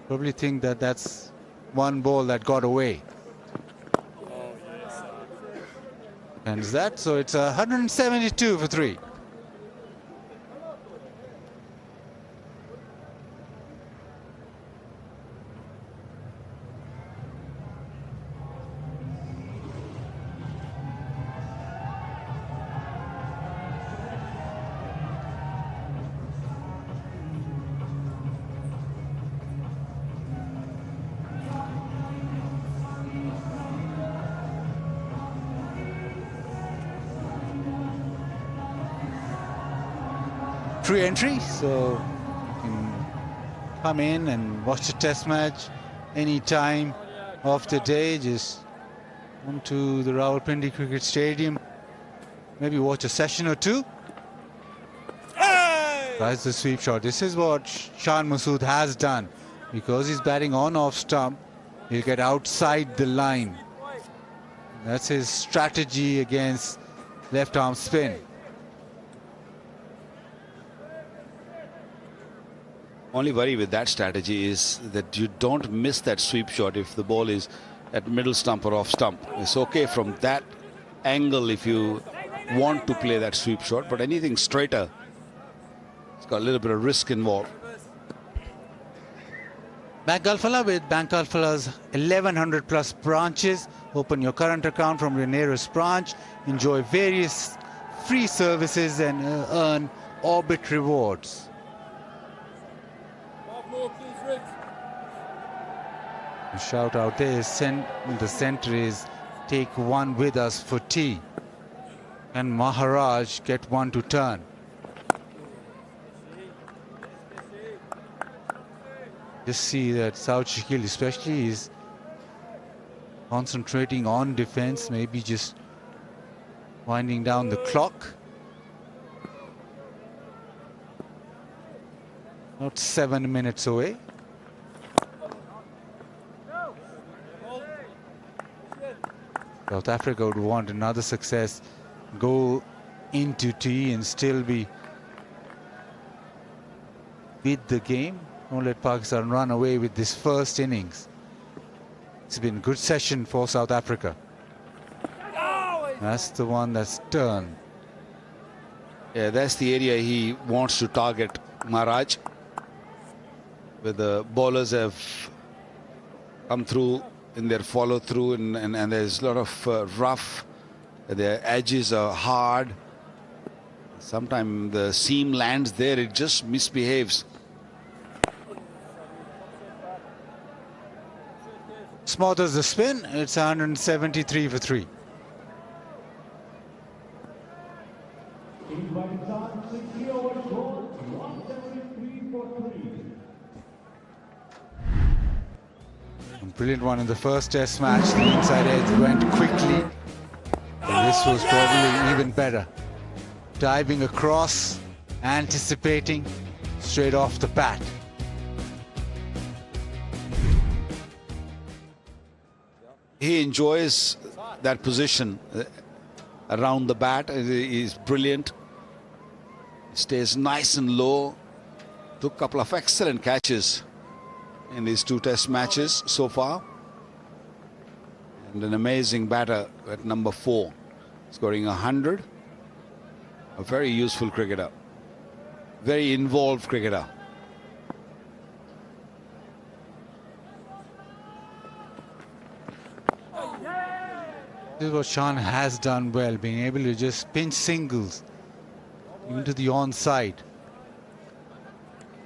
probably think that that's one ball that got away. And that, so it's 172 for 3. Free entry, so you can come in and watch the test match any time of the day. Just come to the Rawalpindi Cricket Stadium, maybe watch a session or 2. That's the sweep shot. This is what Shan Masood has done. Because he's batting on off stump, he'll get outside the line. That's his strategy against left arm spin.
Only worry with that strategy is that you don't miss that sweep shot if the ball is at middle stump or off stump. It's okay from that angle if you want to play that sweep shot, but anything straighter, it's got a little bit of risk involved.
Bank Alphala with Bank Alphala's 1100 plus branches. Open your current account from your nearest branch. Enjoy various free services and earn Orbit rewards. The shout out there is the center is take one with us for tea. And Maharaj get one to turn. Just see that South Shakil especially is concentrating on defense, maybe just winding down the clock. Not 7 minutes away. South Africa would want another success, go into tea and still be with the game. Don't let Pakistan run away with this first innings. It's been a good session for South Africa. That's the one that's turned.
Yeah, that's the area he wants to target, Maharaj. Where the bowlers have come through in their follow through, and there's a lot of rough. Their edges are hard. Sometimes the seam lands there, it just misbehaves.
Smothers the spin. It's 173 for 3. A brilliant one in the first test match. The inside edge went quickly. And this was probably even better. Diving across, anticipating, straight off the bat.
He enjoys that position around the bat. He's brilliant. Stays nice and low. Took a couple of excellent catches in these 2 test matches so far. And an amazing batter at number 4, scoring 100. A very useful cricketer. Very involved cricketer.
This is what Shan has done well, being able to just pinch singles into the onside.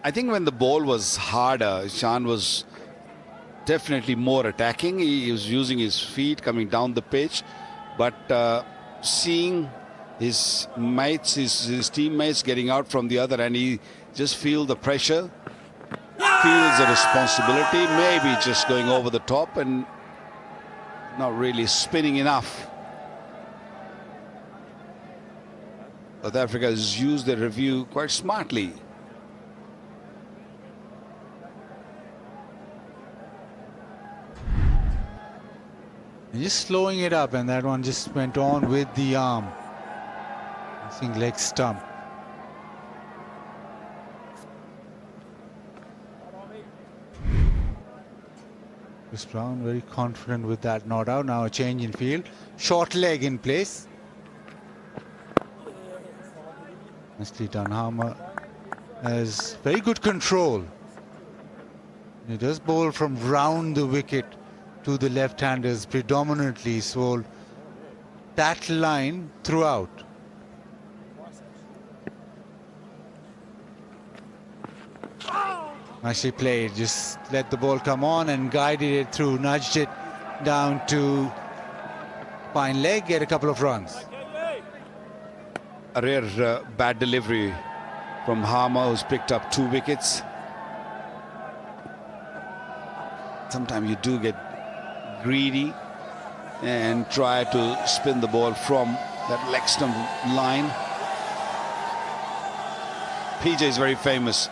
I think when the ball was harder, Shan was definitely more attacking. He was using his feet coming down the pitch, but seeing his mates, his teammates getting out from the other end, he just feels the pressure, feels the responsibility, maybe just going over the top and not really spinning enough. South Africa has used the review quite smartly.
And just slowing it up, and that one just went on with the arm. I think leg stump. Chris Brown very confident with that not out. Now a change in field. Short leg in place. Nicely done. Harmer has very good control. He does bowl from round the wicket to the left-handers predominantly, so that line throughout. Nicely played, just let the ball come on and guided it through, nudged it down to fine leg, get a couple of runs.
A rare bad delivery from Harmer, who's picked up 2 wickets. Sometimes you do get greedy and try to spin the ball from that leg stump line. PJ is very famous.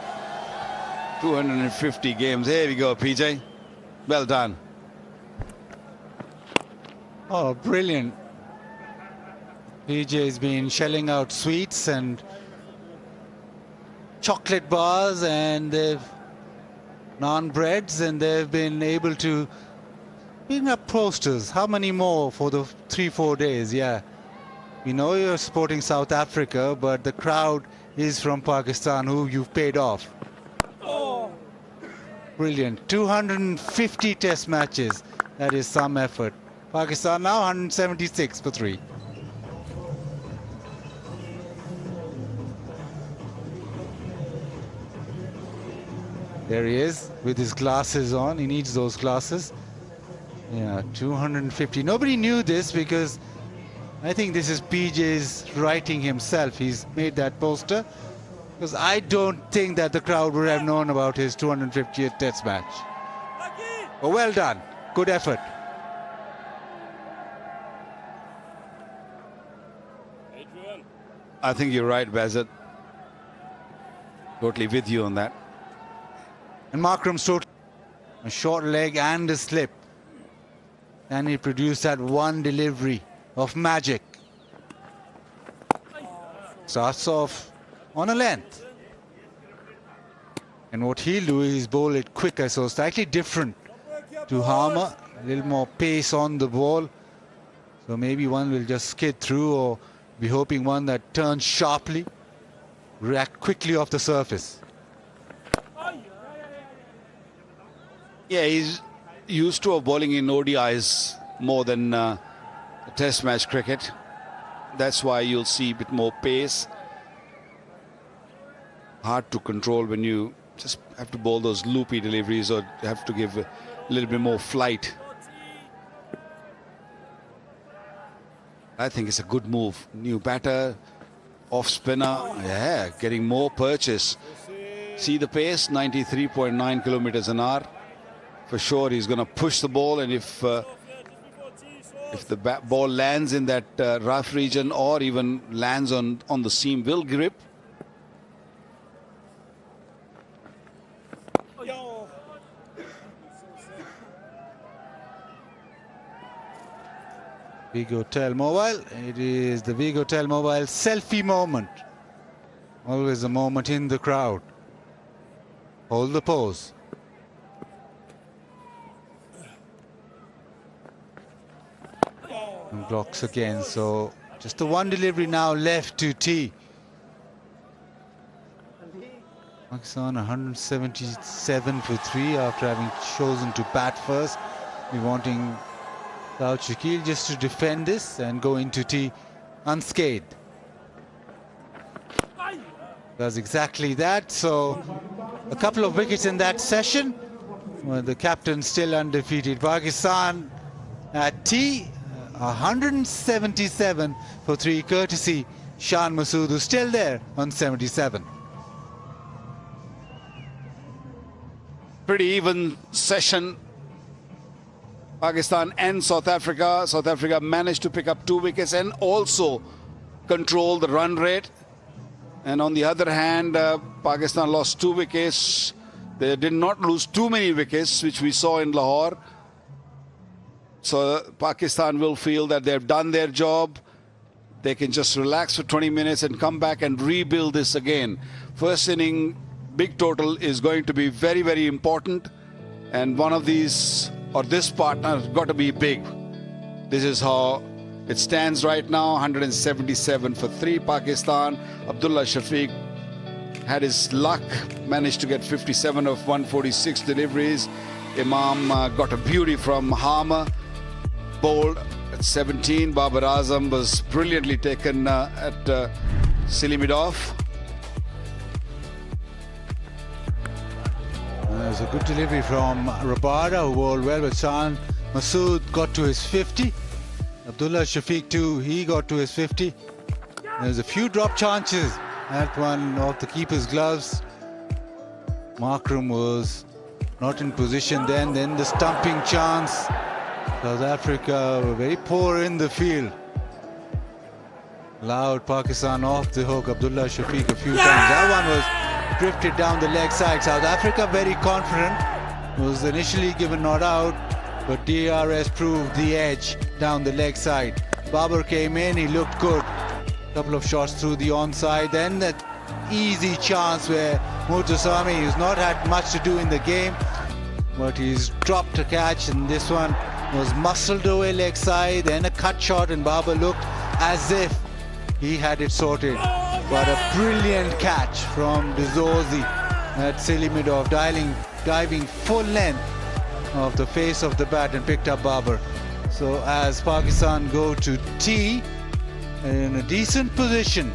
250 games. There we go, PJ. Well done.
Oh, brilliant. PJ has been shelling out sweets and chocolate bars and naan breads, and they've been able to bring up posters. How many more for the 3-4 days? Yeah. We know you're supporting South Africa, but the crowd is from Pakistan, who you've paid off. Brilliant. 250 test matches. That is some effort. Pakistan now 176 for 3. There he is with his glasses on. He needs those glasses. Yeah, 250. Nobody knew this because I think this is PJ's writing himself. He's made that poster because I don't think that the crowd would have known about his 250th test match. But well done. Good effort.
I think you're right, Bazat. Totally with you on that.
And Markram's total. A short leg and a slip. And he produced that one delivery of magic. Starts off on a length. And what he'll do is bowl it quicker, so slightly different to Harmer. A little more pace on the ball. So maybe one will just skid through, or be hoping one that turns sharply, react quickly off the surface.
Yeah, he's used to bowling in ODIs more than Test match cricket. That's why you'll see a bit more pace. Hard to control when you just have to bowl those loopy deliveries, or have to give a little bit more flight. I think it's a good move. New batter, off spinner, yeah, getting more purchase. See the pace, 93.9 kilometers an hour. For sure, he's going to push the ball, and if the ball lands in that rough region, or even lands on the seam, will grip.
Vigotel Mobile. It is the Vigotel Mobile selfie moment. Always a moment in the crowd. Hold the pose. And blocks again, so just the one delivery now left to T. Pakistan 177 for 3 after having chosen to bat first. We're wanting Daud Shakil just to defend this and go into T unscathed. Does exactly that, so a couple of wickets in that session. Well, the captain still undefeated. Pakistan at T, 177 for 3, courtesy Shan Masood, who's still there on 77.
Pretty even session. Pakistan and South Africa. South Africa managed to pick up 2 wickets and also control the run rate. And on the other hand, Pakistan lost 2 wickets. They did not lose too many wickets, which we saw in Lahore. So Pakistan will feel that they've done their job. They can just relax for 20 minutes and come back and rebuild this again. First inning, big total is going to be very, very important. And one of these, or this partner, has got to be big. This is how it stands right now, 177 for 3. Pakistan, Abdullah Shafiq had his luck, managed to get 57 of 146 deliveries. Imam got a beauty from Harmer, bowled at 17. Babar Azam was brilliantly taken at silly mid-off.
There's a good delivery from Rabada, who bowled well, but Shan Masood got to his 50. Abdullah Shafiq too, he got to his 50. There's a few drop chances at one of the keeper's gloves. Markram was not in position then the stumping chance. South Africa were very poor in the field. Allowed Pakistan off the hook. Abdullah Shafiq a few times. That one was drifted down the leg side. South Africa very confident. Was initially given not out, but DRS proved the edge down the leg side. Babar came in, he looked good. Couple of shots through the onside. Then that easy chance where Muthuswamy, who's not had much to do in the game, but he's dropped a catch, and this one was muscled away leg side, then a cut shot, and Babar looked as if he had it sorted. But a brilliant catch from Dizorzi at silly mid off, diving full length of the face of the bat and picked up Babar. So as Pakistan go to tee in a decent position,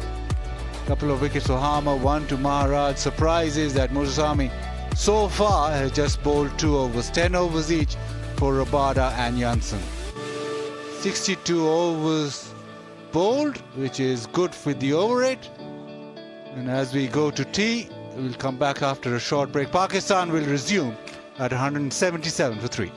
couple of wickets for Harmer, one to Maharaj. Surprise is that Mursami so far has just bowled 2 overs, 10 overs each for Rabada and Janssen. 62 overs bowled, which is good with the over rate. And as we go to tea, we'll come back after a short break. Pakistan will resume at 177 for 3.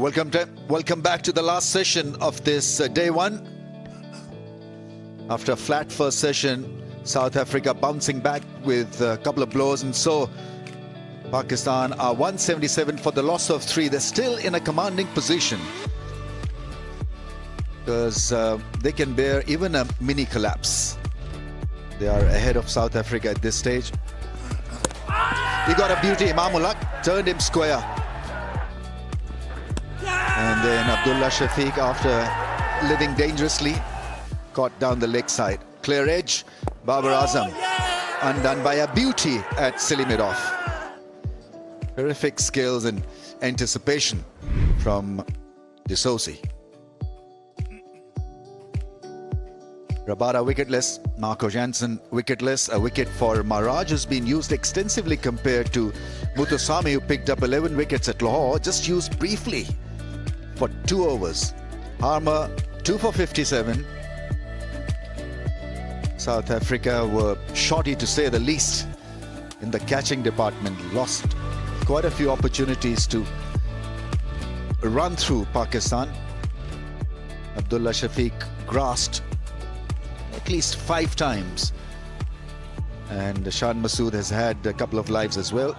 Welcome back to the last session of this day one. After a flat first session, South Africa bouncing back with a couple of blows, and so Pakistan are 177 for the loss of 3. They're still in a commanding position because they can bear even a mini collapse. They are ahead of South Africa at this stage. He got a beauty. Imamullah turned him square. And then Abdullah Shafiq, after living dangerously, caught down the leg side. Clear edge. Babar Azam undone by a beauty at Selimidov. Terrific skills and anticipation from D'Souza. Rabada wicketless, Marco Jansen wicketless. A wicket for Maharaj has been used extensively compared to Muthuswamy, who picked up 11 wickets at Lahore, just used briefly for 2 overs. Harmer 2 for 57. South Africa were shoddy to say the least in the catching department, lost quite a few opportunities to run through Pakistan. Abdullah Shafiq grasped at least 5 times, and Shan Masood has had a couple of lives as well.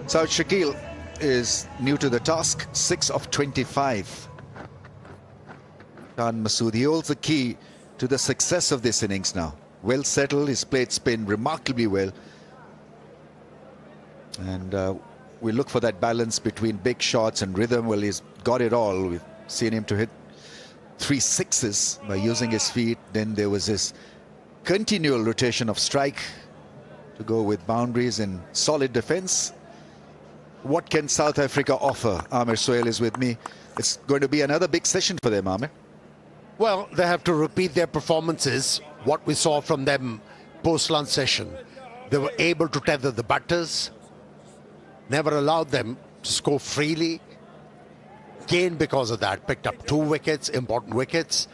Saud Shakil is new to the task, 6 of 25. Shan Masood, he holds the key to the success of this innings now. Well settled, he's played spin remarkably well, and we look for that balance between big shots and rhythm. Well, he's got it all. We've seen him to hit 3 sixes by using his feet. Then there was this continual rotation of strike to go with boundaries and solid defense. What can South Africa offer? Amir Sohail is with me. It's going to be another big session for them, Amir.
Well, they have to repeat their performances, what we saw from them post-lunch session. They were able to tether the batters, never allowed them to score freely. Gained because of that, picked up 2 wickets, important wickets.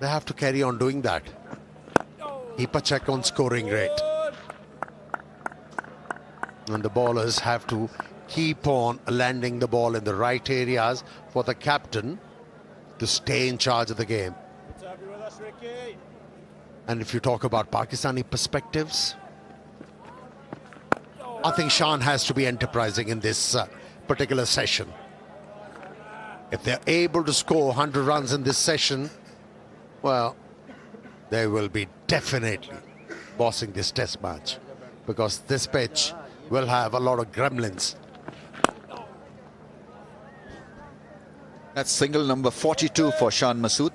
They have to carry on doing that. Keep a check on scoring rate. And the bowlers have to keep on landing the ball in the right areas for the captain to stay in charge of the game. And if you talk about Pakistani perspectives, I think Shan has to be enterprising in this particular session. If they're able to score 100 runs in this session, well, they will be definitely bossing this test match, because this pitch will have a lot of gremlins.
That's single number 42 for Shan Masood.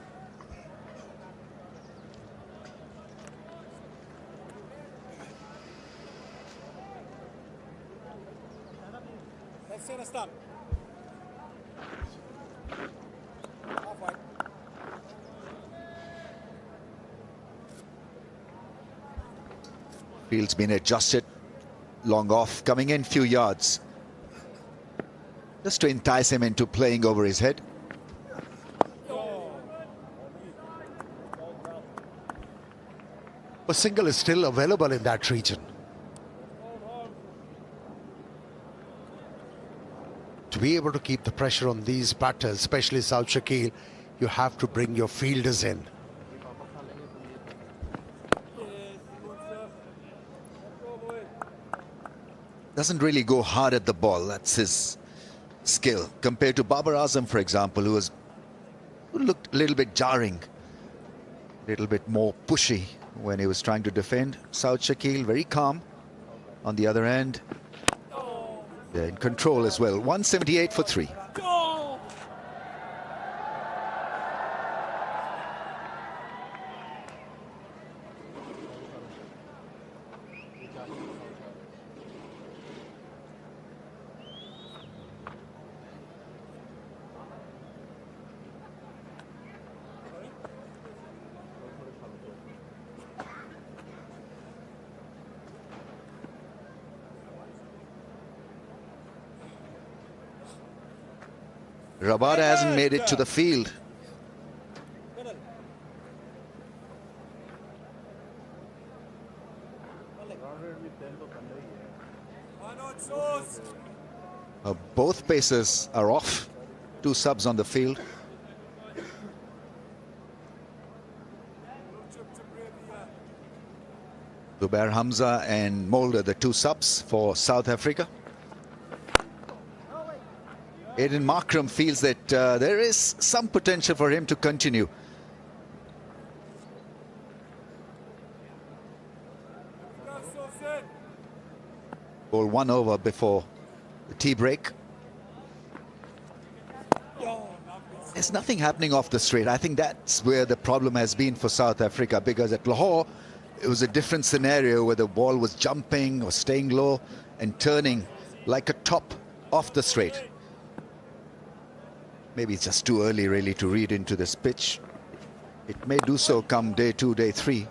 Field's been adjusted, long off, coming in few yards, just to entice him into playing over his head.
A single is still available in that region. To be able to keep the pressure on these batters, especially Saud Shakil, you have to bring your fielders in.
Doesn't really go hard at the ball. That's his skill, compared to Babar Azam, for example, who looked a little bit jarring, a little bit more pushy when he was trying to defend. Saud Shakil very calm on the other end. They're in control as well. 178 for 3. Rabada hasn't made it to the field.
pacers are off. 2 subs on the field. Zubair Hamza and Mulder, the 2 subs for South Africa. Aiden Markram feels that there is some potential for him to continue. Ball 1 over before the tea break. There's nothing happening off the straight. I think that's where the problem has been for South Africa, because at Lahore, it was a different scenario where the ball was jumping or staying low and turning like a top off the straight. Maybe it's just too early really to read into this pitch. It may do so come day 2, day 3.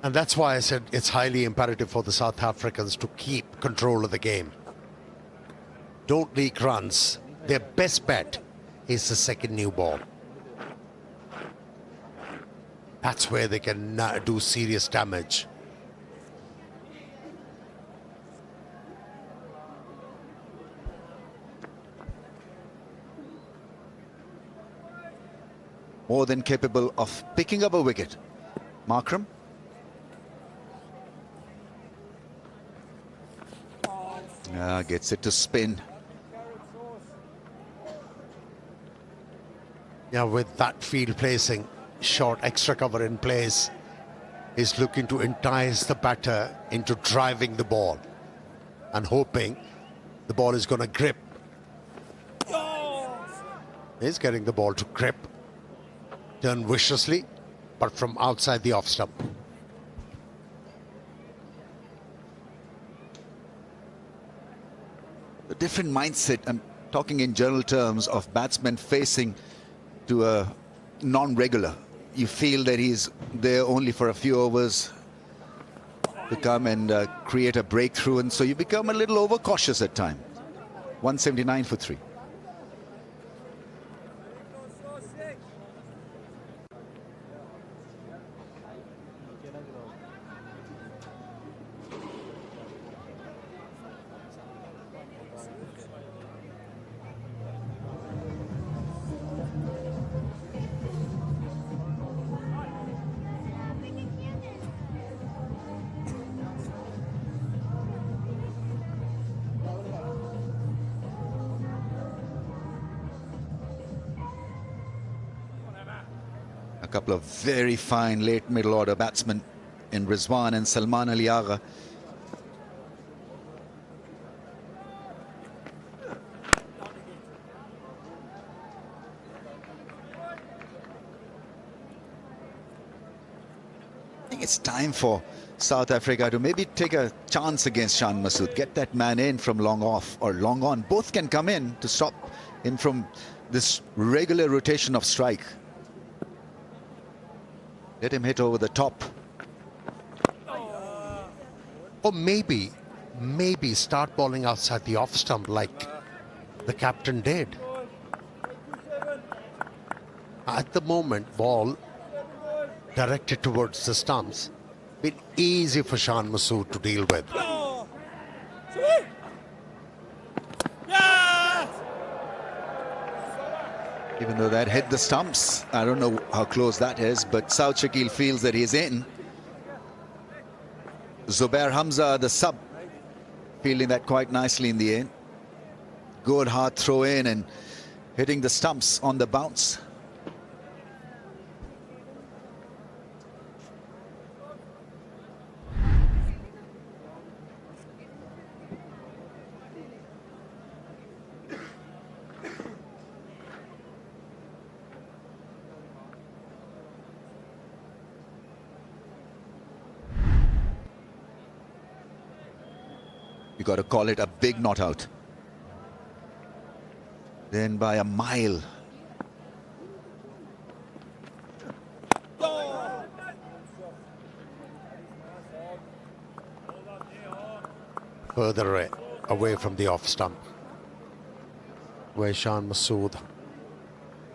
And that's why I said it's highly imperative for the South Africans to keep control of the game. Don't leak runs. Their best bet is the second new ball. That's where they can do serious damage.
More than capable of picking up a wicket. Markram. Gets it to spin.
Yeah, with that field placing, short extra cover in place, is looking to entice the batter into driving the ball and hoping the ball is going to grip. He's getting the ball to grip. Turn viciously, but from outside the off stump.
A different mindset, I'm talking in general terms, of batsmen facing to a non-regular. You feel that he's there only for a few overs to come and create a breakthrough, and so you become a little overcautious at times. 179 for 3. A couple of very fine late middle order batsmen in Rizwan and Salman Ali Agha. I think it's time for South Africa to maybe take a chance against Shan Masood. Get that man in from long off or long on. Both can come in to stop him from this regular rotation of strike. Let him hit over the top.
Or maybe start bowling outside the off stump like the captain did. At the moment, ball directed towards the stumps. Been easy for Shan Masood to deal with.
Even though that hit the stumps, I don't know how close that is, but South Shakil feels that he's in. Zubair Hamza, the sub, fielding that quite nicely in the end. Good hard throw in and hitting the stumps on the bounce. You got to call it a big not out. Then by a mile.
Further away from the off stump, where Shan Masood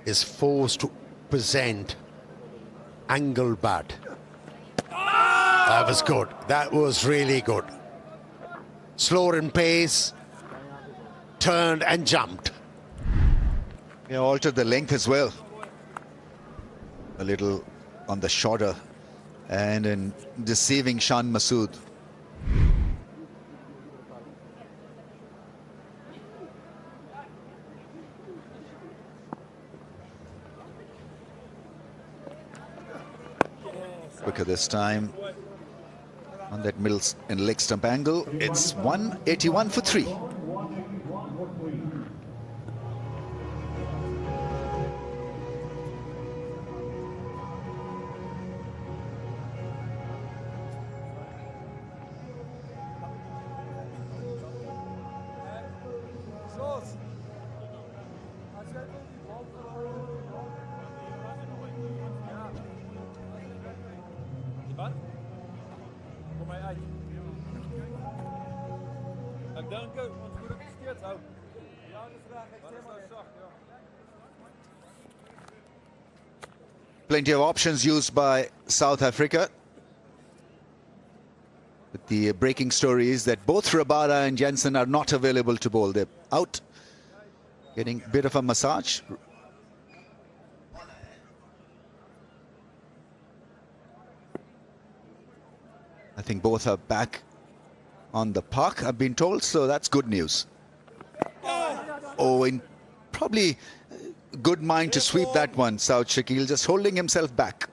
is forced to present angle bat. That was good. That was really good. Slower in pace, turned and jumped.
He altered the length as well. A little on the shorter and in deceiving Shan Masood. Quicker this time on that middle and leg stump angle. It's 181 for 3. Plenty of options used by South Africa. But the breaking story is that both Rabada and Jansen are not available to bowl. They're out, getting a bit of a massage. I think both are back on the park, I've been told, so that's good news. Oh, in probably good mind to sweep that one, South Shakil, just holding himself back.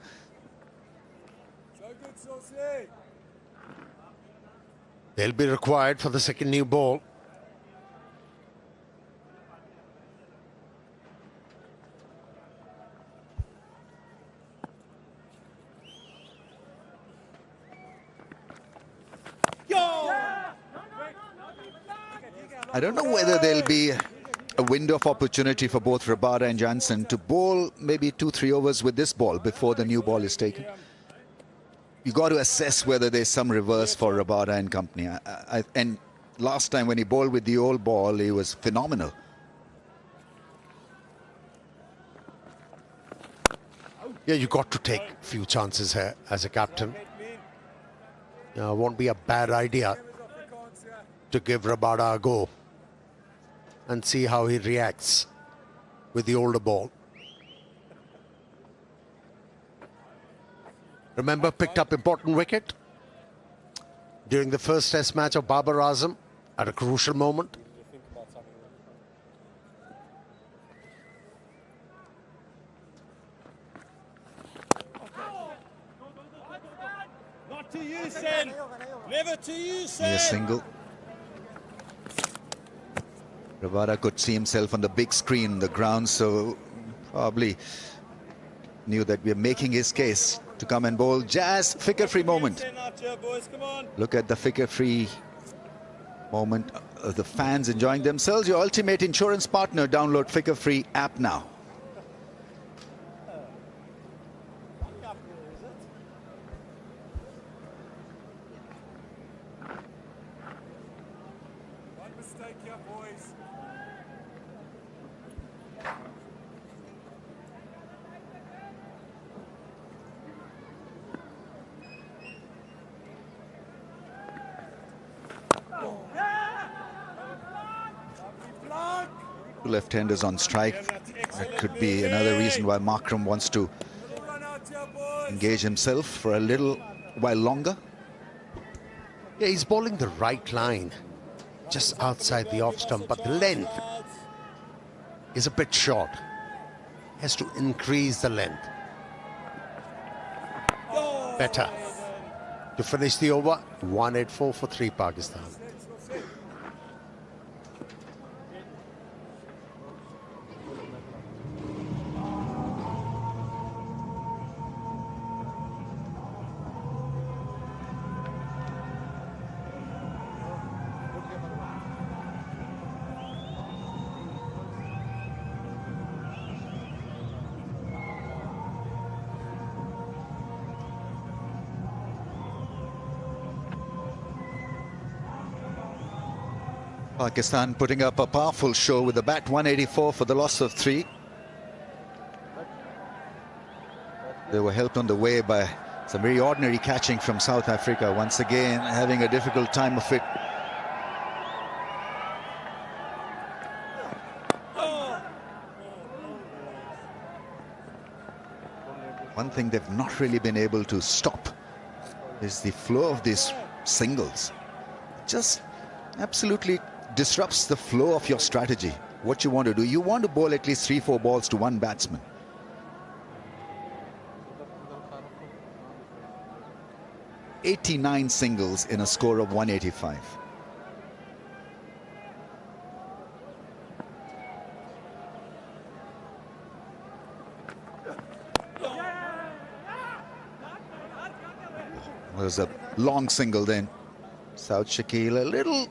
They'll be required for the second new ball.
I don't know whether there'll be a window of opportunity for both Rabada and Jansen to bowl maybe 2-3 overs with this ball before the new ball is taken. You got to assess whether there's some reverse for Rabada and company. And last time when he bowled with the old ball, he was phenomenal.
Yeah, you got to take a few chances here as a captain. Won't be a bad idea to give Rabada a go and see how he reacts with the older ball. Remember, picked up important wicket during the first test match of Babar Azam at a crucial moment.
Not to you, Sen. Never to you, Sen.
A single. Rabada could see himself on the big screen on the ground, so probably knew that we're making his case to come and bowl. Jazz, figure-free moment. Look at the figure-free moment of the fans enjoying themselves. Your ultimate insurance partner. Download figure-free app now.
One mistake here, boys.
Two left-handers on strike. That could be another reason why Markram wants to engage himself for a little while longer.
Yeah, he's bowling the right line, just outside the off stump, but the length is a bit short. Has to increase the length. Better. To finish the over, 184 for 3 Pakistan.
Pakistan putting up a powerful show with the bat, 184 for the loss of 3. They were helped on the way by some very ordinary catching from South Africa, once again having a difficult time of it. One thing they've not really been able to stop is the flow of these singles. Just absolutely disrupts the flow of your strategy. What you want to do, you want to bowl at least 3-4 balls to one batsman. "89 singles in a score of 185. Was a long single then. South Shakil a little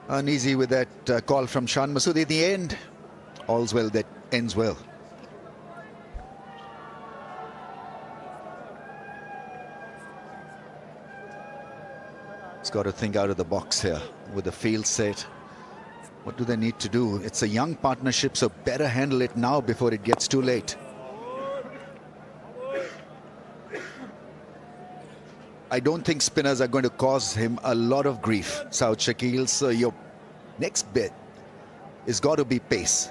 uneasy with that call from Shan Masood. In the end, all's well that ends well. He's got to think out of the box here with the field set. What do they need to do? It's a young partnership, so better handle it now before it gets too late. I don't think spinners are going to cause him a lot of grief, South Shakil. So your next bit is got to be pace.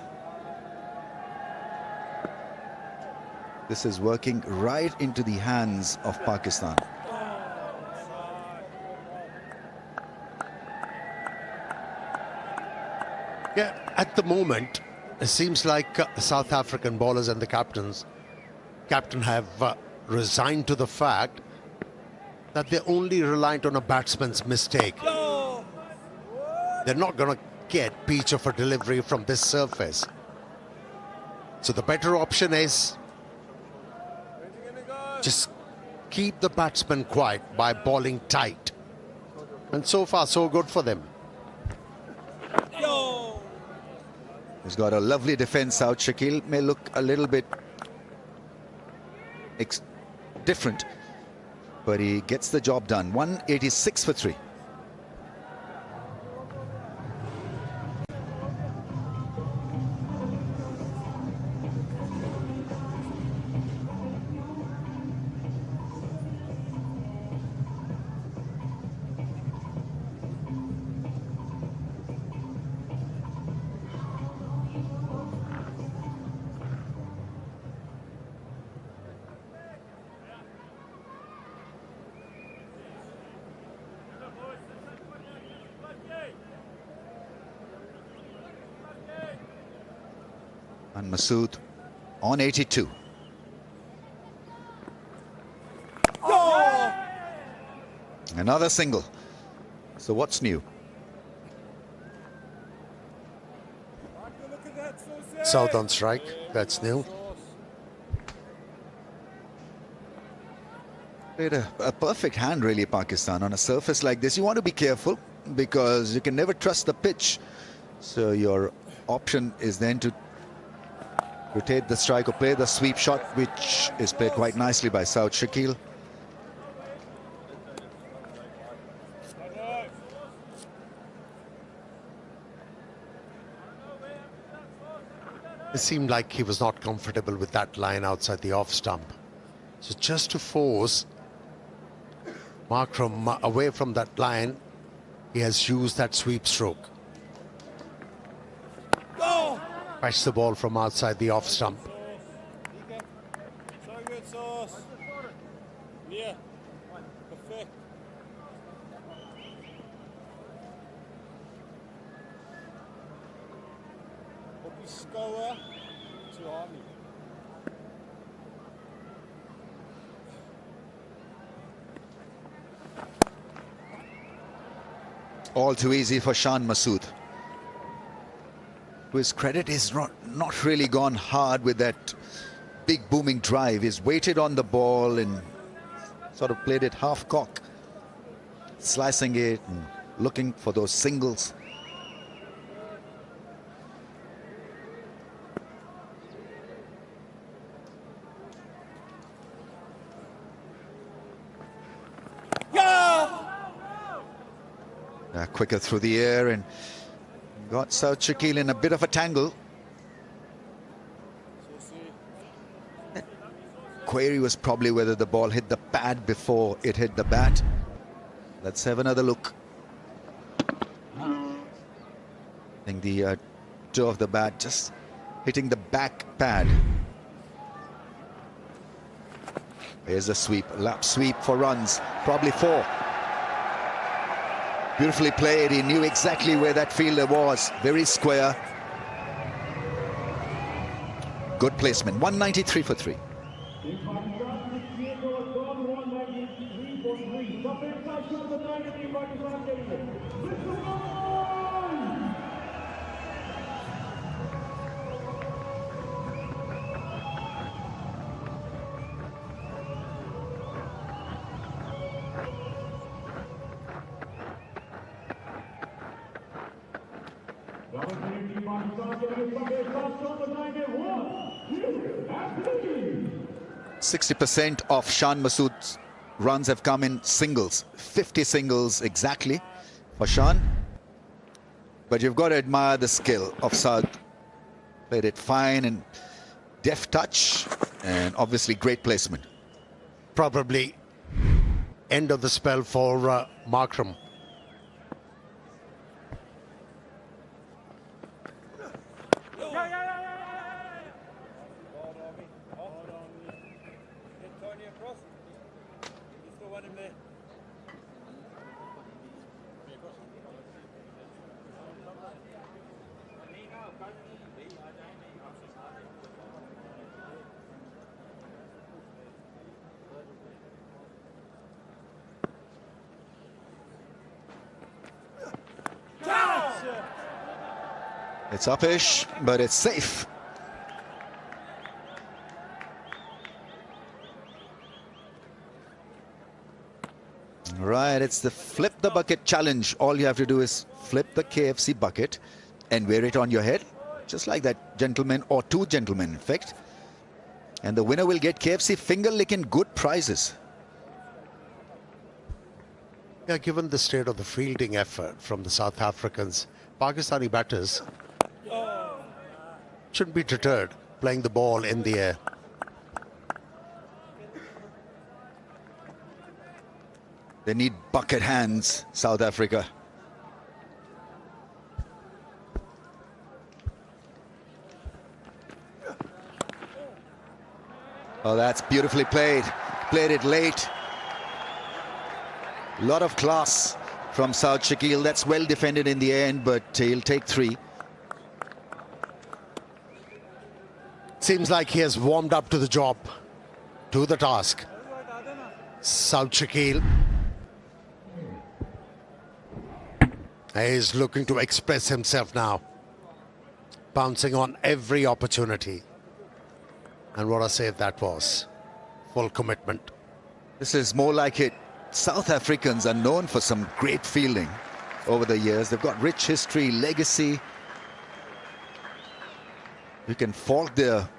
This is working right into the hands of Pakistan.
Yeah, at the moment, it seems like the South African bowlers and the captain have resigned to the fact that they're only reliant on a batsman's mistake. They're not going to get peach of a delivery from this surface. So the better option is just keep the batsman quiet by bowling tight. And so far, so good for them.
He's got a lovely defense. South Shakil may look a little bit different, but he gets the job done. 186 for 3. And Masood on 82. Another single. So what's new?
South on strike, that's new.
Played a perfect hand, really, Pakistan. On a surface like this, you want to be careful because you can never trust the pitch. So your option is then to rotate the strike or play the sweep shot, which is played quite nicely by South Shakil.
It seemed like he was not comfortable with that line outside the off stump. So just to force Mark from away from that line, he has used that sweep stroke. Catch the ball from outside the off stump.
So good, Sauce. Yeah. Perfect. Op die skouer. So hard nie.
All too easy for Shan Masood. To his credit, he's not really gone hard with that big booming drive. He's waited on the ball and sort of played it half cock, slicing it and looking for those singles. Quicker through the air and got South Shakil in a bit of a tangle. That query was probably whether the ball hit the pad before it hit the bat. Let's have another look. I think the toe of the bat just hitting the back pad. Here's a sweep, lap sweep for runs, probably 4. Beautifully played. He knew exactly where that fielder was. Very square. Good placement. 193 for 3.
$60.
60% of Shan Masood's runs have come in singles. 50 singles exactly for Shan. But you've got to admire the skill of Saad. Played it fine and deft touch, and obviously great placement.
Probably end of the spell for Markram.
It's uppish, but it's safe. Right, it's the flip the bucket challenge. All you have to do is flip the KFC bucket and wear it on your head, just like that gentleman, or 2 gentlemen in fact. And the winner will get KFC finger licking good prizes.
Yeah, given the state of the fielding effort from the South Africans, Pakistani batters shouldn't be deterred playing the ball in the air.
They need bucket hands, South Africa. Oh, that's beautifully played. Played it late. A lot of class from Saad Shakil. That's well defended in the end, but he'll take 3.
Seems like he has warmed up to the job, to the task. Saad Shakil is looking to express himself now, bouncing on every opportunity. And what a save that was. Full commitment.
This is more like it. South Africans are known for some great fielding over the years. They've got rich history, legacy. You can fault their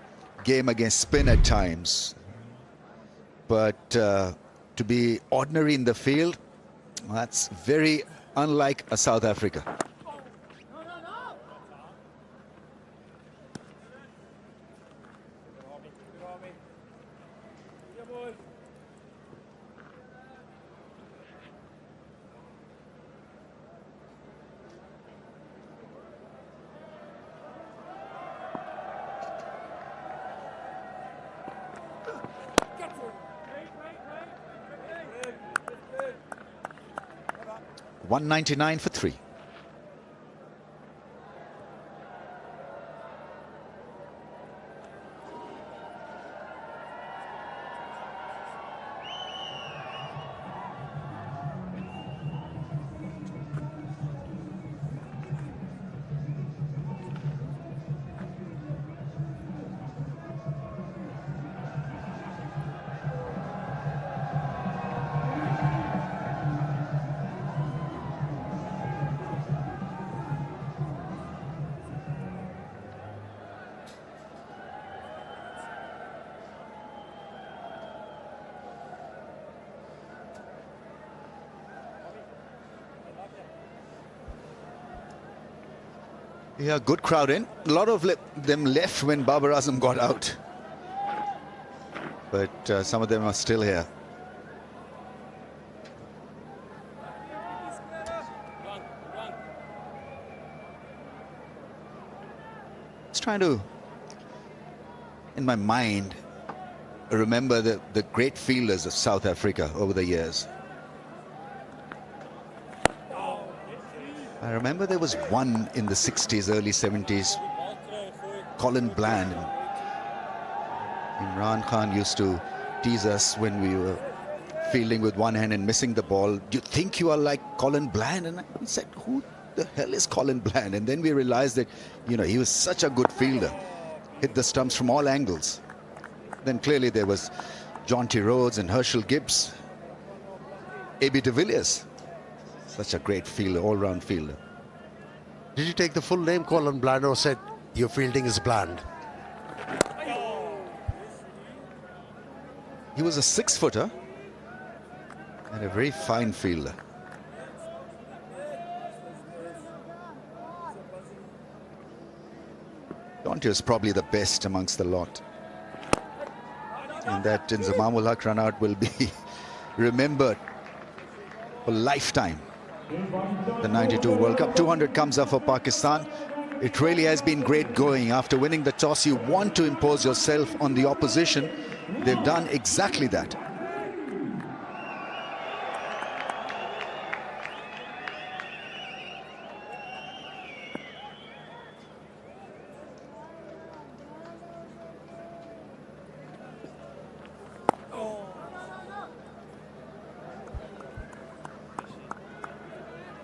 game against spin at times, but to be ordinary in the field, that's very unlike a South Africa. $199 for 3. Yeah, good crowd in. A lot of them left when Babar Azam got out. But some of them are still here. Just trying to, in my mind, remember the great fielders of South Africa over the years. I remember there was one in the 60s, early 70s, Colin Bland. Imran Khan used to tease us when we were fielding with one hand and missing the ball. Do you think you are like Colin Bland? And we said, who the hell is Colin Bland? And then we realized that, you know, he was such a good fielder. Hit the stumps from all angles. Then clearly there was John T. Rhodes and Herschel Gibbs. A.B. de Villiers. Such a great fielder, all-round fielder.
Did you take the full name, Colin Bland, or said your fielding is bland?
He was a 6-footer and a very fine fielder. Dante is probably the best amongst the lot. And that Inzamamul Haq run out will be remembered for lifetime. The 92 World Cup. 200 comes up for Pakistan. It really has been great going. After winning the toss, you want to impose yourself on the opposition. They've done exactly that.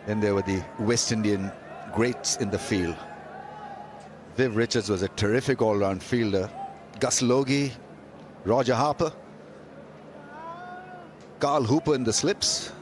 Then there were the West Indian greats in the field. Viv Richards was a terrific all-round fielder. Gus Logie, Roger Harper, Carl Hooper in the slips.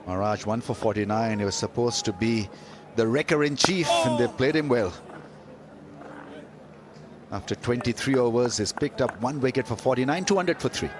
Maharaj 1 for 49. He was supposed to be the wrecker-in-chief, and they played him well. After 23 overs, he's picked up 1 wicket for 49, 200 for 3.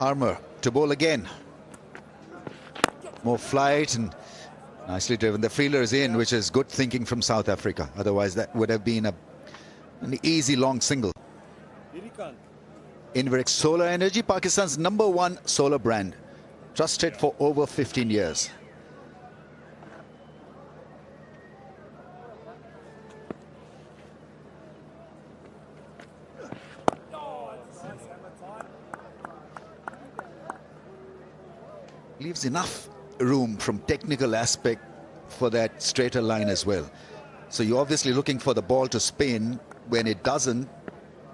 Armour to bowl again. More flight and nicely driven. The fielder is in, which is good thinking from South Africa. Otherwise, that would have been an easy long single. Inverex Solar Energy, Pakistan's #1 solar brand. Trusted for over 15 years. Leaves enough room from technical aspect for that straighter line as well. So you're obviously looking for the ball to spin. When it doesn't,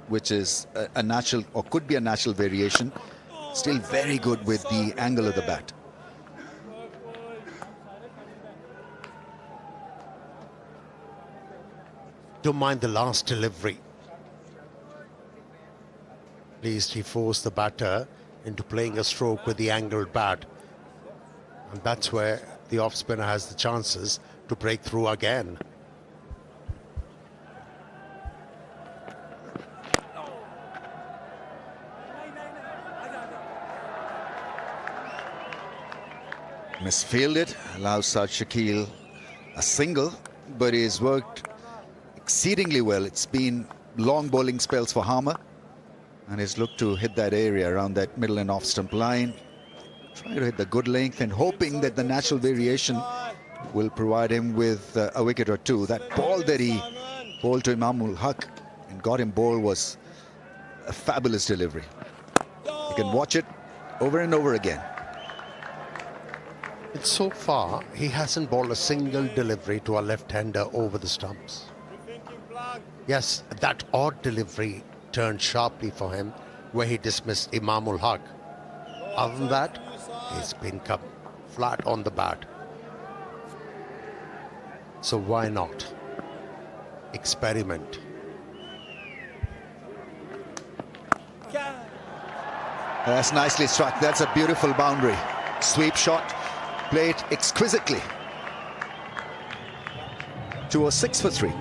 which is a natural, or could be a natural variation, still very good with the angle of the bat.
Don't mind the last delivery. At least he forced the batter into playing a stroke with the angled bat. And that's where the off-spinner has the chances to break through again.
Misfielded, allows Saad Shakil a single, but he's worked exceedingly well. It's been long bowling spells for Harmer, and he's looked to hit that area around that middle and off-stump line. Trying to hit the good length and hoping that the natural variation will provide him with a wicket or two. That ball that he bowled to Imamul Haq and got him bowled was a fabulous delivery. You can watch it over and over again.
So far, he hasn't bowled a single delivery to a left-hander over the stumps. Yes, that odd delivery turned sharply for him, where he dismissed Imamul Haq. Other than that, he's been come flat on the bat. So why not experiment?
That's nicely struck. That's a beautiful boundary. Sweep shot, played exquisitely. 206 for 3.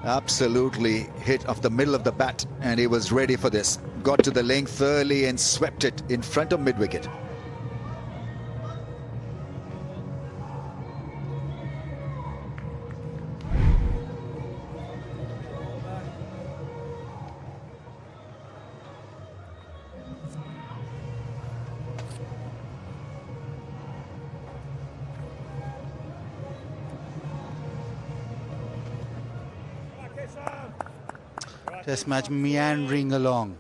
Absolutely hit off the middle of the bat, and he was ready for this. Got to the length early and swept it in front of mid-wicket.
Test match meandering along.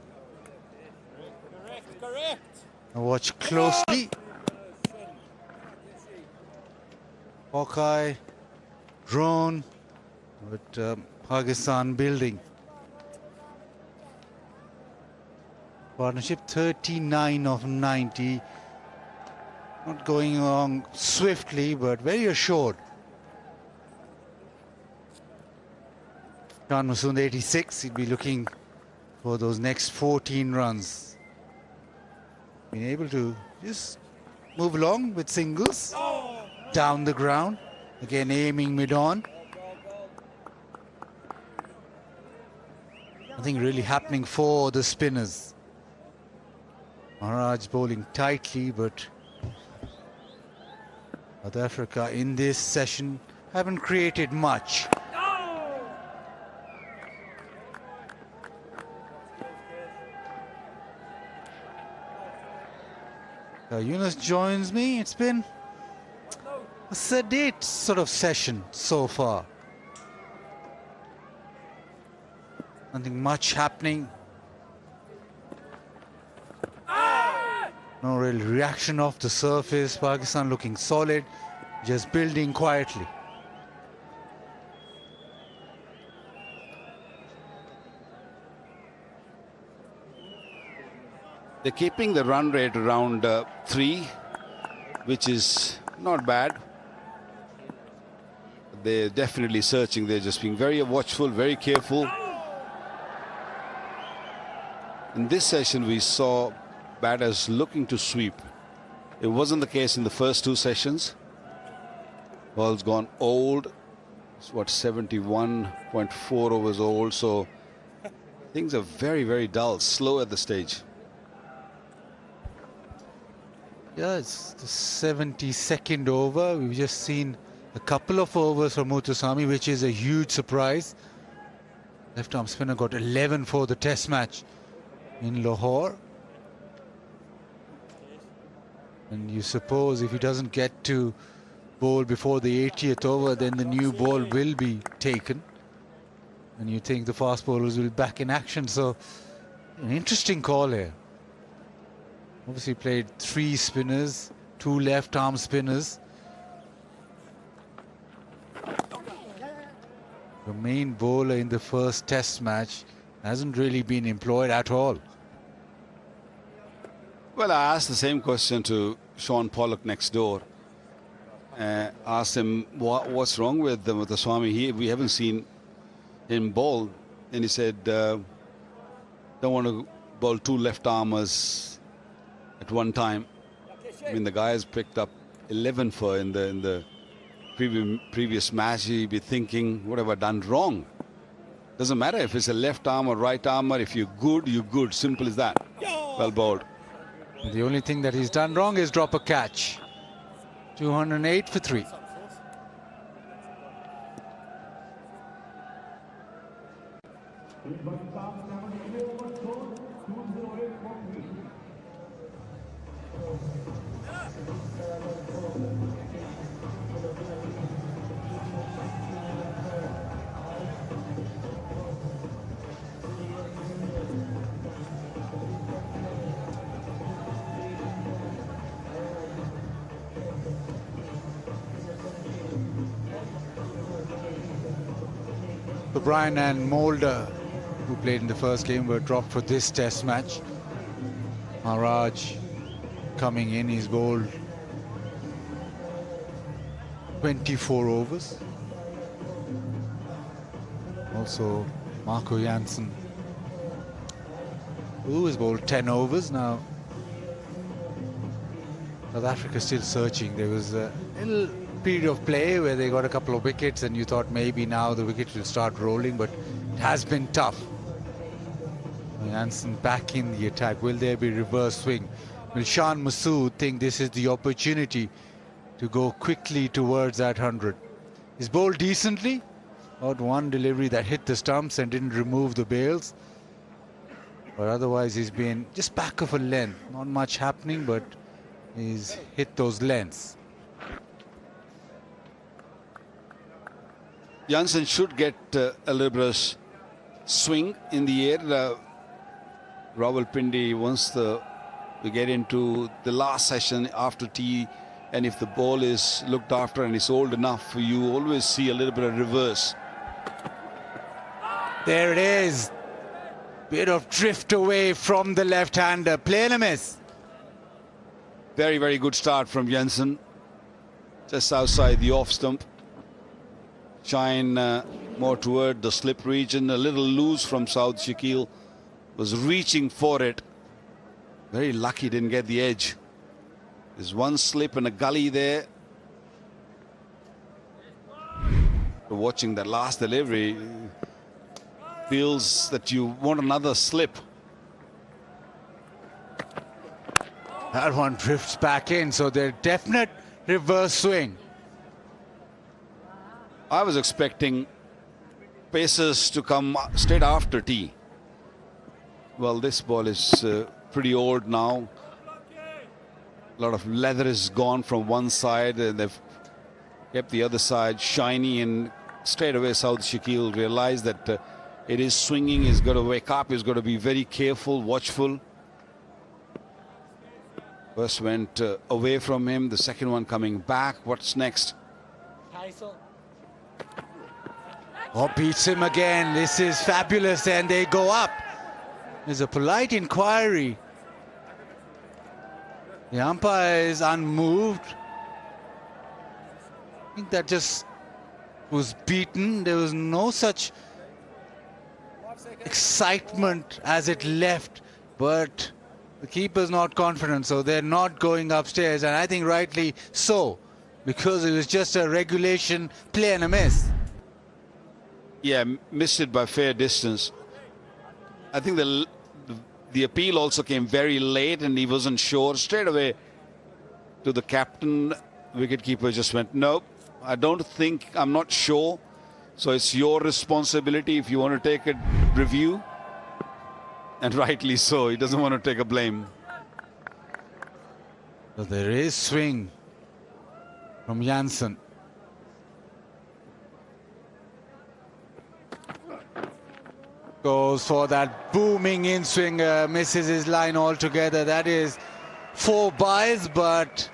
Now watch closely. Hawkeye, drone, with Pakistan building. Partnership 39 of 90. Not going along swiftly, but very assured. Khan Masood 86, he'd be looking for those next 14 runs. Been able to just move along with singles, down the ground, again aiming mid-on. Nothing really happening for the spinners. Maharaj bowling tightly, but South Africa in this session haven't created much. Yunus joins me. It's been a sedate sort of session so far. Nothing much happening. No real reaction off the surface. Pakistan looking solid, just building quietly.
They're keeping the run rate around 3, which is not bad. They're definitely searching. They're just being very watchful, very careful. In this session, we saw batters looking to sweep. It wasn't the case in the first 2 sessions. Ball's gone old. It's what, 71.4 overs old. So things are very, very dull, slow at the stage.
Yeah, it's the 72nd over. We've just seen a couple of overs from Muthuswamy, which is a huge surprise. Left arm spinner got 11 for the test match in Lahore. And you suppose if he doesn't get to bowl before the 80th over, then the new ball will be taken. And you think the fast bowlers will be back in action. So an interesting call here. Obviously played 3 spinners, 2 left arm spinners. The main bowler in the first test match hasn't really been employed at all.
Well, I asked the same question to Sean Pollock next door. Asked him what's wrong with the Swami. We haven't seen him bowl, and he said, "Don't want to bowl 2 left armers at one time." I mean, the guy has picked up 11 for in the previous match. He'd be thinking, what have I done wrong? Doesn't matter if it's a left arm or right armer. If you're good, you're good. Simple as that. Well bowled.
The only thing that he's done wrong is drop a catch. 208 for 3. So Brian and Mulder, who played in the first game, were dropped for this test match. Maharaj coming in, he's bowled 24 overs. Also Marco Jansen, who has bowled 10 overs now. South Africa still searching. There was a little period of play where they got a couple of wickets and you thought maybe now the wickets will start rolling, but it has been tough. Jansen back in the attack. Will there be reverse swing? Will Shan Masood think this is the opportunity to go quickly towards that 100? He's bowled decently. Got one delivery that hit the stumps and didn't remove the bails. But otherwise he's been just back of a length. Not much happening, but he's hit those lengths.
Jansen should get a liberous swing in the air. Rawalpindi, once we get into the last session after tea, and if the ball is looked after and is old enough, you always see a little bit of reverse.
There it is. Bit of drift away from the left-hander. Plain a miss.
Very, very good start from Jansen. Just outside the off stump. Shine more toward the slip region. A little loose from South Shakil. Was reaching for it. Very lucky didn't get the edge. There's one slip and a gully there. Watching that last delivery, feels that you want another slip.
That one drifts back in, so they're definite reverse swing.
I was expecting paces to come straight after tea. Well, this ball is pretty old now. A lot of leather is gone from one side and they've kept the other side shiny, and straight away South Shakil realized that it is swinging. He's got to wake up. He's got to be very careful, watchful. First went away from him. The second one coming back. What's next?
Oh, beats him again. This is fabulous, and they go up. There's a polite inquiry. The umpire is unmoved. I think that just was beaten. There was no such excitement as it left, but the keeper's not confident, so they're not going upstairs, and I think rightly so, because it was just a regulation play and a miss.
Yeah, missed it by fair distance. I think the appeal also came very late and he wasn't sure. Straight away to the captain, wicketkeeper just went, no, I don't think, I'm not sure. So it's your responsibility if you want to take a review. And rightly so, he doesn't want to take a blame.
So there is swing from Jansen. Goes for that booming in swing, misses his line altogether. That is 4 byes, but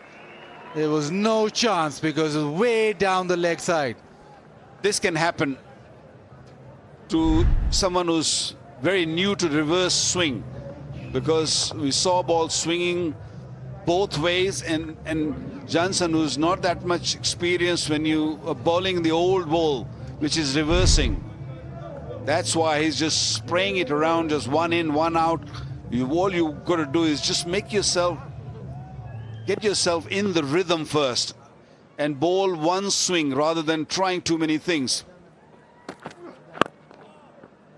there was no chance because it was way down the leg side.
This can happen to someone who's very new to reverse swing, because we saw ball swinging both ways, and Jansen, who's not that much experienced when you are bowling the old ball, which is reversing. That's why he's just spraying it around, just one in, one out. All you've got to do is just get yourself in the rhythm first and bowl one swing rather than trying too many things.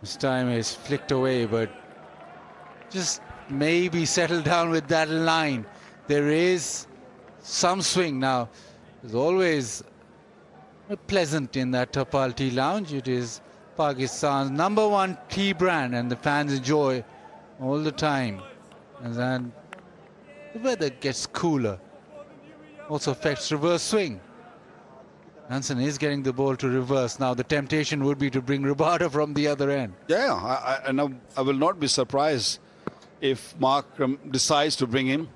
This time is flicked away, but just maybe settle down with that line. There is some swing now. There's always pleasant in that Tapal Tea Lounge. It is Pakistan's #1 tea brand, and the fans enjoy all the time. And then the weather gets cooler. Also affects reverse swing. Jansen is getting the ball to reverse. Now the temptation would be to bring Rabada from the other end.
Yeah, I will not be surprised if Mark decides to bring him.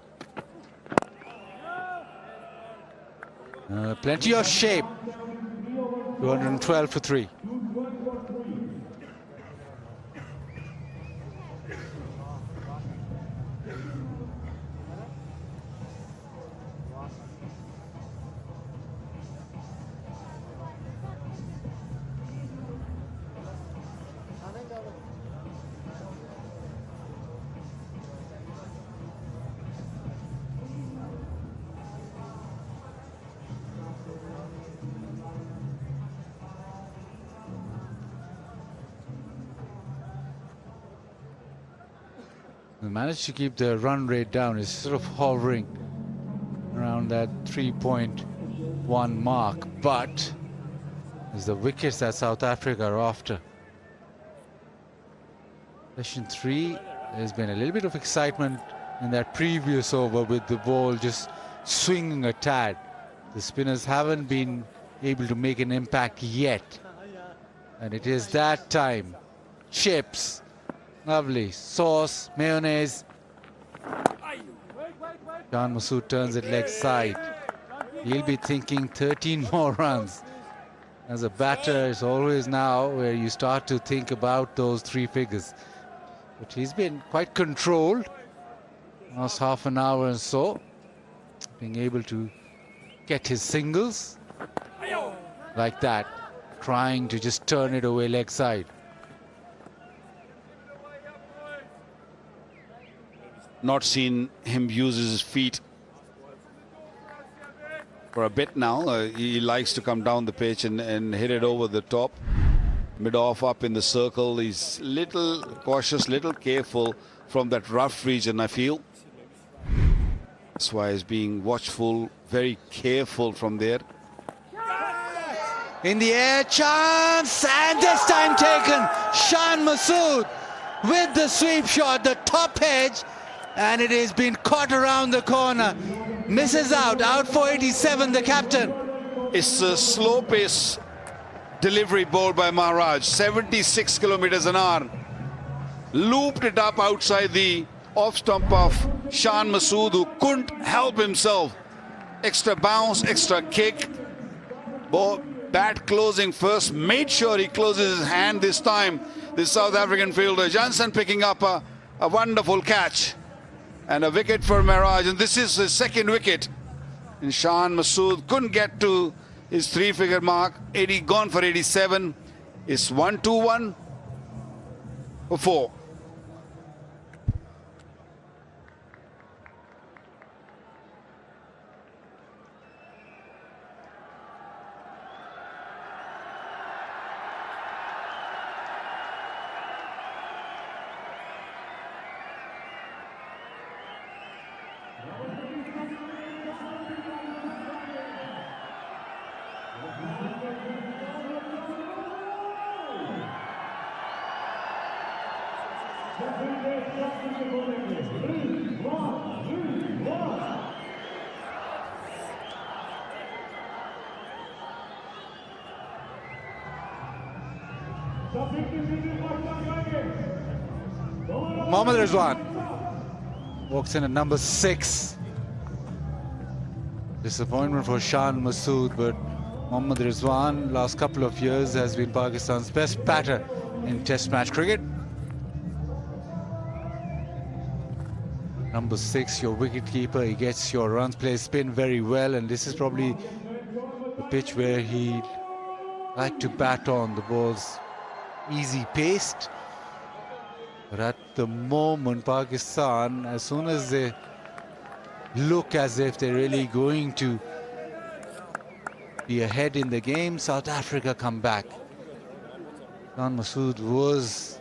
Plenty of shape. 212 for 3. They managed to keep the run rate down. It's sort of hovering around that 3.1 mark, but it's the wickets that South Africa are after. Session 3, there's been a little bit of excitement in that previous over with the ball just swinging a tad. The spinners haven't been able to make an impact yet. And it is that time. Chips. Lovely. Sauce, mayonnaise. Shan Masood turns it leg side. He'll be thinking 13 more runs. As a batter, it's always now where you start to think about those 3 figures. But he's been quite controlled. Last half an hour and so. Being able to get his singles. Like that. Trying to just turn it away leg side.
Not seen him use his feet for a bit now. He likes to come down the pitch and hit it over the top. Mid-off up in the circle. He's little cautious, little careful from that rough region, I feel. That's why he's being watchful, very careful from there.
In the air, chance, and this time taken. Shan Masood with the sweep shot, the top edge, and it has been caught around the corner. Misses out for 87, the captain.
It's a slow pace delivery ball by Maharaj, 76 kilometers an hour. Looped it up outside the off stump of Shan Masood, who couldn't help himself. Extra bounce, extra kick. Ball, bat closing first, made sure he closes his hand this time. This South African fielder, Johnson, picking up a wonderful catch. And a wicket for Maharaj, and this is his second wicket. And Shan Masood couldn't get to his 3-figure mark. 80 gone for 87. It's 1-2-1 for 4.
Mohammad Rizwan walks in at number 6. Disappointment for Shan Masood, but Mohammad Rizwan, last couple of years, has been Pakistan's best batter in Test match cricket. Number 6, your wicketkeeper, he gets your runs, plays spin very well, and this is probably the pitch where he liked to bat on. The ball's easy paced. But at the moment, Pakistan, as soon as they look as if they're really going to be ahead in the game, South Africa come back. Shan Masood was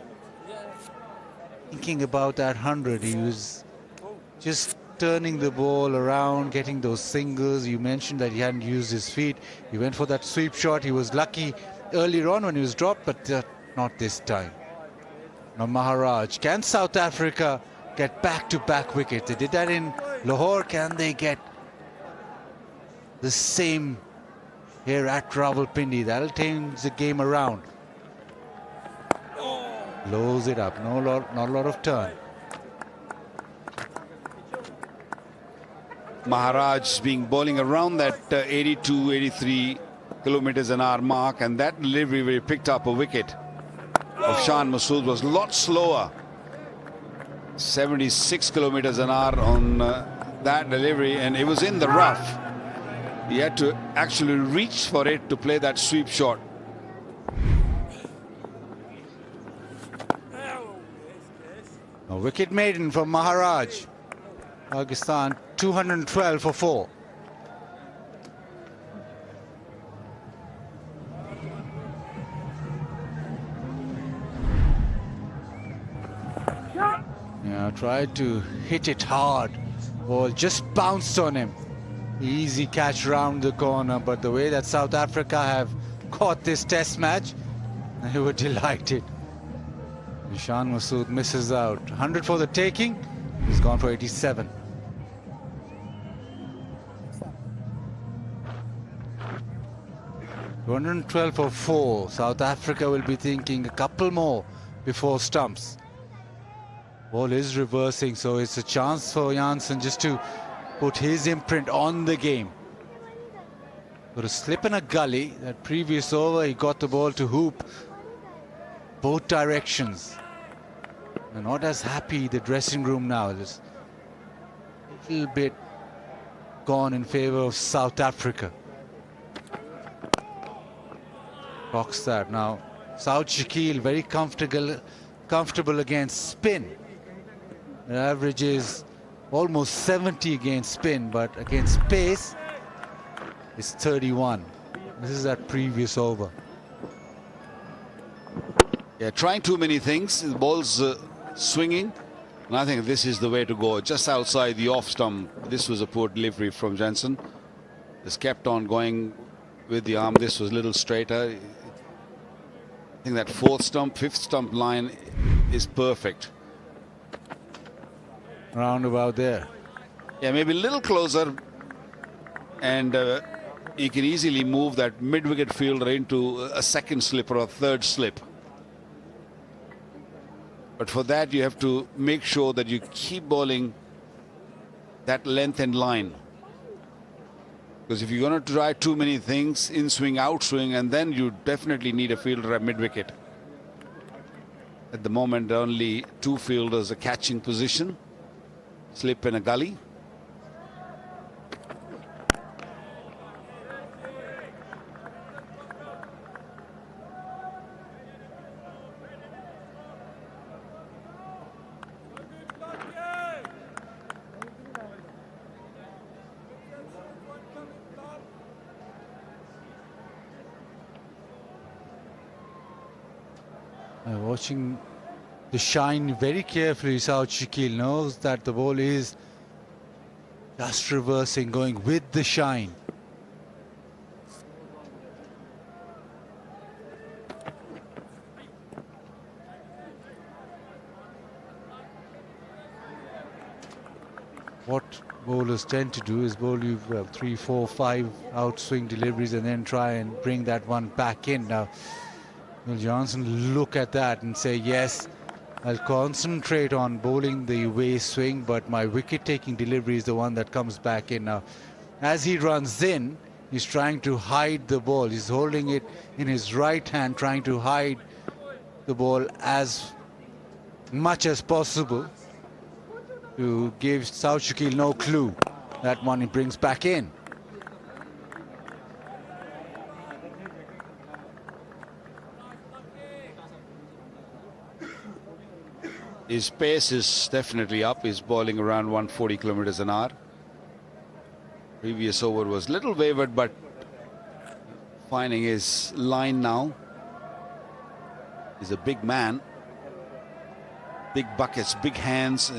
thinking about that 100. He was just turning the ball around, getting those singles. You mentioned that he hadn't used his feet. He went for that sweep shot. He was lucky earlier on when he was dropped, but not this time. Now Maharaj, can South Africa get back-to-back wickets? They did that in Lahore. Can they get the same here at Rawalpindi? That'll change the game around. Blows it up. Not a lot of turn.
Maharaj being bowling around that 82, 83 kilometers an hour mark, and that delivery where he picked up a wicket of Shan Masood was a lot slower. 76 kilometers an hour on that delivery, and it was in the rough. He had to actually reach for it to play that sweep shot.
A wicket maiden from Maharaj. Pakistan 212 for 4. Yeah, tried to hit it hard. Ball just bounced on him. Easy catch round the corner, but the way that South Africa have caught this test match, they were delighted. Nishan Masood misses out. 100 for the taking. He's gone for 87. $112 for 4. South Africa will be thinking a couple more before stumps. Ball is reversing, so it's a chance for Janssen just to put his imprint on the game. Got a slip in a gully. That previous over, he got the ball to hoop both directions. They're not as happy, the dressing room now. Just a little bit gone in favor of South Africa. Rocks that. Now, South Shakil very comfortable against spin. The average is almost 70 against spin, but against pace, it's 31. This is that previous over.
Yeah, trying too many things. The ball's swinging. And I think this is the way to go. Just outside the off stump. This was a poor delivery from Janssen. Just kept on going with the arm. This was a little straighter. I think that fourth stump, fifth stump line is perfect.
Round about there.
Yeah, maybe a little closer. And you can easily move that mid-wicket fielder into a second slip or a third slip. But for that, you have to make sure that you keep bowling that length and line. Because if you're going to try too many things, in swing, out swing, and then you definitely need a fielder at mid-wicket. At the moment, only two fielders are catching position. Slip in a gully.
Watching the shine very carefully, South Shakil knows that the ball is just reversing, going with the shine. What bowlers tend to do is bowl you 3, 4, 5 outswing deliveries and then try and bring that one back in. Now, will Janssen look at that and say, yes, I'll concentrate on bowling the waist swing, but my wicket-taking delivery is the one that comes back in. Now, as he runs in, he's trying to hide the ball. He's holding it in his right hand, trying to hide the ball as much as possible to give South Shakil no clue. That one he brings back in.
His pace is definitely up. He's bowling around 140 kilometers an hour. Previous over was little wavered, but finding his line now. He's a big man. Big buckets, big hands.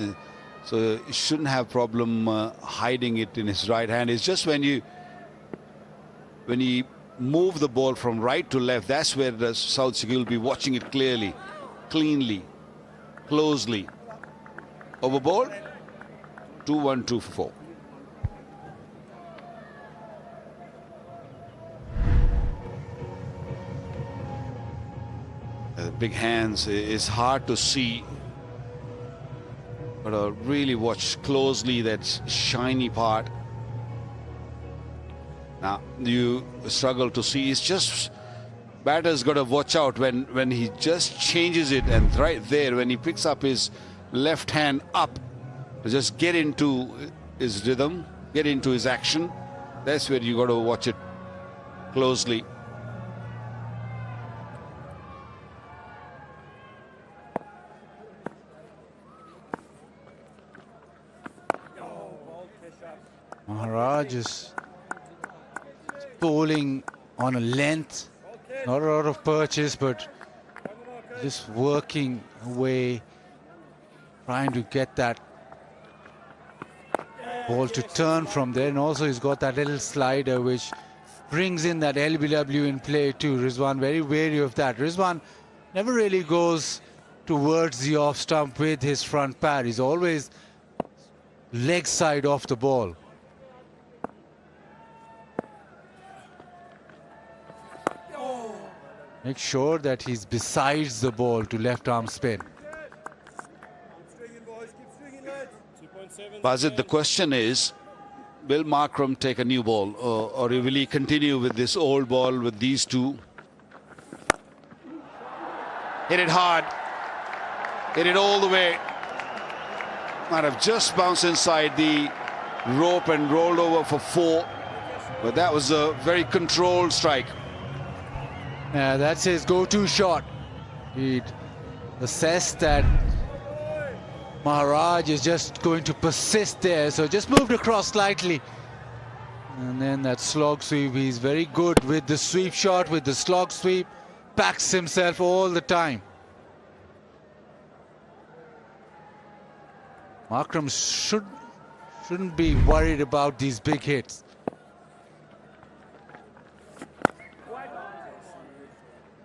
So he shouldn't have problem hiding it in his right hand. It's just when you move the ball from right to left, that's where the South Shakil will be watching it clearly, cleanly, closely. Over ball, 2-1-2 for 4. Big hands is hard to see, but really watch closely that shiny part. Now you struggle to see. It's just batter's got to watch out when he just changes it, and right there when he picks up his left hand up to just get into his rhythm, get into his action. That's where you got to watch it closely.
Maharaj is bowling on a length, not a lot of purchase, but just working away, trying to get that ball to turn from there. And also he's got that little slider which brings in that LBW in play too. Rizwan very wary of that. Rizwan never really goes towards the off stump with his front pad. He's always leg side off the ball. Make sure that he's besides the ball to left arm spin.
Bazid, the question is, will Markram take a new ball or will he continue with this old ball with these two? Hit it hard. Hit it all the way. Might have just bounced inside the rope and rolled over for 4. But that was a very controlled strike.
Yeah, that's his go-to shot. He'd assessed that Maharaj is just going to persist there, so just moved across slightly. And then that slog sweep, he's very good with the sweep shot, with the slog sweep, backs himself all the time. Markram shouldn't be worried about these big hits.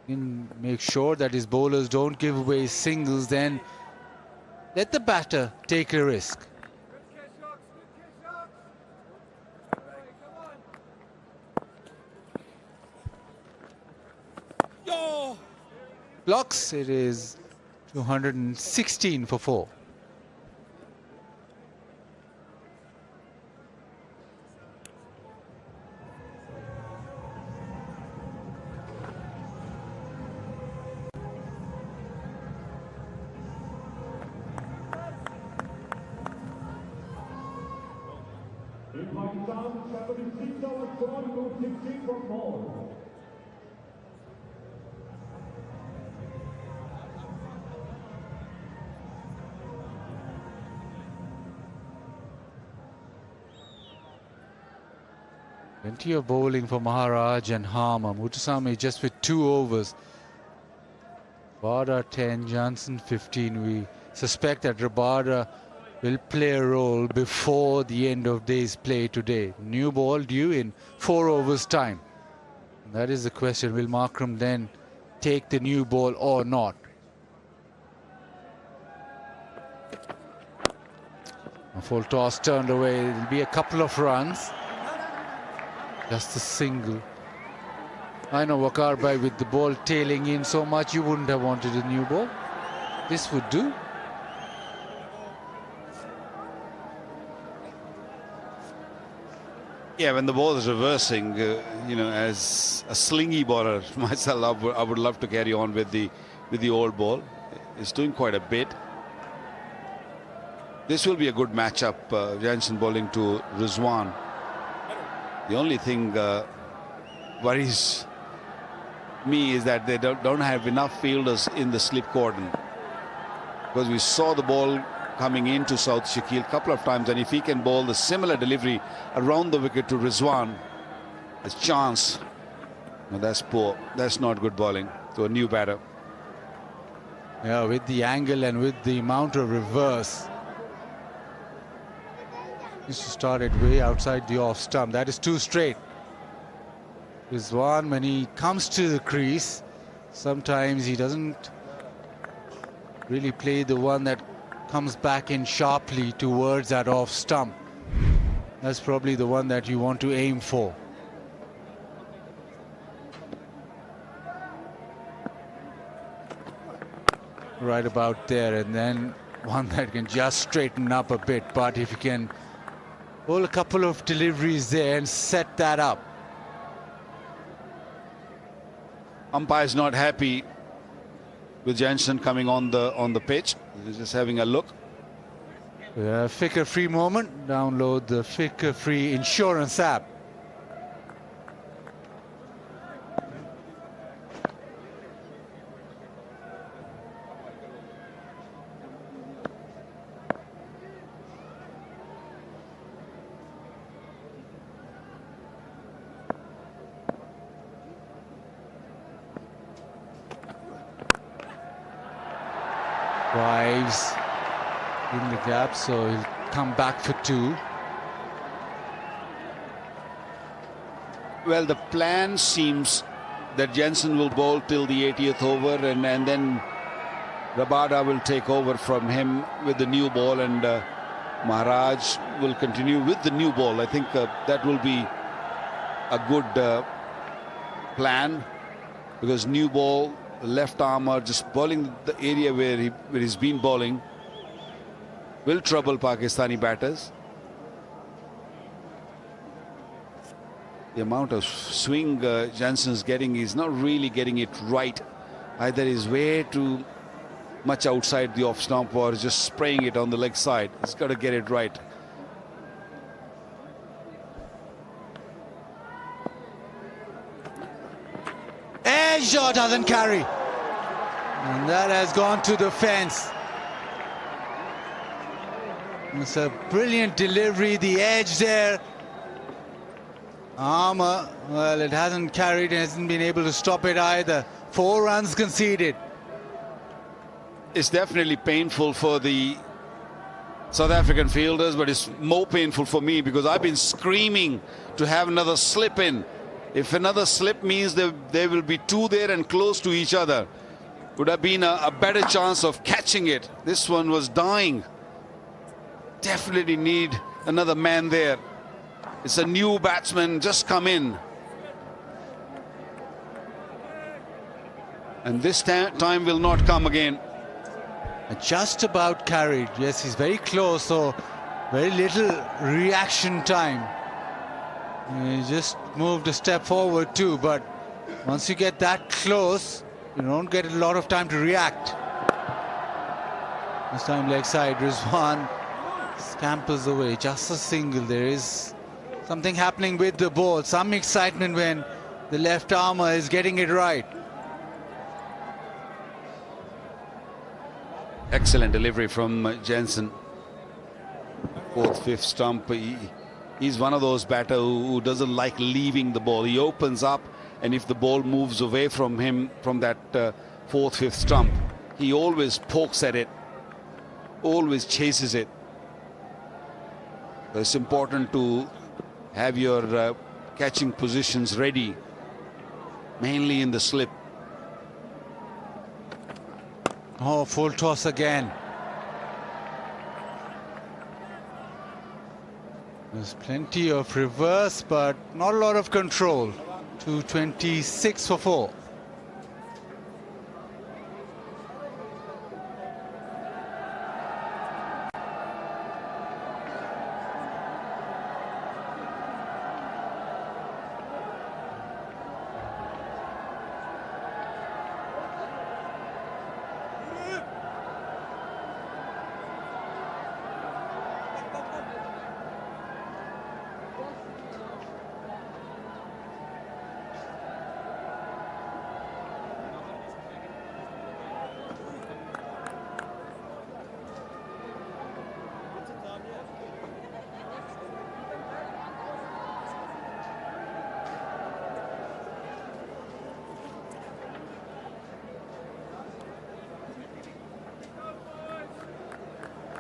And make sure that his bowlers don't give away singles, then let the batter take a risk. Blocks, it is 216 for 4.
In Pakistan, 76 hours gone to 16 for more.
Plenty of bowling for Maharaj and Harmer. Muthusamy just with 2 overs. Rabada 10, Johnson 15. We suspect that Rabada will play a role before the end of day's play today. New ball due in 4 overs time. And that is the question. Will Markram then take the new ball or not? A full toss turned away. It will be a couple of runs. Just a single. I know Waqar Bhai, with the ball tailing in so much, you wouldn't have wanted a new ball. This would do.
Yeah, when the ball is reversing, you know, as a slingy bowler myself, I would love to carry on with the old ball. It's doing quite a bit. This will be a good matchup. Jansen bowling to Rizwan. The only thing worries me is that they don't have enough fielders in the slip cordon, because we saw the ball coming into South Shakil a couple of times, and if he can bowl the similar delivery around the wicket to Rizwan, a chance. No, that's poor. That's not good bowling to a new batter.
Yeah, with the angle and with the amount of reverse. Used to start it way outside the off stump. That is 2 straight. Rizwan, when he comes to the crease, sometimes he doesn't really play the one that comes back in sharply towards that off stump. That's probably the one that you want to aim for. Right about there, and then one that can just straighten up a bit. But if you can bowl a couple of deliveries there and set that up.
Umpire's not happy with Jansen coming on the pitch. He's just having a look.
Fikr free moment. Download the Fikr free insurance app. Drives. in the gap, so he'll come back for 2.
Well, the plan seems that Jensen will bowl till the 80th over, and then Rabada will take over from him with the new ball, and Maharaj will continue with the new ball. I think that will be a good plan, because new ball, left armour, just bowling the area where he's been bowling, will trouble Pakistani batters. The amount of swing Jensen's getting, he's not really getting it right. Either he's way too much outside the off stump or just spraying it on the leg side. He's got to get it right.
Edge shot doesn't carry. And that has gone to the fence. It's a brilliant delivery, the edge there. Armour, well, it hasn't carried and hasn't been able to stop it either. 4 runs conceded.
It's definitely painful for the South African fielders, but it's more painful for me because I've been screaming to have another slip in. If another slip means there will be 2 there and close to each other, would have been a better chance of catching it. This one was dying. Definitely need another man there. It's a new batsman just come in. And this time will not come again.
Just about carried. Yes, he's very close, so very little reaction time. He just moved a step forward too, but once you get that close, you don't get a lot of time to react. This time leg side, Rizwan scampers away, just a single. There is something happening with the ball, some excitement when the left armour is getting it right.
Excellent delivery from Jensen. 4th, 5th stump. He's one of those batters who doesn't like leaving the ball. He opens up, and if the ball moves away from him from that 4th, 5th stump, he always pokes at it, always chases it. So it's important to have your catching positions ready, mainly in the slip.
Oh, full toss again. There's plenty of reverse, but not a lot of control. 226 for 4.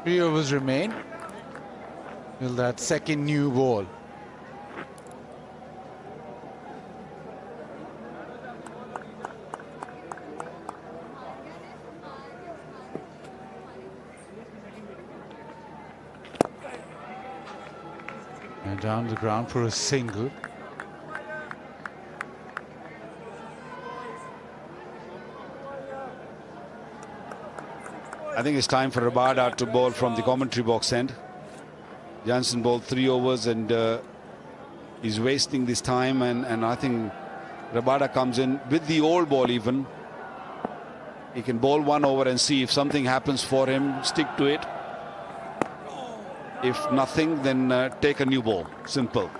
Three overs remain. Will that second new ball. And down the ground for a single.
I think it's time for Rabada to bowl from the commentary box end. Jansen bowled 3 overs and he's wasting this time, and I think Rabada comes in with the old ball even. He can bowl 1 over and see if something happens for him, stick to it. If nothing, then take a new ball. Simple.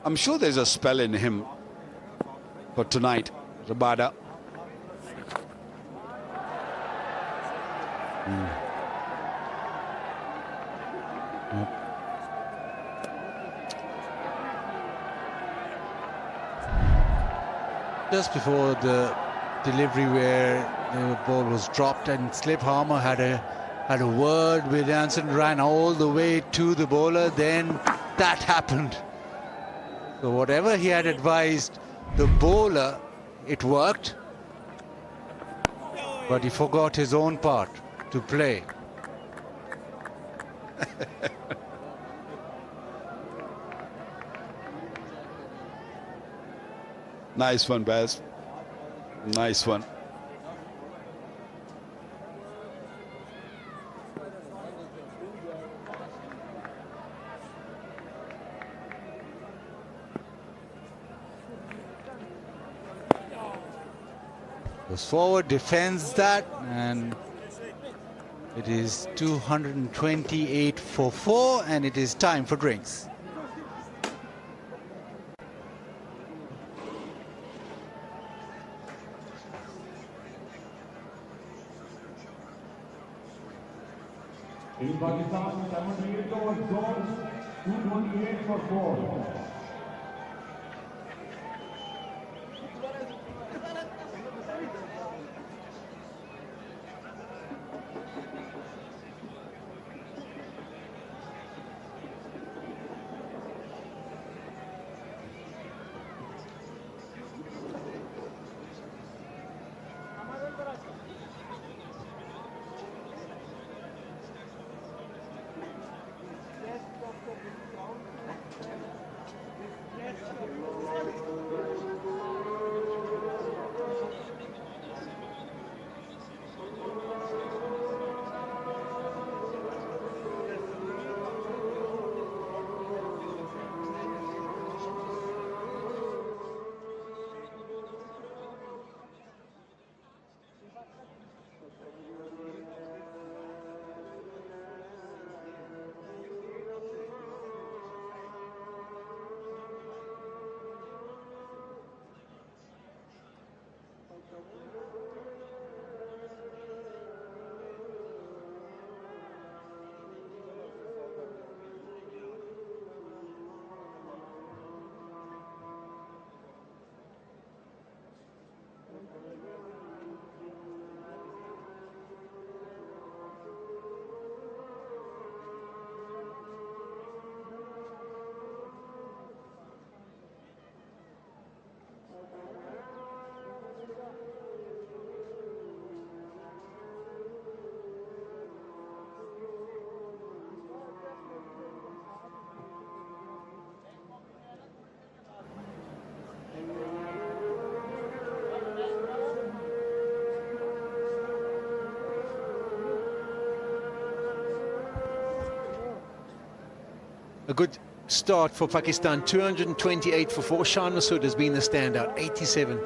I'm sure there's a spell in him for tonight, Rabada.
Just before the delivery where the ball was dropped and Slip Harmer had a word with Jansen, ran all the way to the bowler, then that happened. So whatever he had advised the bowler, it worked, but he forgot his own part to play.
Nice one, Baz. Nice one.
Goes forward, defends that, and it is 228 for 4, and it is time for drinks.
In Pakistan, 78 over George, 228 for 4.
A good start for Pakistan, 228 for 4. Shan Masood has been the standout, 87.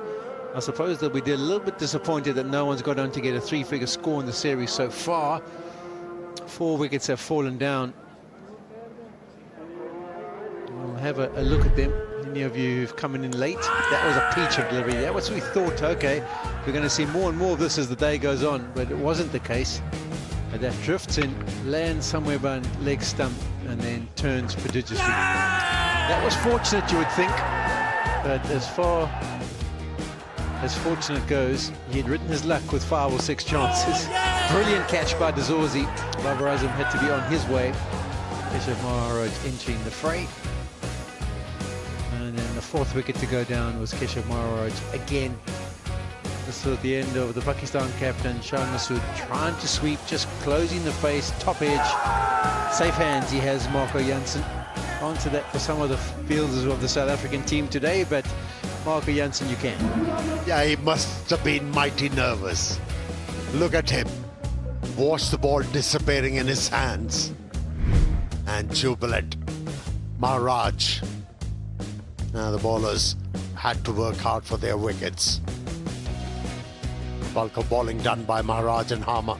I suppose they'll be a little bit disappointed that no one's got on to get a 3-figure score in the series so far. 4 wickets have fallen down. We'll have a look at them. Any of you who've come in late, that was a peach of delivery. That was what we thought, okay, we're going to see more and more of this as the day goes on, but it wasn't the case. And that drifts in, lands somewhere by leg stump, and then turns prodigiously. That was fortunate, you would think, but as far as fortunate goes, he had written his luck with 5 or 6 chances. Brilliant catch by Dazorzi. Babar Azam had to be on his way. Keshav Maharaj entering the fray. And then the 4th wicket to go down was Keshav Maharaj again. This was the end of the Pakistan captain, Shan Masood, trying to sweep, just closing the face, top edge. Safe hands he has, Marco Jansen. Answer that for some of the fielders of the South African team today, but Marco Jansen, you can.
Yeah, he must have been mighty nervous. Look at him. Watch the ball disappearing in his hands. And jubilant. Maharaj. Now the bowlers had to work hard for their wickets. Bulk of bowling done by Maharaj and Harmer.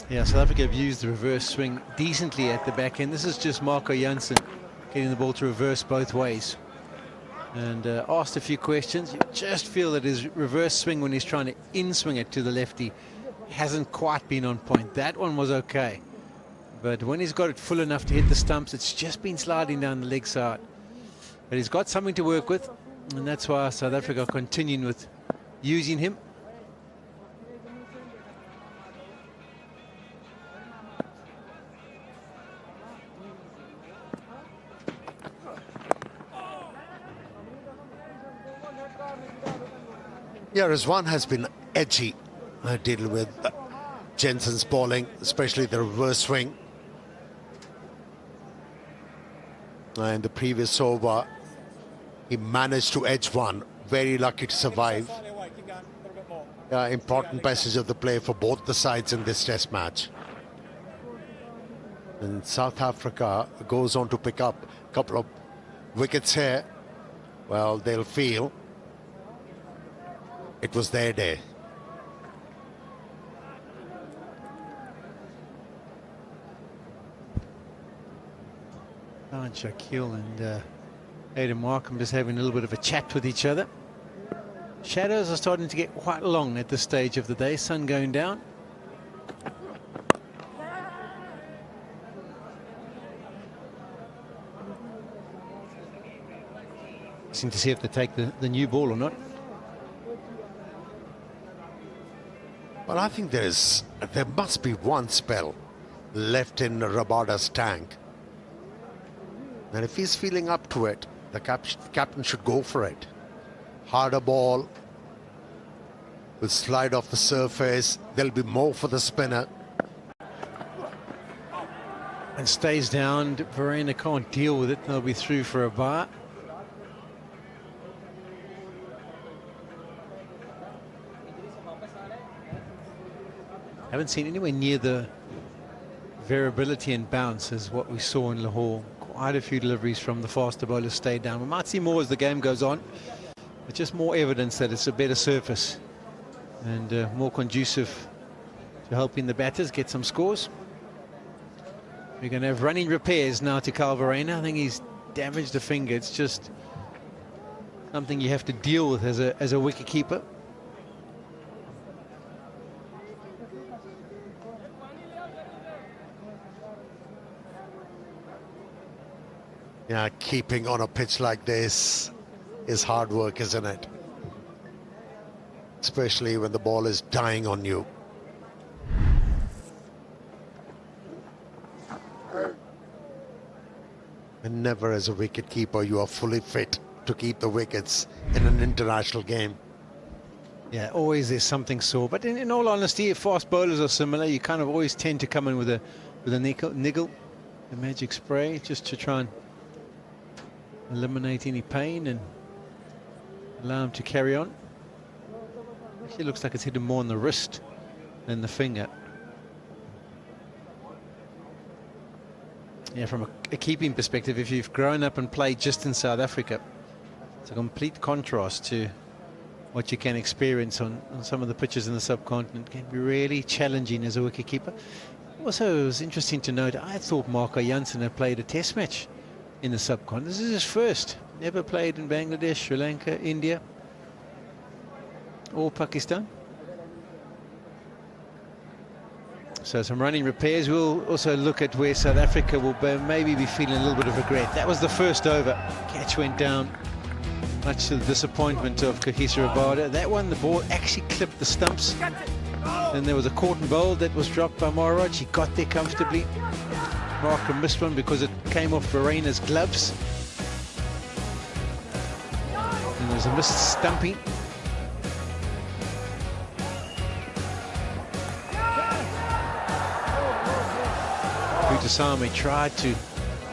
Yeah, South Africa have used the reverse swing decently at the back end. This is just Marco Jansen getting the ball to reverse both ways. And asked a few questions. You just feel that his reverse swing when he's trying to in-swing it to the lefty hasn't quite been on point. That one was okay. But when he's got it full enough to hit the stumps, it's just been sliding down the leg side. But he's got something to work with, and that's why South Africa are continuing with using him.
Yeah, Rizwan has been edgy dealing with Jensen's bowling, especially the reverse swing. In the previous over, he managed to edge one. Very lucky to survive. Important passage of the play for both the sides in this test match. And South Africa goes on to pick up a couple of wickets here. Well, they'll feel it was their day.
Shaquille and Aidan Markham just having a little bit of a chat with each other. Shadows are starting to get quite long at this stage of the day. Sun going down. Seem to see if they take the new ball or not.
Well, I think there must be one spell left in Rabada's tank. And if he's feeling up to it, the captain should go for it. Harder ball will slide off the surface. There'll be more for the spinner.
And stays down. Verena can't deal with it. They'll be through for a bar. Haven't seen anywhere near the variability and bounce as what we saw in Lahore. Quite a few deliveries from the faster bowlers stayed down. We might see more as the game goes on, but just more evidence that it's a better surface and more conducive to helping the batters get some scores. We're going to have running repairs now to Kyle Verena. I think he's damaged the finger. It's just something you have to deal with as a wicketkeeper.
Yeah, keeping on a pitch like this is hard work, isn't it? Especially when the ball is dying on you. And never as a wicket-keeper you are fully fit to keep the wickets in an international game.
Yeah, always there's something sore. But in all honesty, if fast bowlers are similar, you kind of always tend to come in with a niggle, a magic spray, just to try and eliminate any pain and allow him to carry on. Actually looks like it's hit him more on the wrist than the finger. Yeah, from a keeping perspective, if you've grown up and played just in South Africa, it's a complete contrast to what you can experience on some of the pitches in the subcontinent. It can be really challenging as a wicketkeeper. Also, it was interesting to note, I thought Marco Jansen had played a test match in the subcontinent. This is his first. Never played in Bangladesh, Sri Lanka, India, or Pakistan. So some running repairs. We'll also look at where South Africa will maybe be feeling a little bit of regret. That was the first over. Catch went down, much to the disappointment of Kahisa Rabada. That one, the ball actually clipped the stumps. Then there was a caught and bowled that was dropped by Maharaj. He got there comfortably. Markham missed one because it came off Verena's gloves. And there's a missed stumping. Putasami tried to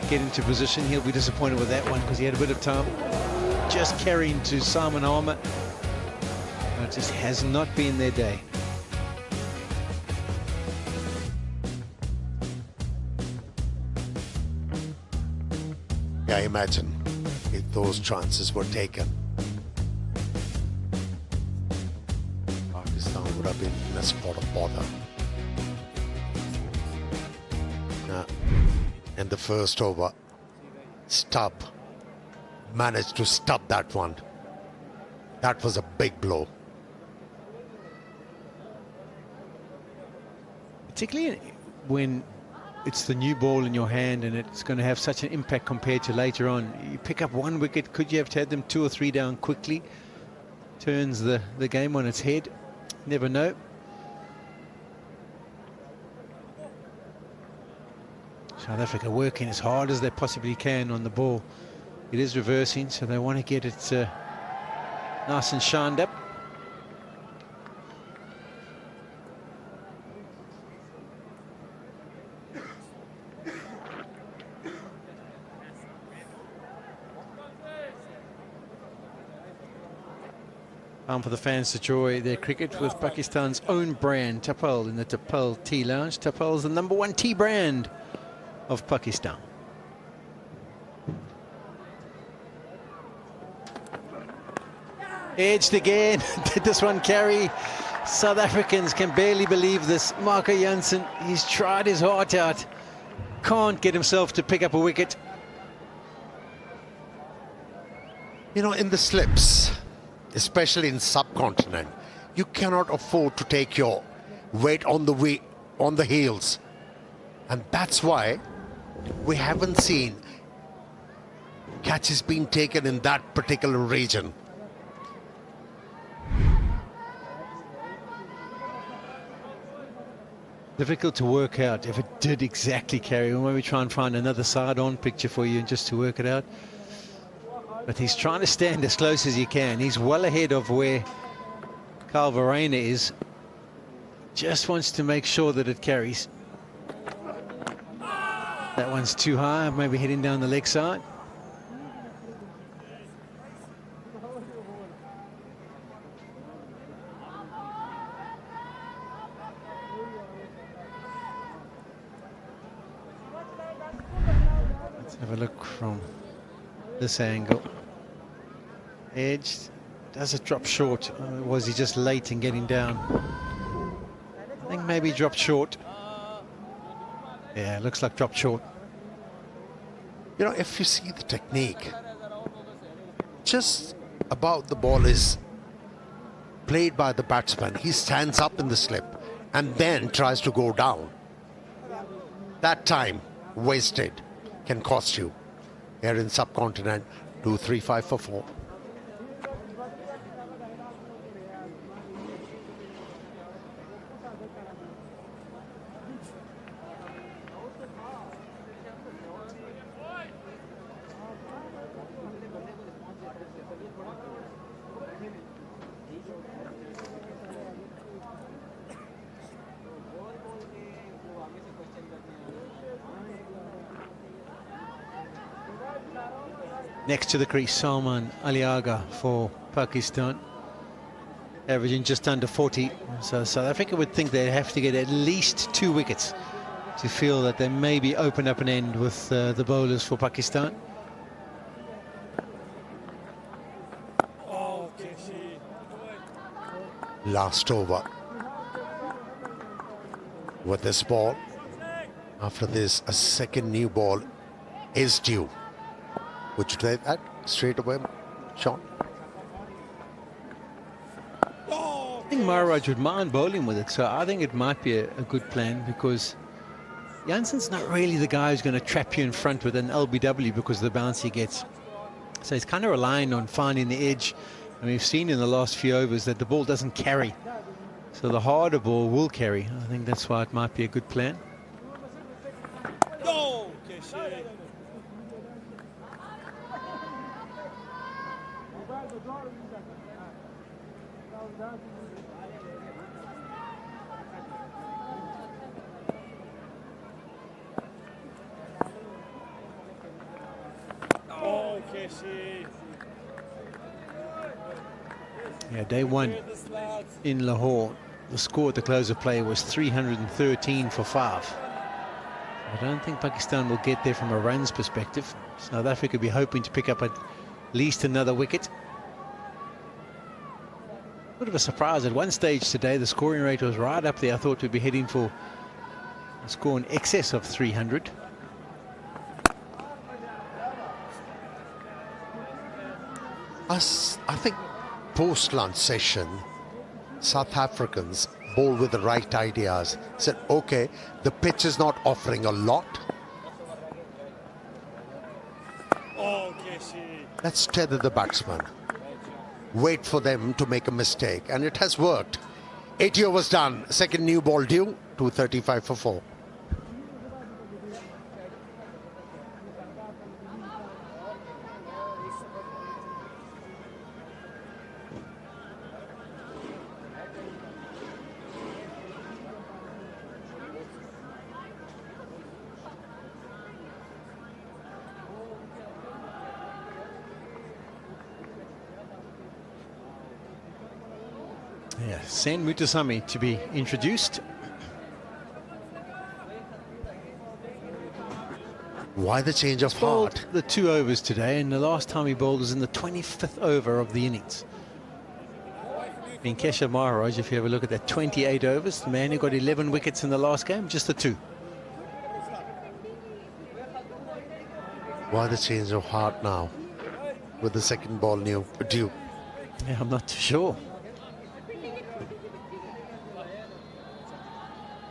get into position. He'll be disappointed with that one because he had a bit of time. Just carrying to Simon Harmer. It just has not been their day.
Yeah, imagine if those chances were taken. Pakistan would have been in a spot of bother. in the first over. Stubb managed to stop that one. That was a big blow.
Particularly when it's the new ball in your hand and it's going to have such an impact compared to later on. You pick up one wicket, could you have had them 2 or 3 down quickly? Turns the game on its head. Never know. South Africa working as hard as they possibly can on the ball. It is reversing, so they want to get it nice and shined up. Time for the fans to enjoy their cricket with Pakistan's own brand, Tapal, in the Tapal Tea Lounge. Tapal is the #1 tea brand of Pakistan. Edged again. Did this one carry? South Africans can barely believe this. Marco Jansen, he's tried his heart out. Can't get himself to pick up a wicket.
You know, in the slips, especially in subcontinent, you cannot afford to take your weight on the heels. And that's why we haven't seen catches being taken in that particular region.
Difficult to work out if it did exactly carry. We'll maybe try and find another side-on picture for you just to work it out. But he's trying to stand as close as he can. He's well ahead of where Carl Verreynne is. Just wants to make sure that it carries. That one's too high, maybe heading down the leg side. Let's have a look from this angle. Edged. Does it drop short? Or was he just late in getting down? I think maybe he dropped short. Yeah, looks like dropped short.
You know, if you see the technique, just about the ball is played by the batsman. He stands up in the slip and then tries to go down. That time wasted can cost you. Here in subcontinent, 2, 3, 5 for 4.
Next to the crease, Salman Ali Agha for Pakistan, averaging just under 40. So South Africa would think they'd have to get at least 2 wickets to feel that they maybe open up an end with the bowlers for Pakistan.
Last over with this ball. After this, a second new ball is due. Would you take that straight away, Sean?
I think Maharaj would mind bowling with it, so I think it might be a good plan, because Jansen's not really the guy who's going to trap you in front with an LBW because of the bounce he gets. So he's kind of relying on finding the edge, and we've seen in the last few overs that the ball doesn't carry. So the harder ball will carry. I think that's why it might be a good plan. Yeah, day one in Lahore, the score at the close of play was 313 for 5. I don't think Pakistan will get there from a runs perspective. South Africa will be hoping to pick up at least another wicket. Bit of a surprise at one stage today. The scoring rate was right up there. I thought we'd be heading for a score in excess of 300.
I think post-lunch session, South Africans bowled with the right ideas. Said, okay, the pitch is not offering a lot. Let's tether the batsman. Wait for them to make a mistake, and it has worked. 80 overs done. Second new ball due. 235 for 4.
Yeah, Sen Mutasamy to be introduced.
Why the change of heart?
The 2 overs today, and the last time he bowled was in the 25th over of the innings. In Keshav Maharaj, if you have a look at that, 28 overs, the man who got 11 wickets in the last game, just the 2.
Why the change of heart now with the second ball due?
Yeah, I'm not too sure.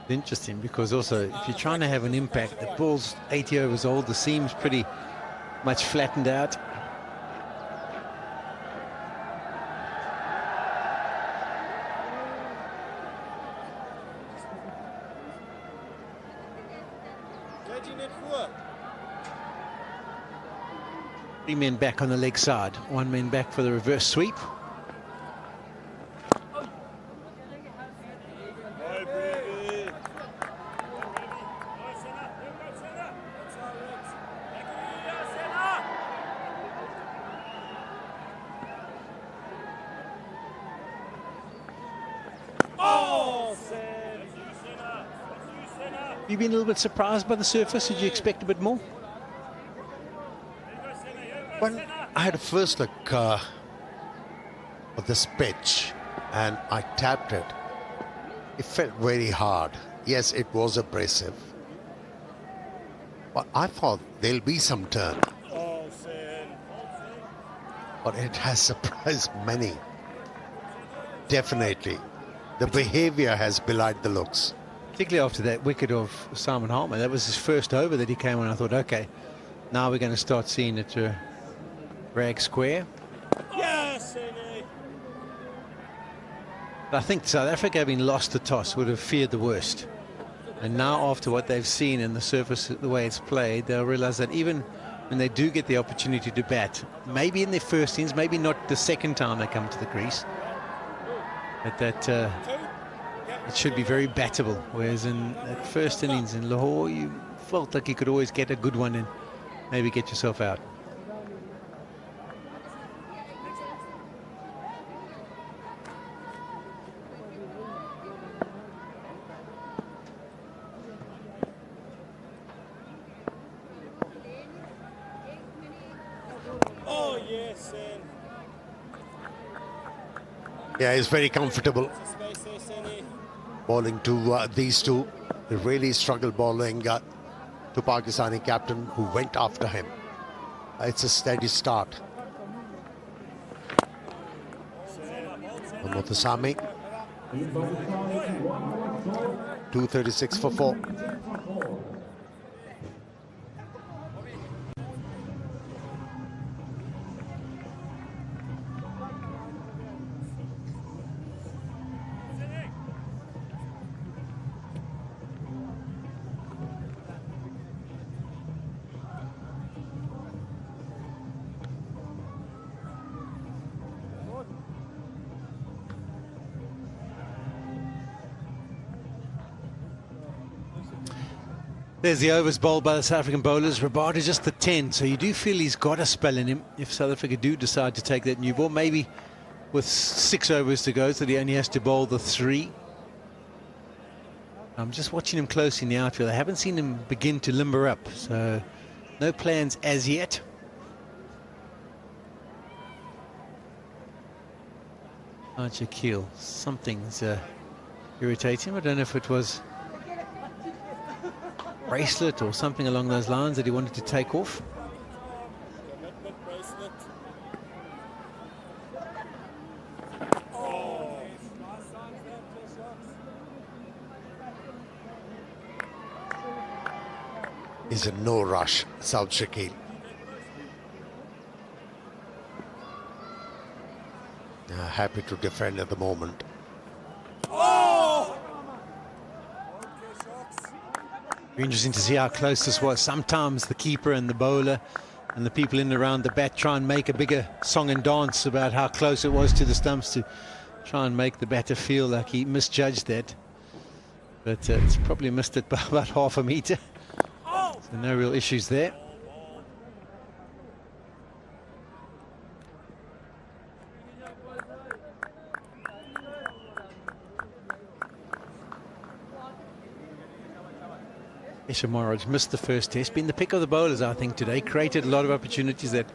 Interesting, because also if you're trying to have an impact, the ball's 80 overs old, the seam's pretty much flattened out. Three men back on the leg side, 1 man back for the reverse sweep. You been a little bit surprised by the surface? Did you expect a bit more?
Well, I had a first look of this pitch and I tapped it. It felt very hard. Yes, it was abrasive. But I thought there'll be some turn. But it has surprised many. Definitely. The behavior has belied the looks.
Particularly after that wicket of Simon Hartman. That was his first over that he came on. I thought, okay, now we're going to start seeing it rag square.
Yes,
I think South Africa, having lost the toss, would have feared the worst. And now, after what they've seen in the surface, the way it's played, they'll realize that even when they do get the opportunity to bat, maybe in their first innings, maybe not the second time they come to the crease, but that it should be very battable. Whereas in that first innings in Lahore, you felt like you could always get a good one and maybe get yourself out.
Oh, yes,
Yeah, he's very comfortable bowling to these two. He really struggled bowling to Pakistani captain who went after him. It's a steady start. Mutasamy. 236 for 4.
There's the overs bowled by the South African bowlers. Rabada just the 10, so you do feel he's got a spell in him if South Africa do decide to take that new ball. Maybe with 6 overs to go, so that he only has to bowl the 3. I'm just watching him closely in the outfield. I haven't seen him begin to limber up, so no plans as yet. Shaquille, something's irritating him. I don't know if it was bracelet or something along those lines that he wanted to take off.
is in no rush, South Shakil. Happy to defend at the moment.
Be interesting to see how close this was. Sometimes the keeper and the bowler and the people in and around the bat try and make a bigger song and dance about how close it was to the stumps to try and make the batter feel like he misjudged that. But it's probably missed it by about half a metre. So no real issues there. Esha Maharaj missed the first test, been the pick of the bowlers I think today, created a lot of opportunities that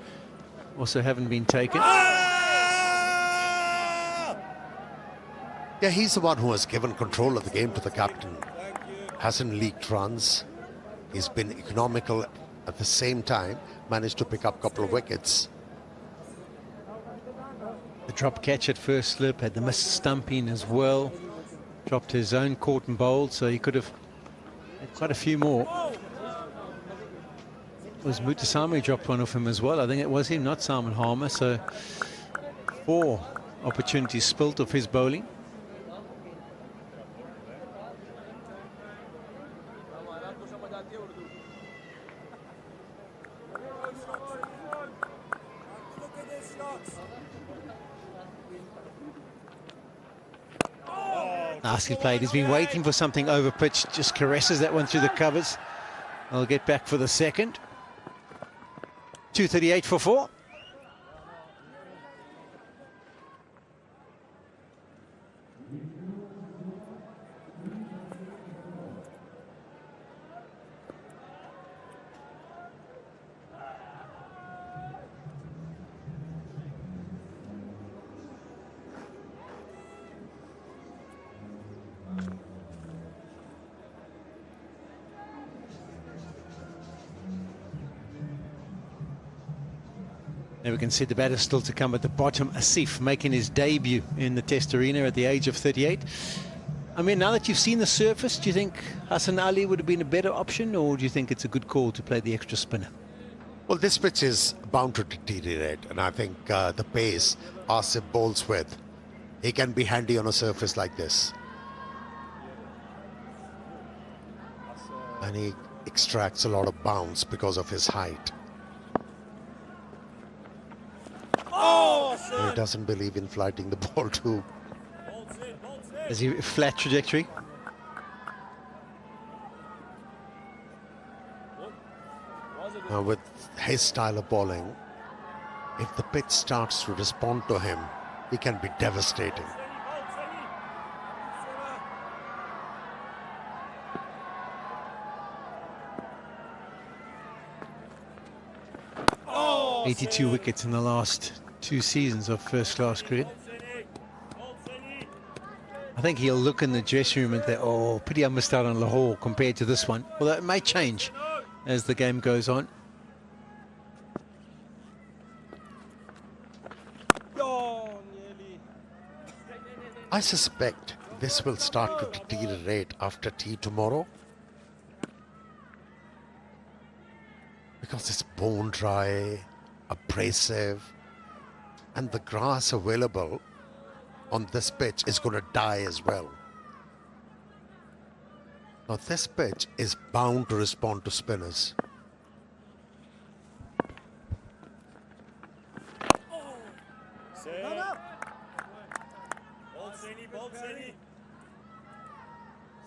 also haven't been taken.
Yeah, he's the one who has given control of the game to the captain. Hasn't leaked runs. He's been economical at the same time, managed to pick up a couple of wickets.
The drop catch at first slip, had the missed stumping as well. Dropped his own caught and bowled, so he could have had quite a few more. It was Mutasamy who dropped one off him as well. I think it was him, not Simon Harmer. So 4 opportunities spilt of his bowling. Nicely played. He's been waiting for something over pitch, just caresses that one through the covers. I'll get back for the second. 238 for 4. Now we can see the batter still to come at the bottom. Asif making his debut in the Test arena at the age of 38. I mean, now that you've seen the surface, do you think Hassan Ali would have been a better option, or do you think it's a good call to play the extra spinner?
Well, this pitch is bound to deteriorate, and I think the pace Asif bowls with, he can be handy on a surface like this. And he extracts a lot of bounce because of his height. He doesn't believe in flighting the ball too.
Is he a flat trajectory?
Now with his style of bowling, if the pitch starts to respond to him, he can be devastating.
Oh! 82 wickets in the last 2 seasons of first-class cricket. I think he'll look in the dressing room and think, oh, pity I missed out on Lahore compared to this one. Although it may change as the game goes on.
I suspect this will start to deteriorate after tea tomorrow, because it's bone dry, abrasive, and the grass available on this pitch is going to die as well. Now this pitch is bound to respond to spinners.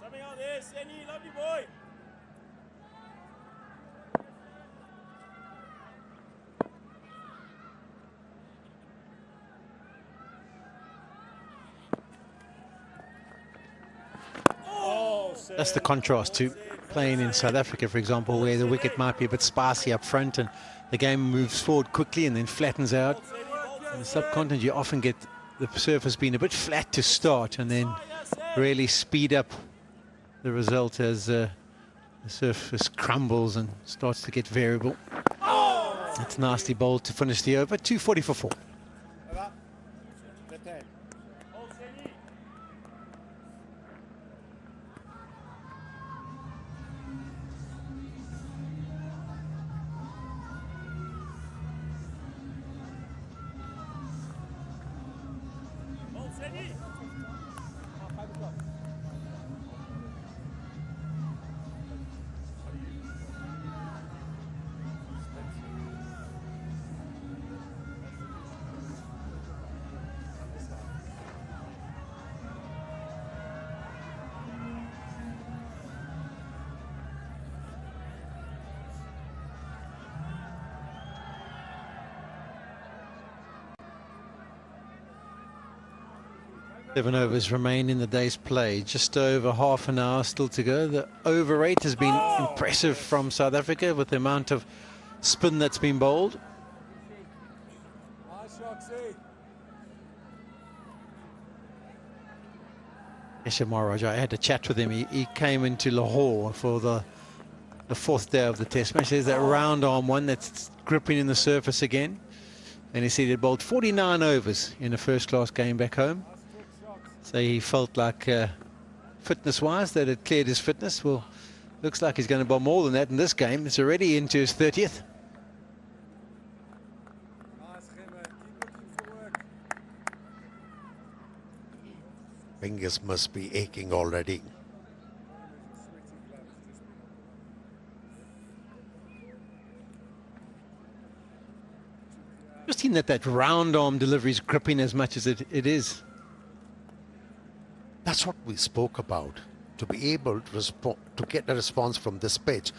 Something out there, Seni, lovely boy.
That's the contrast to playing in South Africa, for example, where the wicket might be a bit sparsy up front and the game moves forward quickly and then flattens out. In the subcontinent, you often get the surface being a bit flat to start and then really speed up the result as the surface crumbles and starts to get variable. That's nasty bowl to finish the over. 240 for 4. Seven overs remain in the day's play. Just over half an hour still to go. The over rate has been impressive from South Africa with the amount of spin that's been bowled. Keshav Maharaj, I had a chat with him. He came into Lahore for the fourth day of the test match. There's that round arm one that's gripping in the surface again. And he said he bowled 49 overs in a first-class game back home. So he felt like, fitness-wise, that it cleared his fitness. Well, looks like he's going to bowl more than that in this game. It's already into his 30th.
Fingers must be aching already.
Just seen that round arm delivery is gripping as much as it is.
That's what we spoke about. To be able to get a response from this pitch,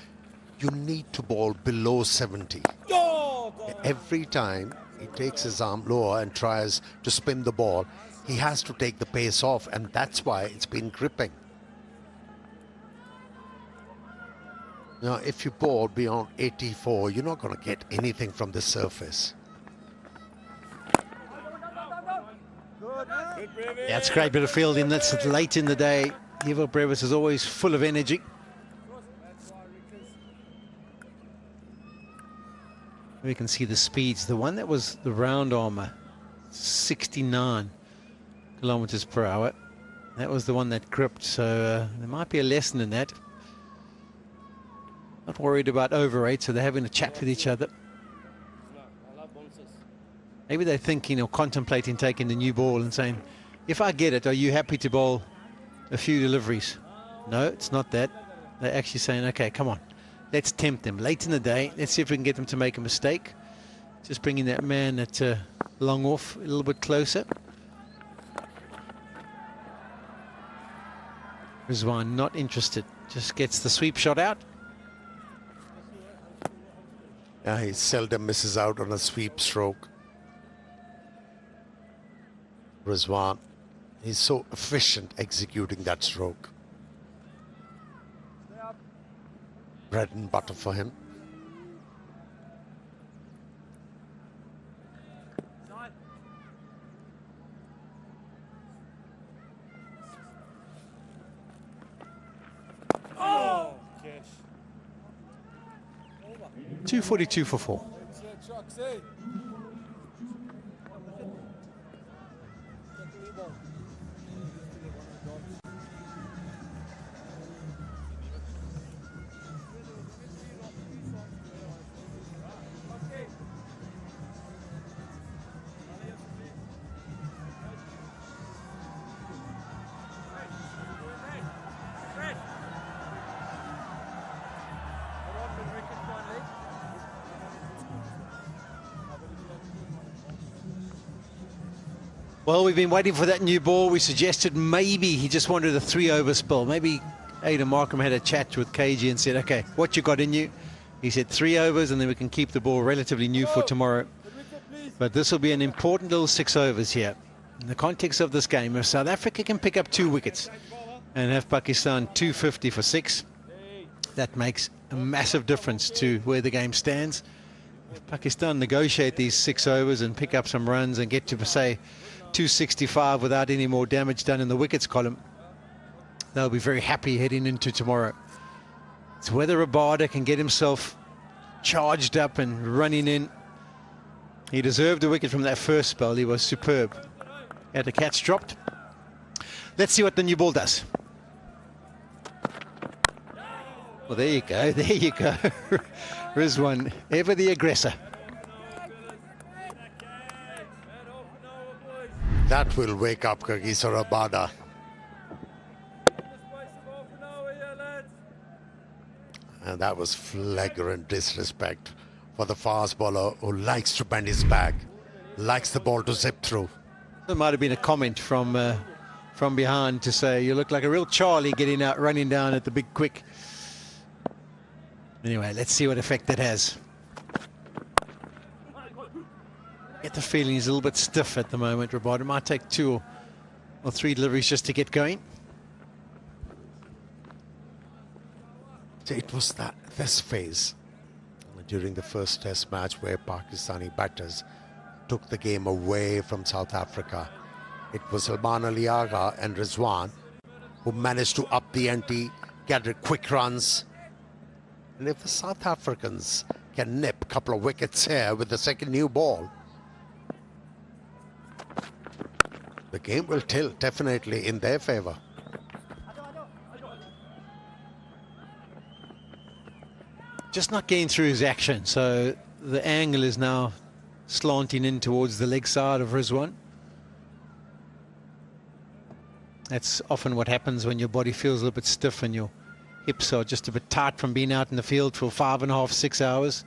you need to bowl below 70. Every time he takes his arm lower and tries to spin the ball, he has to take the pace off, and that's why it's been gripping. Now, if you bowl beyond 84, you're not going to get anything from the surface.
Yeah, it's a great bit of fielding. That's late in the day. Evo Brevis is always full of energy. We can see the speeds. The one that was the round armour, 69 kilometers per hour. That was the one that gripped. So there might be a lesson in that. Not worried about over rate, so they're having a chat with each other. Maybe they're thinking or contemplating taking the new ball and saying, if I get it, are you happy to bowl a few deliveries? No, it's not that. They're actually saying, okay, come on, let's tempt them. Late in the day, let's see if we can get them to make a mistake. Just bringing that man at long off a little bit closer. Rizwan not interested, just gets the sweep shot out.
Yeah, he seldom misses out on a sweep stroke. Rizwan, he's so efficient executing that stroke. Bread and butter for him.
Oh!
242 for 4. Well, we've been waiting for that new ball. We suggested maybe he just wanted a 3-over spell. Maybe Aidan Markham had a chat with KG and said, okay, what you got in you? He said 3 overs and then we can keep the ball relatively new for tomorrow. But this will be an important little 6 overs here. In the context of this game, if South Africa can pick up 2 wickets and have Pakistan 250 for 6, that makes a massive difference to where the game stands. If Pakistan negotiate these 6 overs and pick up some runs and get to, say, 265 without any more damage done in the wickets column, they'll be very happy heading into tomorrow. It's whether Rabada can get himself charged up and running in. He deserved a wicket from that first spell. He was superb. Had the catch dropped. Let's see what the new ball does. Well, there you go. There you go. Rizwan, ever the aggressor.
That will wake up Kagiso Rabada. And that was flagrant disrespect for the fast bowler who likes to bend his back, likes the ball to zip through.
There might have been a comment from behind to say, you look like a real Charlie getting out, running down at the big quick. Anyway, let's see what effect that has. Get the feeling he's a little bit stiff at the moment, Rabada. It might take 2 or 3 deliveries just to get going.
It was this phase during the first test match where Pakistani batters took the game away from South Africa. It was Salman Ali Agha and Rizwan who managed to up the ante, gather quick runs. And if the South Africans can nip a couple of wickets here with the second new ball, the game will tilt definitely in their favor.
Just not getting through his action, so the angle is now slanting in towards the leg side of Rizwan. That's often what happens when your body feels a little bit stiff and your hips are just a bit tight from being out in the field for 5.5, 6 hours.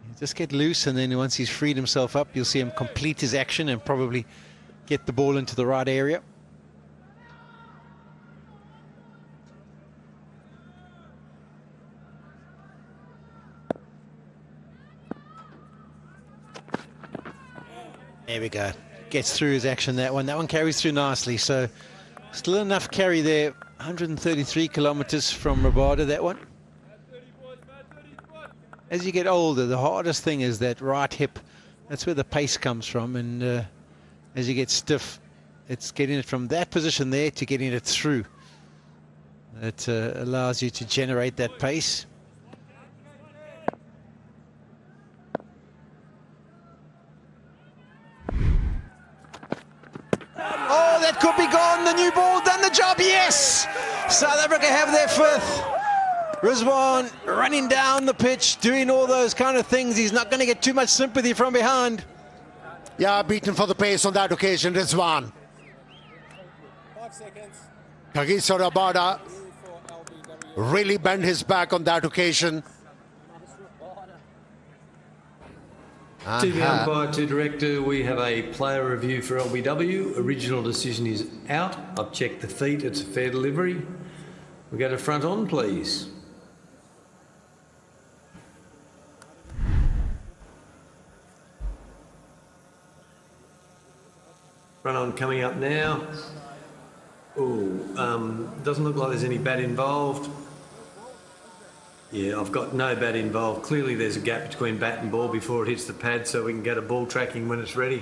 You just get loose, and then once he's freed himself up, you'll see him complete his action and probably get the ball into the right area. There we go. Gets through his action, that one. That one carries through nicely. So still enough carry there. 133 kilometers from Rabada, that one. As you get older, the hardest thing is that right hip. That's where the pace comes from. And as you get stiff, it's getting it from that position there to getting it through. It allows you to generate that pace. Oh, that could be gone. The new ball done the job. Yes! South Africa have their 5th. Rizwan running down the pitch, doing all those kind of things. He's not going to get too much sympathy from behind.
Yeah, beaten for the pace on that occasion, Rizwan.
5 seconds.
Kagiso Rabada really bent his back on that occasion.
To the umpire, to director, we have a player review for LBW. Original decision is out. I've checked the feet. It's a fair delivery. We go to front on, please. Front on coming up now. Oh, doesn't look like there's any bat involved. Yeah, I've got no bat involved. Clearly there's a gap between bat and ball before it hits the pad, so we can get a ball tracking when it's ready.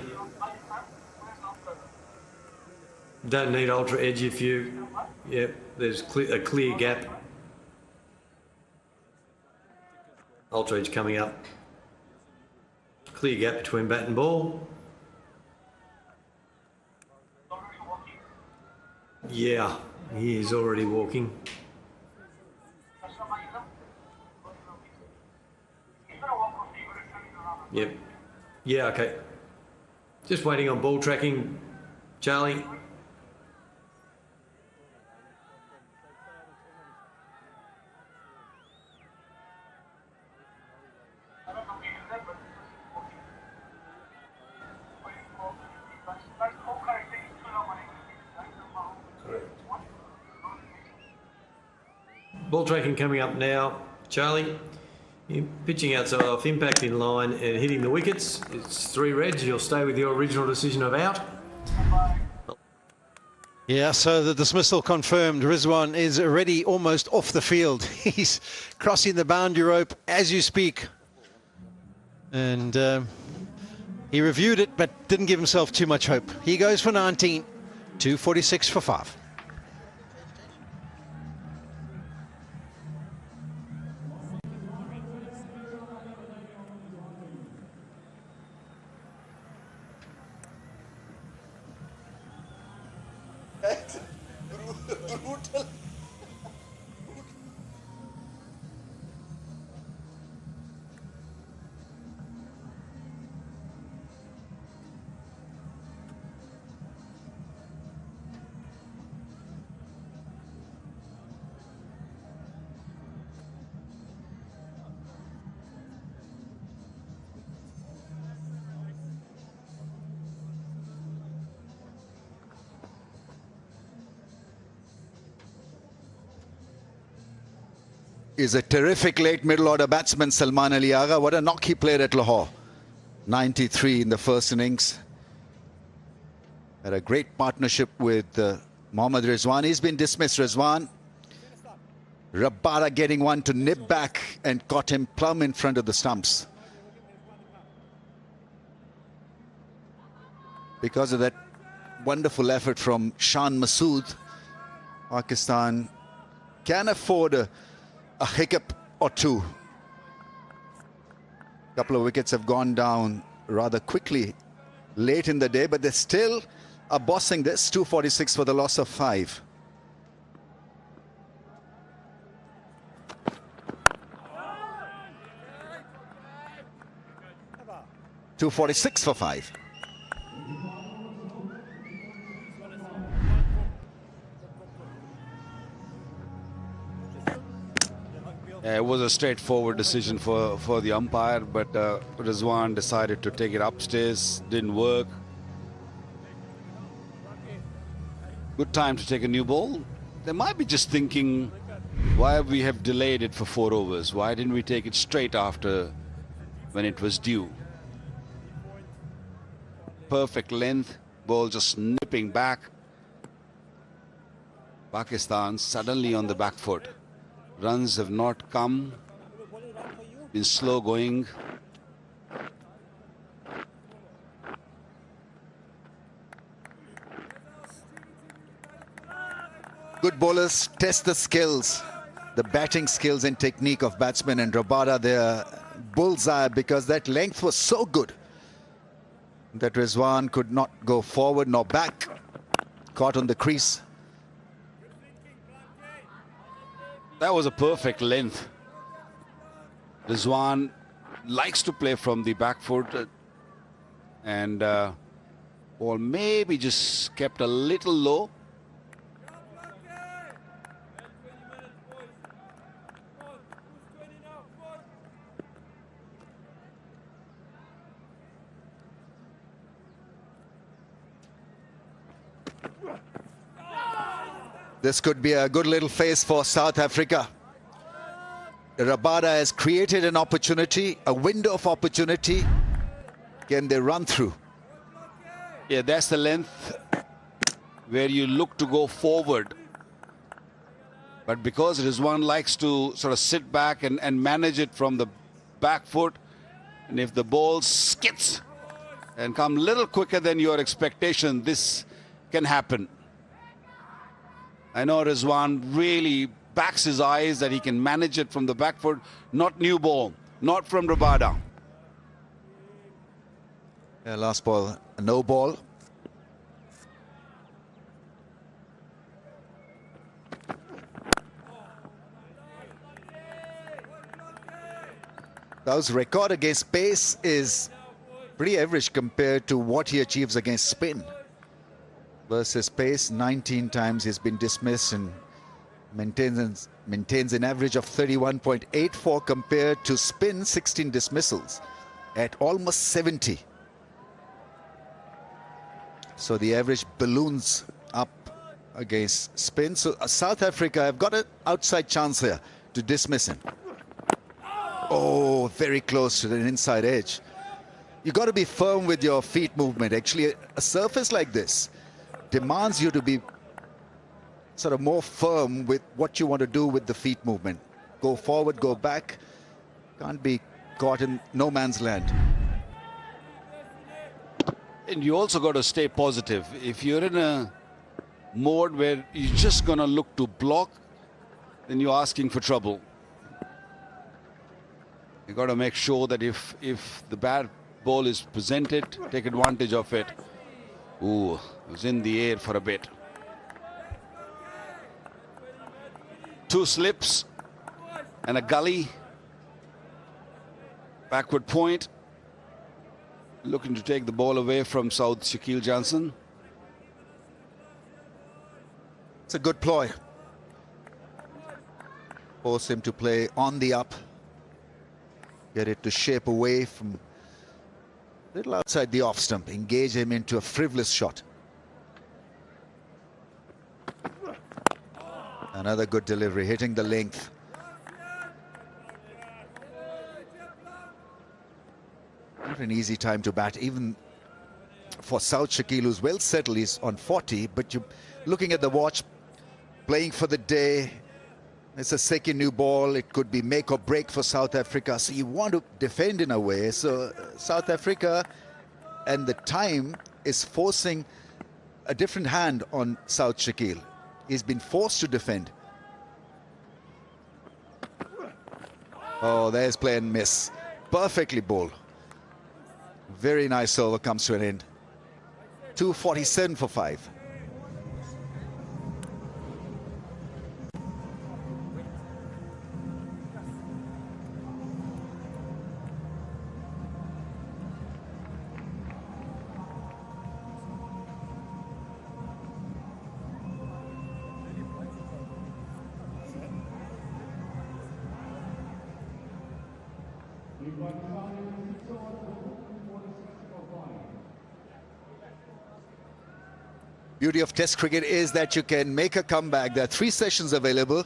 Don't need ultra edge if you... Yep, there's a clear gap. Ultra edge coming up. Clear gap between bat and ball. Yeah, he is already walking. Yep. Yeah, okay. Just waiting on ball tracking, Charlie. Ball tracking coming up now, Charlie. You're pitching outside off, impact in line and hitting the wickets. It's 3 reds. You'll stay with your original decision of out.
Yeah, so the dismissal confirmed. Rizwan is already almost off the field. He's crossing the boundary rope as you speak. And he reviewed it, but didn't give himself too much hope. He goes for 19, 246 for 5.
is a terrific late middle order batsman, Salman Ali Agha. What a knock he played at Lahore. 93 in the first innings. Had a great partnership with Mohammad Rizwan. He's been dismissed, Rizwan. Rabada getting one to nip back and caught him plumb in front of the stumps. Because of that wonderful effort from Shan Masood, Pakistan can afford a hiccup or two. A couple of wickets have gone down rather quickly late in the day, but they still are bossing this. 246 for the loss of 5. .246 for 5.
It was a straightforward decision for the umpire, but Rizwan decided to take it upstairs. Didn't work. Good time to take a new ball. They might be just thinking, why we have delayed it for 4 overs? Why didn't we take it straight after when it was due? Perfect length, ball just nipping back. Pakistan suddenly on the back foot. Runs have not come. Been slow going.
Good bowlers test the skills, the batting skills and technique of batsmen, and Rabada their bullseye, because that length was so good that Rizwan could not go forward nor back. Caught on the crease.
That was a perfect length. Rizwan likes to play from the back foot, and ball maybe just kept a little low.
This could be a good little face for South Africa. Rabada has created an opportunity, a window of opportunity. Can they run through?
Yeah, that's the length where you look to go forward. But because Rizwan likes to sort of sit back and manage it from the back foot, and if the ball skids and come a little quicker than your expectation, this can happen. I know Rizwan really backs his eyes that he can manage it from the back foot. Not new ball, not from Rabada.
Yeah, last ball, no ball. Dow's record against pace is pretty average compared to what he achieves against spin. Versus pace, 19 times he's been dismissed and maintains an average of 31.84 compared to spin, 16 dismissals at almost 70. So the average balloons up against spin. So South Africa have got an outside chance here to dismiss him. Oh, very close to the inside edge. You got to be firm with your feet movement. Actually, a surface like this demands you to be sort of more firm with what you want to do with the feet movement. Go forward, go back. Can't be caught in no man's land.
And you also got to stay positive. If you're in a mode where you're just going to look to block, then you're asking for trouble. You got to make sure that if the bad ball is presented, take advantage of it. Ooh, it was in the air for a bit. 2 slips and a gully. Backward point. Looking to take the ball away from South Shaquille Johnson.
It's a good ploy. Force him to play on the up. Get it to shape away from a little outside the off stump. Engage him into a frivolous shot. Another good delivery, hitting the length. Not an easy time to bat, even for South Shakil, who's well settled. He's on 40, but you're looking at the watch, playing for the day. It's a second new ball. It could be make or break for South Africa. So you want to defend in a way. So South Africa, and the time is forcing a different hand on South Shakil. He's been forced to defend. Oh, there's play and miss. Perfectly bowled. Very nice over, comes to an end. 247 for 5. Beauty of Test cricket is that you can make a comeback. There are 3 sessions available.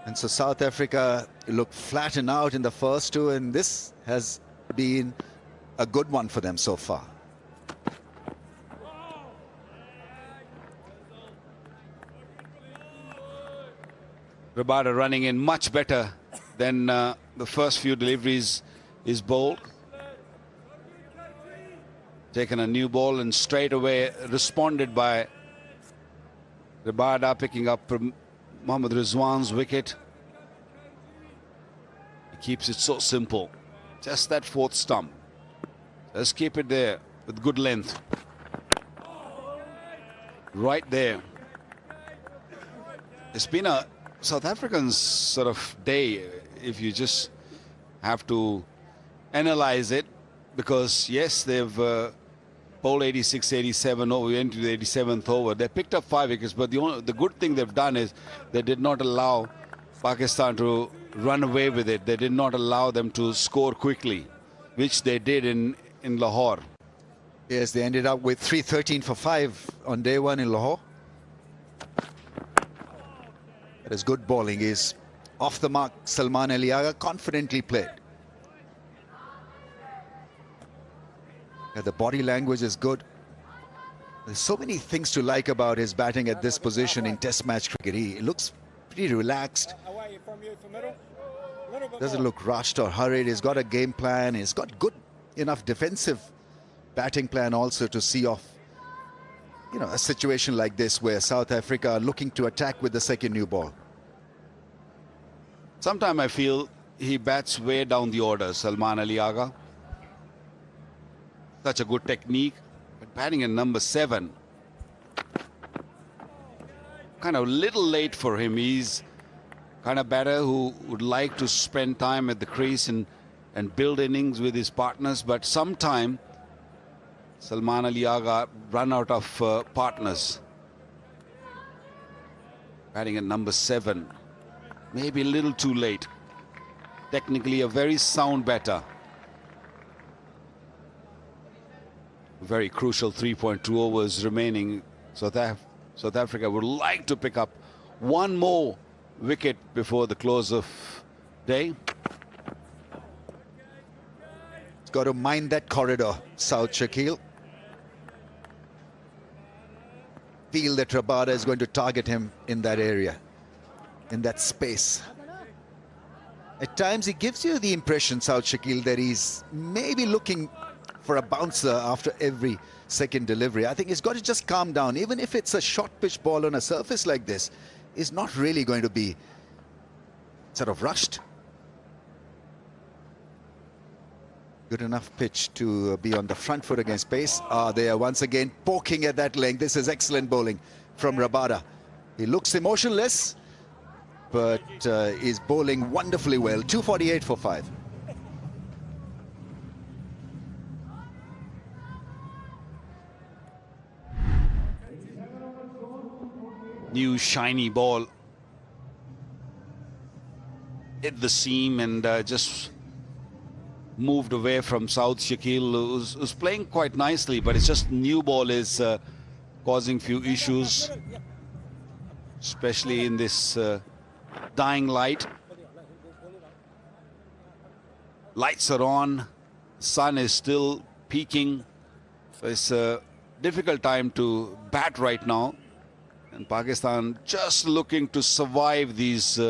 And so South Africa looked flattened out in the first 2, and this has been a good one for them so far.
Rabada running in much better than the first few deliveries is bowled. Taken a new ball and straight away responded by Rabada, picking up Mohammad Rizwan's wicket. He keeps it so simple. Just that 4th stump. Just keep it there with good length. Right there. It's been a South African sort of day, if you just have to analyze it, because yes, they've bowled 86, 87 over, we into the 87th over. They picked up 5 wickets, but the good thing they've done is they did not allow Pakistan to run away with it. They did not allow them to score quickly, which they did in Lahore.
Yes, they ended up with 313 for 5 on day 1 in Lahore. That is good bowling. Is off the mark. Salman Ali Agha confidently played. Yeah, the body language is good. There's so many things to like about his batting at this position in Test match cricket. He looks pretty relaxed. Doesn't look rushed or hurried. He's got a game plan. He's got good enough defensive batting plan also to see off, you know, a situation like this where South Africa are looking to attack with the second new ball.
Sometimes I feel he bats way down the order, Salman Ali Agha. Such a good technique, but batting at number 7, kind of little late for him. He's kind of batter who would like to spend time at the crease and build innings with his partners, but sometime Salman Ali Agha run out of partners. Batting at number 7, maybe a little too late. Technically a very sound batter. Very crucial 3.2 overs remaining. South Africa would like to pick up one more wicket before the close of day.
It's got to mind that corridor, South Shakil. Feel that Rabada is going to target him in that area, in that space. At times he gives you the impression, South Shakil, that he's maybe looking for a bouncer after every second delivery. I think he's got to just calm down. Even if it's a short pitch ball on a surface like this, he's not really going to be sort of rushed. Good enough pitch to be on the front foot against pace. They are once again poking at that length. This is excellent bowling from Rabada. He looks emotionless, but is bowling wonderfully well. 248 for 5.
New shiny ball hit the seam and just moved away from South Shakil, who's playing quite nicely, but it's just new ball is causing few issues, especially in this dying light. Lights are on, Sun is still peaking. So it's a difficult time to bat right now. And Pakistan just looking to survive these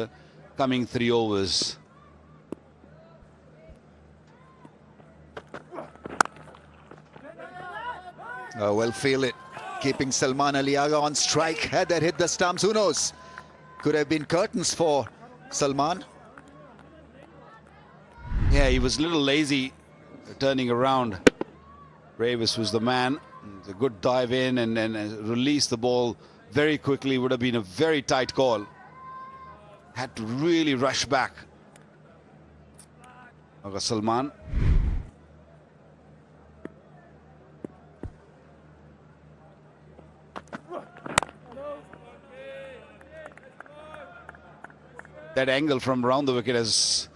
coming 3 overs.
Well fielded, keeping Salman Ali Agha on strike. Had that hit the stumps, who knows? Could have been curtains for Salman.
Yeah, he was a little lazy turning around. Ravis was the man. A good dive in and release the ball very quickly. Would have been a very tight call. Had to really rush back. Agha Salman. That angle from around the wicket has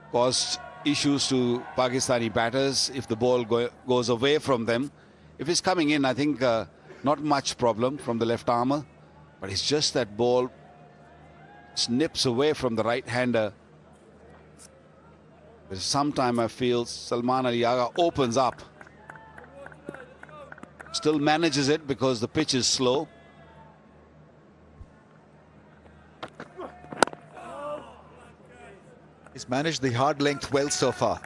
caused issues to Pakistani batters if the ball goes away from them. If it's coming in, I think not much problem from the left armour, but it's just that ball snips away from the right-hander. Sometime I feel Salman Ali Agha opens up. Still manages it because the pitch is slow.
He's managed the hard length well so far.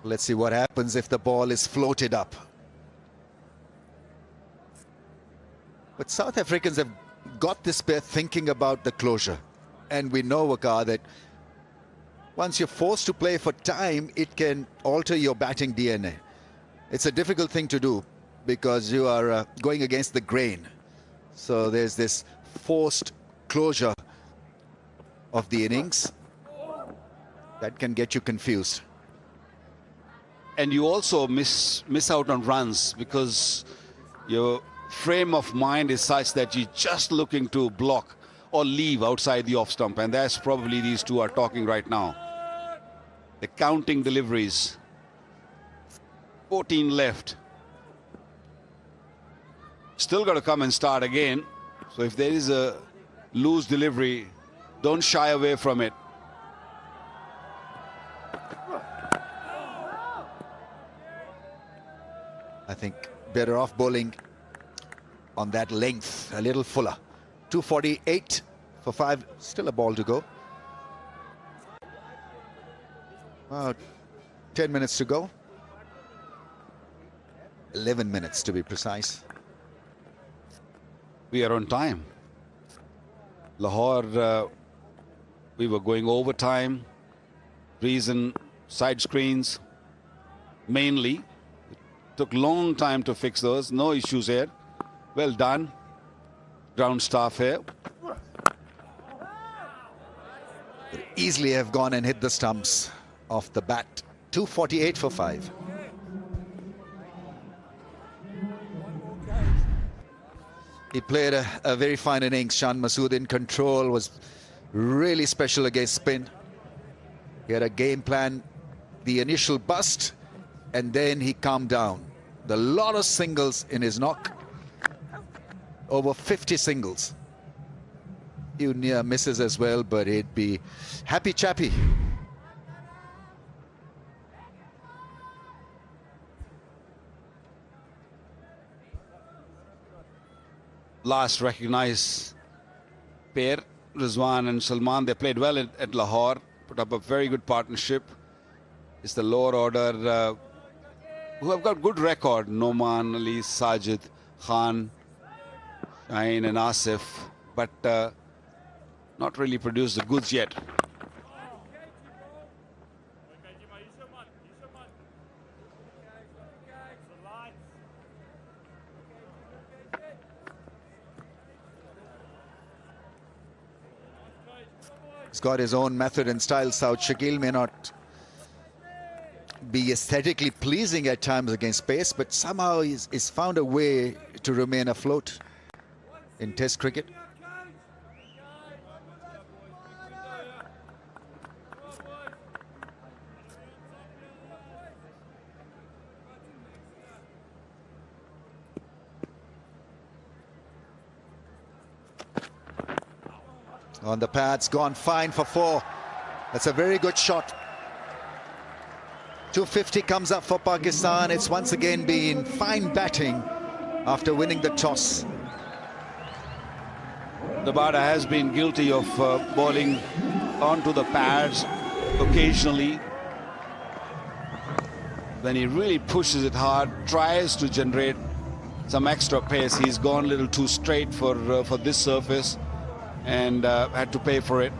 Let's see what happens if the ball is floated up. But South Africans have got this pair thinking about the closure. And we know, Waqar, that once you're forced to play for time, it can alter your batting DNA. It's a difficult thing to do because you are going against the grain. So there's this forced closure of the innings that can get you confused.
And you also miss out on runs because your frame of mind is such that you're just looking to block or leave outside the off stump, and that's probably these two are talking right now. The counting deliveries. 14 left. Still got to come and start again. So if there is a loose delivery, don't shy away from it.
I think better off bowling on that length, a little fuller. 248 for 5, still a ball to go. 10 minutes to go. 11 minutes to be precise.
We are on time. Lahore, we were going overtime. Reason, side screens, mainly. It took long time to fix those. No issues here. Well done. Ground staff here.
Could easily have gone and hit the stumps off the bat. 248 for 5. He played a very fine innings. Shan Masood in control, was really special against spin. He had a game plan, the initial bust, and then he calmed down. A lot of singles in his knock. Over 50 singles. Few near misses as well, but he'd be happy chappy.
Last recognized pair, Rizwan and Salman, they played well at Lahore, put up a very good partnership. It's the lower order who have got good record. Noman, Ali, Sajid, Khan, Shaheen and Asif, but not really produced the goods yet.
He's got his own method and style. South Shakil may not be aesthetically pleasing at times against pace, but somehow he's found a way to remain afloat in Test cricket. On the pads, gone fine for 4. That's a very good shot. 250 comes up for Pakistan. It's once again been fine batting after winning the toss.
The batter has been guilty of bowling onto the pads occasionally. Then he really pushes it hard, tries to generate some extra pace. He's gone a little too straight for this surface and had to pay for it.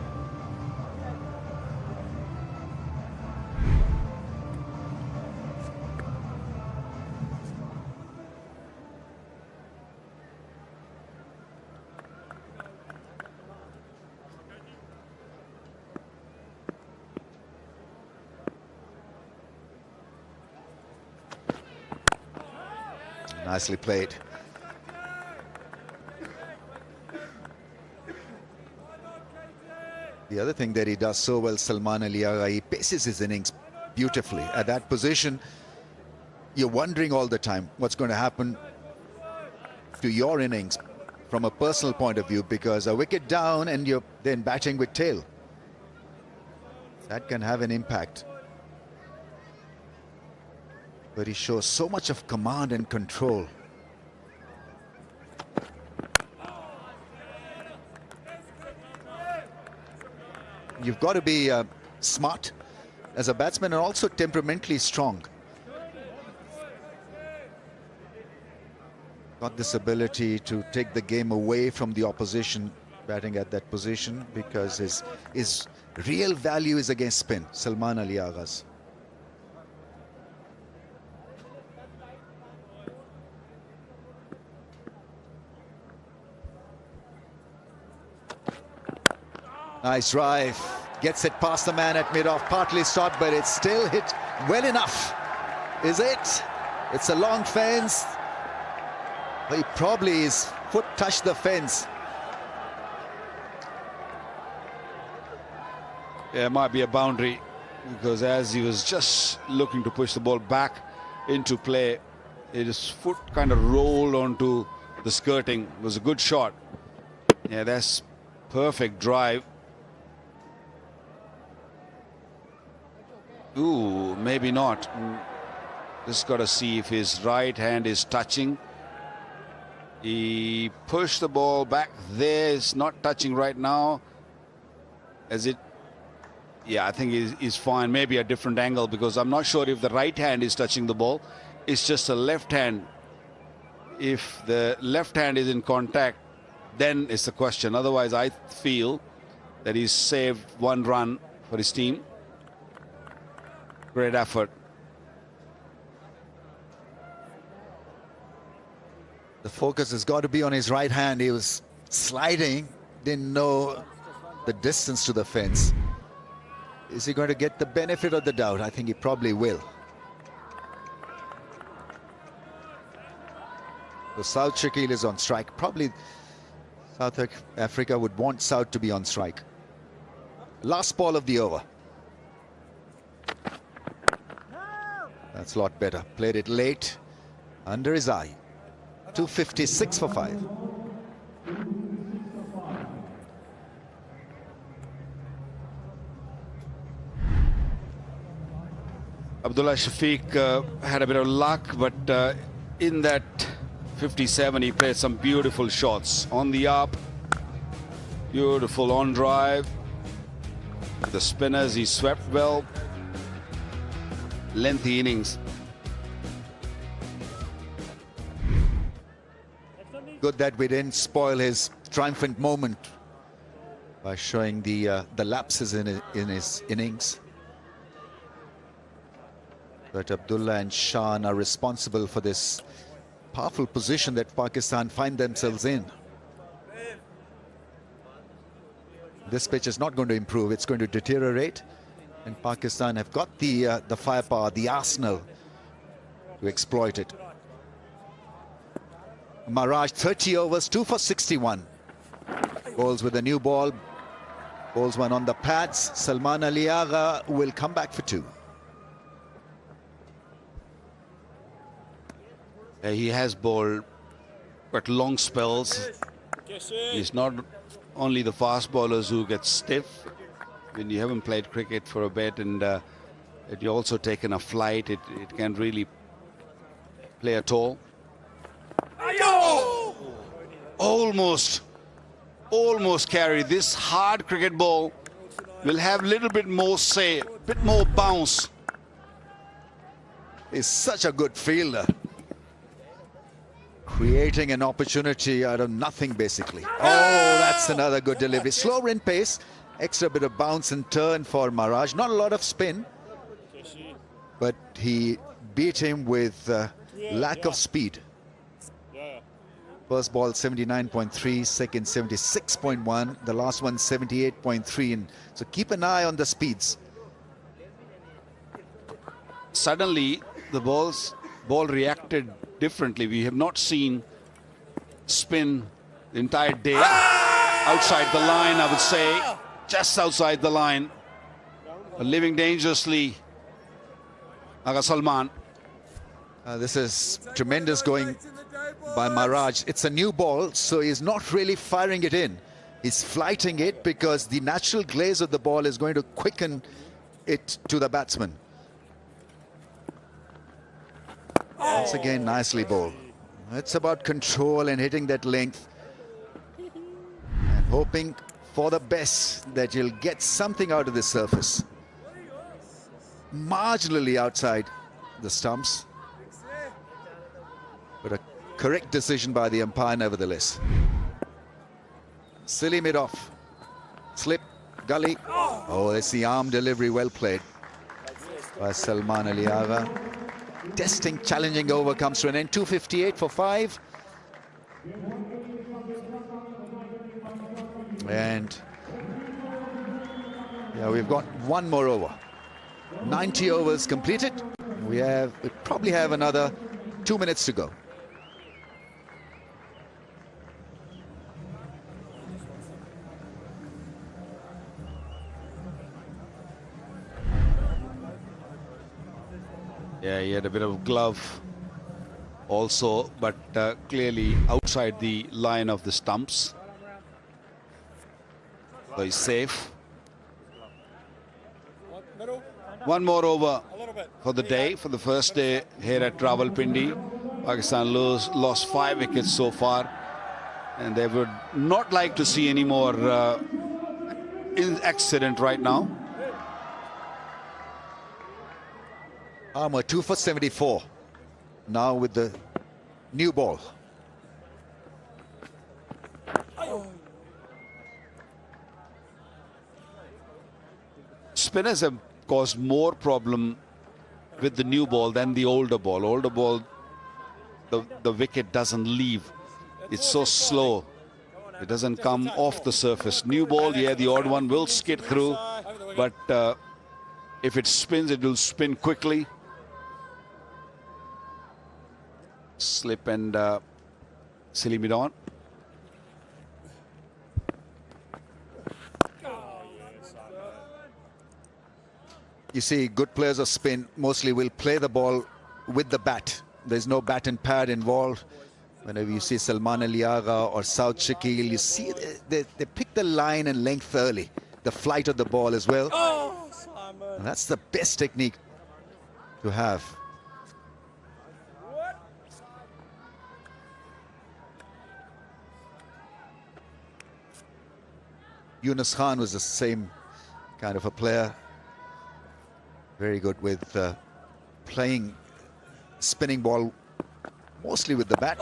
Nicely played. The other thing that he does so well, Salman Ali Agha, he paces his innings beautifully. At that position, you're wondering all the time what's going to happen to your innings from a personal point of view, because a wicket down and you're then batting with tail. That can have an impact. But he shows so much of command and control. You've got to be smart as a batsman and also temperamentally strong. Got this ability to take the game away from the opposition batting at that position, because his real value is against spin, Salman Ali Agha's. Nice drive, gets it past the man at mid-off, partly stopped, but it's still hit well enough. Is it? It's a long fence. He probably, his foot touched the fence.
Yeah, it might be a boundary, because as he was just looking to push the ball back into play, his foot kind of rolled onto the skirting. It was a good shot. Yeah, that's perfect drive. Ooh, maybe not. Just got to see if his right hand is touching. He pushed the ball back there. It's not touching right now. As it, yeah, I think he's fine. Maybe a different angle, because I'm not sure if the right hand is touching the ball. It's just a left hand. If the left hand is in contact, then it's a question. Otherwise, I feel that he's saved one run for his team. Great effort.
The focus has got to be on his right hand. He was sliding, didn't know the distance to the fence. Is he going to get the benefit of the doubt? I think he probably will. So South Shakil is on strike. Probably South Africa would want South to be on strike. Last ball of the over. That's a lot better. Played it late, under his eye. 256 for 5.
Abdullah Shafiq had a bit of luck, but in that 57 he played some beautiful shots on the up, beautiful on drive. The spinners, he swept well. Lengthy innings.
Good that we didn't spoil his triumphant moment by showing the lapses in his innings. But Abdullah and Shan are responsible for this powerful position that Pakistan find themselves in. This pitch is not going to improve, it's going to deteriorate. And Pakistan have got the firepower, the arsenal to exploit it. Maharaj, 30 overs, 2 for 61. Bowls with a new ball. Bowls one on the pads. Salman Ali Agha will come back for 2.
He has bowled but long spells. He's not only the fast bowlers who get stiff when you haven't played cricket for a bit, and It also taken a flight. It can really play a toll. Almost carry. This hard cricket ball will have a little bit more say, a bit more bounce.
He's such a good fielder. Creating an opportunity out of nothing, basically. Oh, that's another good delivery. Slower in pace, extra bit of bounce and turn for Maharaj. Not a lot of spin, but he beat him with lack of speed. First ball 79.3, second 76.1, the last one 78.3. And so keep an eye on the speeds.
Suddenly, the ball reacted differently. We have not seen spin the entire day. Outside the line, I would say, just outside the line. Living dangerously, Aga Salman.
This is tremendous going by Maharaj. It's a new ball, so he's not really firing it in. He's flighting it because the natural glaze of the ball is going to quicken it to the batsman. Once again, nicely bowled. It's about control and hitting that length and hoping for the best that you'll get something out of this surface. Marginally outside the stumps, but a correct decision by the umpire nevertheless. Silly mid-off. Slip, gully. Oh, it's the arm delivery, well played by Salman Ali Agha. Testing, challenging over comes to an end. 258 for 5. And yeah, we've got one more over. 90 overs completed. We probably have another 2 minutes to go.
Yeah, he had a bit of glove also, but clearly outside the line of the stumps. So he's safe. One more over for the day, for the first day here at Rawalpindi. Pakistan lost 5 wickets so far, and they would not like to see any more accident right now.
Armour 2 for 74. Now with the new ball.
Spinners have caused more problem with the new ball than the older ball. Older ball, the wicket doesn't leave. It's so slow. It doesn't come off the surface. New ball, yeah, the odd one will skid through, but if it spins, it will spin quickly. Slip and silly mid-on.
You see, good players of spin mostly will play the ball with the bat. There's no bat and pad involved. Whenever you see Salman Ali Agha or Saud Shakil, you see they pick the line and length early. The flight of the ball as well. And that's the best technique to have. Yunus Khan was the same kind of a player. Very good with playing spinning ball mostly with the bat.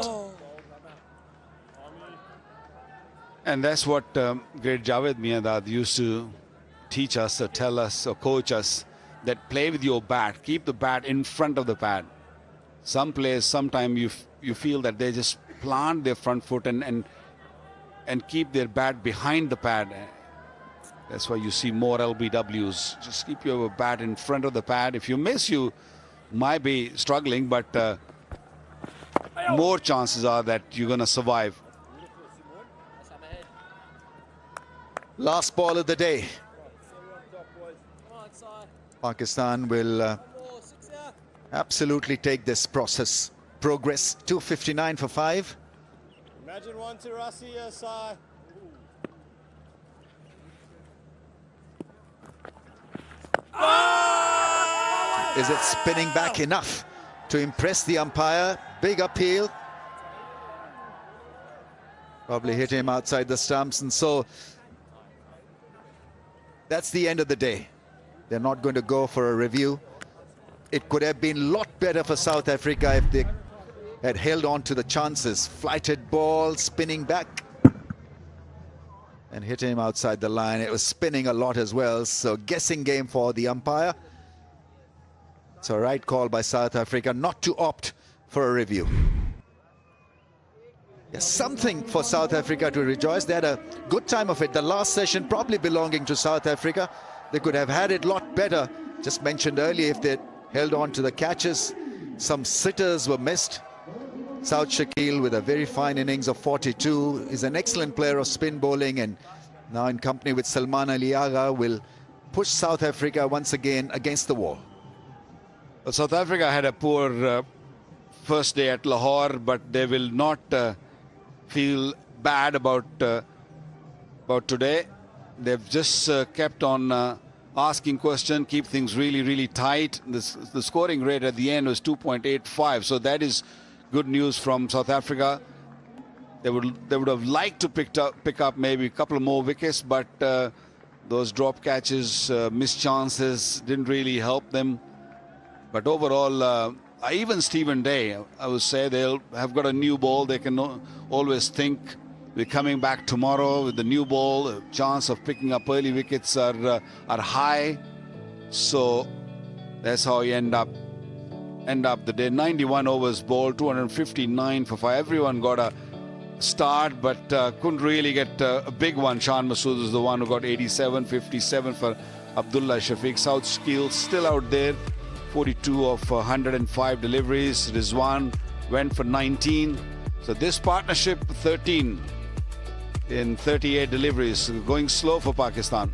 And that's what great Javed Miandad used to teach us or tell us or coach us, that play with your bat. Keep the bat in front of the pad. Some players, sometimes you feel that they just plant their front foot and keep their bat behind the pad. That's why you see more LBWs. Just keep your bat in front of the pad. If you miss, you might be struggling, but more chances are that you're going to survive.
Last ball of the day. Pakistan will absolutely take this progress. 259 for 5.
Imagine 1 to Rasi, yes,
Is it spinning back enough to impress the umpire? Big appeal. Probably hit him outside the stumps, and so that's the end of the day. They're not going to go for a review. It could have been a lot better for South Africa if they had held on to the chances. Flighted ball, spinning back, and hit him outside the line. It was spinning a lot as well, so guessing game for the umpire. It's a right call by South Africa not to opt for a review. Yes, something for South Africa to rejoice. They had a good time of it. The last session probably belonging to South Africa. They could have had it a lot better. Just mentioned earlier, if they'd held on to the catches. Some sitters were missed. South Shakil with a very fine innings of 42 is an excellent player of spin bowling, and now in company with Salman Ali Agha will push South Africa once again against the wall.
Well, South Africa had a poor first day at Lahore, but they will not feel bad about today. They've just kept on asking questions, keep things really, really tight. The scoring rate at the end was 2.85, so that is good news from South Africa. They would have liked to pick up maybe a couple of more wickets, but those drop catches, missed chances didn't really help them. But overall, even Stephen Day, I would say they'll have got a new ball. They can always think we're coming back tomorrow with the new ball. The chance of picking up early wickets are high. So that's how you end up the day. 91 overs bowled, 259 for 5. Everyone got a start, but couldn't really get a big one. Shan Masood was the one who got 87, 57 for Abdullah Shafiq. South Skill still out there. 42 of 105 deliveries. Rizwan went for 19. So this partnership, 13 in 38 deliveries. Going slow for Pakistan.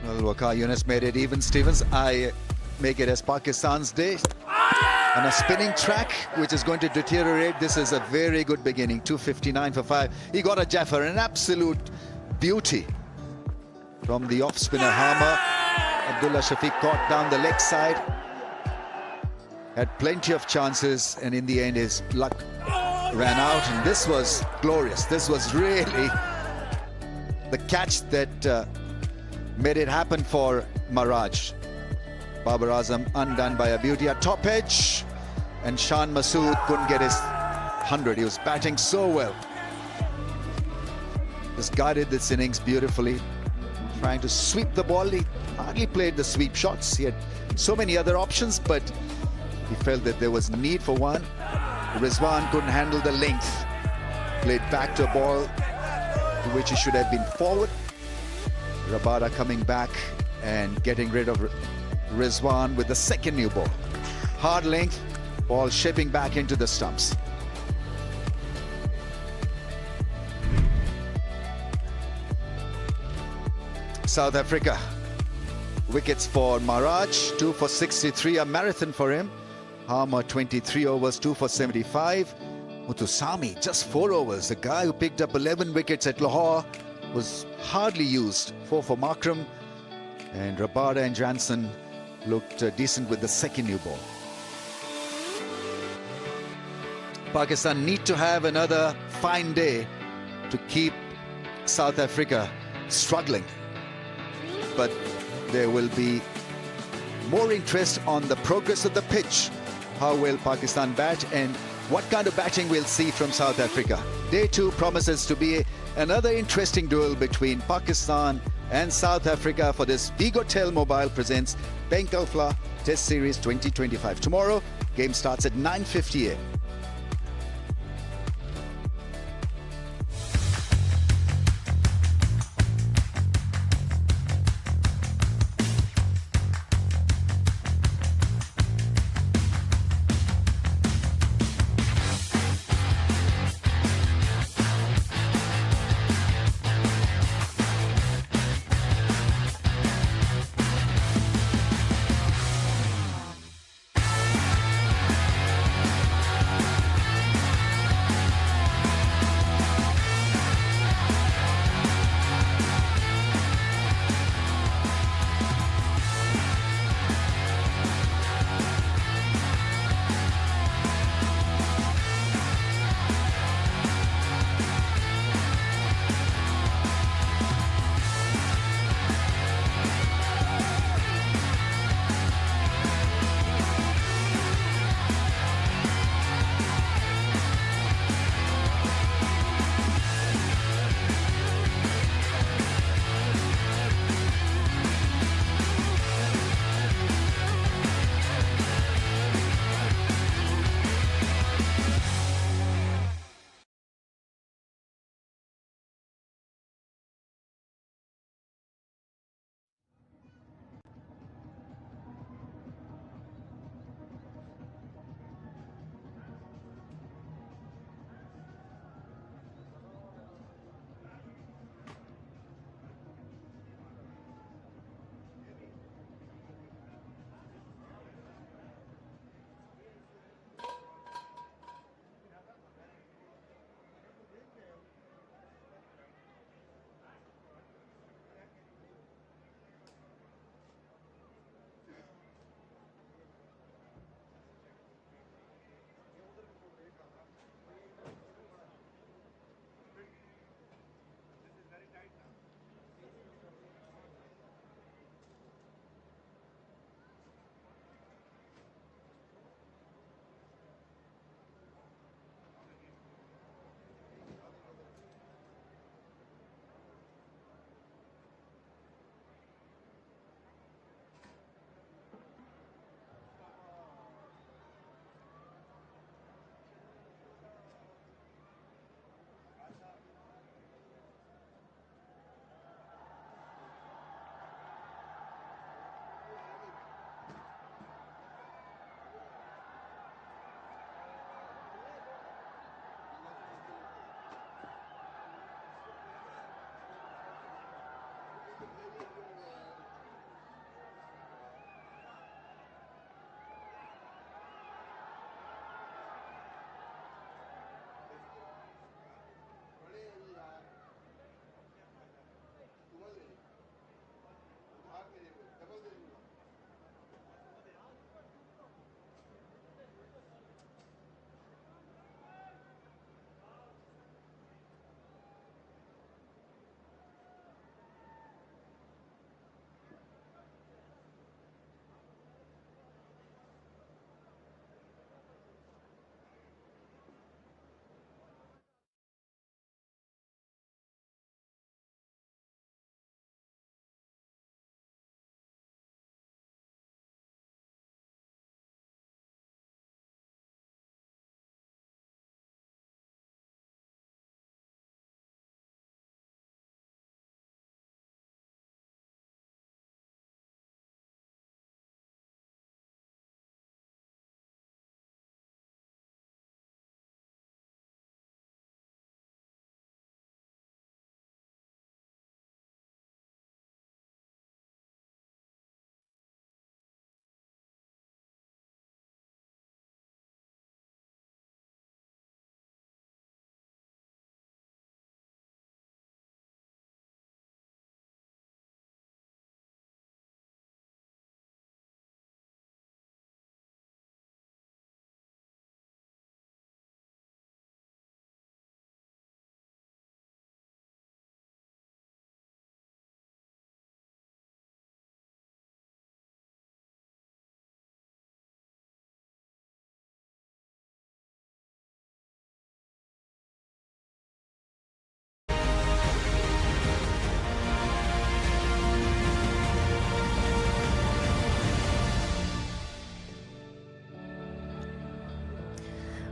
Well, Waqar Younis made it even, Stevens. I make it as Pakistan's day. On a spinning track, which is going to deteriorate. This is a very good beginning. 259 for 5. He got a Jaffer, an absolute beauty. From the off-spinner Harmer, Abdullah Shafiq caught down the leg side. Had plenty of chances, and in the end his luck ran out, and this was glorious. This was really the catch that made it happen for Maharaj. Babar Azam undone by a beauty at top edge, and Shan Masood couldn't get his 100. He was batting so well. Just guided this innings beautifully. Trying to sweep the ball. He hardly played the sweep shots. He had so many other options, but he felt that there was need for one. Rizwan couldn't handle the length. Played back to a ball to which he should have been forward. Rabada coming back and getting rid of Rizwan with the second new ball. Hard length, ball shaping back into the stumps. South Africa, wickets for Maharaj, 2 for 63, a marathon for him. Harmer 23 overs, 2 for 75. Muthusamy just 4 overs. The guy who picked up 11 wickets at Lahore was hardly used. 4 for Makram, and Rabada and Jansen looked decent with the second new ball. Pakistan need to have another fine day to keep South Africa struggling. But there will be more interest on the progress of the pitch. How will Pakistan bat, and what kind of batting we'll see from South Africa. Day 2 promises to be another interesting duel between Pakistan and South Africa for this Vigotel Mobile presents Bank Alpha Test Series 2025. Tomorrow, game starts at 9:50 a.m.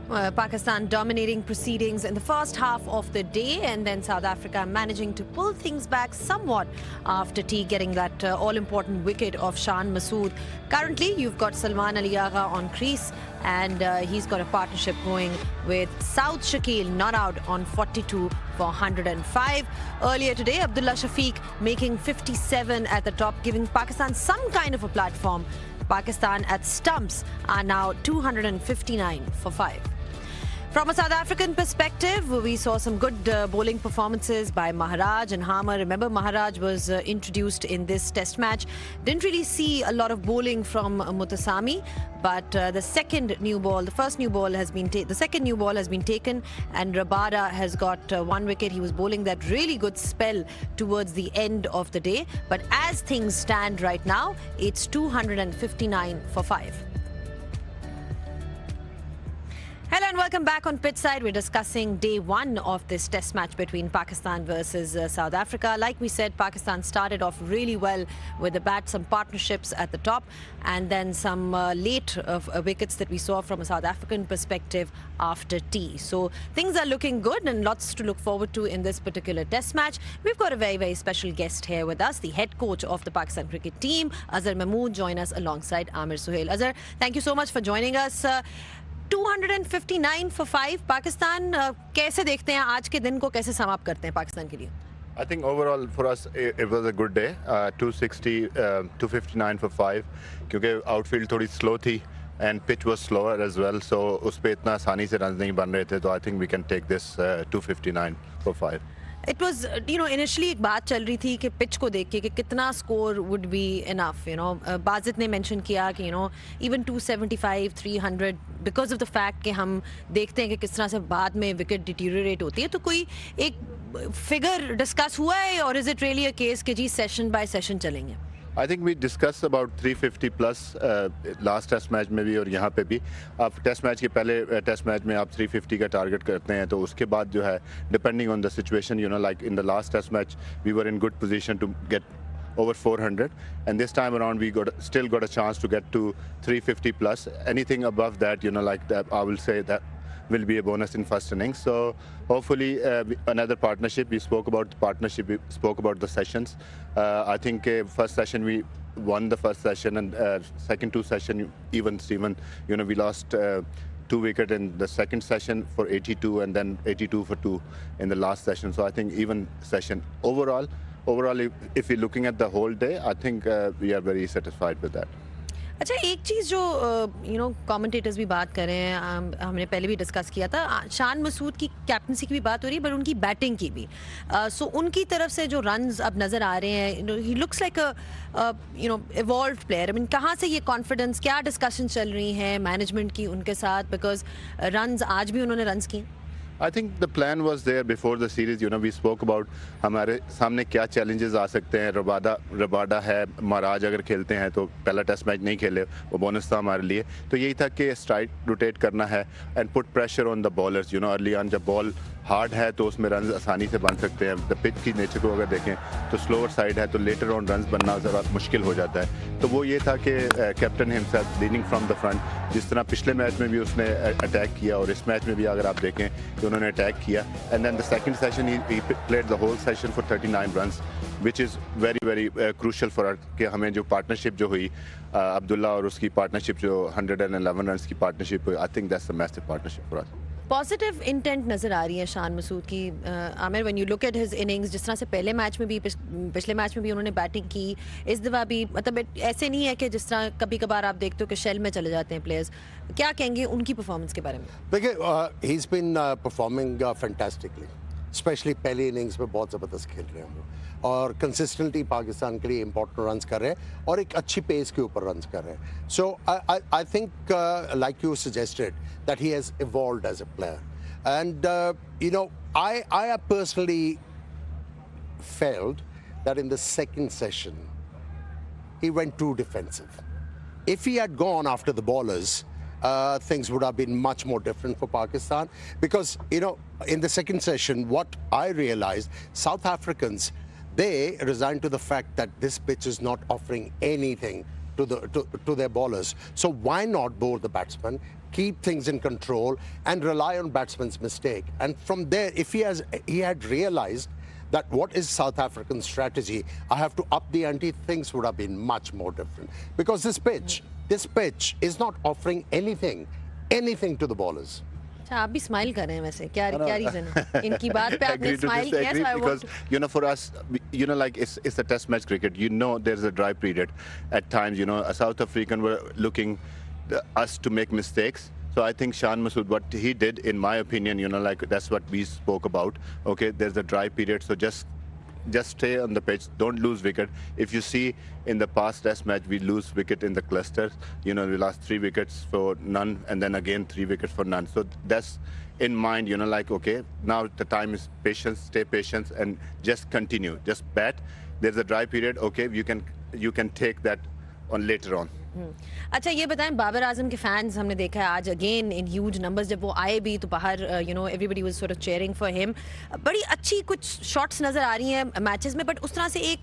Pakistan dominating proceedings in the first half of the day, and then South Africa managing to pull things back somewhat after tea getting that all-important wicket of Shan Masood. Currently, you've got Salman Ali Agha on crease, and he's got a partnership going with Saud Shakil not out on 42 for 105. Earlier today, Abdullah Shafiq making 57 at the top, giving Pakistan some kind of a platform. Pakistan at stumps are now 259 for 5. From a South African perspective, we saw some good bowling performances by Maharaj and Harmer. Remember, Maharaj was introduced in this test match. Didn't really see a lot of bowling from Mutasami, but the second new ball has been taken, and Rabada has got 1 wicket. He was bowling that really good spell towards the end of the day. But as things stand right now, it's 259 for 5. Hello and welcome back on Pitchside. We're discussing day 1 of this test match between Pakistan versus South Africa. Like we said, Pakistan started off really well with the bat, some partnerships at the top, and then some late wickets that we saw from a South African perspective after tea. So things are looking good and lots to look forward to in this particular test match. We've got a very, very special guest here with us, the head coach of the Pakistan cricket team, Azhar Mahmood, join us alongside Amir Suhail. Azhar, thank you so much for joining us. 259 for 5. Pakistan कैसे देखते हैं आज के दिन को, कैसे sum up करते हैं पाकिस्तान के लिए?
I think overall for us it was a good day. 259 for 5 क्योंकि outfield थोड़ी slow थी and pitch was slower as well, so उस पे इतना आसानी से runs नहीं बन रहे थे, तो I think we can take this 259 for 5.
It was, initially एक बात चल रही थी कि पिच को देख के कि कितना स्कोर would be enough, बाजित ने मेंशन किया कि even 275, 300 because of the fact कि हम देखते हैं कि किस तरह से बाद में विकेट डिटीरियोरेट होती है, तो कोई एक फिगर डिस्कस हुआ है, और is it really a case कि जी सेशन बाय सेशन चलेंगे?
I think we discussed about 350 plus last test match में भी और यहाँ पे भी. आप टेस्ट मैच के पहले टेस्ट मैच में आप 350 का टारगेट करते हैं, तो उसके बाद जो है depending on the situation, like in the last test match we were in good position to get over 400, and this time around we still got a chance to get to 350 plus. Anything above that, like that, I will say that will be a bonus in first innings. So hopefully another partnership. We spoke about the partnership, we spoke about the sessions. I think first session we won the first session, and second 2 session even Steven, we lost 2 wickets in the second session for 82 and then 82 for 2 in the last session. So I think even session overall if we're looking at the whole day, I think we are very satisfied with that.
अच्छा, एक चीज़ जो commentators भी बात कर रहे हैं, हमने पहले भी डिस्कस किया था, शान मसूद की कैप्टनसी की भी बात हो रही है, पर उनकी बैटिंग की भी. सो उनकी तरफ से जो रन्स अब नज़र आ रहे हैं, he looks like evolved player. I mean, कहाँ से ये कॉन्फिडेंस, क्या डिस्कशन चल रही है मैनेजमेंट की उनके साथ, बिकॉज रन्स आज भी उन्होंने रन्स किए?
I think the plan was there before the series. We spoke about हमारे सामने क्या challenges आ सकते हैं. रबाडा है, महाराज अगर खेलते हैं तो पहला टेस्ट मैच नहीं खेले, वो बोनस था हमारे लिए. तो यही था कि स्ट्राइक रोटेट करना है and put pressure on the bowlers. Early on जब बॉल हार्ड है तो उसमें रन आसानी से बन सकते हैं. द पिच की नेचर को अगर देखें तो स्लोअर साइड है, तो लेटर ऑन रन बनना ज़रा मुश्किल हो जाता है. तो वो ये था कि captain himself leading from the front, जिस तरह पिछले मैच में भी उसने अटैक किया और इस मैच में भी अगर आप देखें कि उन्होंने अटैक किया. And then the second session he played the whole session for 39 runs, which is very very crucial for us कि हमें जो पार्टनरशिप जो हुई अब्दुल्ला और उसकी पार्टनरशिप जो 111 रन्स की पार्टनरशिप हुई, I think that's the massive partnership for us.
Positive intent नज़र आ रही है शान मसूद की. Aamir, when you look at his innings, जिस तरह से पहले मैच में भी, पिछले मैच में भी उन्होंने बैटिंग की, इस दफ़ा भी, मतलब ऐसे नहीं है कि जिस तरह कभी कभार आप देखते हो कि शेल में चले जाते हैं प्लेयर्स. क्या कहेंगे उनकी परफॉर्मेंस के बारे में?
देखिए, he is been performing fantastically, specially पहली इनिंग्स में बहुत ज़बरदस्त खेल रहे हैं वो, और कंसिस्टेंटली पाकिस्तान के लिए इंपॉर्टेंट रन्स कर रहे हैं और एक अच्छी पेस के ऊपर रन्स कर रहे हैं. So I think like you suggested that he has evolved as a player, and I have personally felt that in the second session he went too defensive. If he had gone after the bowlers, things would have been much more different for Pakistan, because in the second session what I realized, South Africans, they resigned to the fact that this pitch is not offering anything to their bowlers. So why not bowl the batsman, keep things in control and rely on batsman's mistake. And from there, if he had realized that what is South African strategy, I have to up the ante, things would have been much more different. Because this pitch is not offering anything to the ballers.
अच्छा आप भी smile कर रहे हैं वैसे क्या reason है इनकी बात पे आपने स्माइल किया so I want
because for us like it's a test match cricket, there's a dry period at times, a South African were looking us to make mistakes. So I think Shan Masood, what he did, in my opinion, like that's what we spoke about. Okay, there's a dry period, so just stay on the pitch, don't lose wicket. If you see in the past test match, we lose wicket in the clusters. We lost 3 wickets for none, and then again 3 wickets for none. So that's in mind, like, okay, now the time is patience, stay patient, and just continue, just bat. There's a dry period, okay, you can take that on later on.
अच्छा ये बताएं बाबर आजम के fans हमने देखा है आज again in huge numbers जब वो आए भी तो बाहर everybody was sort of cheering for him बड़ी अच्छी कुछ शॉट्स नज़र आ रही हैं मैचेस में बट उस तरह से एक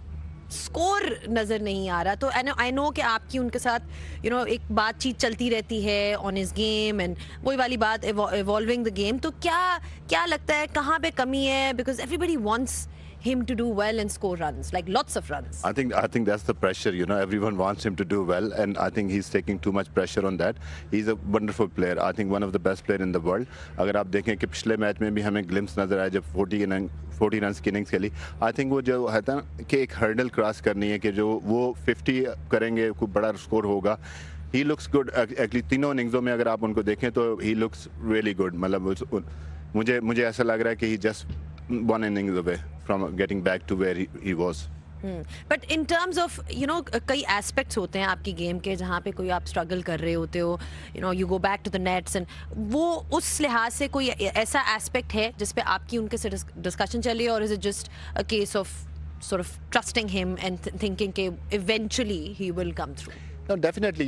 स्कोर नज़र नहीं आ रहा तो आई नो कि आपकी उनके साथ एक बातचीत चलती रहती है ऑन हिज गेम एंड वही वाली बात इवॉल्विंग द गेम तो क्या लगता है कहाँ पे कमी है because everybody wants him to do well and score runs, like lots of runs.
I think that's the pressure, everyone wants him to do well, and I think he's taking too much pressure on that. He's a wonderful player, I think one of the best player in the world. अगर आप देखें कि पिछले match में भी हमें glimpse नजर आया जब 40 रन की इनिंग्स खेली, आई थिंक वो जो है ना कि एक हर्डल क्रॉस करनी है कि जो वो 50 करेंगे खूब बड़ा स्कोर होगा. He looks good actually तीनों इनिंग्सों में अगर आप उनको देखें तो he looks really good. मतलब मुझे ऐसा लग रहा है कि he just one innings away from getting back to where he was.
But in terms of कई aspects होते हैं आपकी गेम के जहाँ पे कोई आप स्ट्रगल कर रहे होते हो you go back to the nets and वो उस लिहाज से कोई ऐसा एस्पेक्ट है जिस पे आपकी उनके से डिस्कशन चल रही है और is it just a case of sort of trusting him and thinking कि eventually he will come through?
No, definitely,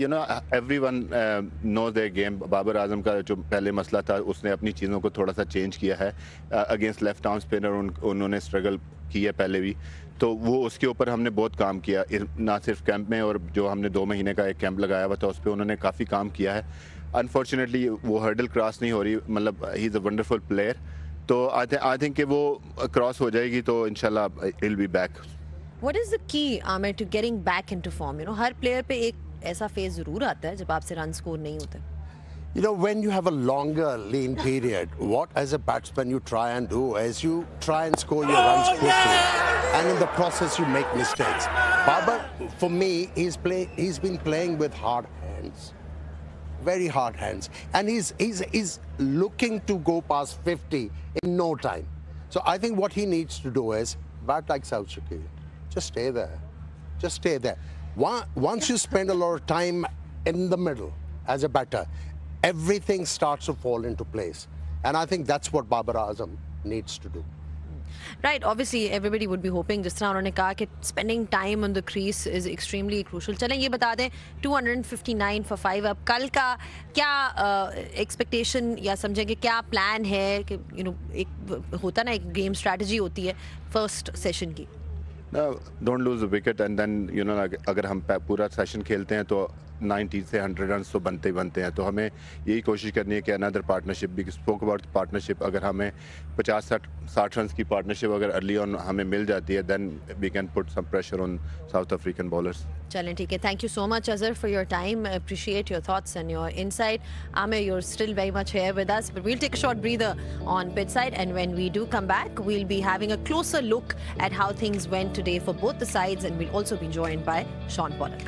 everyone knows their game. Babar Azam का जो पहले मसला था उसने अपनी चीज़ों को थोड़ा सा चेंज किया है अगेंस्ट लेफ्ट आर्म स्पिनर उन्होंने स्ट्रगल की है पहले भी तो वो उसके ऊपर हमने बहुत काम किया ना सिर्फ कैंप में और जो हमने 2 महीने का एक कैंप लगाया हुआ था उस पर उन्होंने काफ़ी काम किया है अनफॉर्चुनेटली वो हर्डल क्रॉस नहीं हो रही मतलब he is a wonderful player तो आई थिंक कि वो क्रॉस हो जाएगी तो इंशाल्लाह he'll be back.
What is the key, Amir, to getting back into form? Her player पे एक ऐसा फेज जरूर आता है जब आपसे रन स्कोर नहीं होते.
When you have a longer lean period, what as a batsman you try and do is you try and score your runs quickly, and in the process you make mistakes. Babar, for me, he's been playing with hard hands, very hard hands, and he's looking to go past 50 in no time. So I think what he needs to do is bat like South Shakir. Just stay there. Just stay there. Once you spend a lot of time in the middle as a batter, everything starts to fall into place. And I think that's what Babar Azam needs to do.
Right, obviously everybody would be hoping जिस तरह उन्होंने कहा कि spending time on the crease is extremely crucial. चलें ये बता दें 259 for 5 अब कल का क्या expectation या समझें कि क्या plan है कि एक होता ना एक game strategy होती है first session की.
No, don't lose the wicket and then अगर हम पूरा सेशन खेलते हैं तो 90 से 100 रन तो बनते हैं तो हमें यही कोशिश करनी है कि अनदर पार्टनरशिप भी स्पोक अबाउट पार्टनरशिप अगर हमें 50-60 रन की पार्टनरशिप अगर अर्ली ऑन हमें मिल जाती है then we can put some pressure on South African bowlers.
चलें ठीक है. Thank you so much Azhar for your time. I appreciate your thoughts and your insight. Amir, you're still very much here with us but we'll take a short breather on pitch side and when we do come back we'll be having a closer look at how things went today for both the sides and we'll also be joined by Sean Pollock.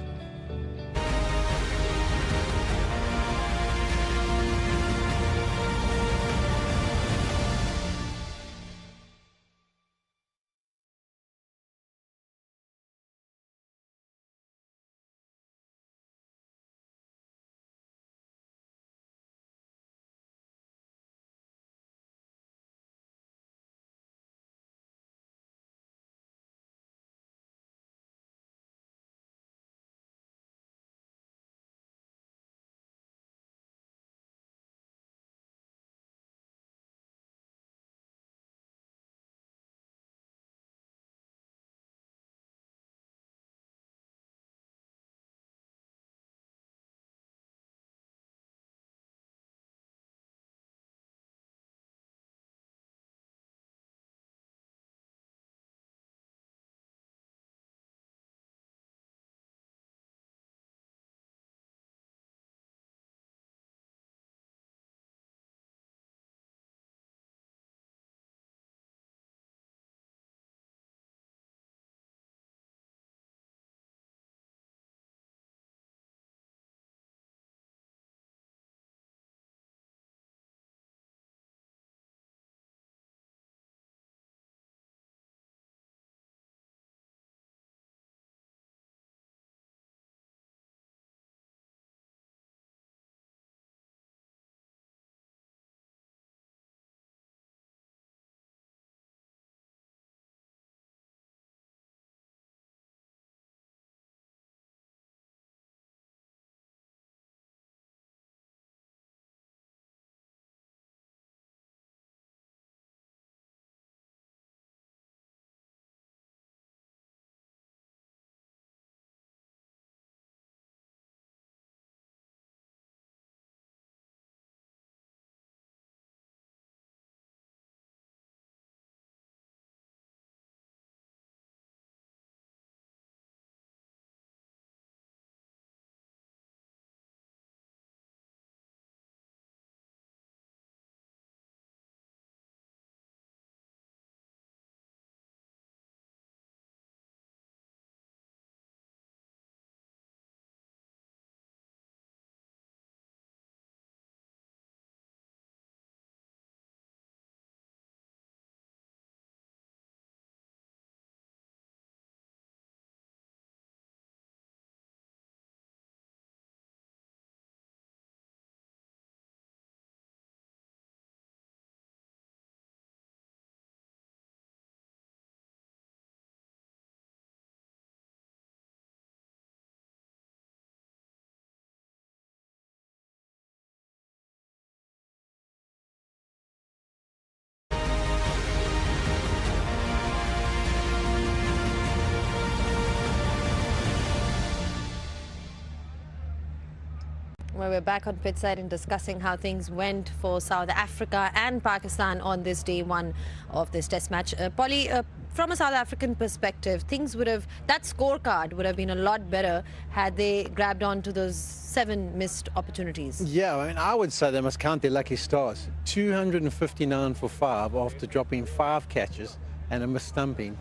Well, we're back on pitchside and discussing how things went for South Africa and Pakistan on this day one of this test match. Polly, from a South African perspective, that scorecard would have been a lot better had they grabbed onto those 7 missed opportunities.
Yeah, I mean, I would say they must count their lucky stars. 259 for 5 after dropping 5 catches and a missed stumping.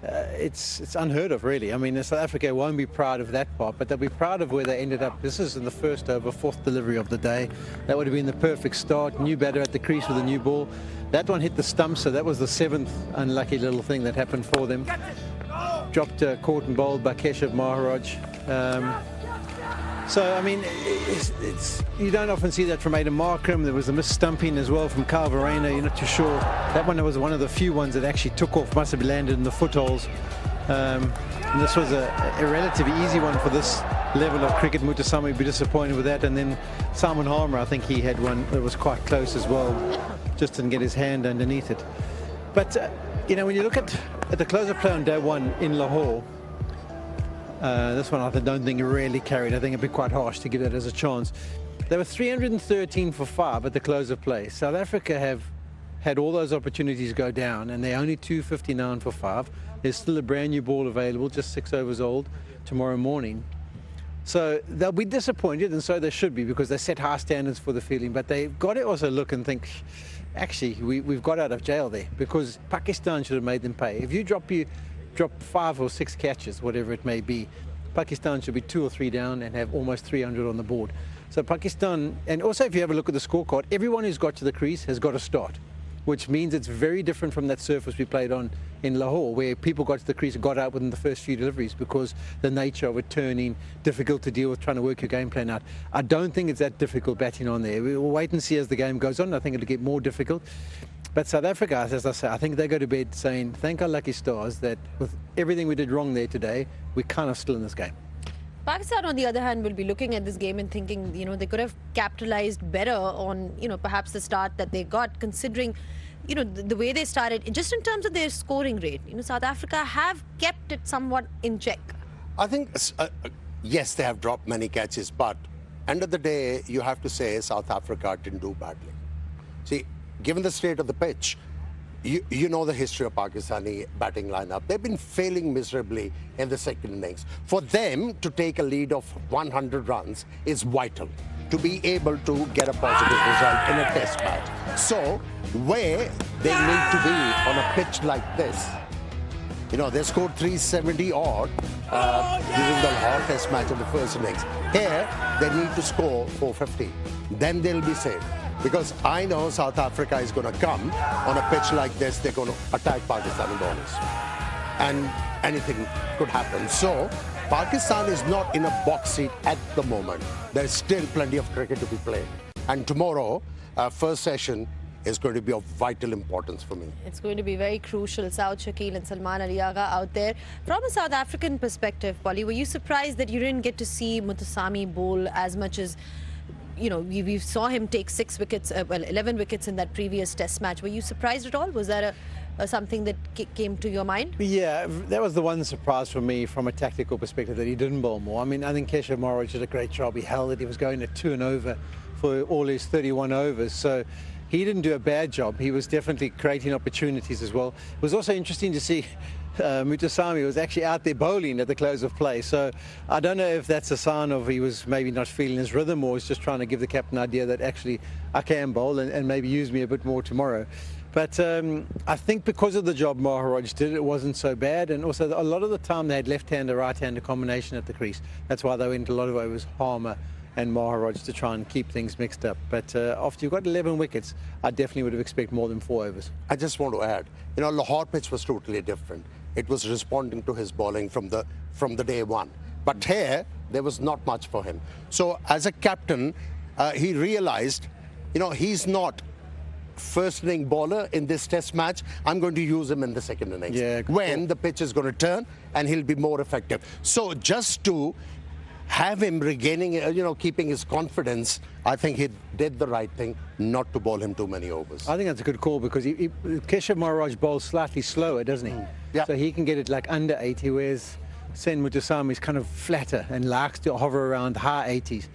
It's unheard of, really. I mean, South Africa won't be proud of that part, but they'll be proud of where they ended up. This is in the first over, 4th delivery of the day. That would have been the perfect start. New batter at the crease with a new ball. That one hit the stump, so that was the 7th unlucky little thing that happened for them. Dropped caught and bowled by Keshav Maharaj. So, I mean, you don't often see that from Aidan Markram. There was a missed stumping as well from Kyle Verreynne. You're not too sure. That one was one of the few ones that actually took off, must have landed in the footholes. And this was a relatively easy one for this level of cricket. Mutasami would be disappointed with that. And then Simon Harmer, I think he had one that was quite close as well. Just didn't get his hand underneath it. But, you know, when you look at the close of play on day one in Lahore, this one I don't think it really carried. I think it'd be quite harsh to give that as a chance. They were 313 for 5 at the close of play. South Africa have had all those opportunities go down, and they're only 259 for 5. There's still a brand new ball available, just 6 overs old, tomorrow morning. So they'll be disappointed, and so they should be, because they set high standards for the fielding. But they've got to also look and think, actually, we've got out of jail there, because Pakistan should have made them pay. If you drop 5 or 6 catches, whatever it may be, Pakistan should be 2 or 3 down and have almost 300 on the board. So Pakistan, and also if you have a look at the scorecard, everyone who's got to the crease has got a start, which means it's very different from that surface we played on in Lahore, where people got to the crease and got out within the first few deliveries, because the nature of it turning, difficult to deal with, trying to work your game plan out. I don't think it's that difficult batting on there. We'll wait and see as the game goes on. I think it'll get more difficult. But South Africa, as I say, I think they go to bed saying, thank our lucky stars that with everything we did wrong there today, we're kind of still in this game.
Pakistan, on the other hand, will be looking at this game and thinking, you know, they could have capitalized better on, you know, perhaps the start that they got, considering, you know, the way they started, just in terms of their scoring rate. You know, South Africa have kept it somewhat in check.
I think, yes, they have dropped many catches, but end of the day, you have to say South Africa didn't do badly. See, given the state of the pitch, you know the history of Pakistani batting lineup. They've been failing miserably in the second innings. For them to take a lead of 100 runs is vital to be able to get a positive result in a test match. So, where they need to be on a pitch like this, you know, they scored 370 odd during the Lahore test match in the first innings. Here, they need to score 450. Then they'll be safe. Because I know South Africa is going to come on a pitch like this. They're going to attack Pakistani bowlers. And anything could happen. So, Pakistan is not in a box seat at the moment. There's still plenty of cricket to be played. And tomorrow, first session is going to be of vital importance for me.
It's going to be very crucial. Saud Shakil and Salman Ali Agha out there. From a South African perspective, Polly, were you surprised that you didn't get to see Mutasami bowl as much as, you know, we saw him take 6 wickets, 11 wickets in that previous test match. Were you surprised at all? Was that something that came to your mind?
Yeah, that was the one surprise for me from a tactical perspective, that he didn't bowl more. I mean, I think Keshav Maharaj did a great job. He held it. He was going at 2 and over for all his 31 overs. So he didn't do a bad job. He was definitely creating opportunities as well. It was also interesting to see Mutasami was actually out there bowling at the close of play. So I don't know if that's a sign of he was maybe not feeling his rhythm, or was just trying to give the captain an idea that actually I can bowl and maybe use me a bit more tomorrow. But I think because of the job Maharaj did, it wasn't so bad. And also a lot of the time they had left-hander, right-hander combination at the crease. That's why they went a lot of overs, Harmer and Maharaj, to try and keep things mixed up. But after you've got 11 wickets, I definitely would have expected more than 4 overs.
I just want to add, you know, Lahore pitch was totally different. It was responding to his bowling from the day one. But here, there was not much for him. So as a captain, he realized, you know, he's not first inning bowler in this test match. I'm going to use him in the second innings. Yeah, when the pitch is going to turn and he'll be more effective. So just to have him regaining, you know, keeping his confidence, I think he did the right thing not to bowl him too many overs.
I think that's a good call, because Keshav Maharaj bowls slightly slower, doesn't he? Yeah. So he can get it like under 80, whereas Sen Mutasami is kind of flatter and likes to hover around high 80s.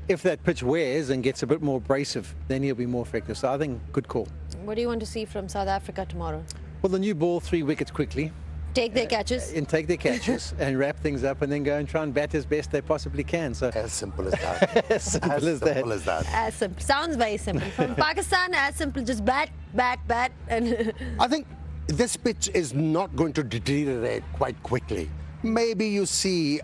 if that pitch wears and gets a bit more abrasive, then he'll be more effective. So I think good call.
What do you want to see from South Africa tomorrow?
Well, the new ball, 3 wickets quickly.
Take their catches.
And take their catches and wrap things up and then go and try and bat as best they possibly can. So
as simple as that.
As simple as that.
As simple. Sounds very simple. From Pakistan, as simple, just bat, bat, bat. And
I think this pitch is not going to deteriorate quite quickly. Maybe you see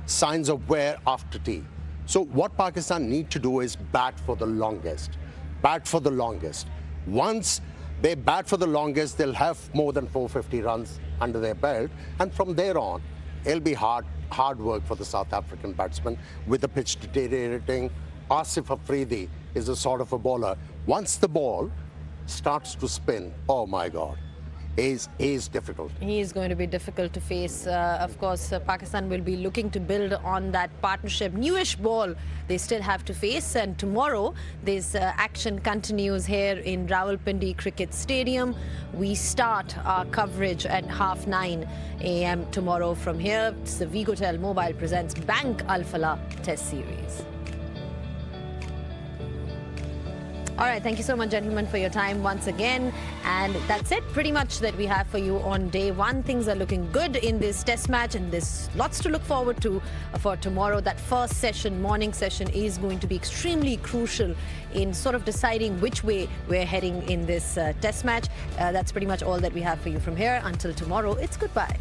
signs of wear after tea. So what Pakistan need to do is bat for the longest. Bat for the longest. Once they bat for the longest, they'll have more than 450 runs under their belt. And from there on, it'll be hard work for the South African batsmen. With the pitch deteriorating, Asif Afridi is a sort of a bowler. Once the ball starts to spin, oh my God, is difficult.
He is going to be difficult to face. Of course, Pakistan will be looking to build on that partnership. Newish ball they still have to face. And tomorrow, this action continues here in Rawalpindi Cricket Stadium. We start our coverage at 9:30 a.m. tomorrow from here. It's the Vigotel Mobile presents Bank Al Falah Test Series. All right, thank you so much, gentlemen, for your time once again. And that's it, pretty much, that we have for you on day one. Things are looking good in this test match, and there's lots to look forward to for tomorrow. That first session, morning session, is going to be extremely crucial in sort of deciding which way we're heading in this test match. That's pretty much all that we have for you from here. Until tomorrow, it's goodbye.